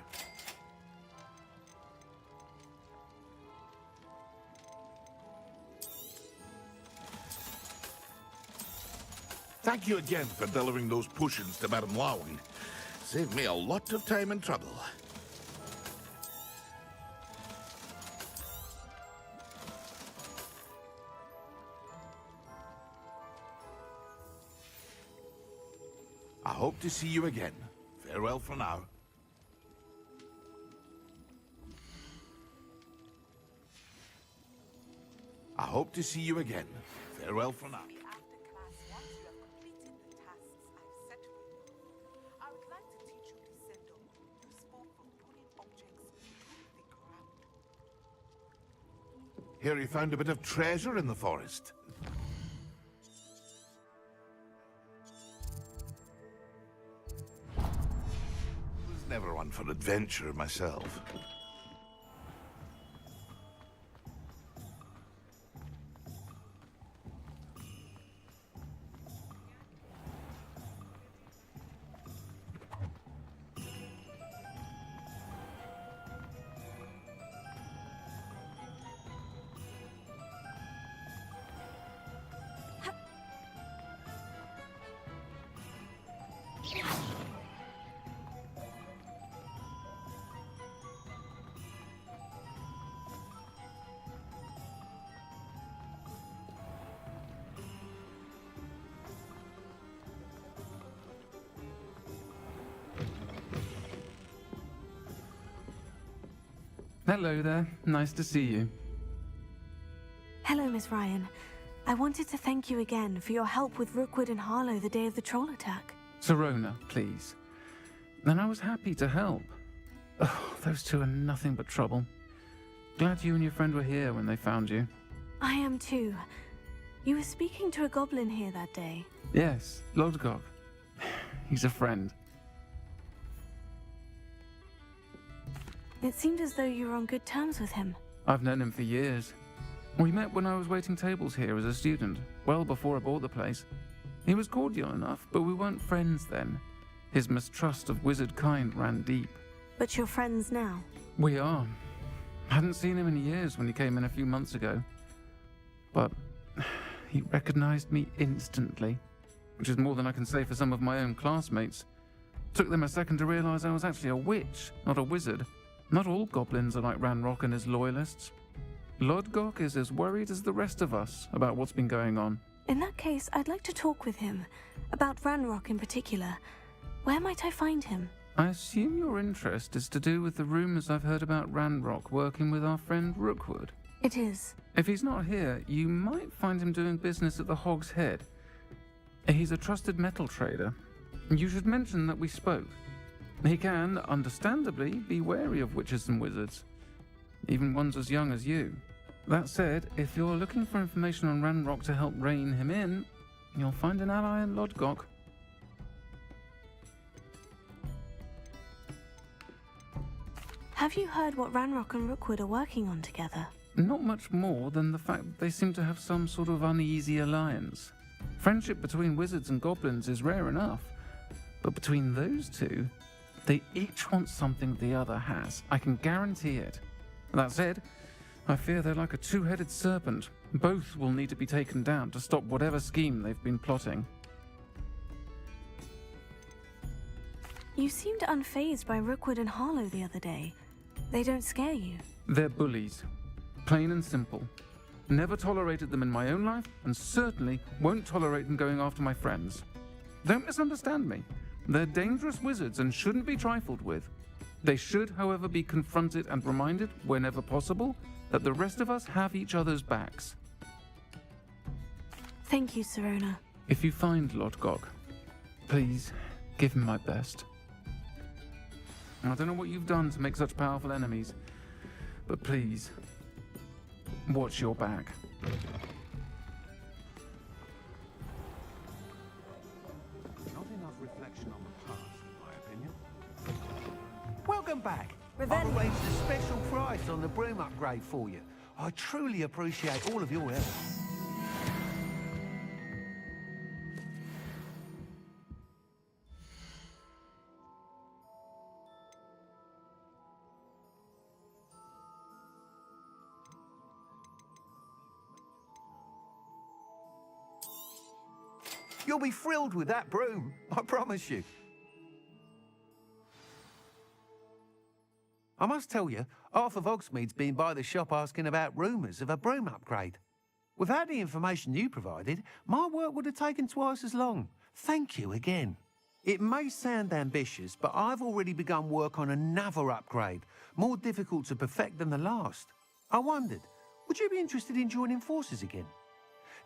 Speaker 18: Thank you again for delivering those potions to Madame Lawing. Saved me a lot of time and trouble. I hope to see you again. Farewell for now. I hope to see you again. Farewell for now. Here he found a bit of treasure in the forest. Was never one for adventure myself.
Speaker 16: Hello there. Nice to see you.
Speaker 1: Hello, Miss Ryan. I wanted to thank you again for your help with Rookwood and Harlow the day of the troll attack.
Speaker 16: Serona, please. And I was happy to help. Oh, those two are nothing but trouble. Glad you and your friend were here when they found you.
Speaker 1: I am too. You were speaking to a goblin here that day.
Speaker 16: Yes, Lodgok. He's a friend.
Speaker 1: It seemed as though you were on good terms with him.
Speaker 16: I've known him for years. We met when I was waiting tables here as a student, well before I bought the place. He was cordial enough, but we weren't friends then. His mistrust of wizard kind ran deep.
Speaker 1: But you're friends now?
Speaker 16: We are. Hadn't seen him in years when he came in a few months ago. But he recognized me instantly, which is more than I can say for some of my own classmates. Took them a second to realize I was actually a witch, not a wizard. Not all goblins are like Ranrock and his loyalists. Lodgok is as worried as the rest of us about what's been going on.
Speaker 1: In that case, I'd like to talk with him. About Ranrock in particular. Where might I find him?
Speaker 16: I assume your interest is to do with the rumors I've heard about Ranrock working with our friend Rookwood.
Speaker 1: It is.
Speaker 16: If he's not here, you might find him doing business at the Hog's Head. He's a trusted metal trader. You should mention that we spoke. He can, understandably, be wary of witches and wizards, even ones as young as you. That said, if you're looking for information on Ranrock to help rein him in, you'll find an ally in Lodgok.
Speaker 1: Have you heard what Ranrock and Rookwood are working on together?
Speaker 16: Not much more than the fact that they seem to have some sort of uneasy alliance. Friendship between wizards and goblins is rare enough, but between those two, they each want something the other has. I can guarantee it. That said, I fear they're like a two-headed serpent. Both will need to be taken down to stop whatever scheme they've been plotting.
Speaker 1: You seemed unfazed by Rookwood and Harlow the other day. They don't scare you.
Speaker 16: They're bullies. Plain and simple. Never tolerated them in my own life, and certainly won't tolerate them going after my friends. Don't misunderstand me. They're dangerous wizards and shouldn't be trifled with. They should, however, be confronted and reminded, whenever possible, that the rest of us have each other's backs.
Speaker 1: Thank you, Serona.
Speaker 16: If you find Lodgok, please give him my best. I don't know what you've done to make such powerful enemies, but please, watch your back.
Speaker 2: Not enough reflection on the past, in my opinion.
Speaker 12: Welcome back. I've arranged a special price on the broom upgrade for you. I truly appreciate all of your help. You'll be thrilled with that broom, I promise you. I must tell you, half of Hogsmeade's been by the shop asking about rumours of a broom upgrade. Without the information you provided, my work would have taken twice as long. Thank you again. It may sound ambitious, but I've already begun work on another upgrade, more difficult to perfect than the last. I wondered, would you be interested in joining forces again?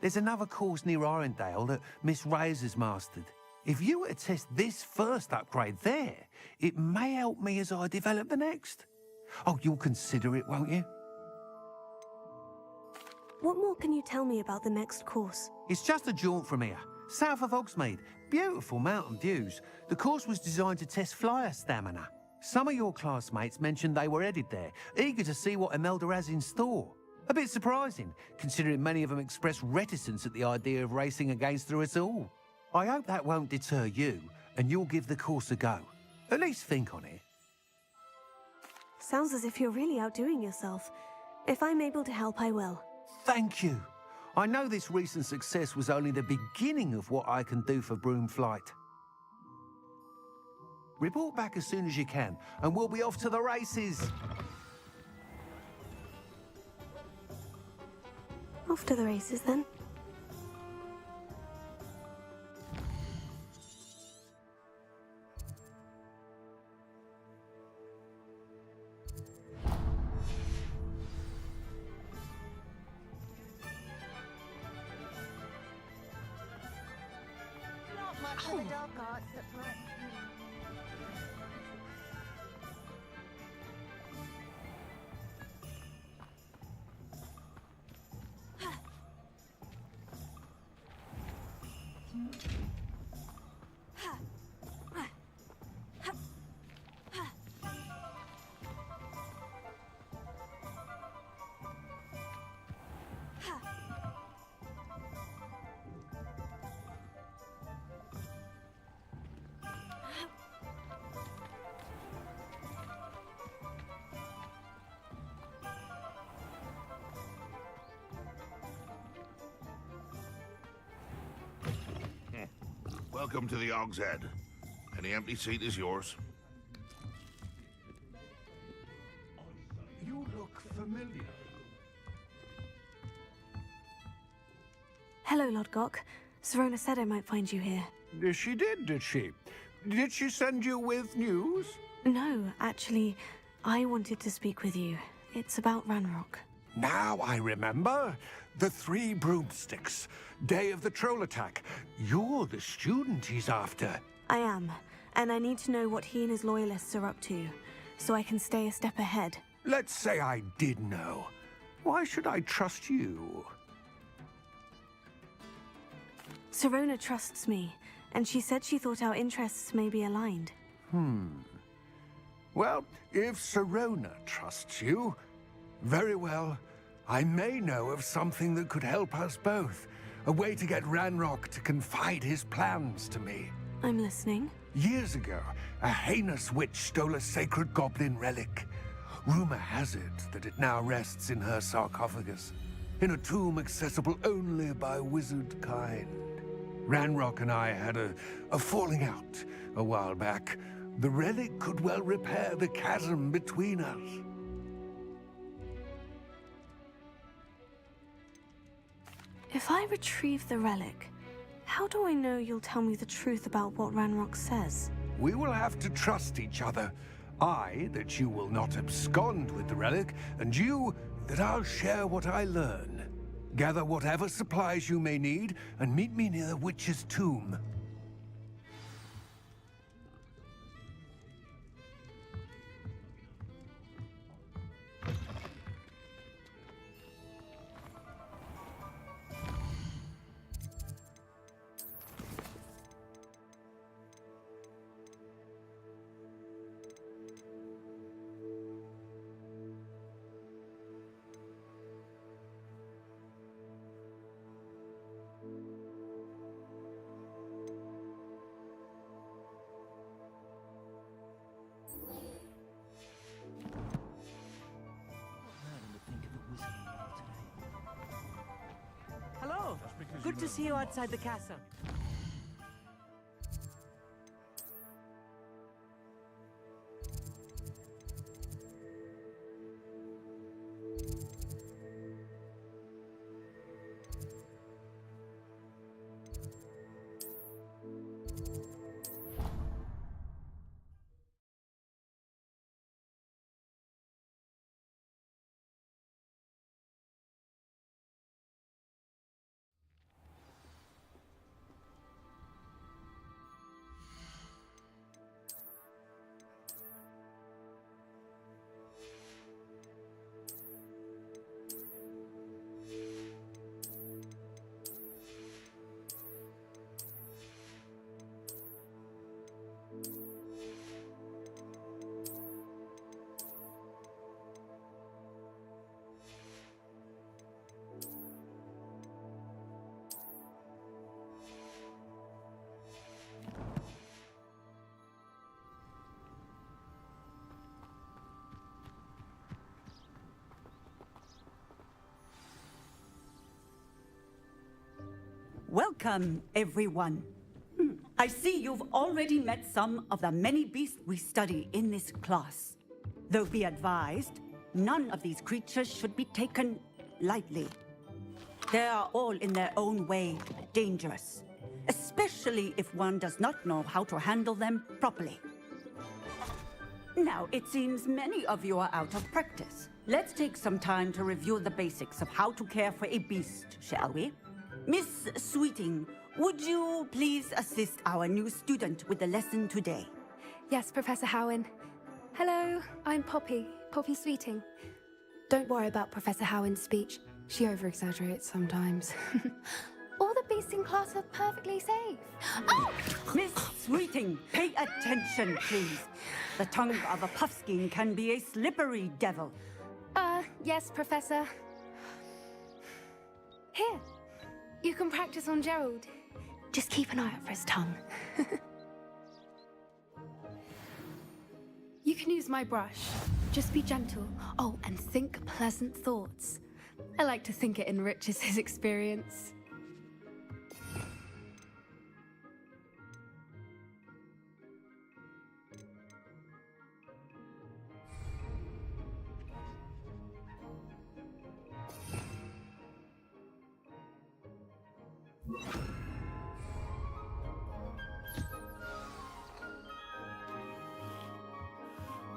Speaker 12: There's another course near Arendale that Miss Reyes has mastered. If you were to test this first upgrade there, it may help me as I develop the next. Oh, you'll consider it, won't you?
Speaker 1: What more can you tell me about the next course?
Speaker 12: It's just a jaunt from here, south of Hogsmeade. Beautiful mountain views. The course was designed to test flyer stamina. Some of your classmates mentioned they were headed there, eager to see what Imelda has in store. A bit surprising, considering many of them expressed reticence at the idea of racing against her at all. I hope that won't deter you, and you'll give the course a go. At least think on it.
Speaker 1: Sounds as if you're really outdoing yourself. If I'm able to help, I will.
Speaker 12: Thank you. I know this recent success was only the beginning of what I can do for Broom Flight. Report back as soon as you can, and we'll be off to the races.
Speaker 1: Off to the races, then.
Speaker 17: Not much of the dark arts that's right.
Speaker 18: Welcome to the Og's Head. Any empty seat is yours.
Speaker 2: You look familiar.
Speaker 1: Hello, Lodgok. Serona said I might find you here.
Speaker 2: She did she? Did she send you with news?
Speaker 1: No, actually, I wanted to speak with you. It's about Ranrock.
Speaker 2: Now I remember. The 3 broomsticks. Day of the troll attack. You're the student he's after.
Speaker 1: I am, and I need to know what he and his loyalists are up to, so I can stay a step ahead.
Speaker 2: Let's say I did know. Why should I trust you?
Speaker 1: Serona trusts me, and she said she thought our interests may be aligned.
Speaker 2: Well, if Serona trusts you, very well. I may know of something that could help us both. A way to get Ranrock to confide his plans to me.
Speaker 1: I'm listening.
Speaker 2: Years ago, a heinous witch stole a sacred goblin relic. Rumor has it that it now rests in her sarcophagus, in a tomb accessible only by wizard kind. Ranrock and I had a falling out a while back. The relic could well repair the chasm between us.
Speaker 1: If I retrieve the relic, how do I know you'll tell me the truth about what Ranrock says?
Speaker 2: We will have to trust each other. I, that you will not abscond with the relic, and you, that I'll share what I learn. Gather whatever supplies you may need, and meet me near the witch's tomb.
Speaker 20: Good to see you outside the castle.
Speaker 21: Welcome, everyone. I see you've already met some of the many beasts we study in this class. Though be advised, none of these creatures should be taken lightly. They are all in their own way dangerous, especially if one does not know how to handle them properly. Now, it seems many of you are out of practice. Let's take some time to review the basics of how to care for a beast, shall we? Miss Sweeting, would you please assist our new student with the lesson today?
Speaker 23: Yes, Professor Howen. Hello, I'm Poppy Sweeting. Don't worry about Professor Howen's speech. She over-exaggerates sometimes. All the beasts in class are perfectly safe. Oh!
Speaker 21: Miss Sweeting, pay attention, please. The tongue of a puffskein can be a slippery devil.
Speaker 23: Yes, Professor. Here, you can practice on Gerald. Just keep an eye out for his tongue. You can use my brush. Just be gentle. Oh, and think pleasant thoughts. I like to think it enriches his experience.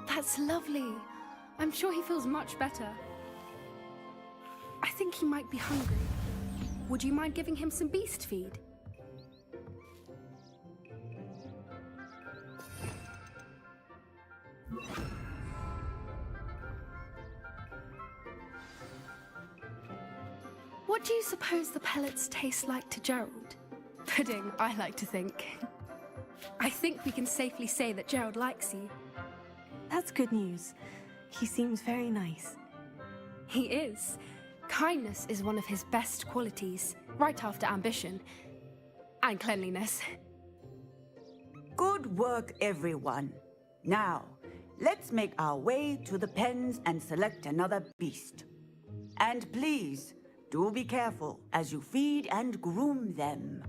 Speaker 23: That's lovely. I'm sure he feels much better. I think he might be hungry. Would you mind giving him some beast feed? What do you suppose the pellets taste like to Gerald? Pudding, I like to think. I think we can safely say that Gerald likes you.
Speaker 1: That's good news. He seems very nice.
Speaker 23: He is. Kindness is one of his best qualities, right after ambition. And cleanliness.
Speaker 21: Good work, everyone. Now, let's make our way to the pens and select another beast. And please, do be careful as you feed and groom them.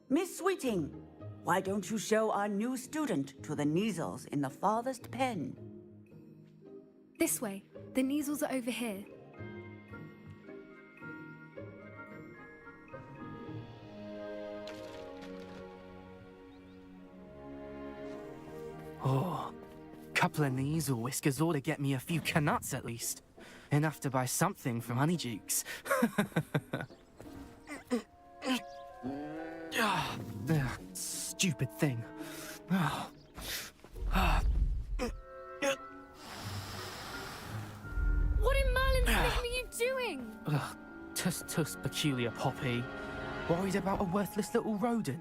Speaker 21: Miss Sweeting, why don't you show our new student to the Neasels in the farthest pen?
Speaker 23: This way. The Neasels are over here.
Speaker 20: Oh, couple of Neasel whiskers ought to get me a few canuts at least. Enough to buy something from Honeydukes. Stupid thing.
Speaker 23: What in Merlin's name are you doing?
Speaker 20: Tuss peculiar Poppy. Worried about a worthless little rodent.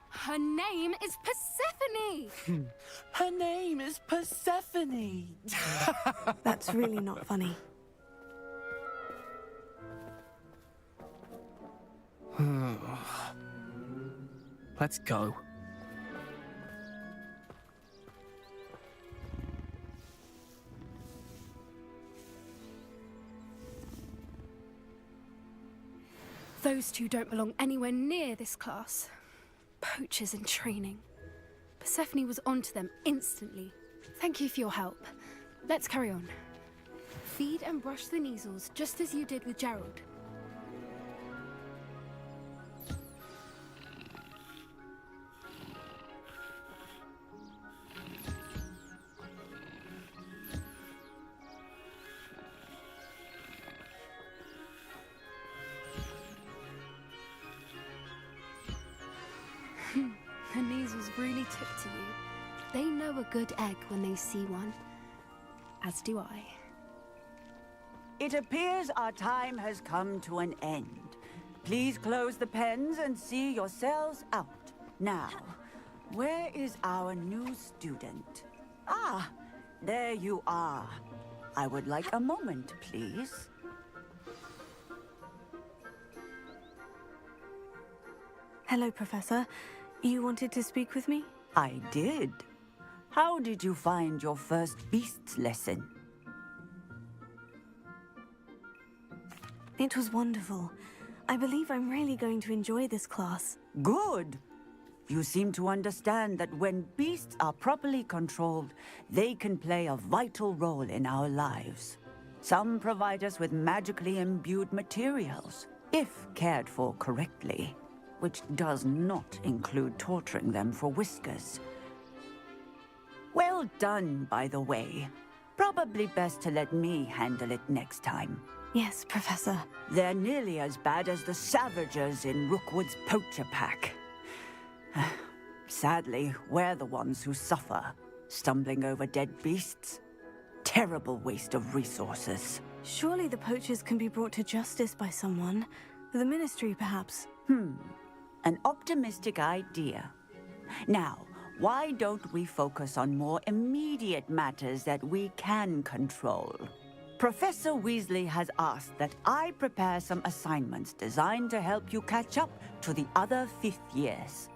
Speaker 23: Her name is Persephone!
Speaker 20: Her name is Persephone!
Speaker 1: That's really not funny.
Speaker 20: Let's go.
Speaker 23: Those two don't belong anywhere near this class. Poachers in training. Persephone was onto them instantly. Thank you for your help. Let's carry on. Feed and brush the Neasels just as you did with Gerald. The Neasels really took to you. They know a good egg when they see one. As do I.
Speaker 21: It appears our time has come to an end. Please close the pens and see yourselves out. Now, where is our new student? Ah, there you are. I would like a moment, please.
Speaker 1: Hello, Professor. You wanted to speak with me?
Speaker 21: I did. How did you find your first beasts lesson?
Speaker 1: It was wonderful. I believe I'm really going to enjoy this class.
Speaker 21: Good. You seem to understand that when beasts are properly controlled, they can play a vital role in our lives. Some provide us with magically imbued materials, if cared for correctly, which does not include torturing them for whiskers. Well done, by the way. Probably best to let me handle it next time.
Speaker 1: Yes, Professor.
Speaker 21: They're nearly as bad as the Savagers in Rookwood's poacher pack. Sadly, we're the ones who suffer, stumbling over dead beasts. Terrible waste of resources.
Speaker 1: Surely the poachers can be brought to justice by someone. The Ministry, perhaps.
Speaker 21: An optimistic idea. Now, why don't we focus on more immediate matters that we can control? Professor Weasley has asked that I prepare some assignments designed to help you catch up to the other 5th years.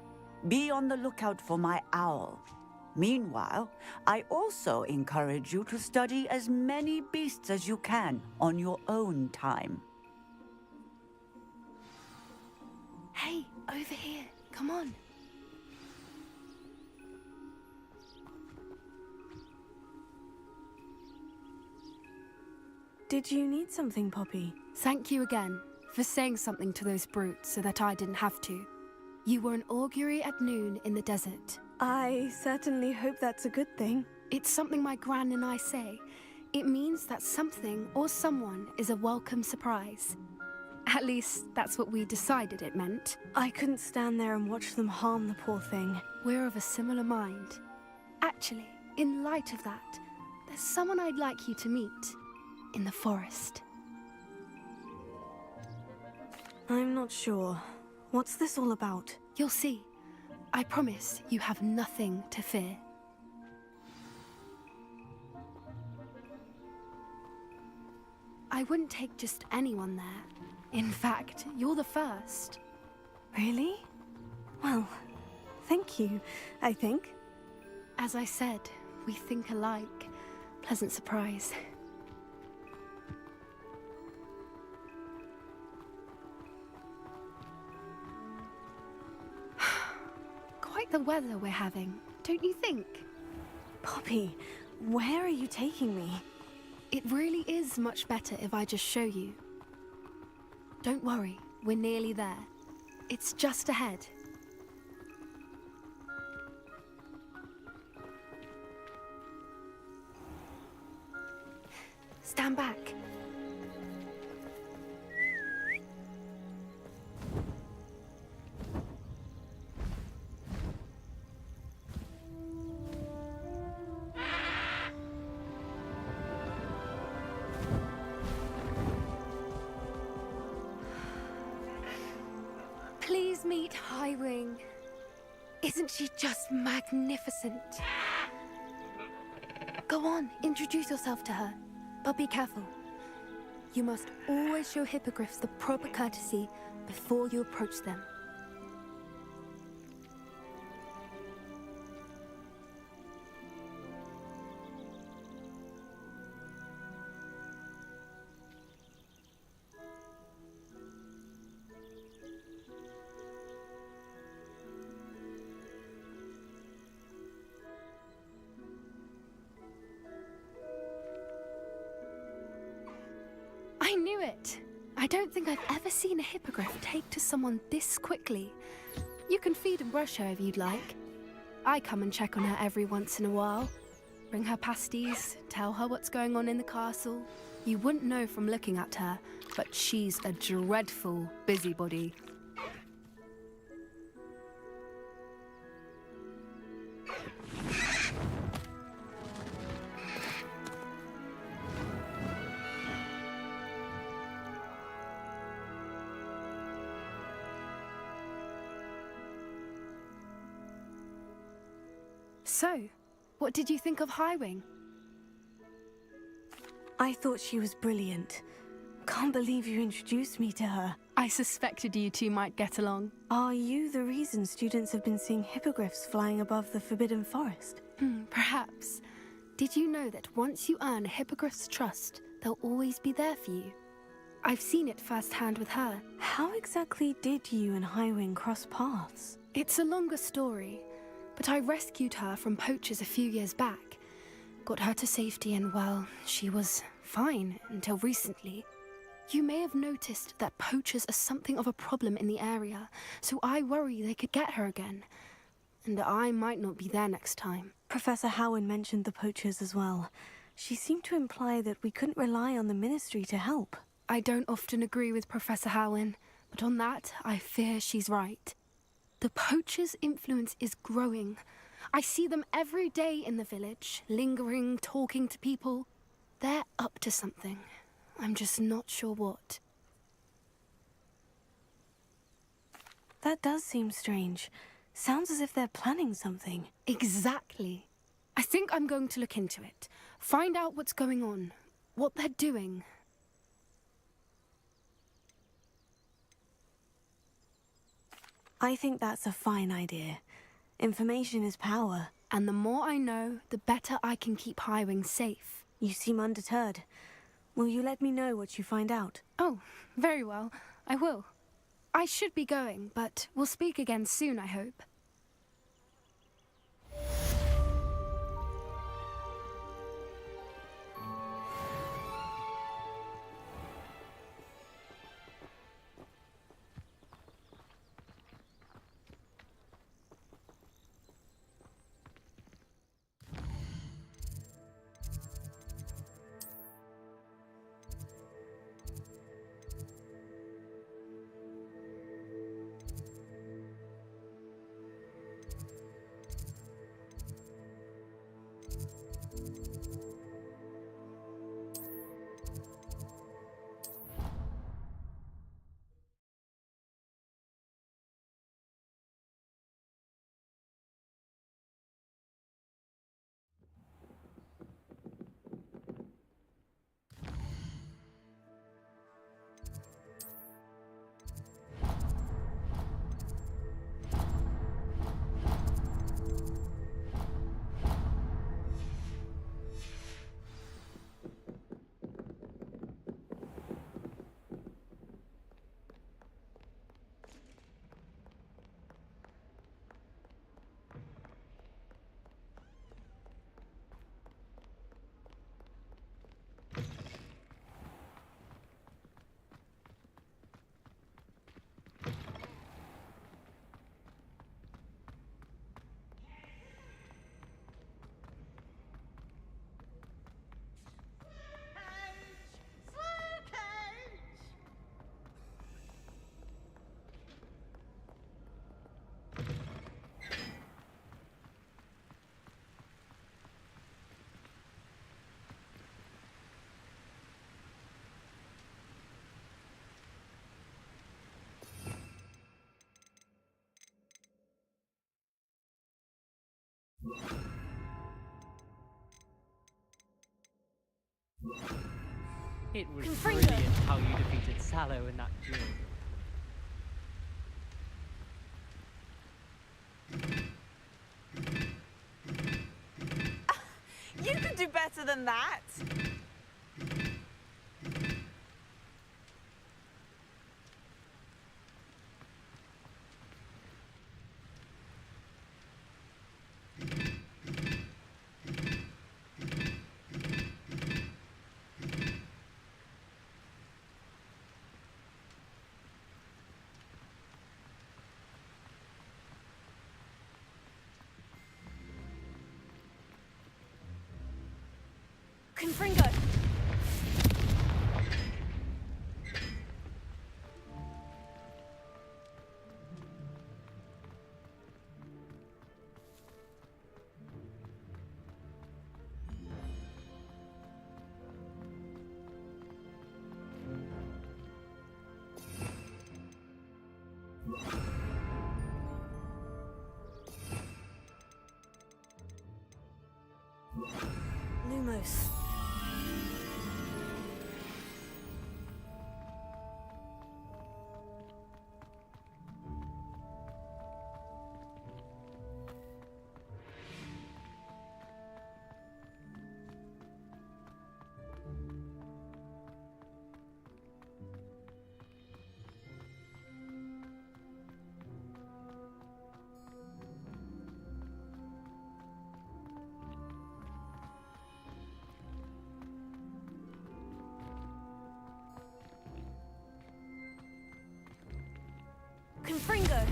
Speaker 21: Be on the lookout for my owl. Meanwhile, I also encourage you to study as many beasts as you can on your own time.
Speaker 23: Hey, over here. Come on.
Speaker 1: Did you need something, Poppy?
Speaker 23: Thank you again for saying something to those brutes so that I didn't have to. You were an augury at noon in the desert.
Speaker 1: I certainly hope that's a good thing.
Speaker 23: It's something my gran and I say. It means that something or someone is a welcome surprise. At least, that's what we decided it meant.
Speaker 1: I couldn't stand there and watch them harm the poor thing.
Speaker 23: We're of a similar mind. Actually, in light of that, there's someone I'd like you to meet. In the forest.
Speaker 1: I'm not sure. What's this all about?
Speaker 23: You'll see. I promise you have nothing to fear. I wouldn't take just anyone there. In fact, you're the first.
Speaker 1: Really? Well, thank you, I think.
Speaker 23: As I said, we think alike. Pleasant surprise. Quite the weather we're having, don't you think?
Speaker 1: Poppy, where are you taking me?
Speaker 23: It really is much better if I just show you. Don't worry, we're nearly there. It's just ahead. Stand back. Please meet Highwing. Isn't she just magnificent? Go on, introduce yourself to her. But be careful. You must always show hippogriffs the proper courtesy before you approach them. I knew it. I don't think I've ever seen a hippogriff take to someone this quickly. You can feed and brush her if you'd like. I come and check on her every once in a while. Bring her pasties, tell her what's going on in the castle. You wouldn't know from looking at her, but she's a dreadful busybody. So, what did you think of Highwing?
Speaker 1: I thought she was brilliant. Can't believe you introduced me to her.
Speaker 23: I suspected you two might get along.
Speaker 1: Are you the reason students have been seeing hippogriffs flying above the Forbidden Forest?
Speaker 23: Perhaps. Did you know that once you earn a hippogriff's trust, they'll always be there for you? I've seen it firsthand with her.
Speaker 1: How exactly did you and Highwing cross paths?
Speaker 23: It's a longer story, but I rescued her from poachers a few years back. Got her to safety and, well, she was fine until recently. You may have noticed that poachers are something of a problem in the area, so I worry they could get her again. And I might not be there next time.
Speaker 1: Professor Howin mentioned the poachers as well. She seemed to imply that we couldn't rely on the Ministry to help.
Speaker 23: I don't often agree with Professor Howin, but on that, I fear she's right. The poachers' influence is growing. I see them every day in the village, lingering, talking to people. They're up to something. I'm just not sure what.
Speaker 1: That does seem strange. Sounds as if they're planning something.
Speaker 23: Exactly. I think I'm going to look into it. Find out what's going on, what they're doing.
Speaker 1: I think that's a fine idea. Information is power.
Speaker 23: And the more I know, the better I can keep Highwing safe.
Speaker 1: You seem undeterred. Will you let me know what you find out?
Speaker 23: Oh, very well. I will. I should be going, but we'll speak again soon, I hope.
Speaker 3: It was brilliant how you defeated Sallow in that duel.
Speaker 7: You could do better than that.
Speaker 5: Confringo!
Speaker 1: Lumos.
Speaker 5: Confringo!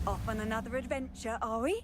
Speaker 8: Off on another adventure, are we?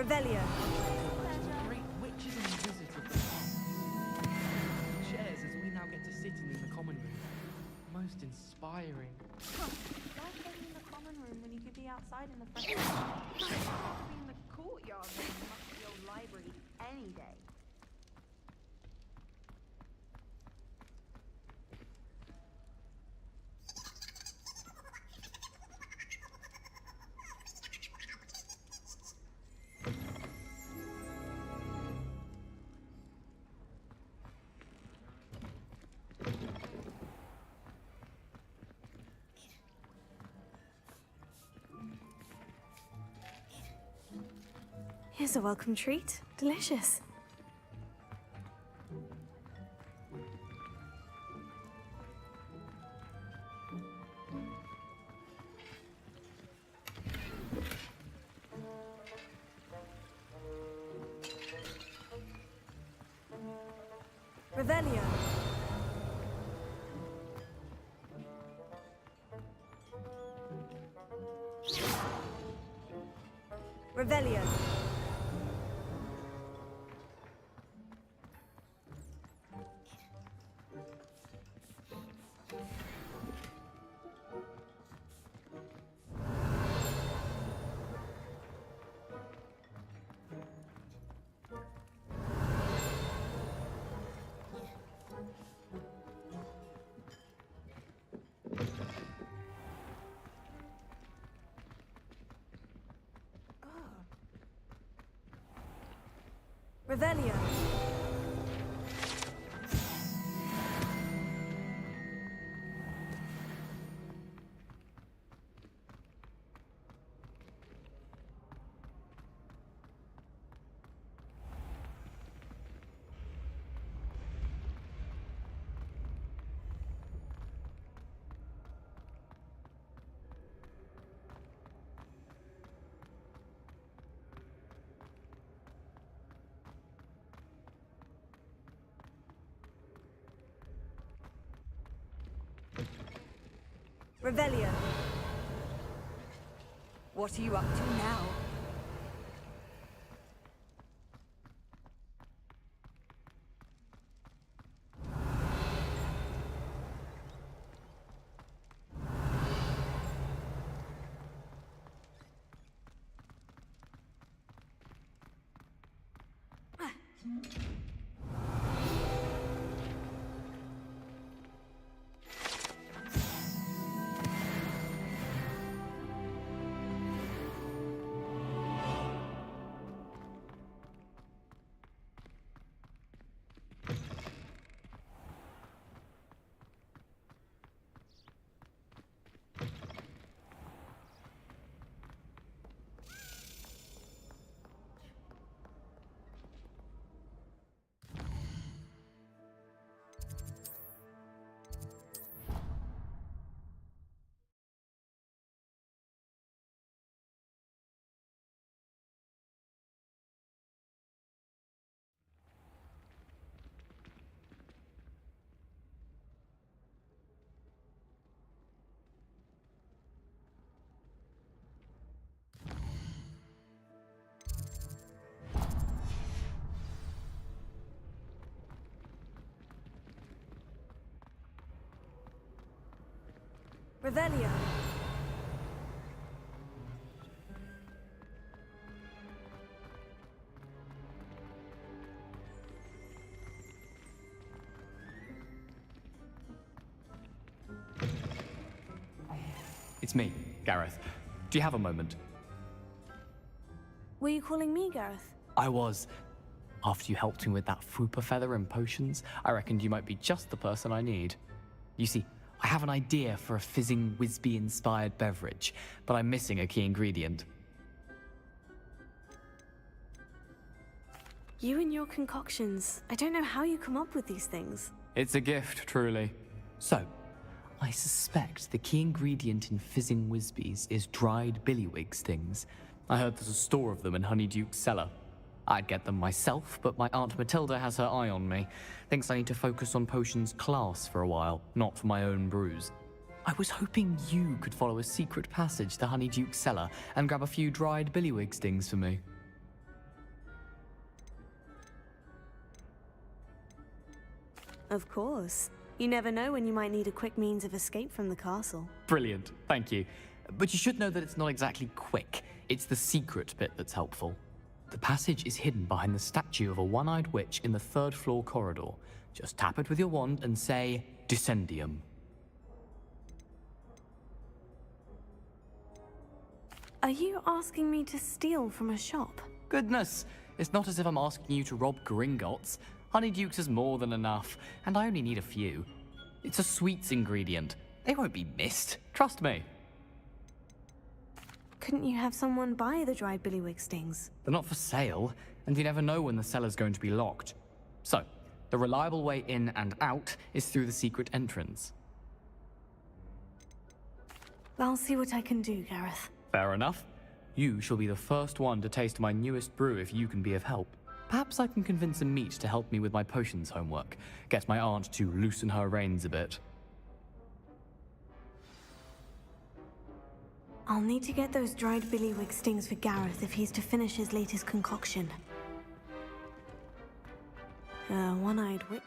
Speaker 8: Revelio.
Speaker 20: Great witches and wizards of the past. Chairs as we now get to sit in the common room. Most inspiring.
Speaker 15: Why stay in the common room when you could be outside in the front yard? You could be in the courtyard in the musty old library any day.
Speaker 1: Here's a welcome treat. Delicious.
Speaker 8: Revelio. Revelio. Revelio. Revelio. What are you up to now? Revelio.
Speaker 6: It's me, Gareth. Do you have a moment?
Speaker 1: Were you calling me, Gareth?
Speaker 6: I was. After you helped me with that fupa feather and potions, I reckoned you might be just the person I need. You see, I have an idea for a fizzing Wisby-inspired beverage, but I'm missing a key ingredient.
Speaker 1: You and your concoctions. I don't know how you come up with these things.
Speaker 6: It's a gift, truly. So, I suspect the key ingredient in fizzing Wisbies is dried billywig stings. I heard there's a store of them in Honeyduke's cellar. I'd get them myself, but my Aunt Matilda has her eye on me. Thinks I need to focus on potions class for a while, not for my own brews. I was hoping you could follow a secret passage to Honeyduke's cellar and grab a few dried billywig stings for me.
Speaker 1: Of course. You never know when you might need a quick means of escape from the castle.
Speaker 6: Brilliant, thank you. But you should know that it's not exactly quick. It's the secret bit that's helpful. The passage is hidden behind the statue of a one-eyed witch in the 3rd floor corridor. Just tap it with your wand and say, Descendium.
Speaker 1: Are you asking me to steal from a shop?
Speaker 6: Goodness, it's not as if I'm asking you to rob Gringotts. Honeydukes is more than enough, and I only need a few. It's a sweets ingredient. They won't be missed, trust me.
Speaker 1: Couldn't you have someone buy the dried billywig stings?
Speaker 6: They're not for sale, and you never know when the cellar's going to be locked. So, the reliable way in and out is through the secret entrance.
Speaker 1: I'll see what I can do, Gareth.
Speaker 6: Fair enough. You shall be the first one to taste my newest brew if you can be of help. Perhaps I can convince a meat to help me with my potions homework. Get my aunt to loosen her reins a bit.
Speaker 1: I'll need to get those dried billywig stings for Gareth if he's to finish his latest concoction. One-eyed witch.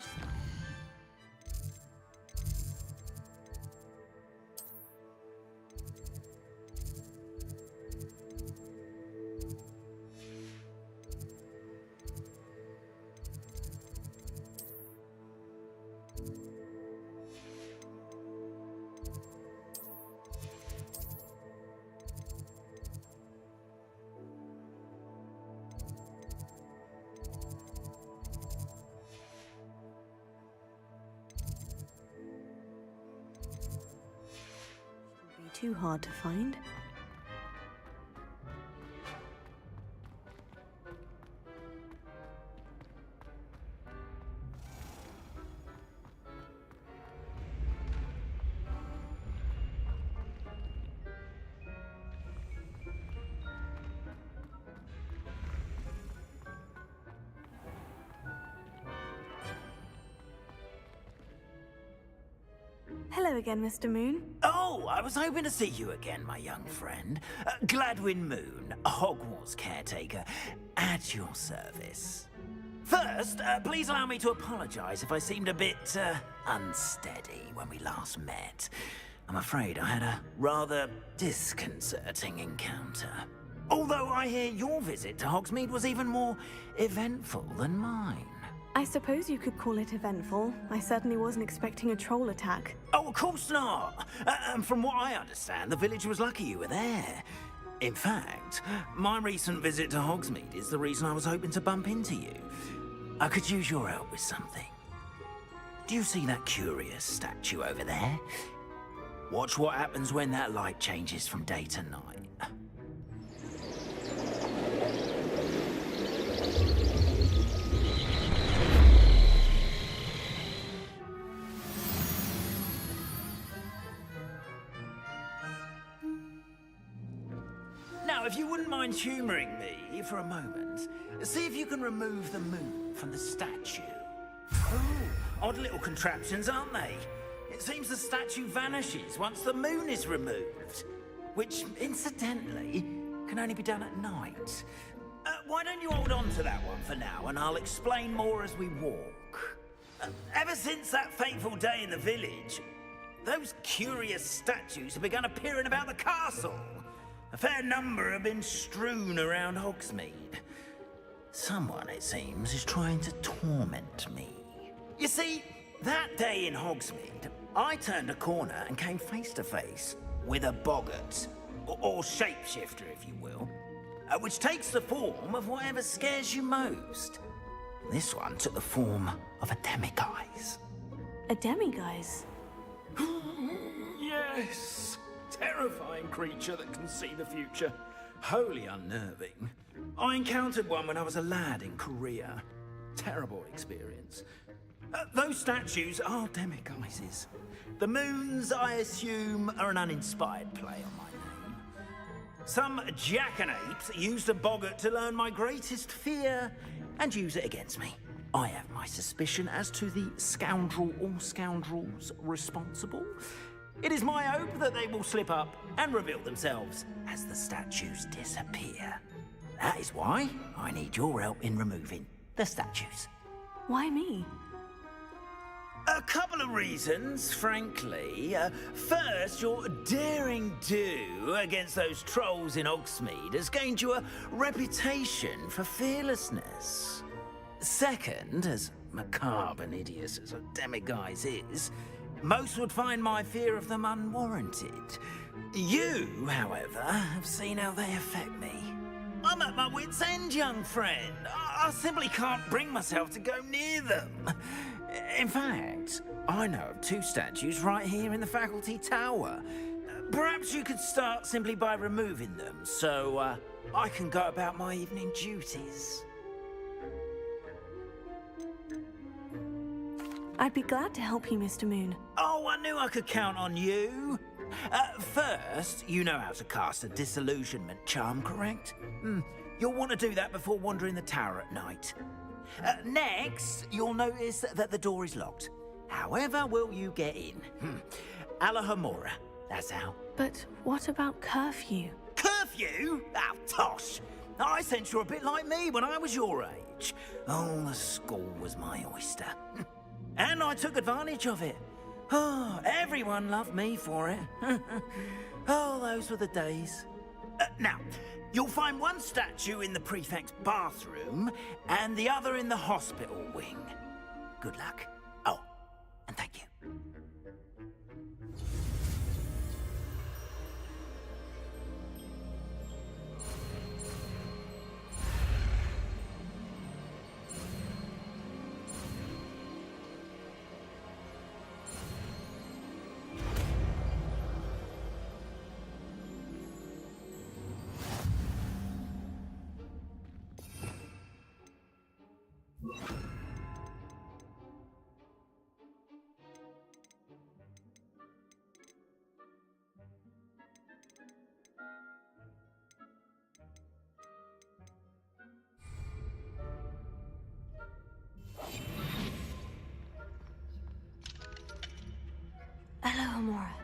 Speaker 1: Too hard to find. Hello again, Mr. Moon.
Speaker 11: Oh, I was hoping to see you again, my young friend. Gladwin Moon, Hogwarts caretaker, at your service. First, please allow me to apologize if I seemed a bit, unsteady when we last met. I'm afraid I had a rather disconcerting encounter. Although I hear your visit to Hogsmeade was even more eventful than mine.
Speaker 1: I suppose you could call it eventful. I certainly wasn't expecting a troll attack.
Speaker 11: Oh, of course not. And from what I understand, the village was lucky you were there. In fact, my recent visit to Hogsmeade is the reason I was hoping to bump into you. I could use your help with something. Do you see that curious statue over there? Watch what happens when that light changes from day to night. Now, if you wouldn't mind humouring me for a moment, see if you can remove the moon from the statue. Oh, odd little contraptions, aren't they? It seems the statue vanishes once the moon is removed, which, incidentally, can only be done at night. Why don't you hold on to that one for now, and I'll explain more as we walk. Ever since that fateful day in the village, those curious statues have begun appearing about the castle. A fair number have been strewn around Hogsmeade. Someone, it seems, is trying to torment me. You see, that day in Hogsmeade, I turned a corner and came face to face with a boggart, or shapeshifter, if you will, which takes the form of whatever scares you most. This one took the form of a demiguise.
Speaker 1: A demiguise?
Speaker 11: Yes! Terrifying creature that can see the future. Wholly unnerving. I encountered one when I was a lad in Korea. Terrible experience. Those statues are demiguises. The moons, I assume, are an uninspired play on my name. Some jackanapes used a boggart to learn my greatest fear and use it against me. I have my suspicion as to the scoundrel or scoundrels responsible. It is my hope that they will slip up and reveal themselves as the statues disappear. That is why I need your help in removing the statues.
Speaker 1: Why me?
Speaker 11: A couple of reasons, frankly. First, your daring do against those trolls in Hogsmeade has gained you a reputation for fearlessness. Second, as macabre and hideous as a demiguise is, most would find my fear of them unwarranted. You, however, have seen how they affect me. I'm at my wit's end, young friend. I simply can't bring myself to go near them. In fact, I know of 2 statues right here in the faculty tower. Perhaps you could start simply by removing them, so I can go about my evening duties.
Speaker 1: I'd be glad to help you, Mr. Moon.
Speaker 11: Oh, I knew I could count on you. First, you know how to cast a disillusionment charm, correct? You'll want to do that before wandering the tower at night. Next, you'll notice that the door is locked. However will you get in? Alahomora, that's how.
Speaker 1: But what about curfew?
Speaker 11: Curfew? Oh, tosh. I sense you're a bit like me when I was your age. Oh, the school was my oyster. And I took advantage of it. Oh, everyone loved me for it. Oh, those were the days. Now, you'll find one statue in the prefect's bathroom and the other in the hospital wing. Good luck. Oh, and thank you.
Speaker 1: Alahomora.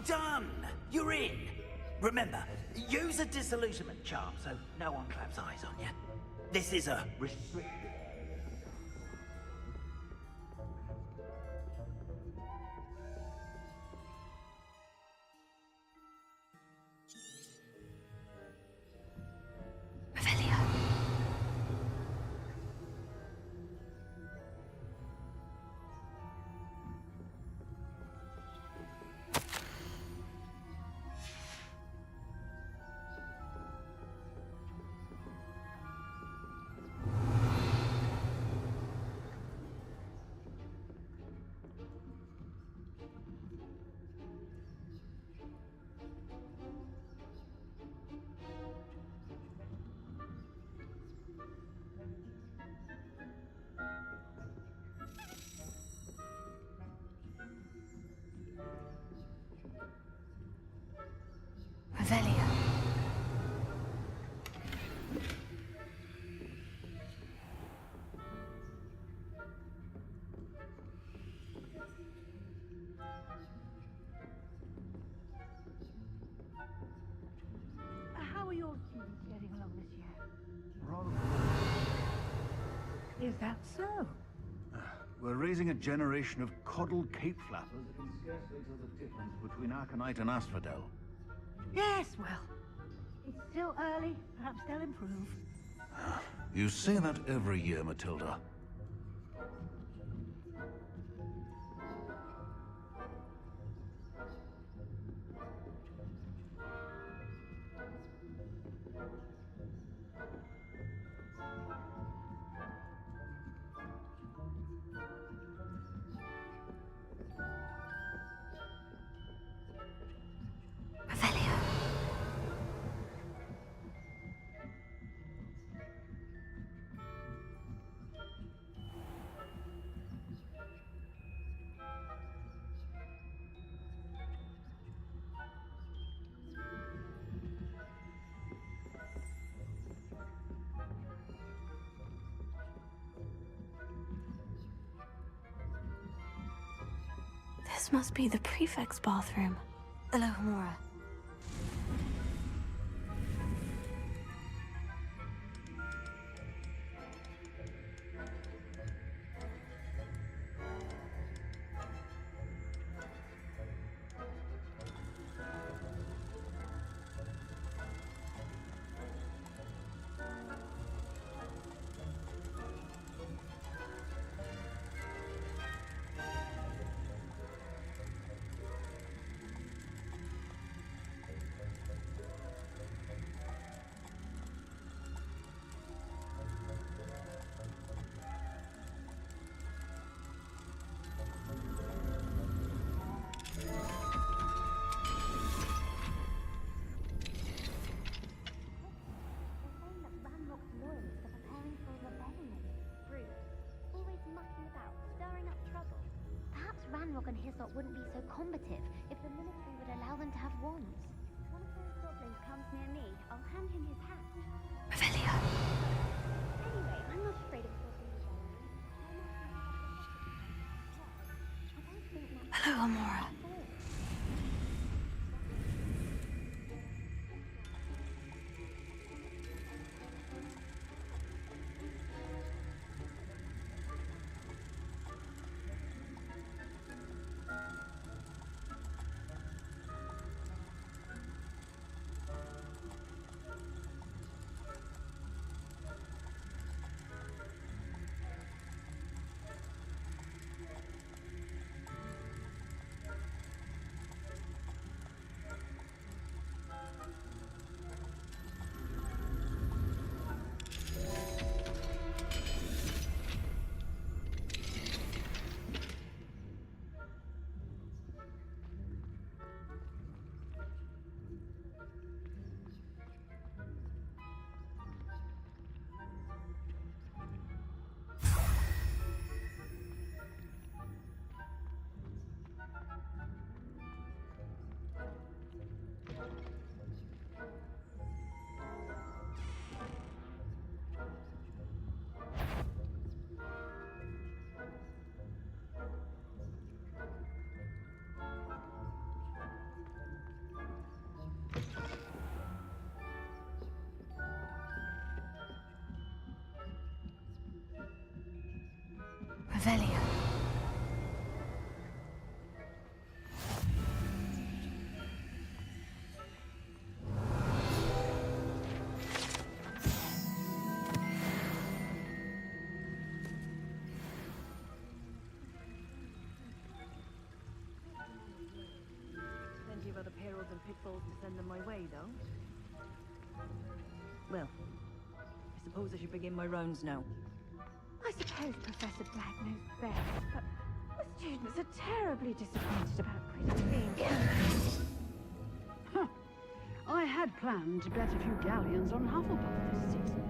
Speaker 11: done! You're in! Remember, use a disillusionment charm so no one claps eyes on you. This is a restricted...
Speaker 1: Revelio.
Speaker 21: How are your students getting along this year?
Speaker 4: Rather.
Speaker 21: Is that so?
Speaker 4: We're raising a generation of coddled cape flappers that can scarcely tell the difference between Aconite and Asphodel.
Speaker 21: Yes, well, it's still early. Perhaps they'll improve.
Speaker 4: You say that every year, Matilda.
Speaker 1: This must be the prefect's bathroom. Alohomora.
Speaker 17: Ranrock and Hyssop wouldn't be so combative if the military would allow them to have wands. If one of those goblins comes near me, I'll hand him his hat.
Speaker 1: Revelio.
Speaker 17: Anyway, I'm not afraid of goblins.
Speaker 1: Hello, Amora.
Speaker 13: pitfalls to send them my way, though. Well, I suppose I should begin my rounds now.
Speaker 5: I suppose Professor Black knows best, but the students are terribly disappointed about Critter being killed.
Speaker 14: Huh. I had planned to bet a few galleons on Hufflepuff this season.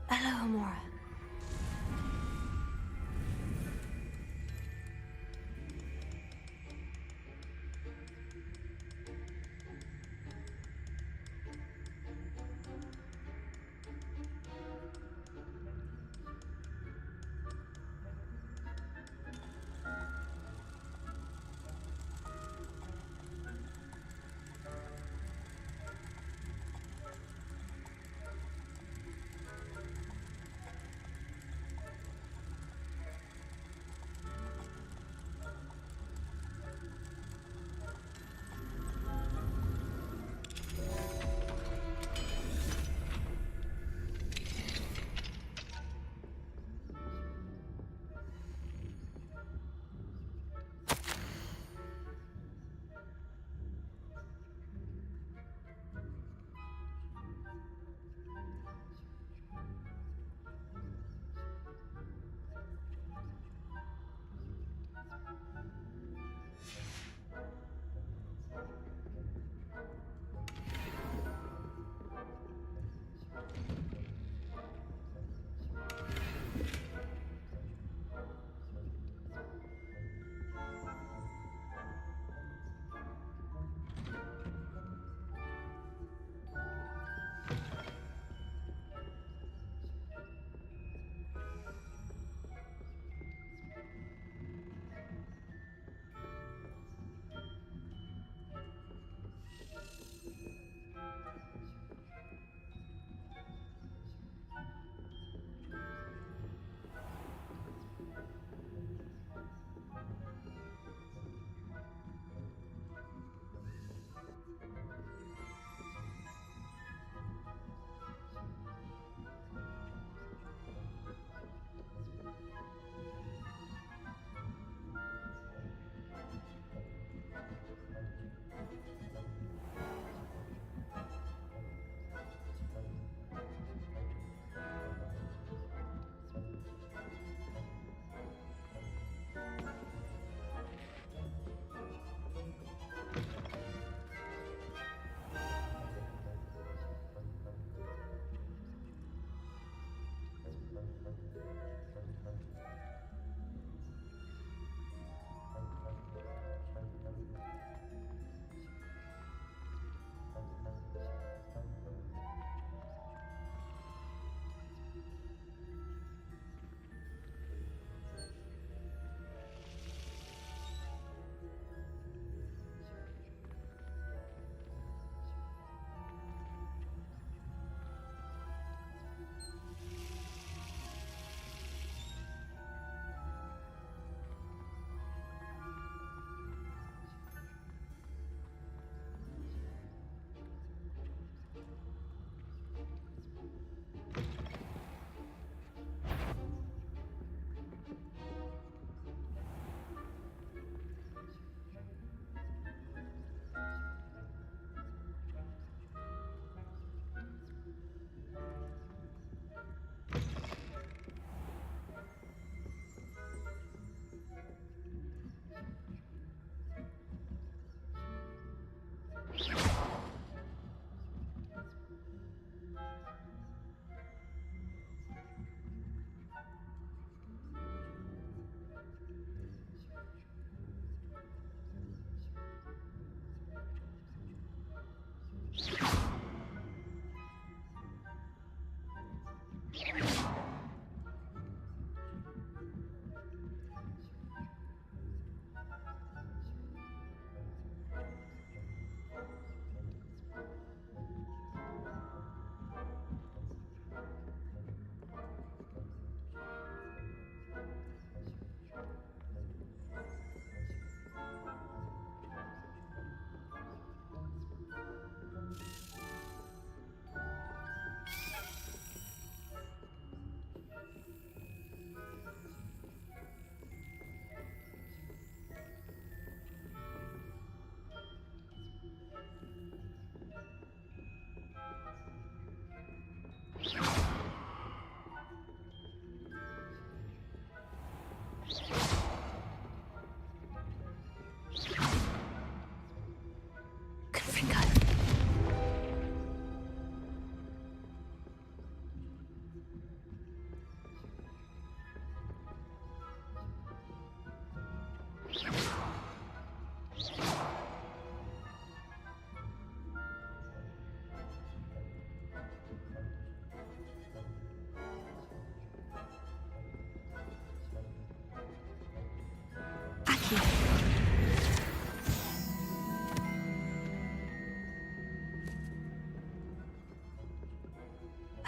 Speaker 1: Hello, Amora.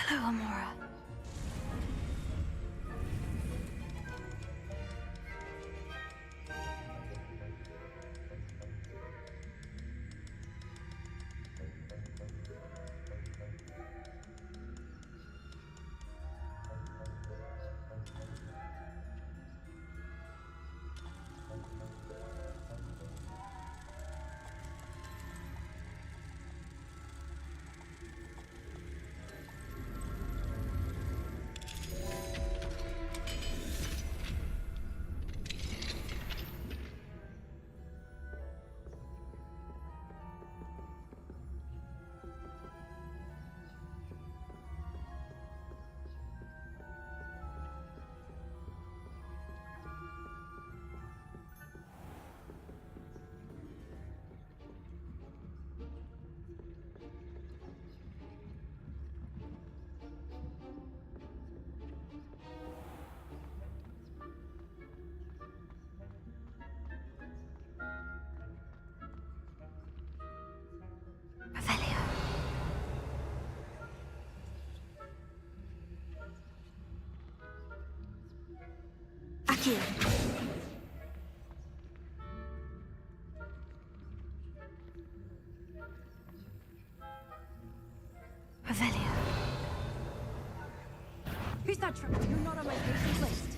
Speaker 1: Hello, Amora. Aquí. Revelio.
Speaker 5: Who's that trip? You're not on my patient's list.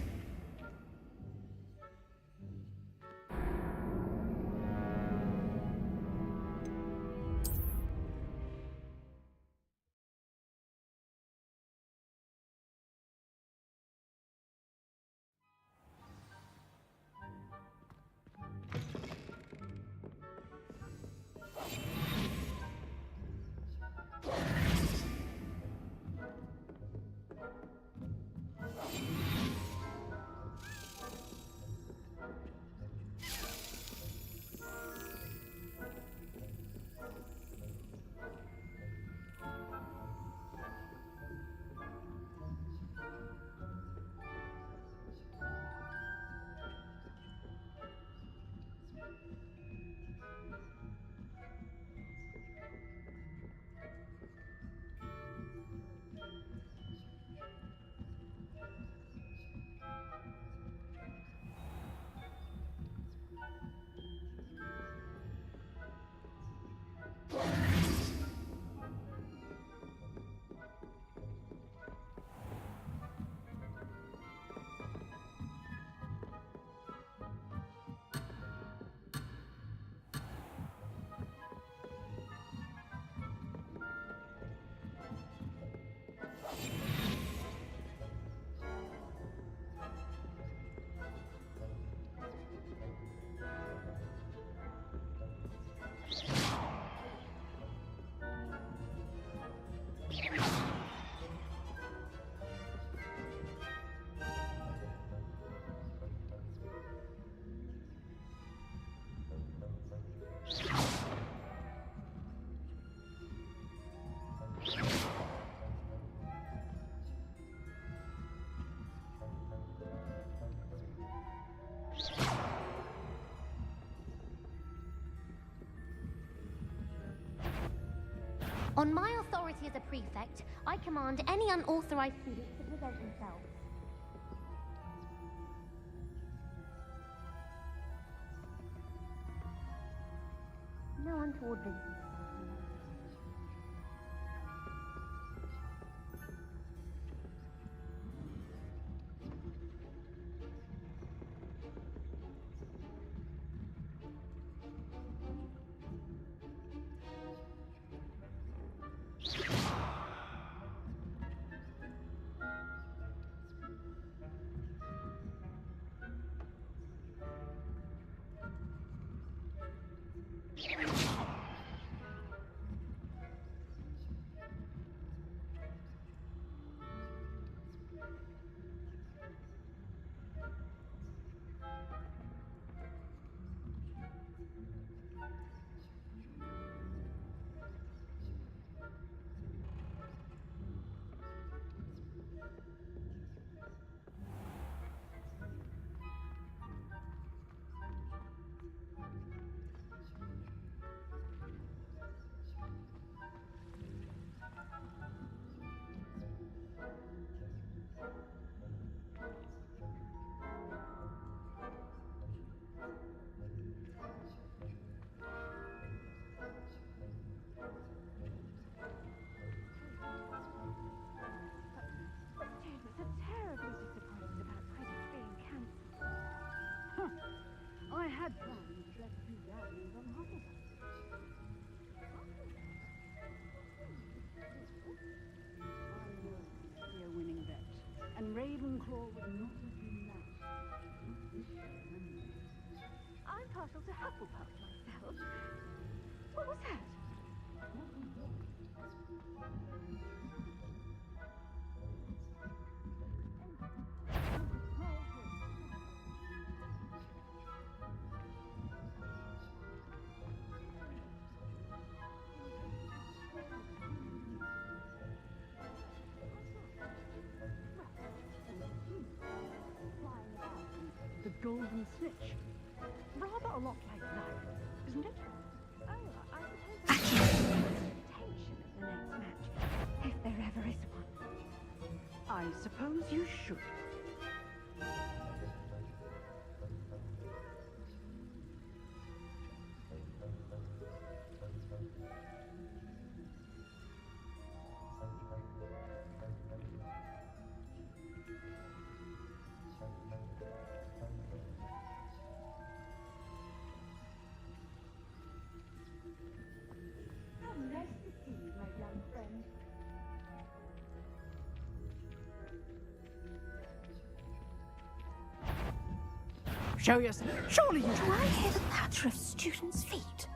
Speaker 17: On my authority as a prefect, I command any unauthorized students to present themselves. No untoward visitors.
Speaker 14: Students are terribly disappointed about credits being cancelled. I had planned to let a few galleons on Hufflepuff. I know it would be a winning bet, and Ravenclaw would not have been matched. I'm partial to Hufflepuff myself. What was that? The golden snitch. Rather a lot like that, isn't it? Oh, I suppose tension at the next match, if there ever is one. I suppose you should. Nice to see you, my young friend.
Speaker 9: Show yourself. Surely you do. I hear the patter of students' feet.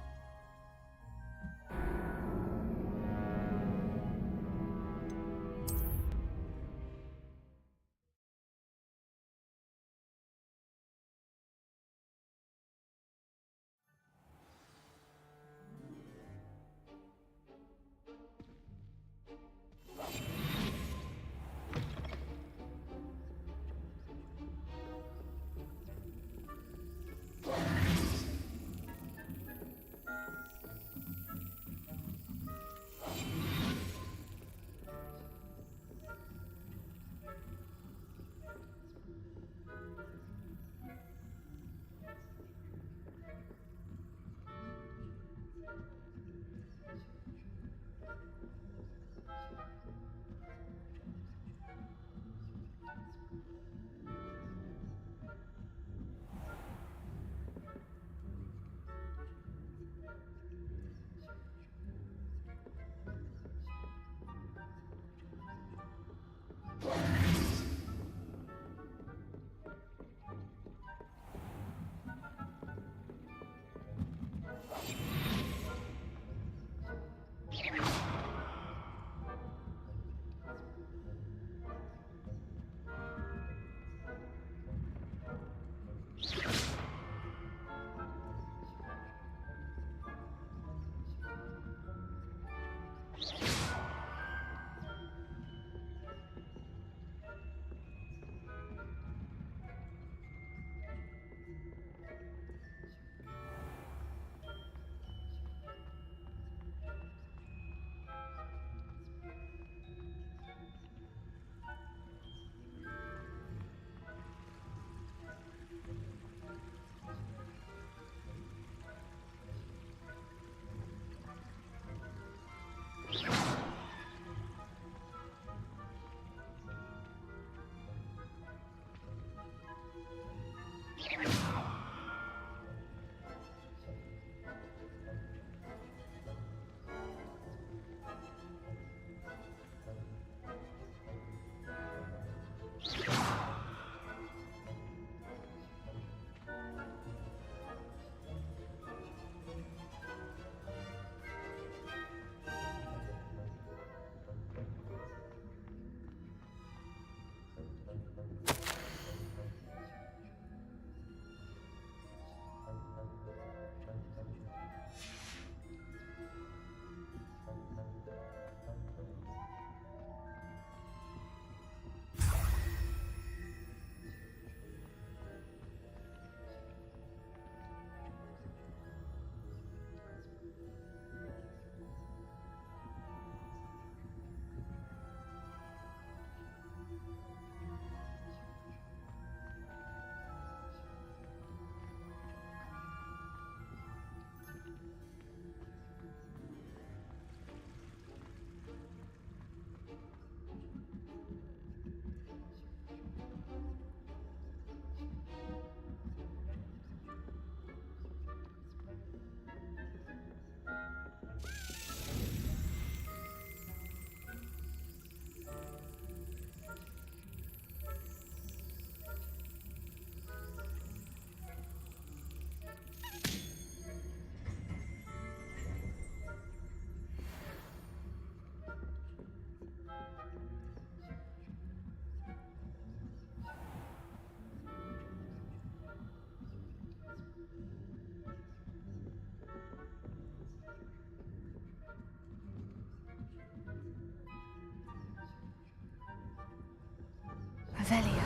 Speaker 1: Avelia.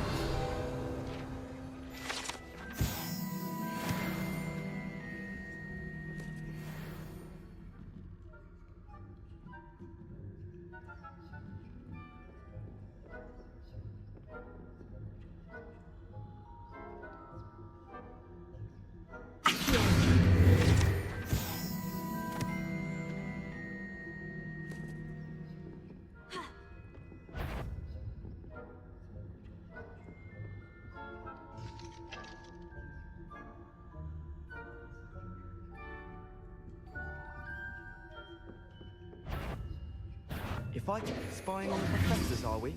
Speaker 10: If I spying on the professors, are we?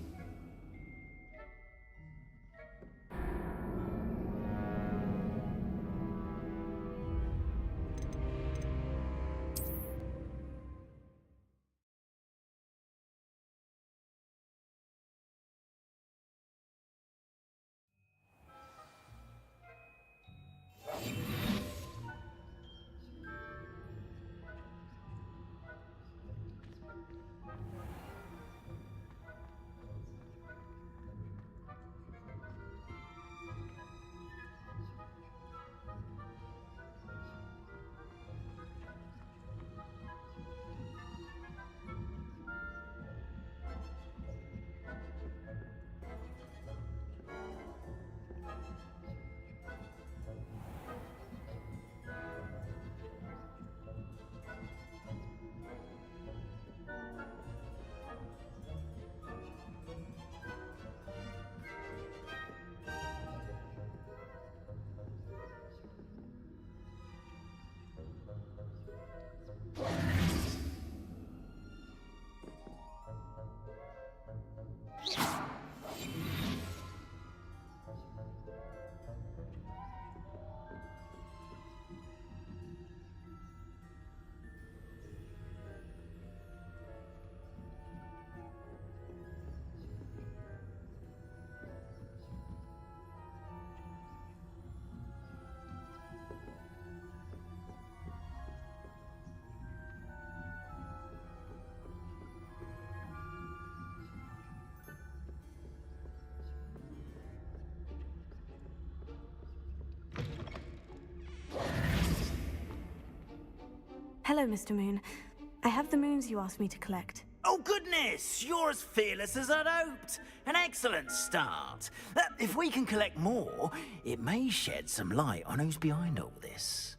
Speaker 1: Hello, Mr. Moon. I have the moons you asked me to collect.
Speaker 11: Oh, goodness! You're as fearless as I'd hoped. An excellent start. If we can collect more, it may shed some light on who's behind all this.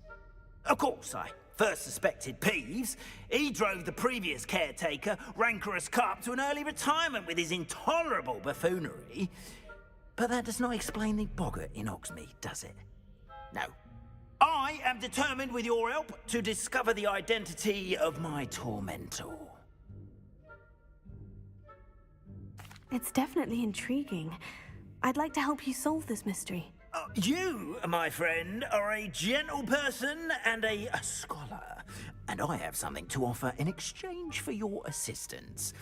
Speaker 11: Of course, I first suspected Peeves. He drove the previous caretaker, Rancorous Carp, to an early retirement with his intolerable buffoonery. But that does not explain the boggart in Hogsmeade, does it? No. I am determined, with your help, to discover the identity of my tormentor.
Speaker 1: It's definitely intriguing. I'd like to help you solve this mystery.
Speaker 11: You, my friend, are a gentle person and a scholar, and I have something to offer in exchange for your assistance.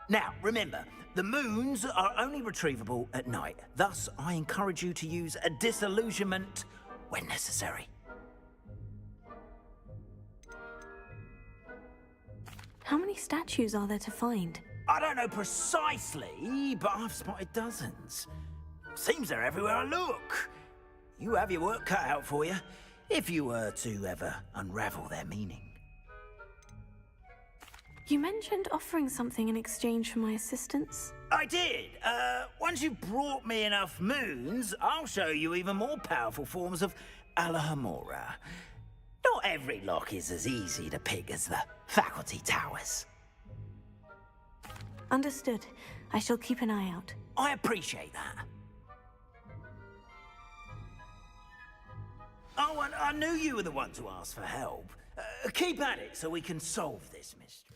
Speaker 11: Now, remember, the moons are only retrievable at night. Thus, I encourage you to use a disillusionment when necessary.
Speaker 1: How many statues are there to find?
Speaker 11: I don't know precisely, but I've spotted dozens. Seems they're everywhere I look. You have your work cut out for you, if you were to ever unravel their meaning.
Speaker 1: You mentioned offering something in exchange for my assistance.
Speaker 11: I did. Once you've brought me enough moons, I'll show you even more powerful forms of Alahamora. Not every lock is as easy to pick as the faculty towers.
Speaker 1: Understood. I shall keep an eye out.
Speaker 11: I appreciate that. Oh, and I knew you were the one to ask for help. Keep at it so we can solve this mystery.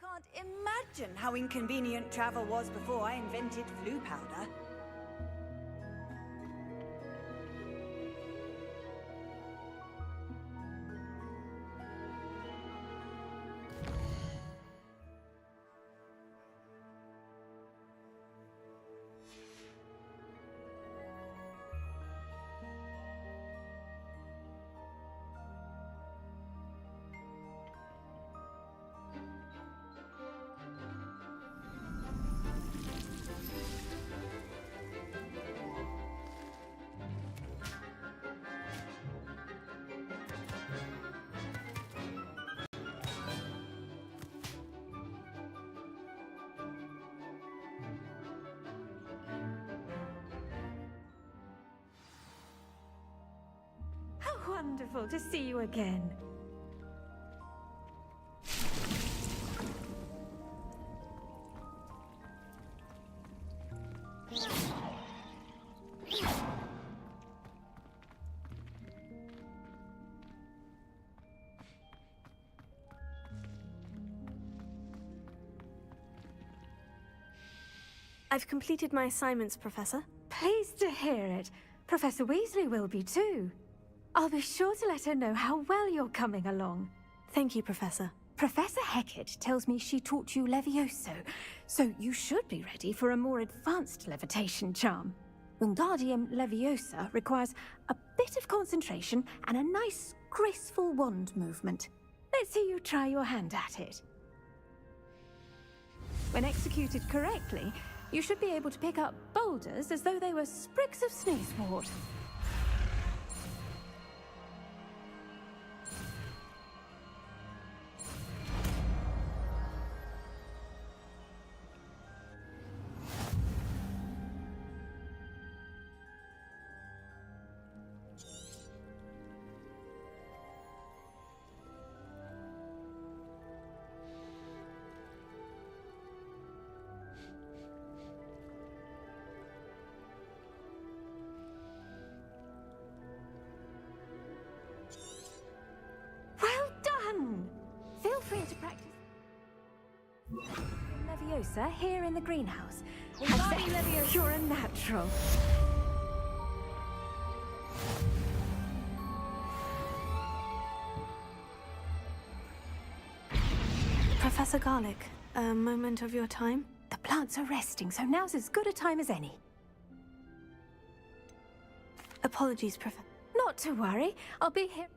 Speaker 8: Can't imagine how inconvenient travel was before I invented flu powder.
Speaker 5: Wonderful to see you again.
Speaker 1: I've completed my assignments, Professor.
Speaker 5: Pleased to hear it. Professor Weasley will be too. I'll be sure to let her know how well you're coming along.
Speaker 1: Thank you, Professor.
Speaker 5: Professor Hecat tells me she taught you Levioso, so you should be ready for a more advanced levitation charm. Wingardium Leviosa requires a bit of concentration and a nice, graceful wand movement. Let's see you try your hand at it. When executed correctly, you should be able to pick up boulders as though they were sprigs of sneezewort. Feel free to practice Leviosa here in the greenhouse. Leviosa, you're a natural.
Speaker 1: Professor Garlic, a moment of your time?
Speaker 5: The plants are resting, so now's as good a time as any.
Speaker 1: Apologies, Professor.
Speaker 5: Not to worry. I'll be here.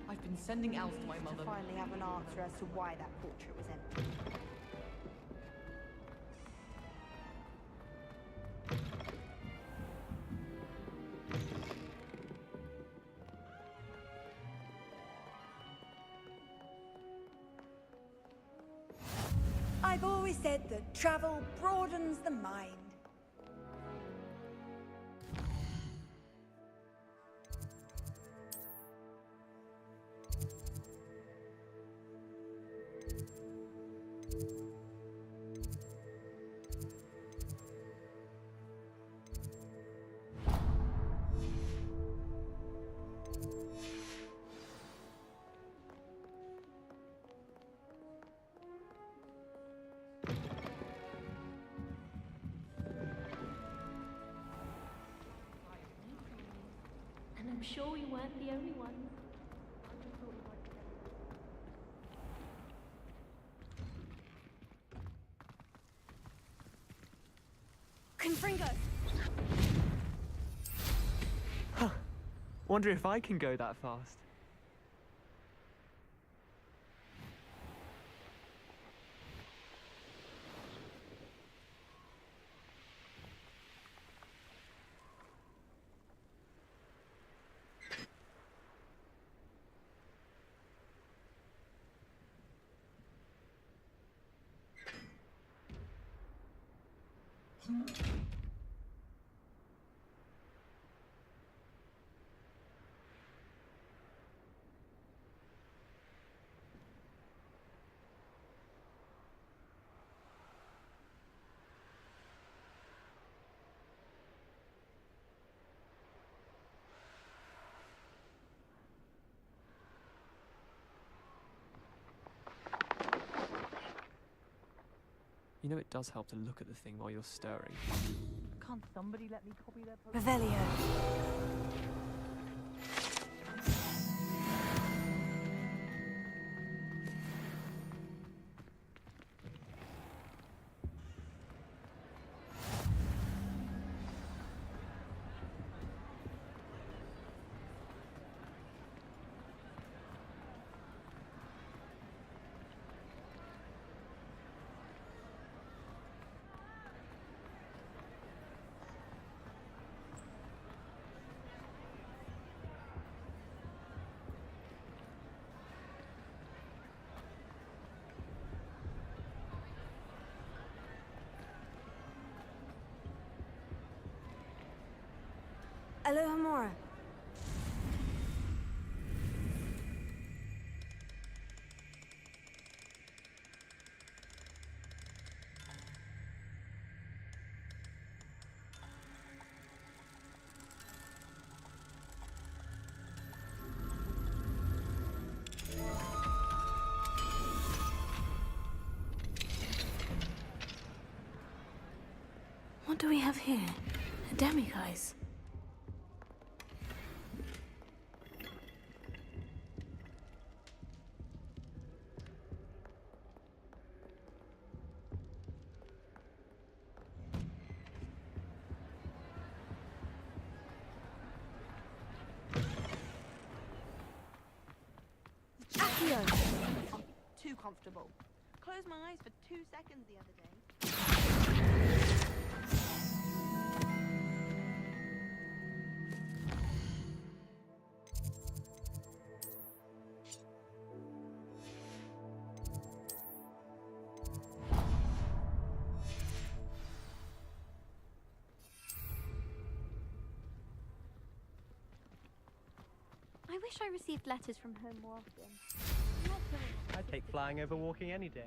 Speaker 20: I've been sending Alice to my mother.
Speaker 14: Finally have an answer as to why that portrait was empty.
Speaker 8: I've always said that travel broadens the mind.
Speaker 17: And I'm sure we weren't the only ones.
Speaker 8: Confringo!
Speaker 20: Huh. Wonder if I can go that fast. You know it does help to look at the thing while you're stirring.
Speaker 14: Can't somebody let me copy their
Speaker 1: Revelio. Alohomora. What do we have here? A demiguise.
Speaker 7: uncomfortable. Closed my eyes for 2 seconds the other day.
Speaker 17: I wish I received letters from home more often.
Speaker 3: I'd take flying over walking any day.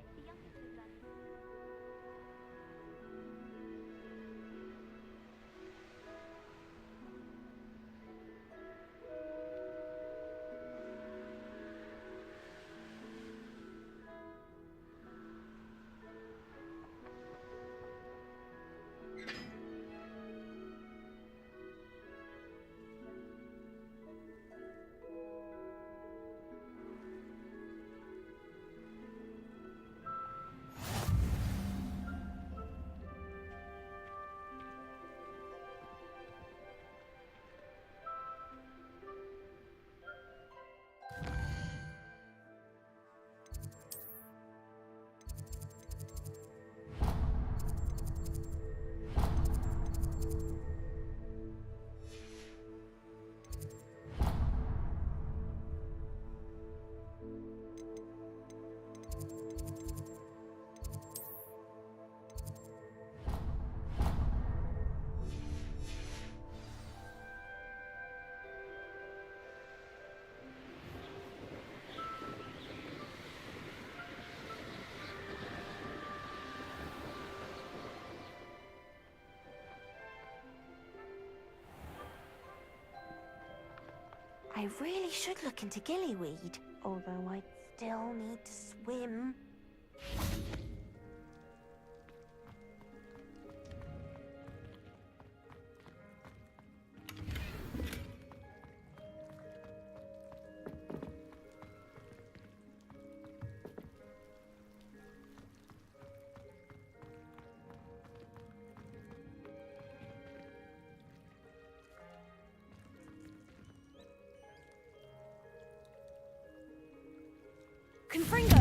Speaker 17: I really should look into gillyweed, although I still need to swim.
Speaker 1: Confringo!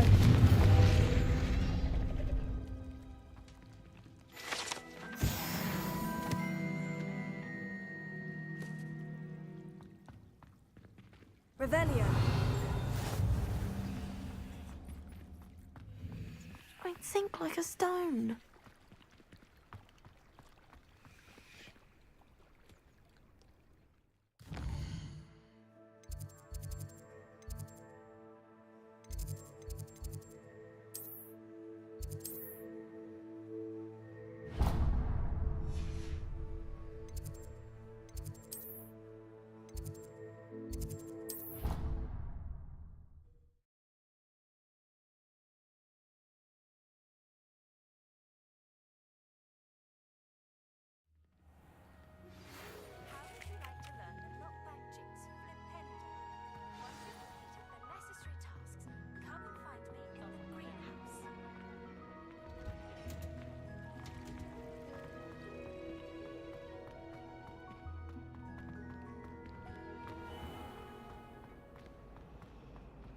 Speaker 1: Revelio.
Speaker 17: I'd sink like a stone.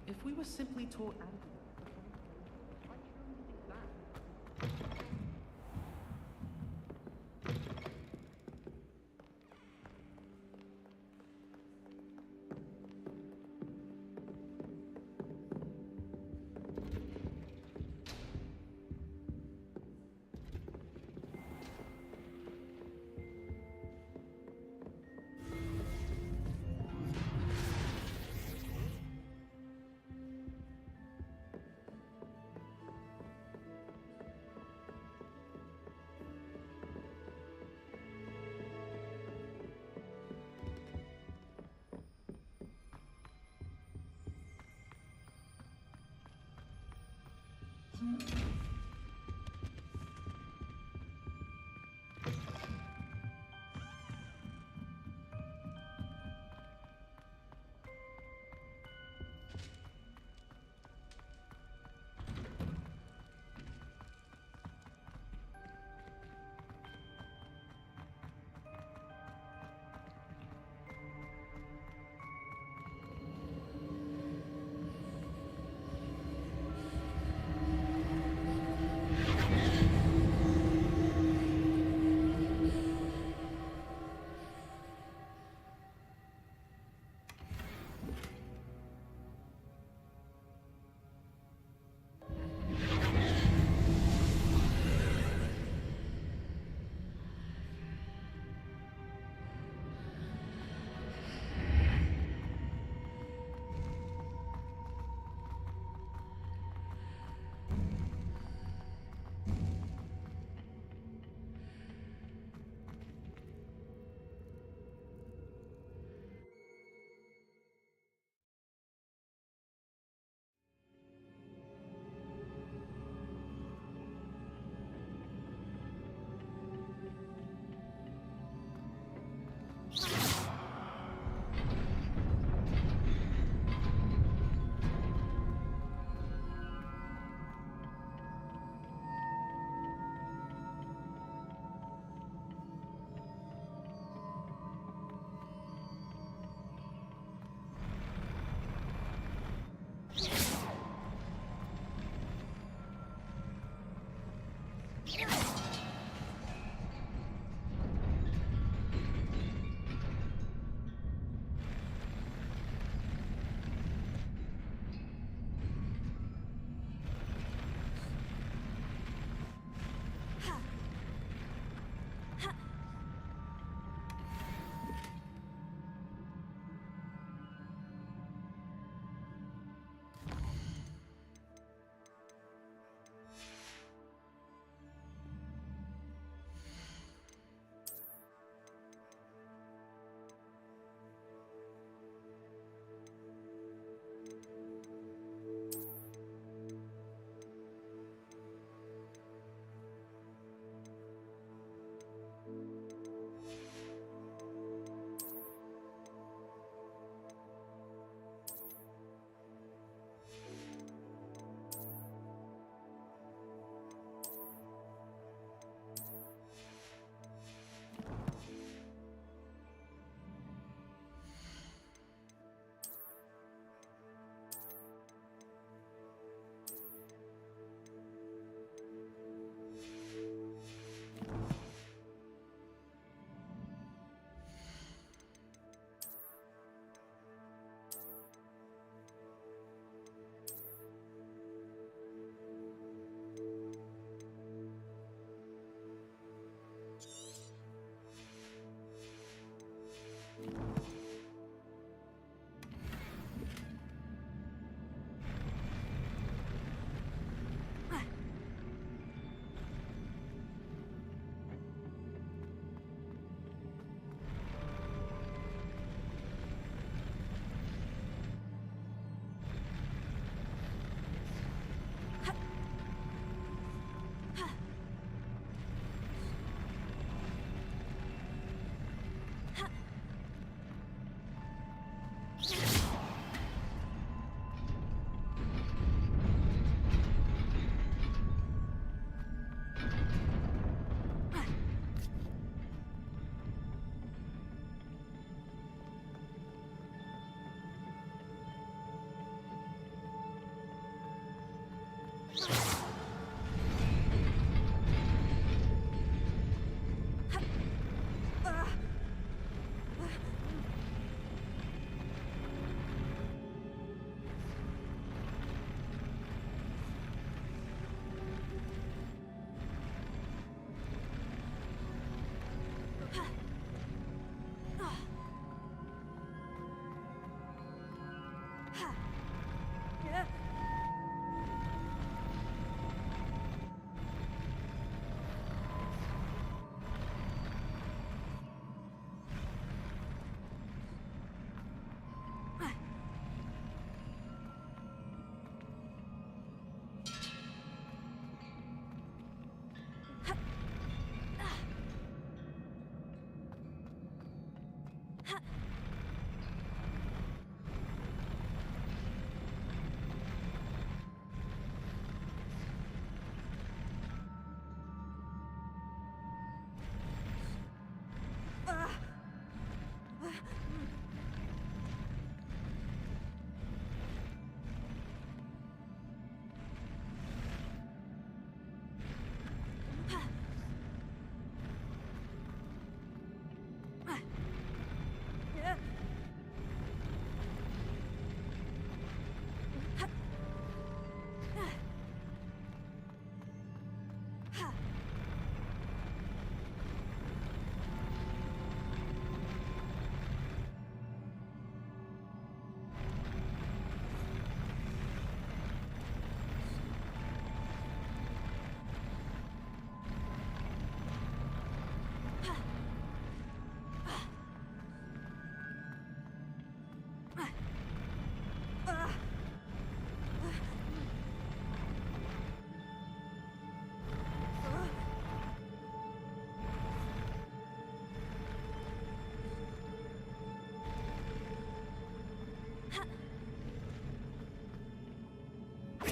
Speaker 20: If we were simply taught Andy, why do you think that?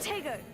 Speaker 1: Protego!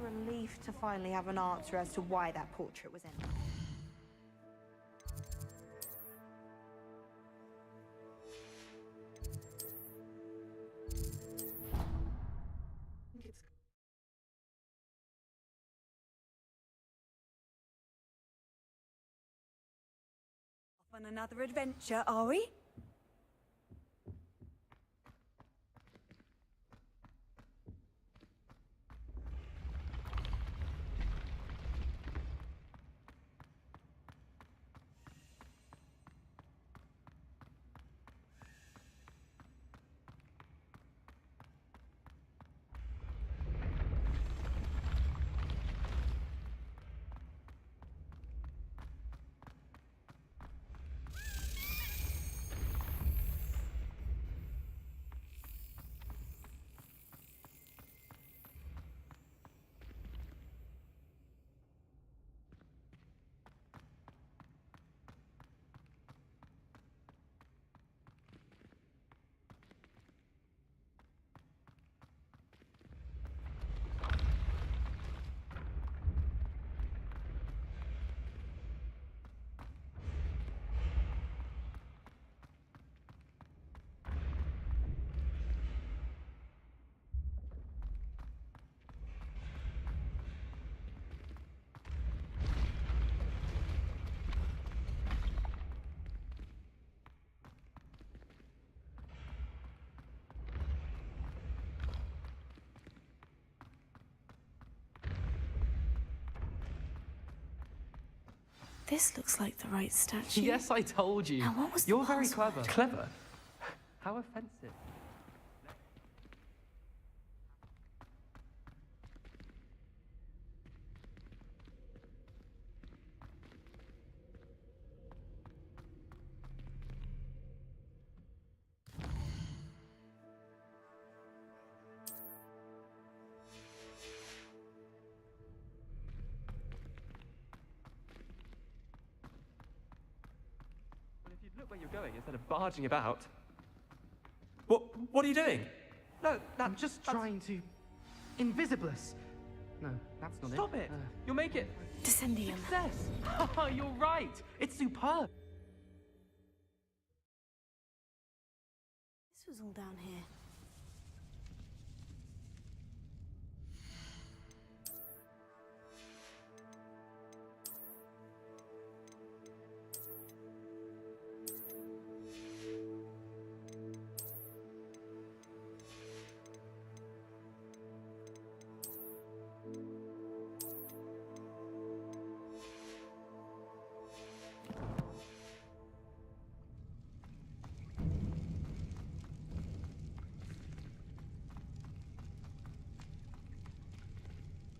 Speaker 7: relief to finally have an answer as to why that portrait was empty.
Speaker 8: Off on another adventure, are we?
Speaker 1: This looks like the right statue.
Speaker 20: Yes, I told you.
Speaker 1: Now, what was the
Speaker 20: You're very
Speaker 1: password?
Speaker 20: clever. Clever? How offensive. Look where you're going instead of barging about. What are you doing? No, I'm just trying to... Invisibless. No, that's not
Speaker 3: Stop it!
Speaker 20: You'll make it.
Speaker 1: Descendium.
Speaker 20: Success! You're right! It's superb!
Speaker 1: This was all down here.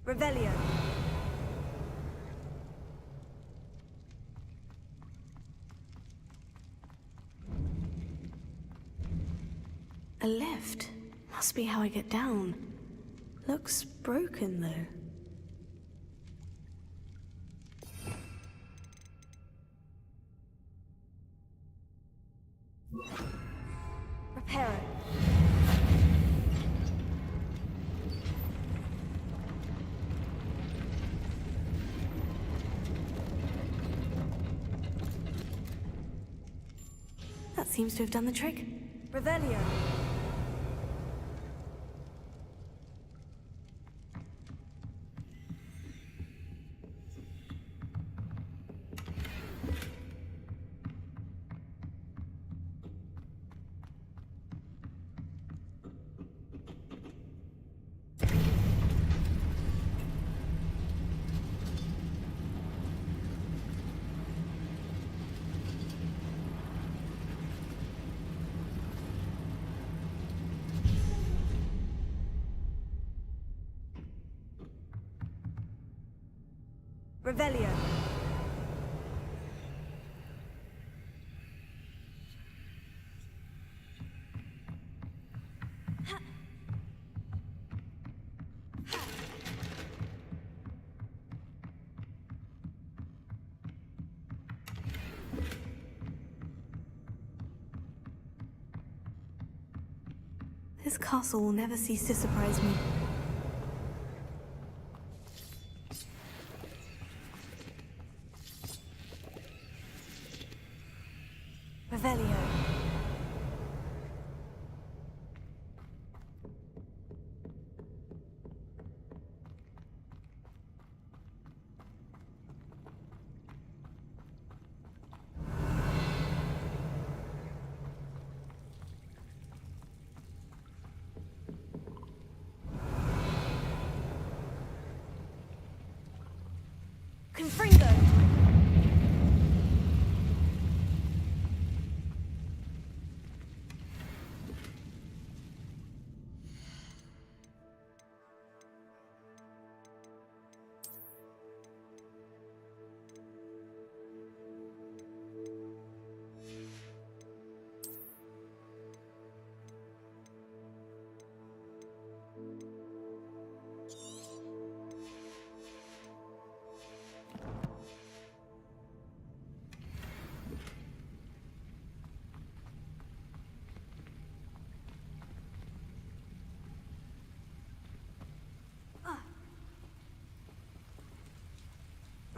Speaker 8: Revelio.
Speaker 1: A lift. Must be how I get down. Looks broken, though.
Speaker 8: Repair it.
Speaker 1: That seems to have done the trick.
Speaker 8: Revelio. Revelio.
Speaker 1: This castle will never cease to surprise me.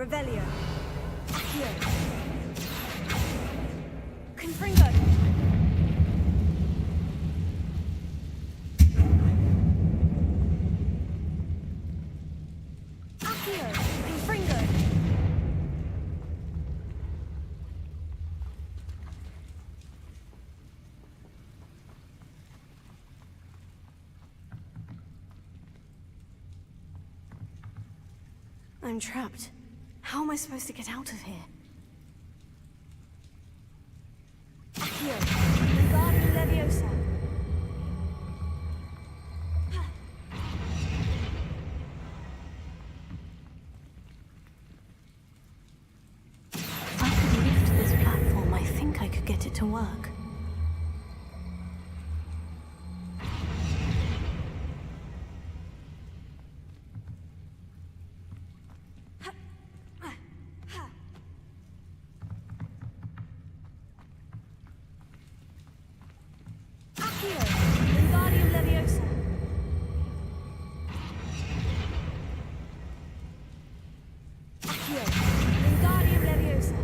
Speaker 8: Revelio. Accio.
Speaker 5: Confringo. Accio. Confringo.
Speaker 1: I'm trapped. How am I supposed to get out of here?
Speaker 5: Accio. Wingardium Leviosa.
Speaker 1: If I could lift this platform, I think I could get it to work.
Speaker 5: Accio. Wingardium Leviosa. Accio. Wingardium Leviosa.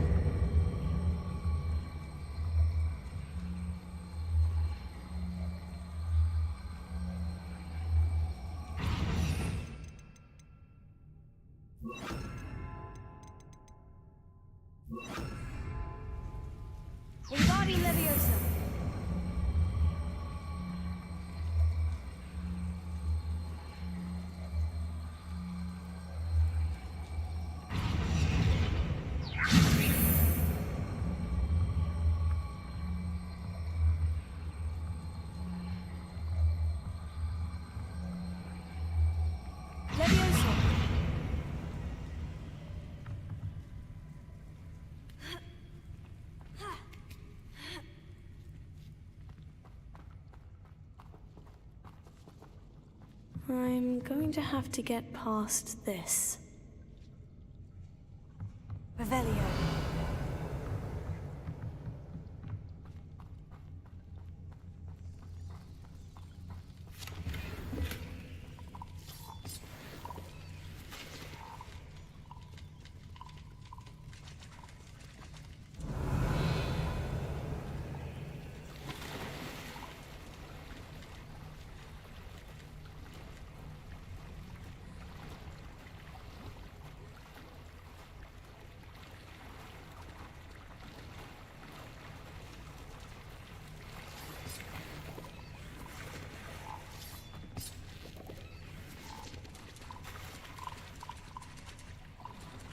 Speaker 5: Wingardium Leviosa. Leviosa.
Speaker 1: I'm going to have to get past this.
Speaker 5: Revelio.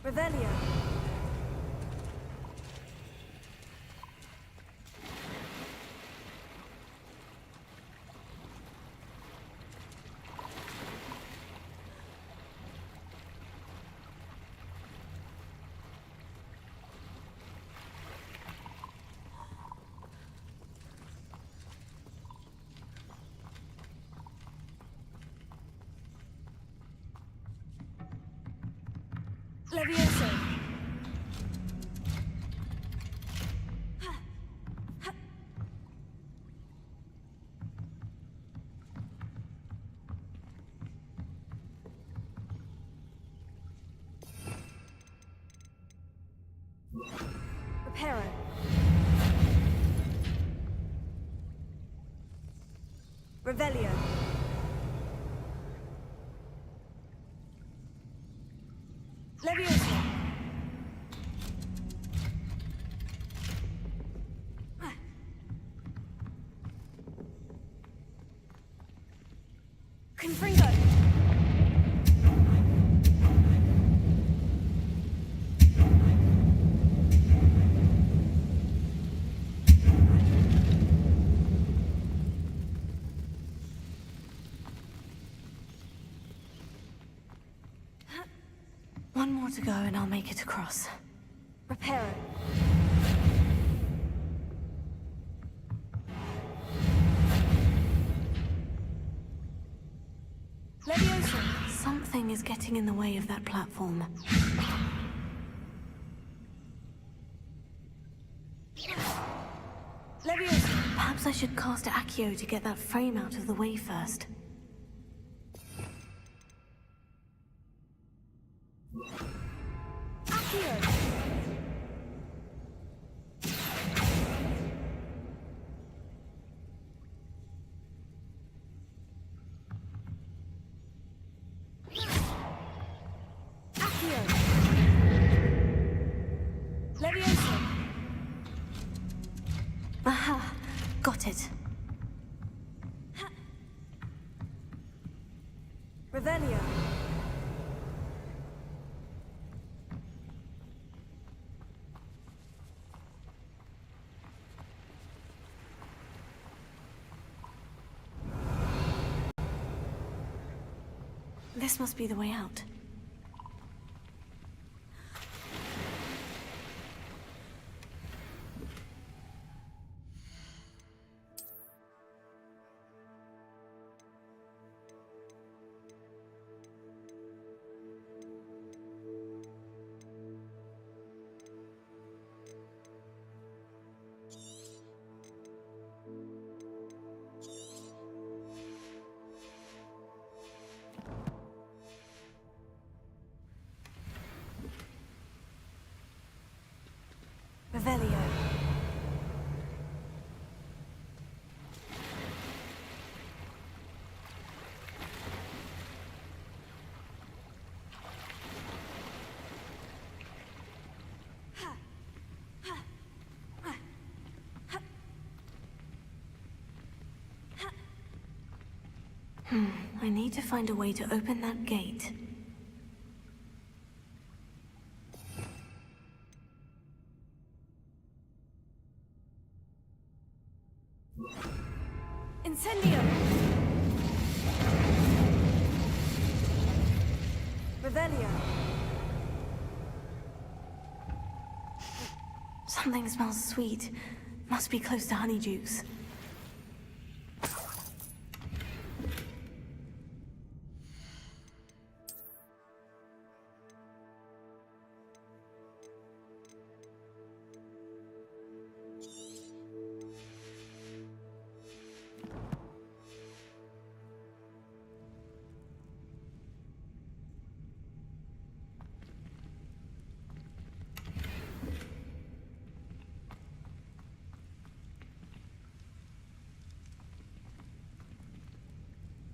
Speaker 5: Revelio. Leviosa. Reparo. Revelio. Leviosa. Confringo.
Speaker 1: One more to go and I'll make it across.
Speaker 5: Reparo. Leviosa.
Speaker 1: Something is getting in the way of that platform.
Speaker 5: Leviosa.
Speaker 1: Perhaps I should cast Accio to get that frame out of the way first.
Speaker 5: Accio.
Speaker 1: got it.
Speaker 8: Revelio.
Speaker 1: This must be the way out. Revelio. I need to find a way to open that gate.
Speaker 8: Incendio! Revelio.
Speaker 1: Something smells sweet. Must be close to Honeydukes.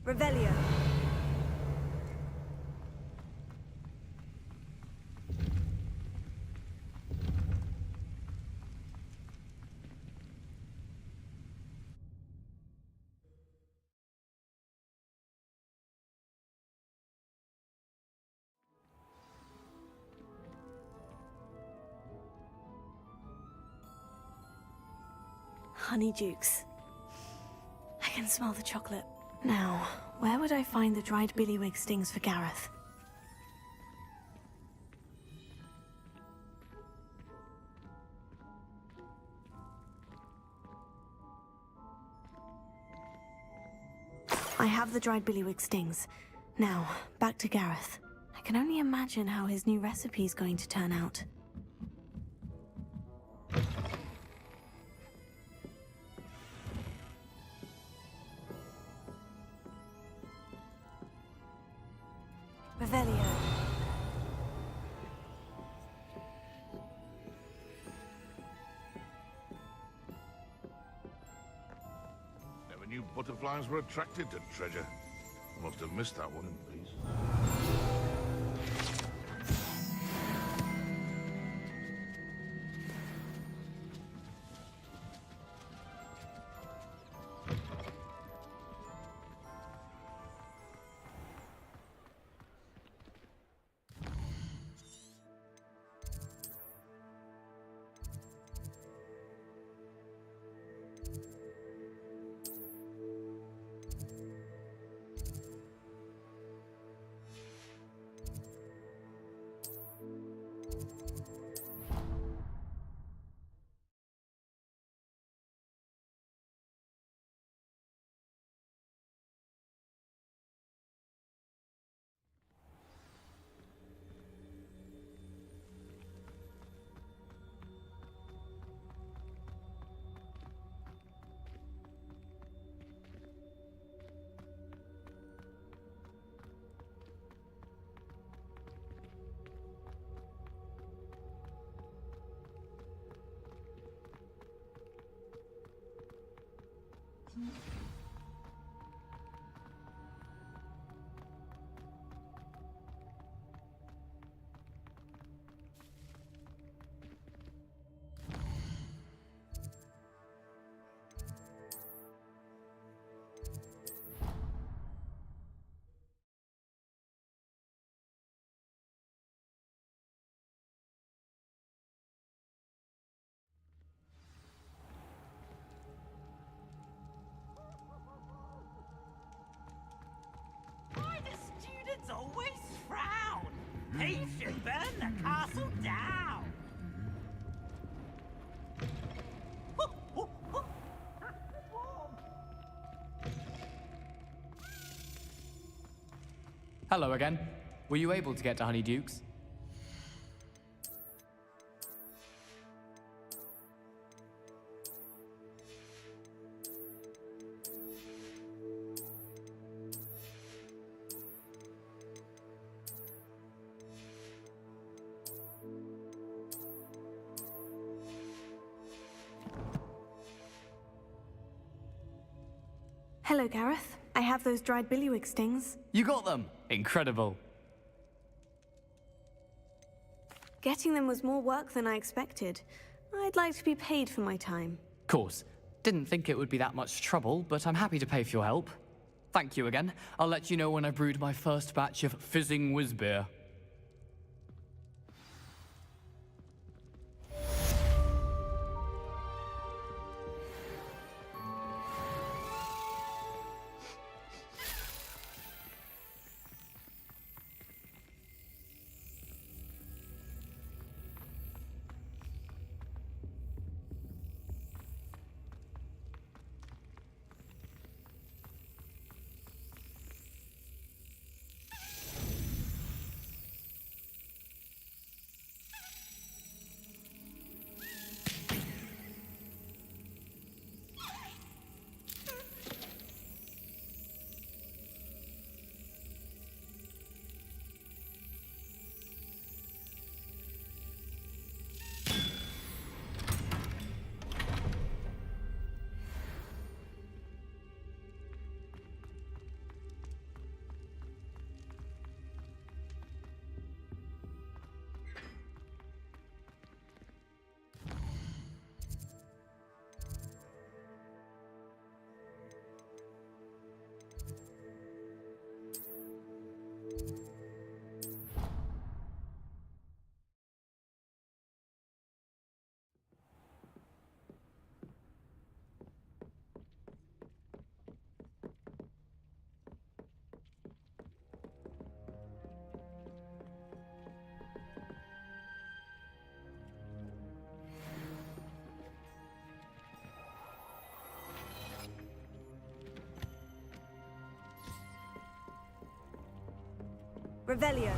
Speaker 8: Revelio.
Speaker 1: Honeydukes. I can smell the chocolate. Now, where would I find the dried billywig stings for Gareth? I have the dried billywig stings. Now, back to Gareth. I can only imagine how his new recipe's going to turn out. Revelio.
Speaker 18: Never knew butterflies were attracted to treasure. Must have missed that one in peace.
Speaker 11: He should burn the castle down.
Speaker 6: Hello again. Were you able to get to Honeydukes?
Speaker 1: Hello, Gareth. I have those dried billywig stings.
Speaker 6: You got them! Incredible.
Speaker 1: Getting them was more work than I expected. I'd like to be paid for my time.
Speaker 6: Course. Didn't think it would be that much trouble, but I'm happy to pay for your help. Thank you again. I'll let you know when I've brewed my first batch of fizzing whizbeer.
Speaker 1: Revelio.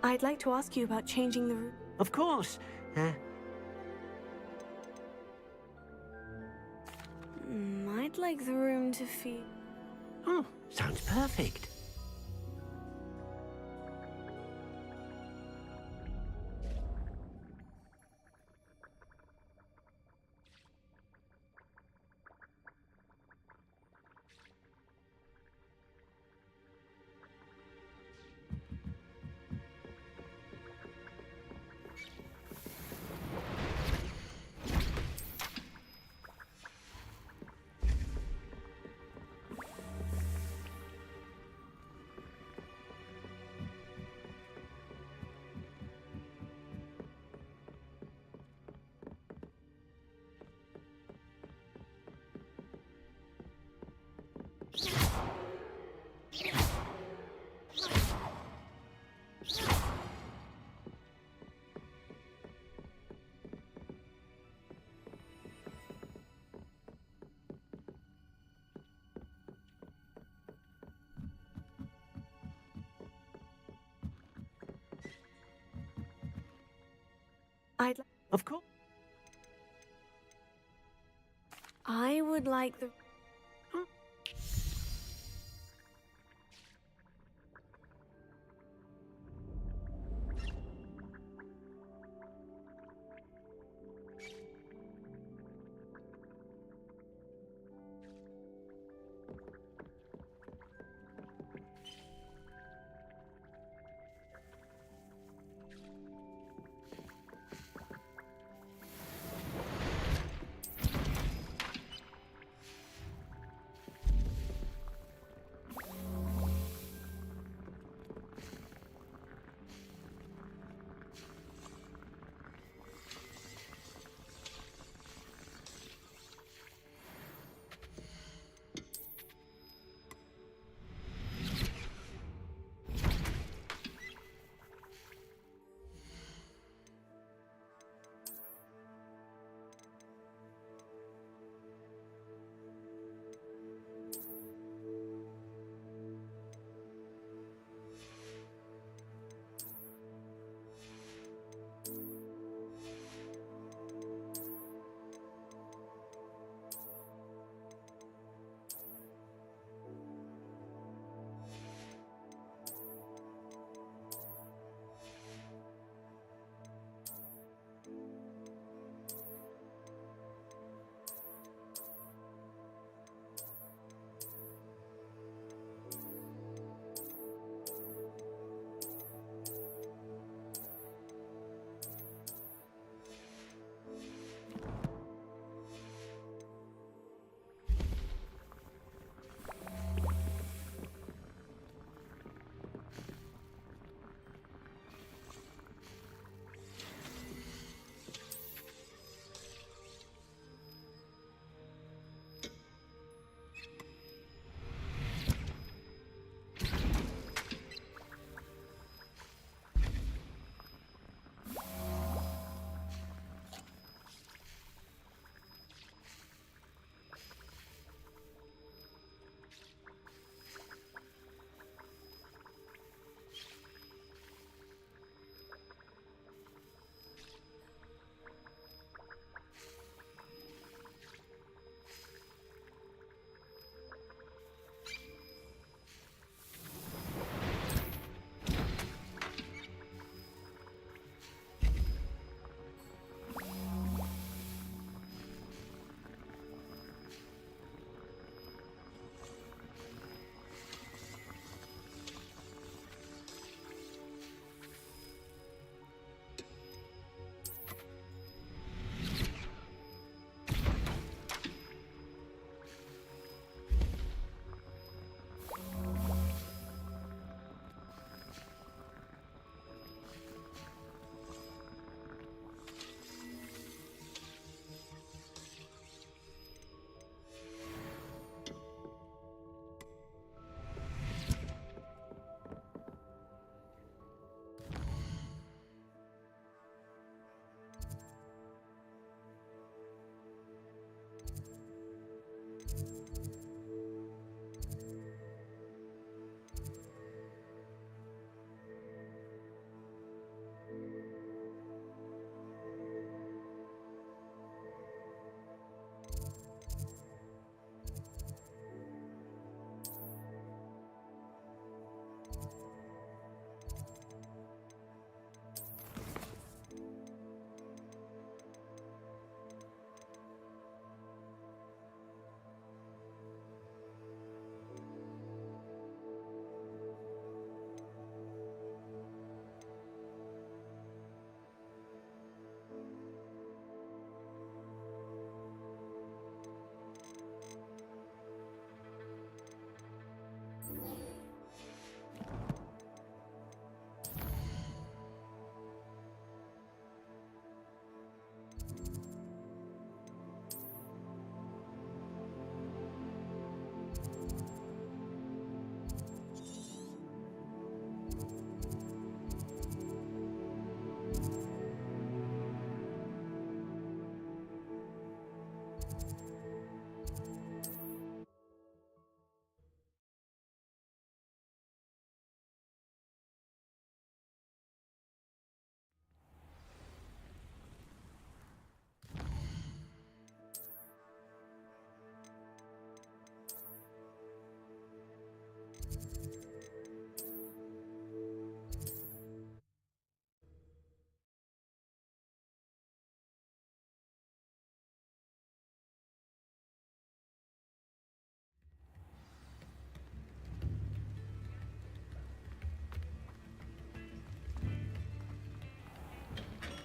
Speaker 1: I'd like to ask you about changing the route.
Speaker 16: Of course.
Speaker 1: I'd like the room to feel...
Speaker 16: Oh, sounds perfect. Of course.
Speaker 1: I would like the...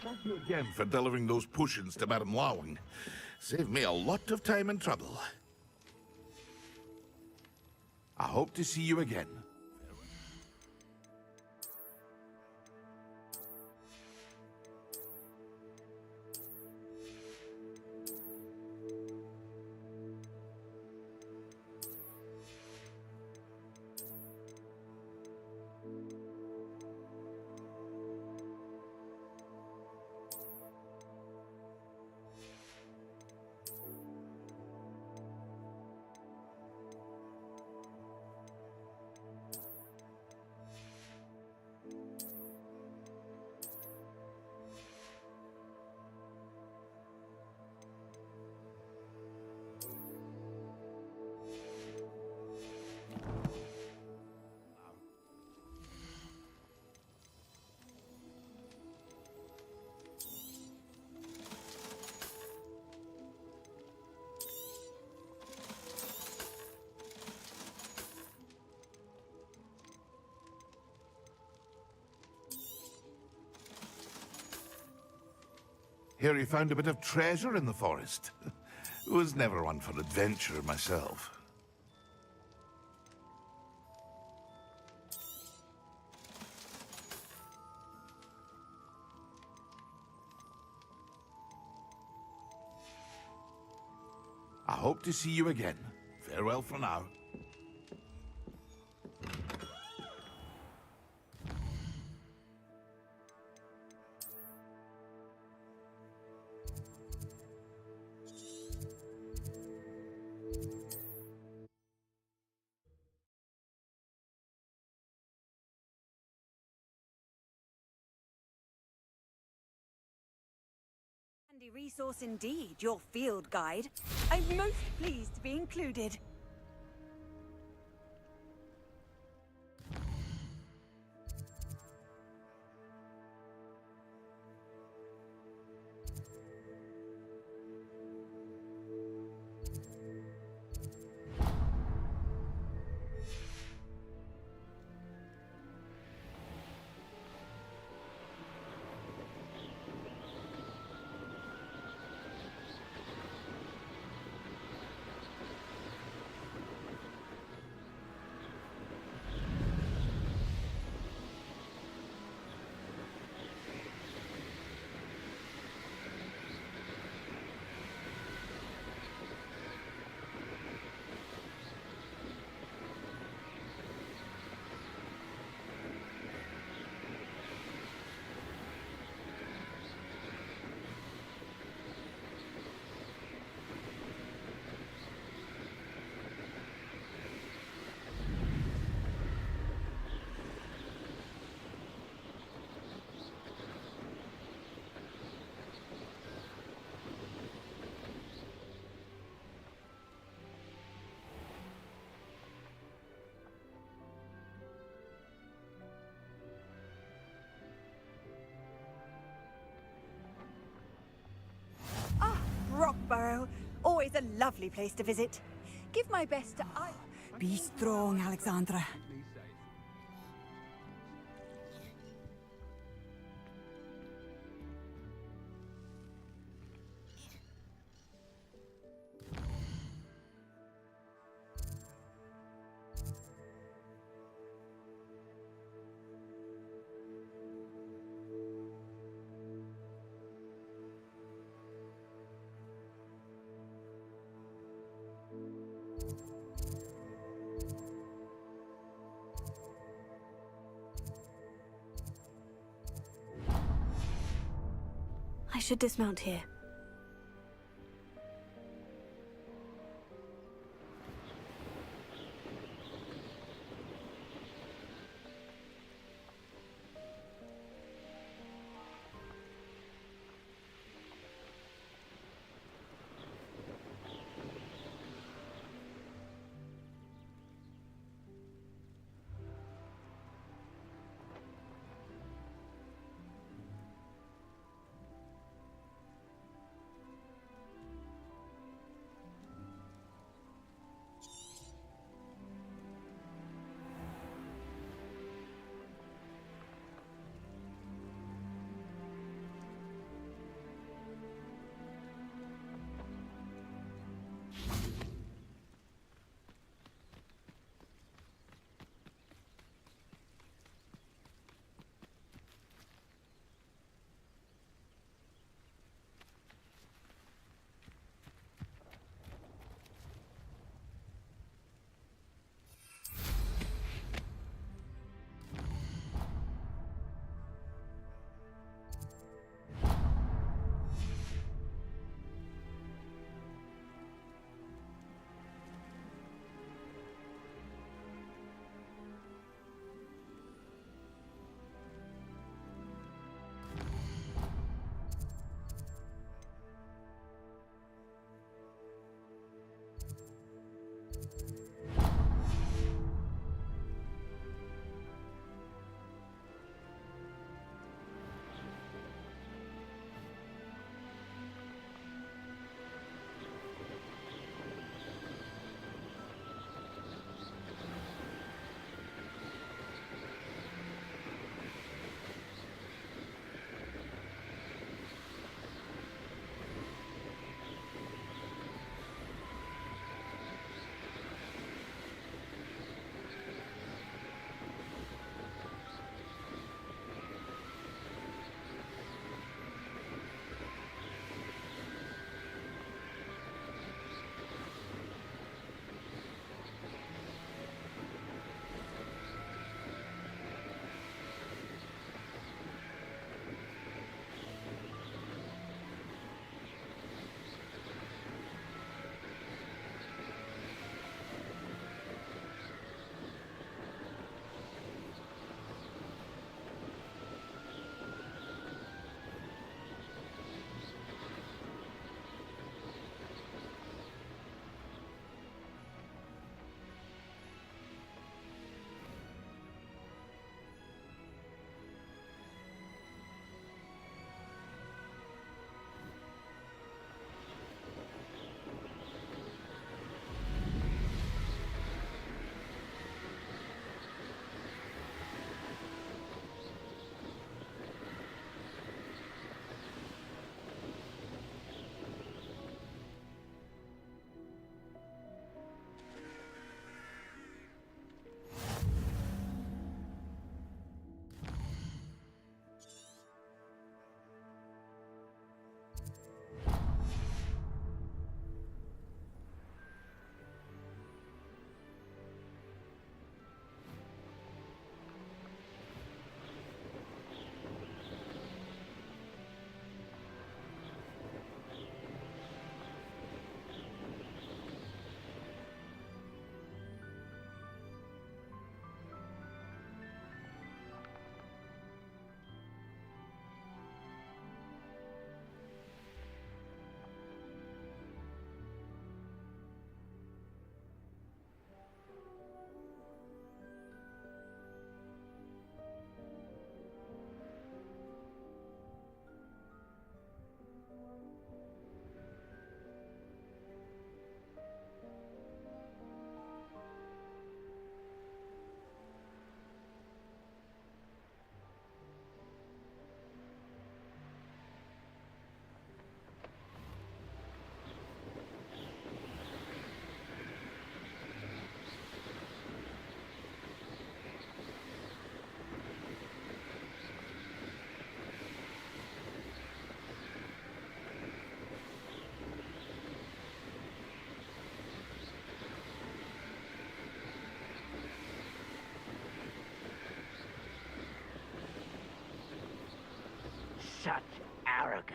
Speaker 18: Thank you again for delivering those potions to Madame Lawing. Saved me a lot of time and trouble.
Speaker 2: I hope to see you again.
Speaker 18: Hear you found a bit of treasure in the forest. Was never one for adventure myself.
Speaker 2: I hope to see you again.
Speaker 18: Farewell for now.
Speaker 8: Handy resource indeed, your field guide. I'm most pleased to be included. Rockborough, always a lovely place to visit. Give my best to Be strong, Alexandra.
Speaker 1: I should dismount here.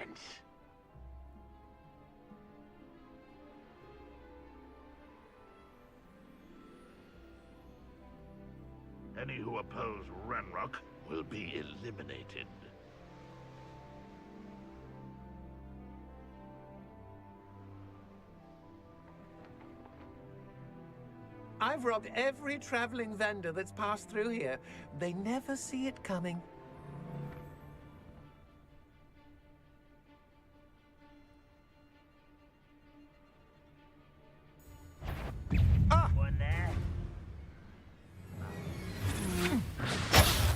Speaker 16: nonsense.
Speaker 18: Any who oppose Ranrock will be eliminated.
Speaker 12: I've robbed every traveling vendor that's passed through here. They never see it coming.
Speaker 11: One there.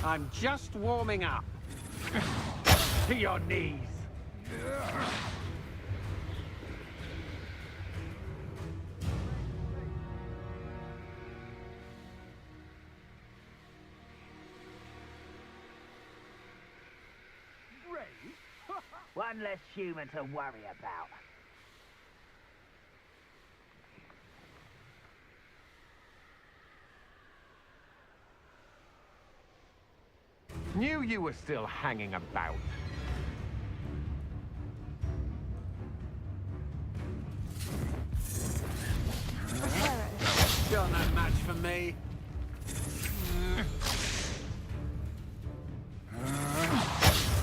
Speaker 12: I'm just warming up.
Speaker 16: To your knees.
Speaker 11: One less human to worry about.
Speaker 16: Knew you were still hanging about.
Speaker 12: You're no match for me.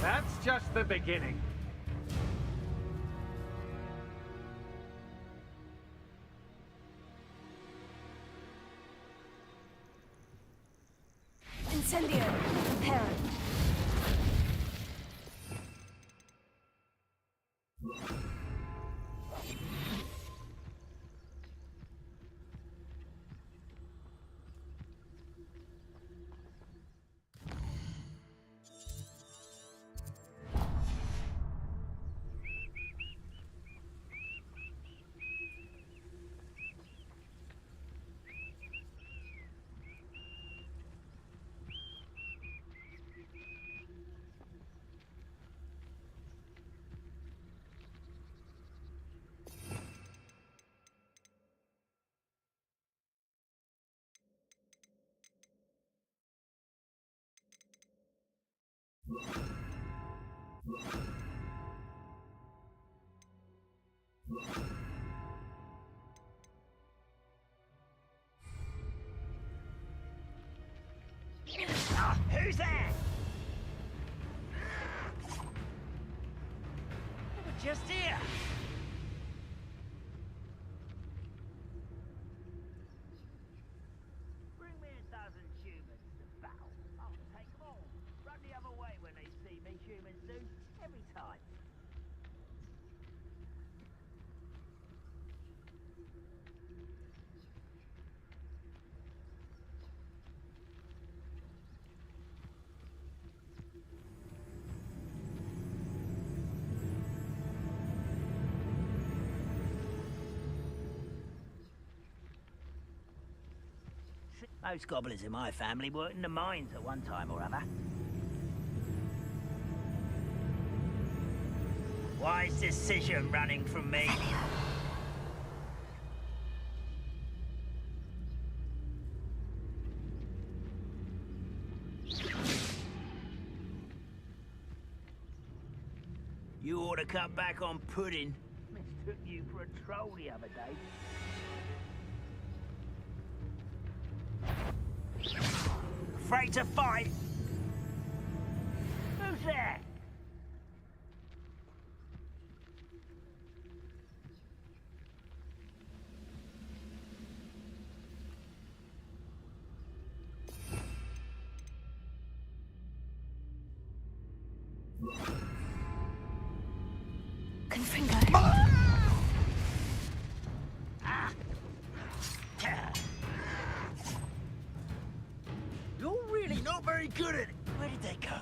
Speaker 16: That's just the beginning.
Speaker 5: Incendio, prepare.
Speaker 11: Who's there? We're just here. Bring me 1,000 humans to battle. I'll take them all. Run the other way when they see me, humans do. Every time. Most goblins in my family worked in the mines at one time or other. Wise decision running from me. You ought to cut back on pudding. Mistook you for a troll the other day. Afraid to fight? Who's there? You're really not very good at it. Where did they go?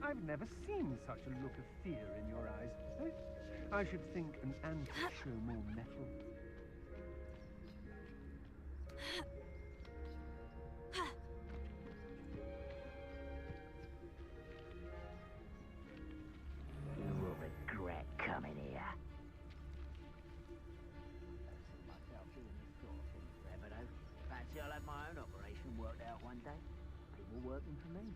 Speaker 16: I've never seen such a look of fear in your eyes. I should think an ant would show more mettle.
Speaker 11: You will regret coming here. I see myself doing this sort of thing forever, though. Fancy I'll have my own operation worked out one day. People working for me.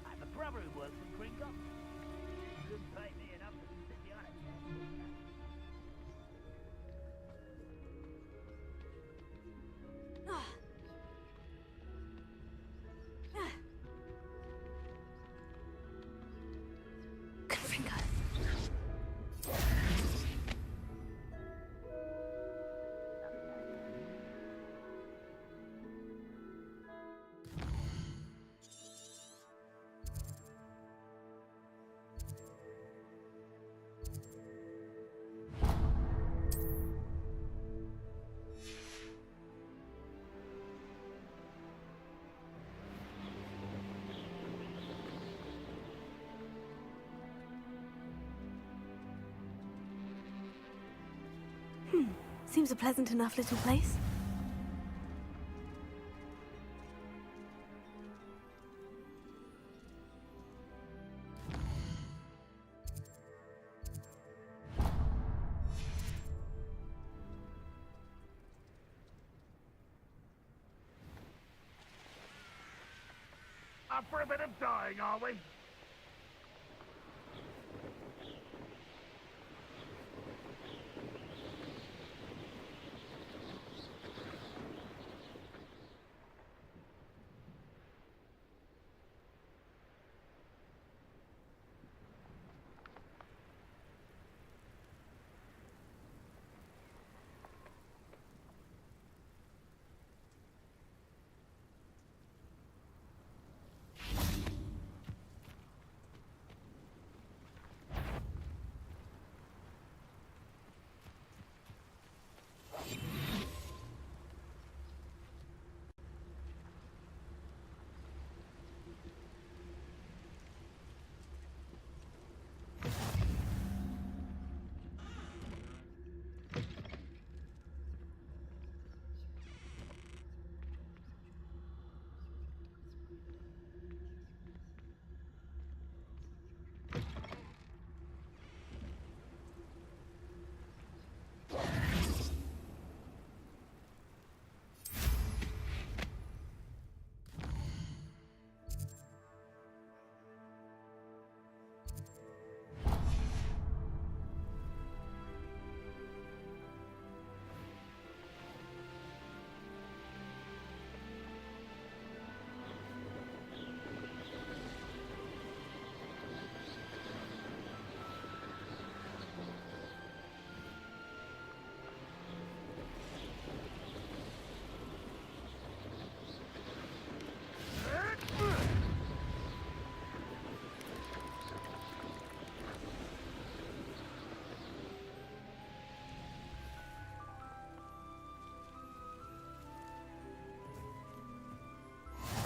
Speaker 11: I have a brother who works for Kringle. Couldn't pay me enough to sit behind it.
Speaker 1: Seems a pleasant enough little place.
Speaker 18: Up for a bit of dying, are we?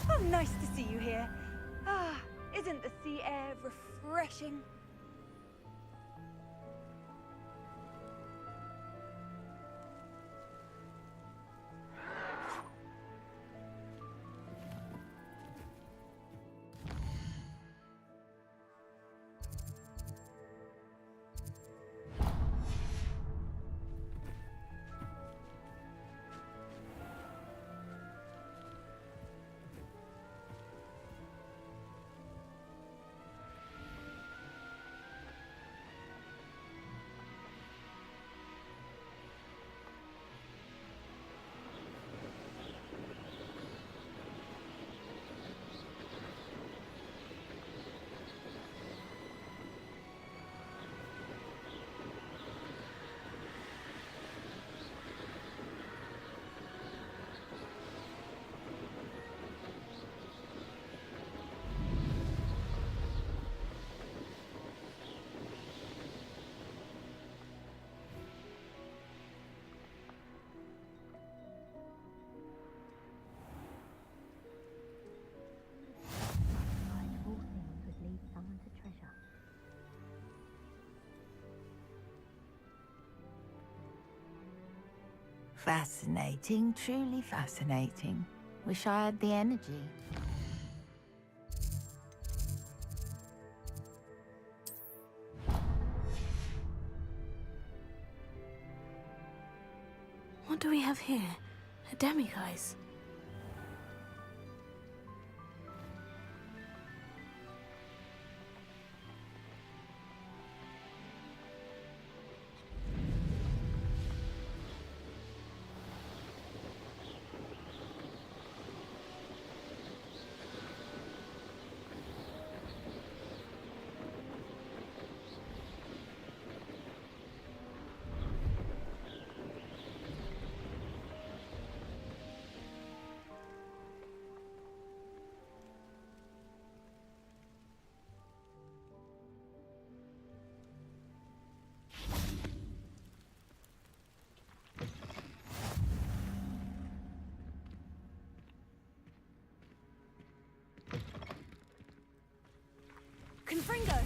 Speaker 8: Oh, nice to see you here. Ah, isn't the sea air refreshing?
Speaker 19: Fascinating, truly fascinating. Wish I had the energy.
Speaker 1: What do we have here? A demiguise.
Speaker 5: Confringo!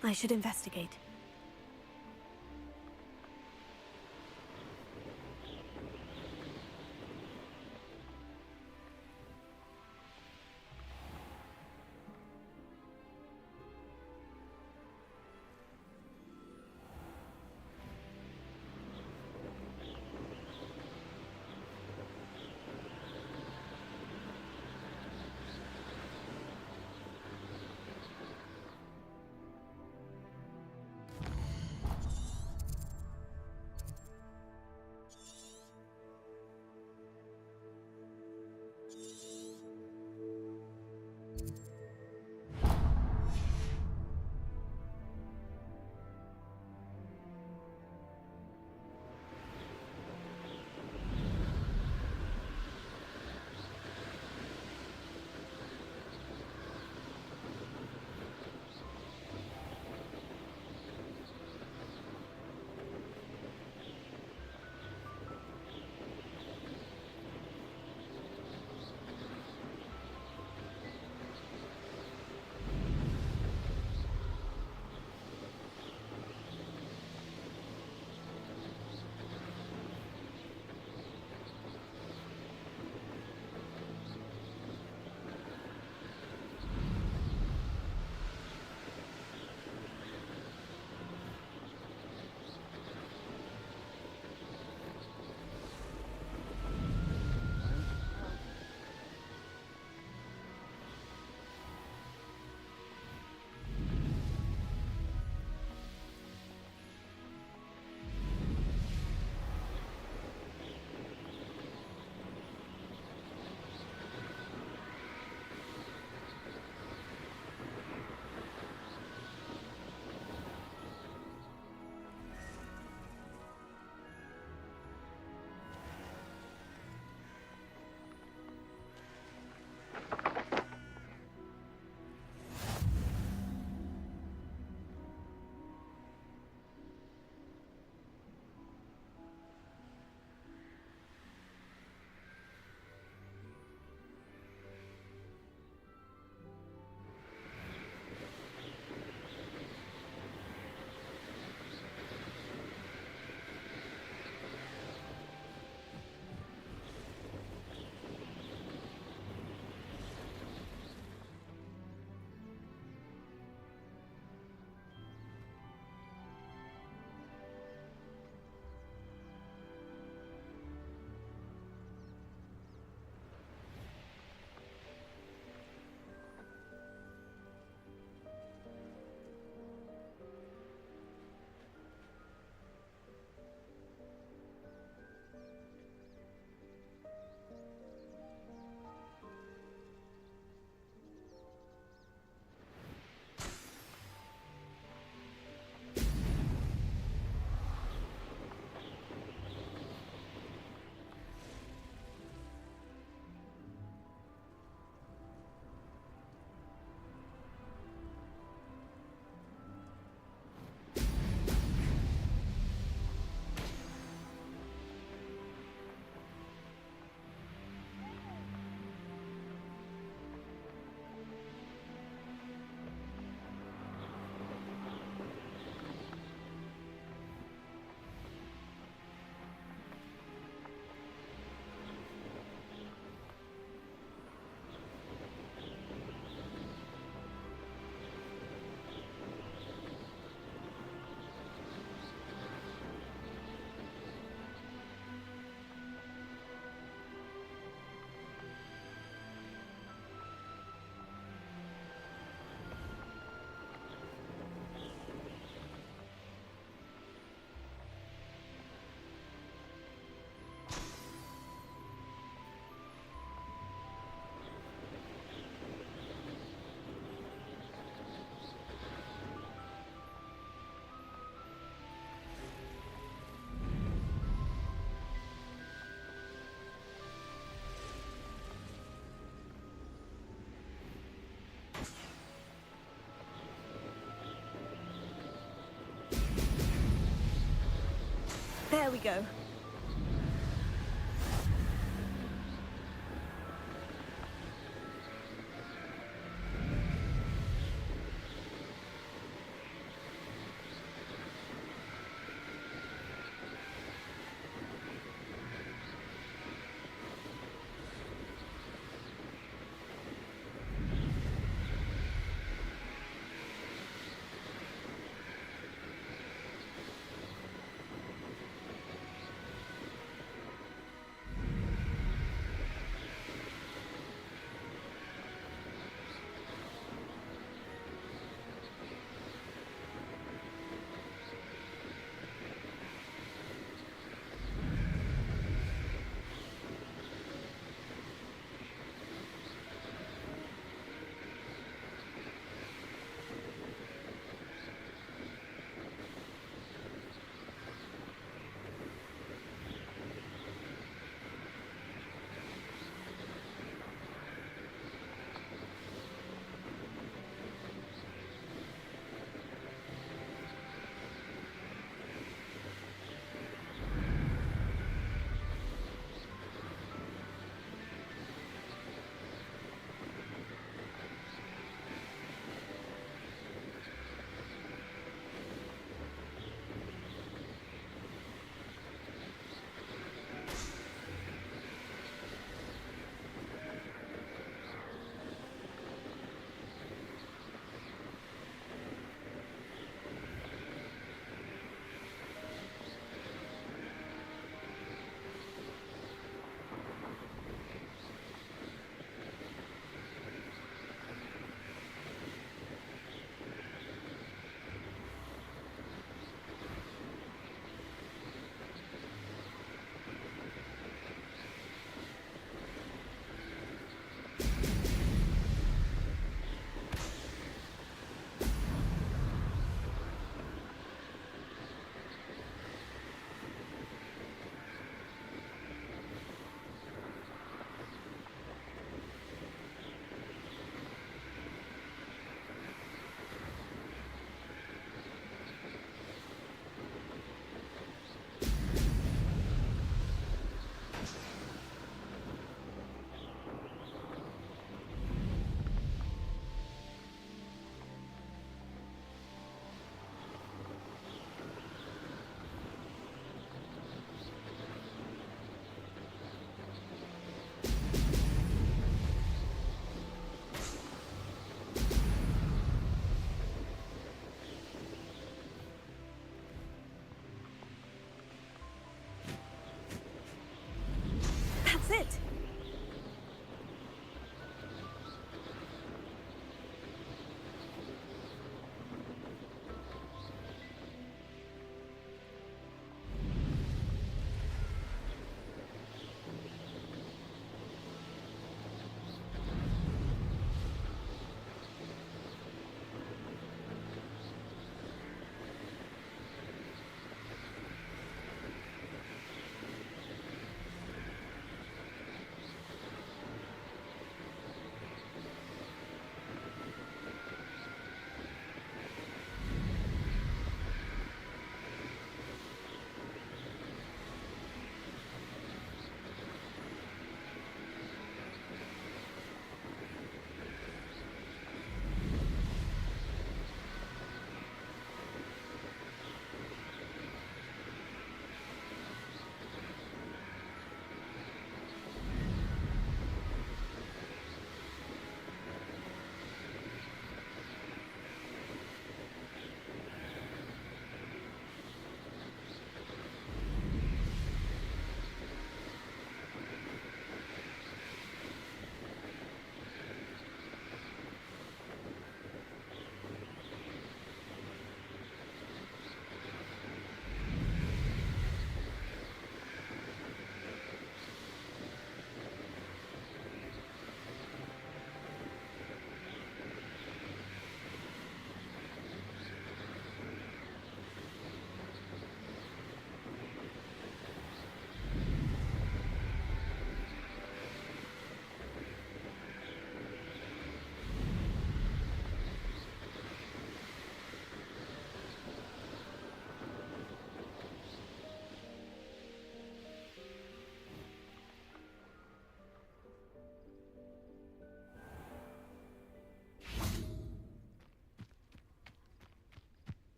Speaker 1: I should investigate. There we go.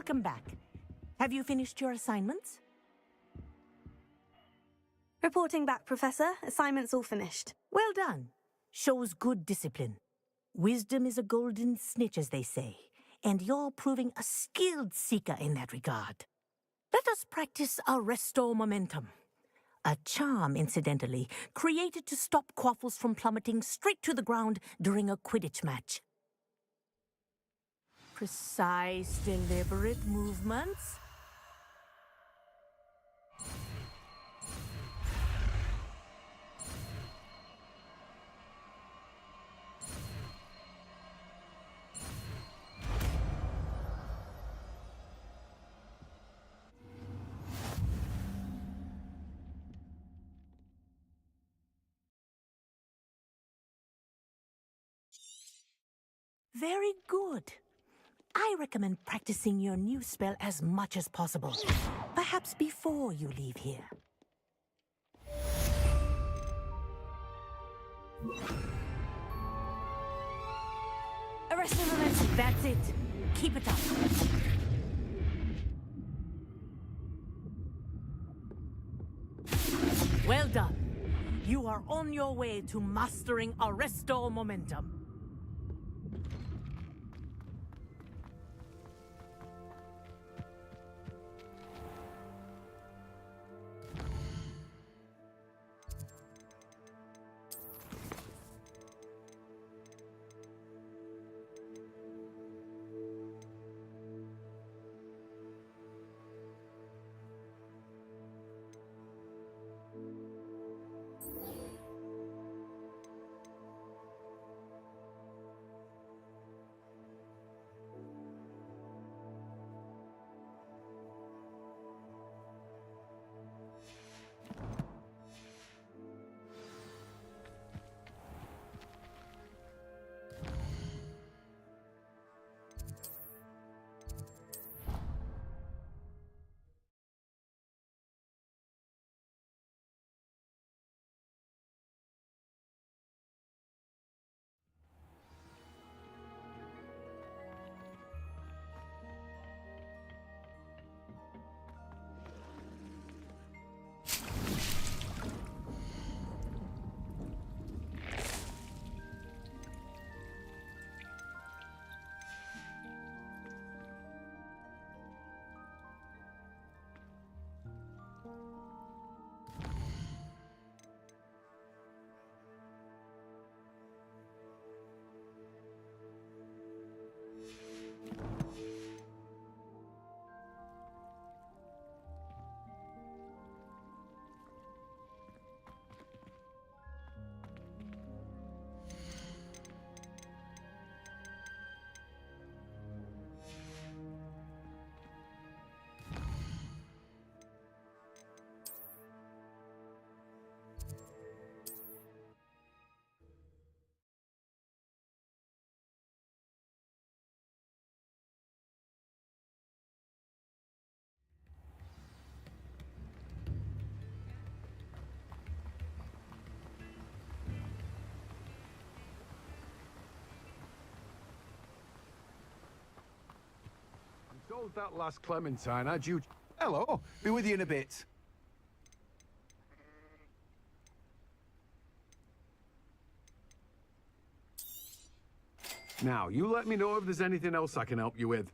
Speaker 15: Welcome back. Have you finished your assignments?
Speaker 1: Reporting back, Professor. Assignment's all finished.
Speaker 15: Well done. Shows good discipline. Wisdom is a golden snitch, as they say, and you're proving a skilled seeker in that regard. Let us practice Arresto Momentum. A charm, incidentally, created to stop quaffles from plummeting straight to the ground during a Quidditch match. Precise, deliberate movements. Very good. I recommend practicing your new spell as much as possible. Perhaps before you leave here. Arresting momentum, that's it. Keep it up. Well done. You are on your way to mastering Arresto Momentum.
Speaker 16: Sold that last Clementine, had you... Hello, be with you in a bit. Now, you let me know if there's anything else I can help you with.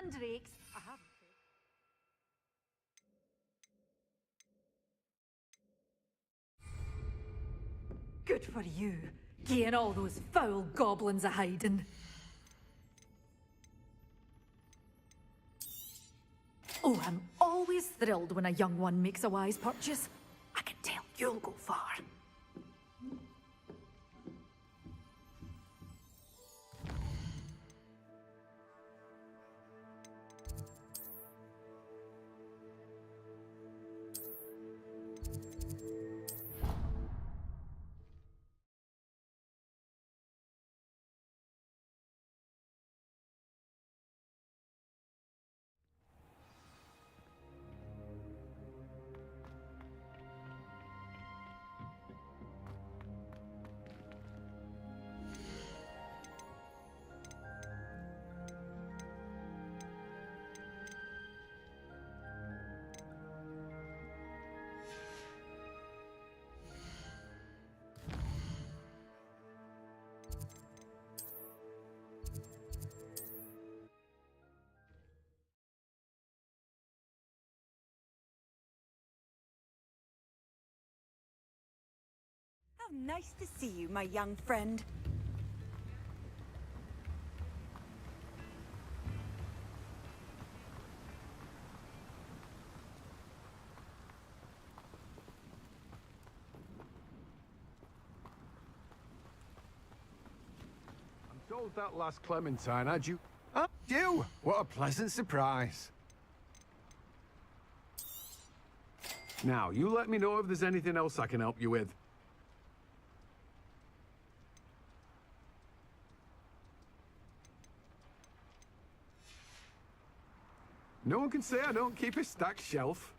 Speaker 13: mandrakes. I haven't. Good for you, getting all those foul goblins a hiding. Oh, I'm always thrilled when a young one makes a wise purchase. I can tell you'll go far.
Speaker 8: How nice to see you, my young friend.
Speaker 16: I'm told that last Clementine had you... Oh, you! What a pleasant surprise. Now, you let me know if there's anything else I can help you with. No one can say I don't keep a stacked shelf.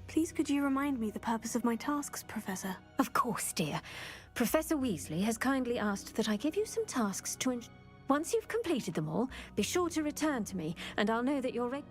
Speaker 1: Please could you remind me the purpose of my tasks, Professor?
Speaker 5: Of course, dear. Professor Weasley has kindly asked that I give you some tasks to Once you've completed them all, be sure to return to me, and I'll know that you're ready.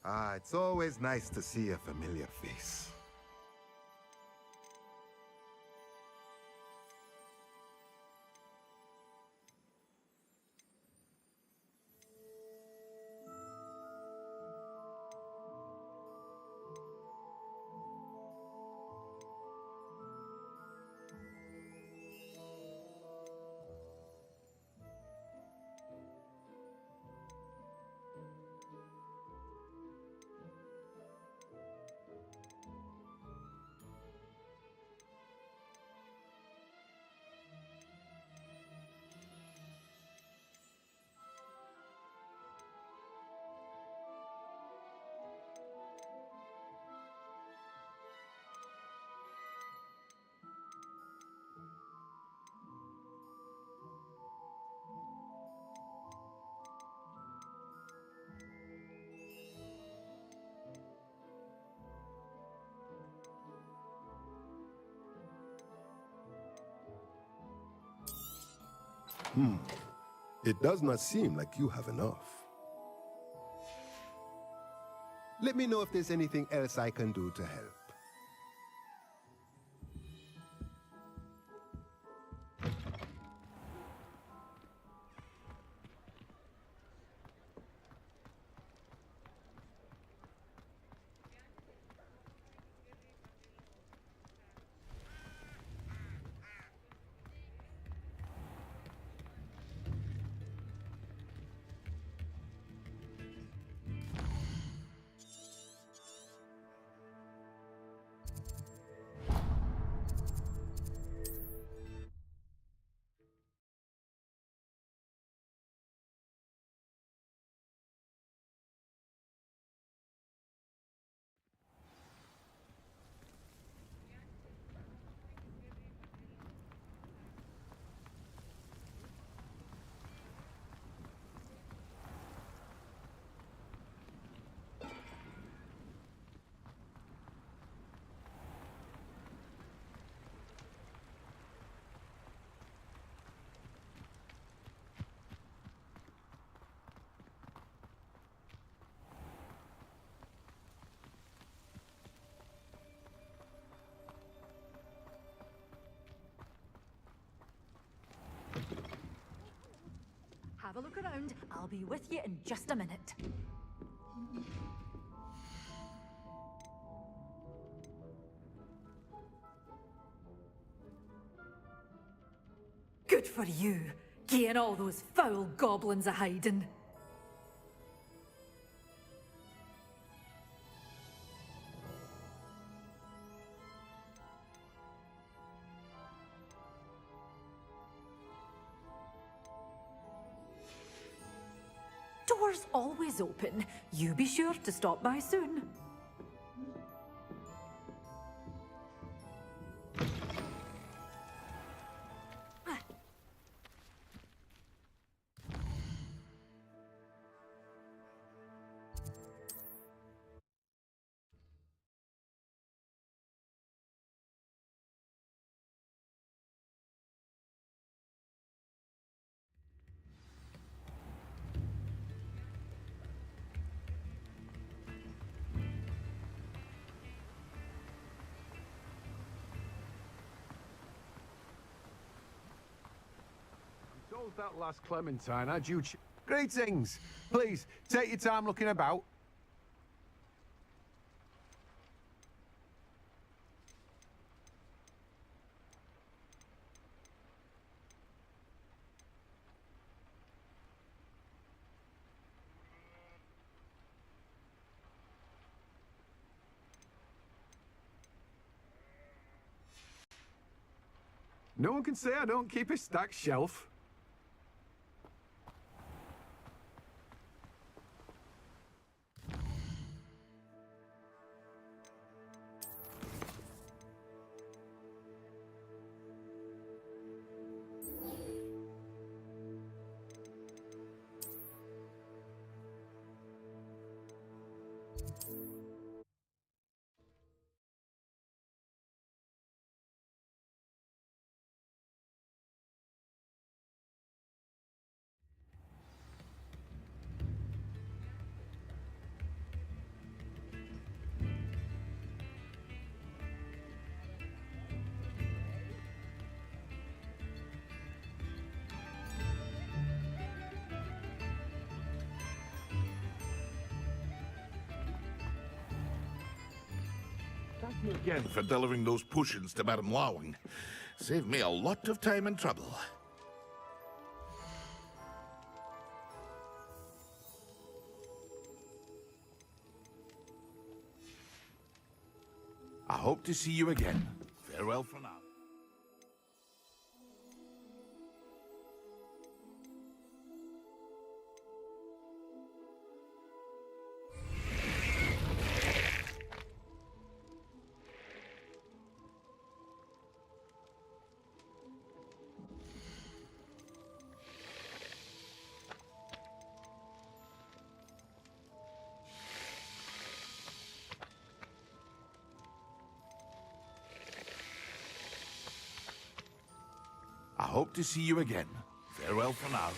Speaker 21: Ah, it's always nice to see a familiar face. It does not seem like you have enough. Let me know if there's anything else I can do to help.
Speaker 13: Have a look around. I'll be with you in just a minute. Good for you, getting all those foul goblins a hiding. Door's always open. You be sure to stop by soon.
Speaker 12: Told that last Clementine had you Greetings! Please, take your time looking about. No one can say I don't keep a stacked shelf.
Speaker 18: Thank you again for delivering those potions to Madame Lawing. Saved me a lot of time and trouble. I hope to see you again. Farewell for now. I hope to see you again. Farewell for now.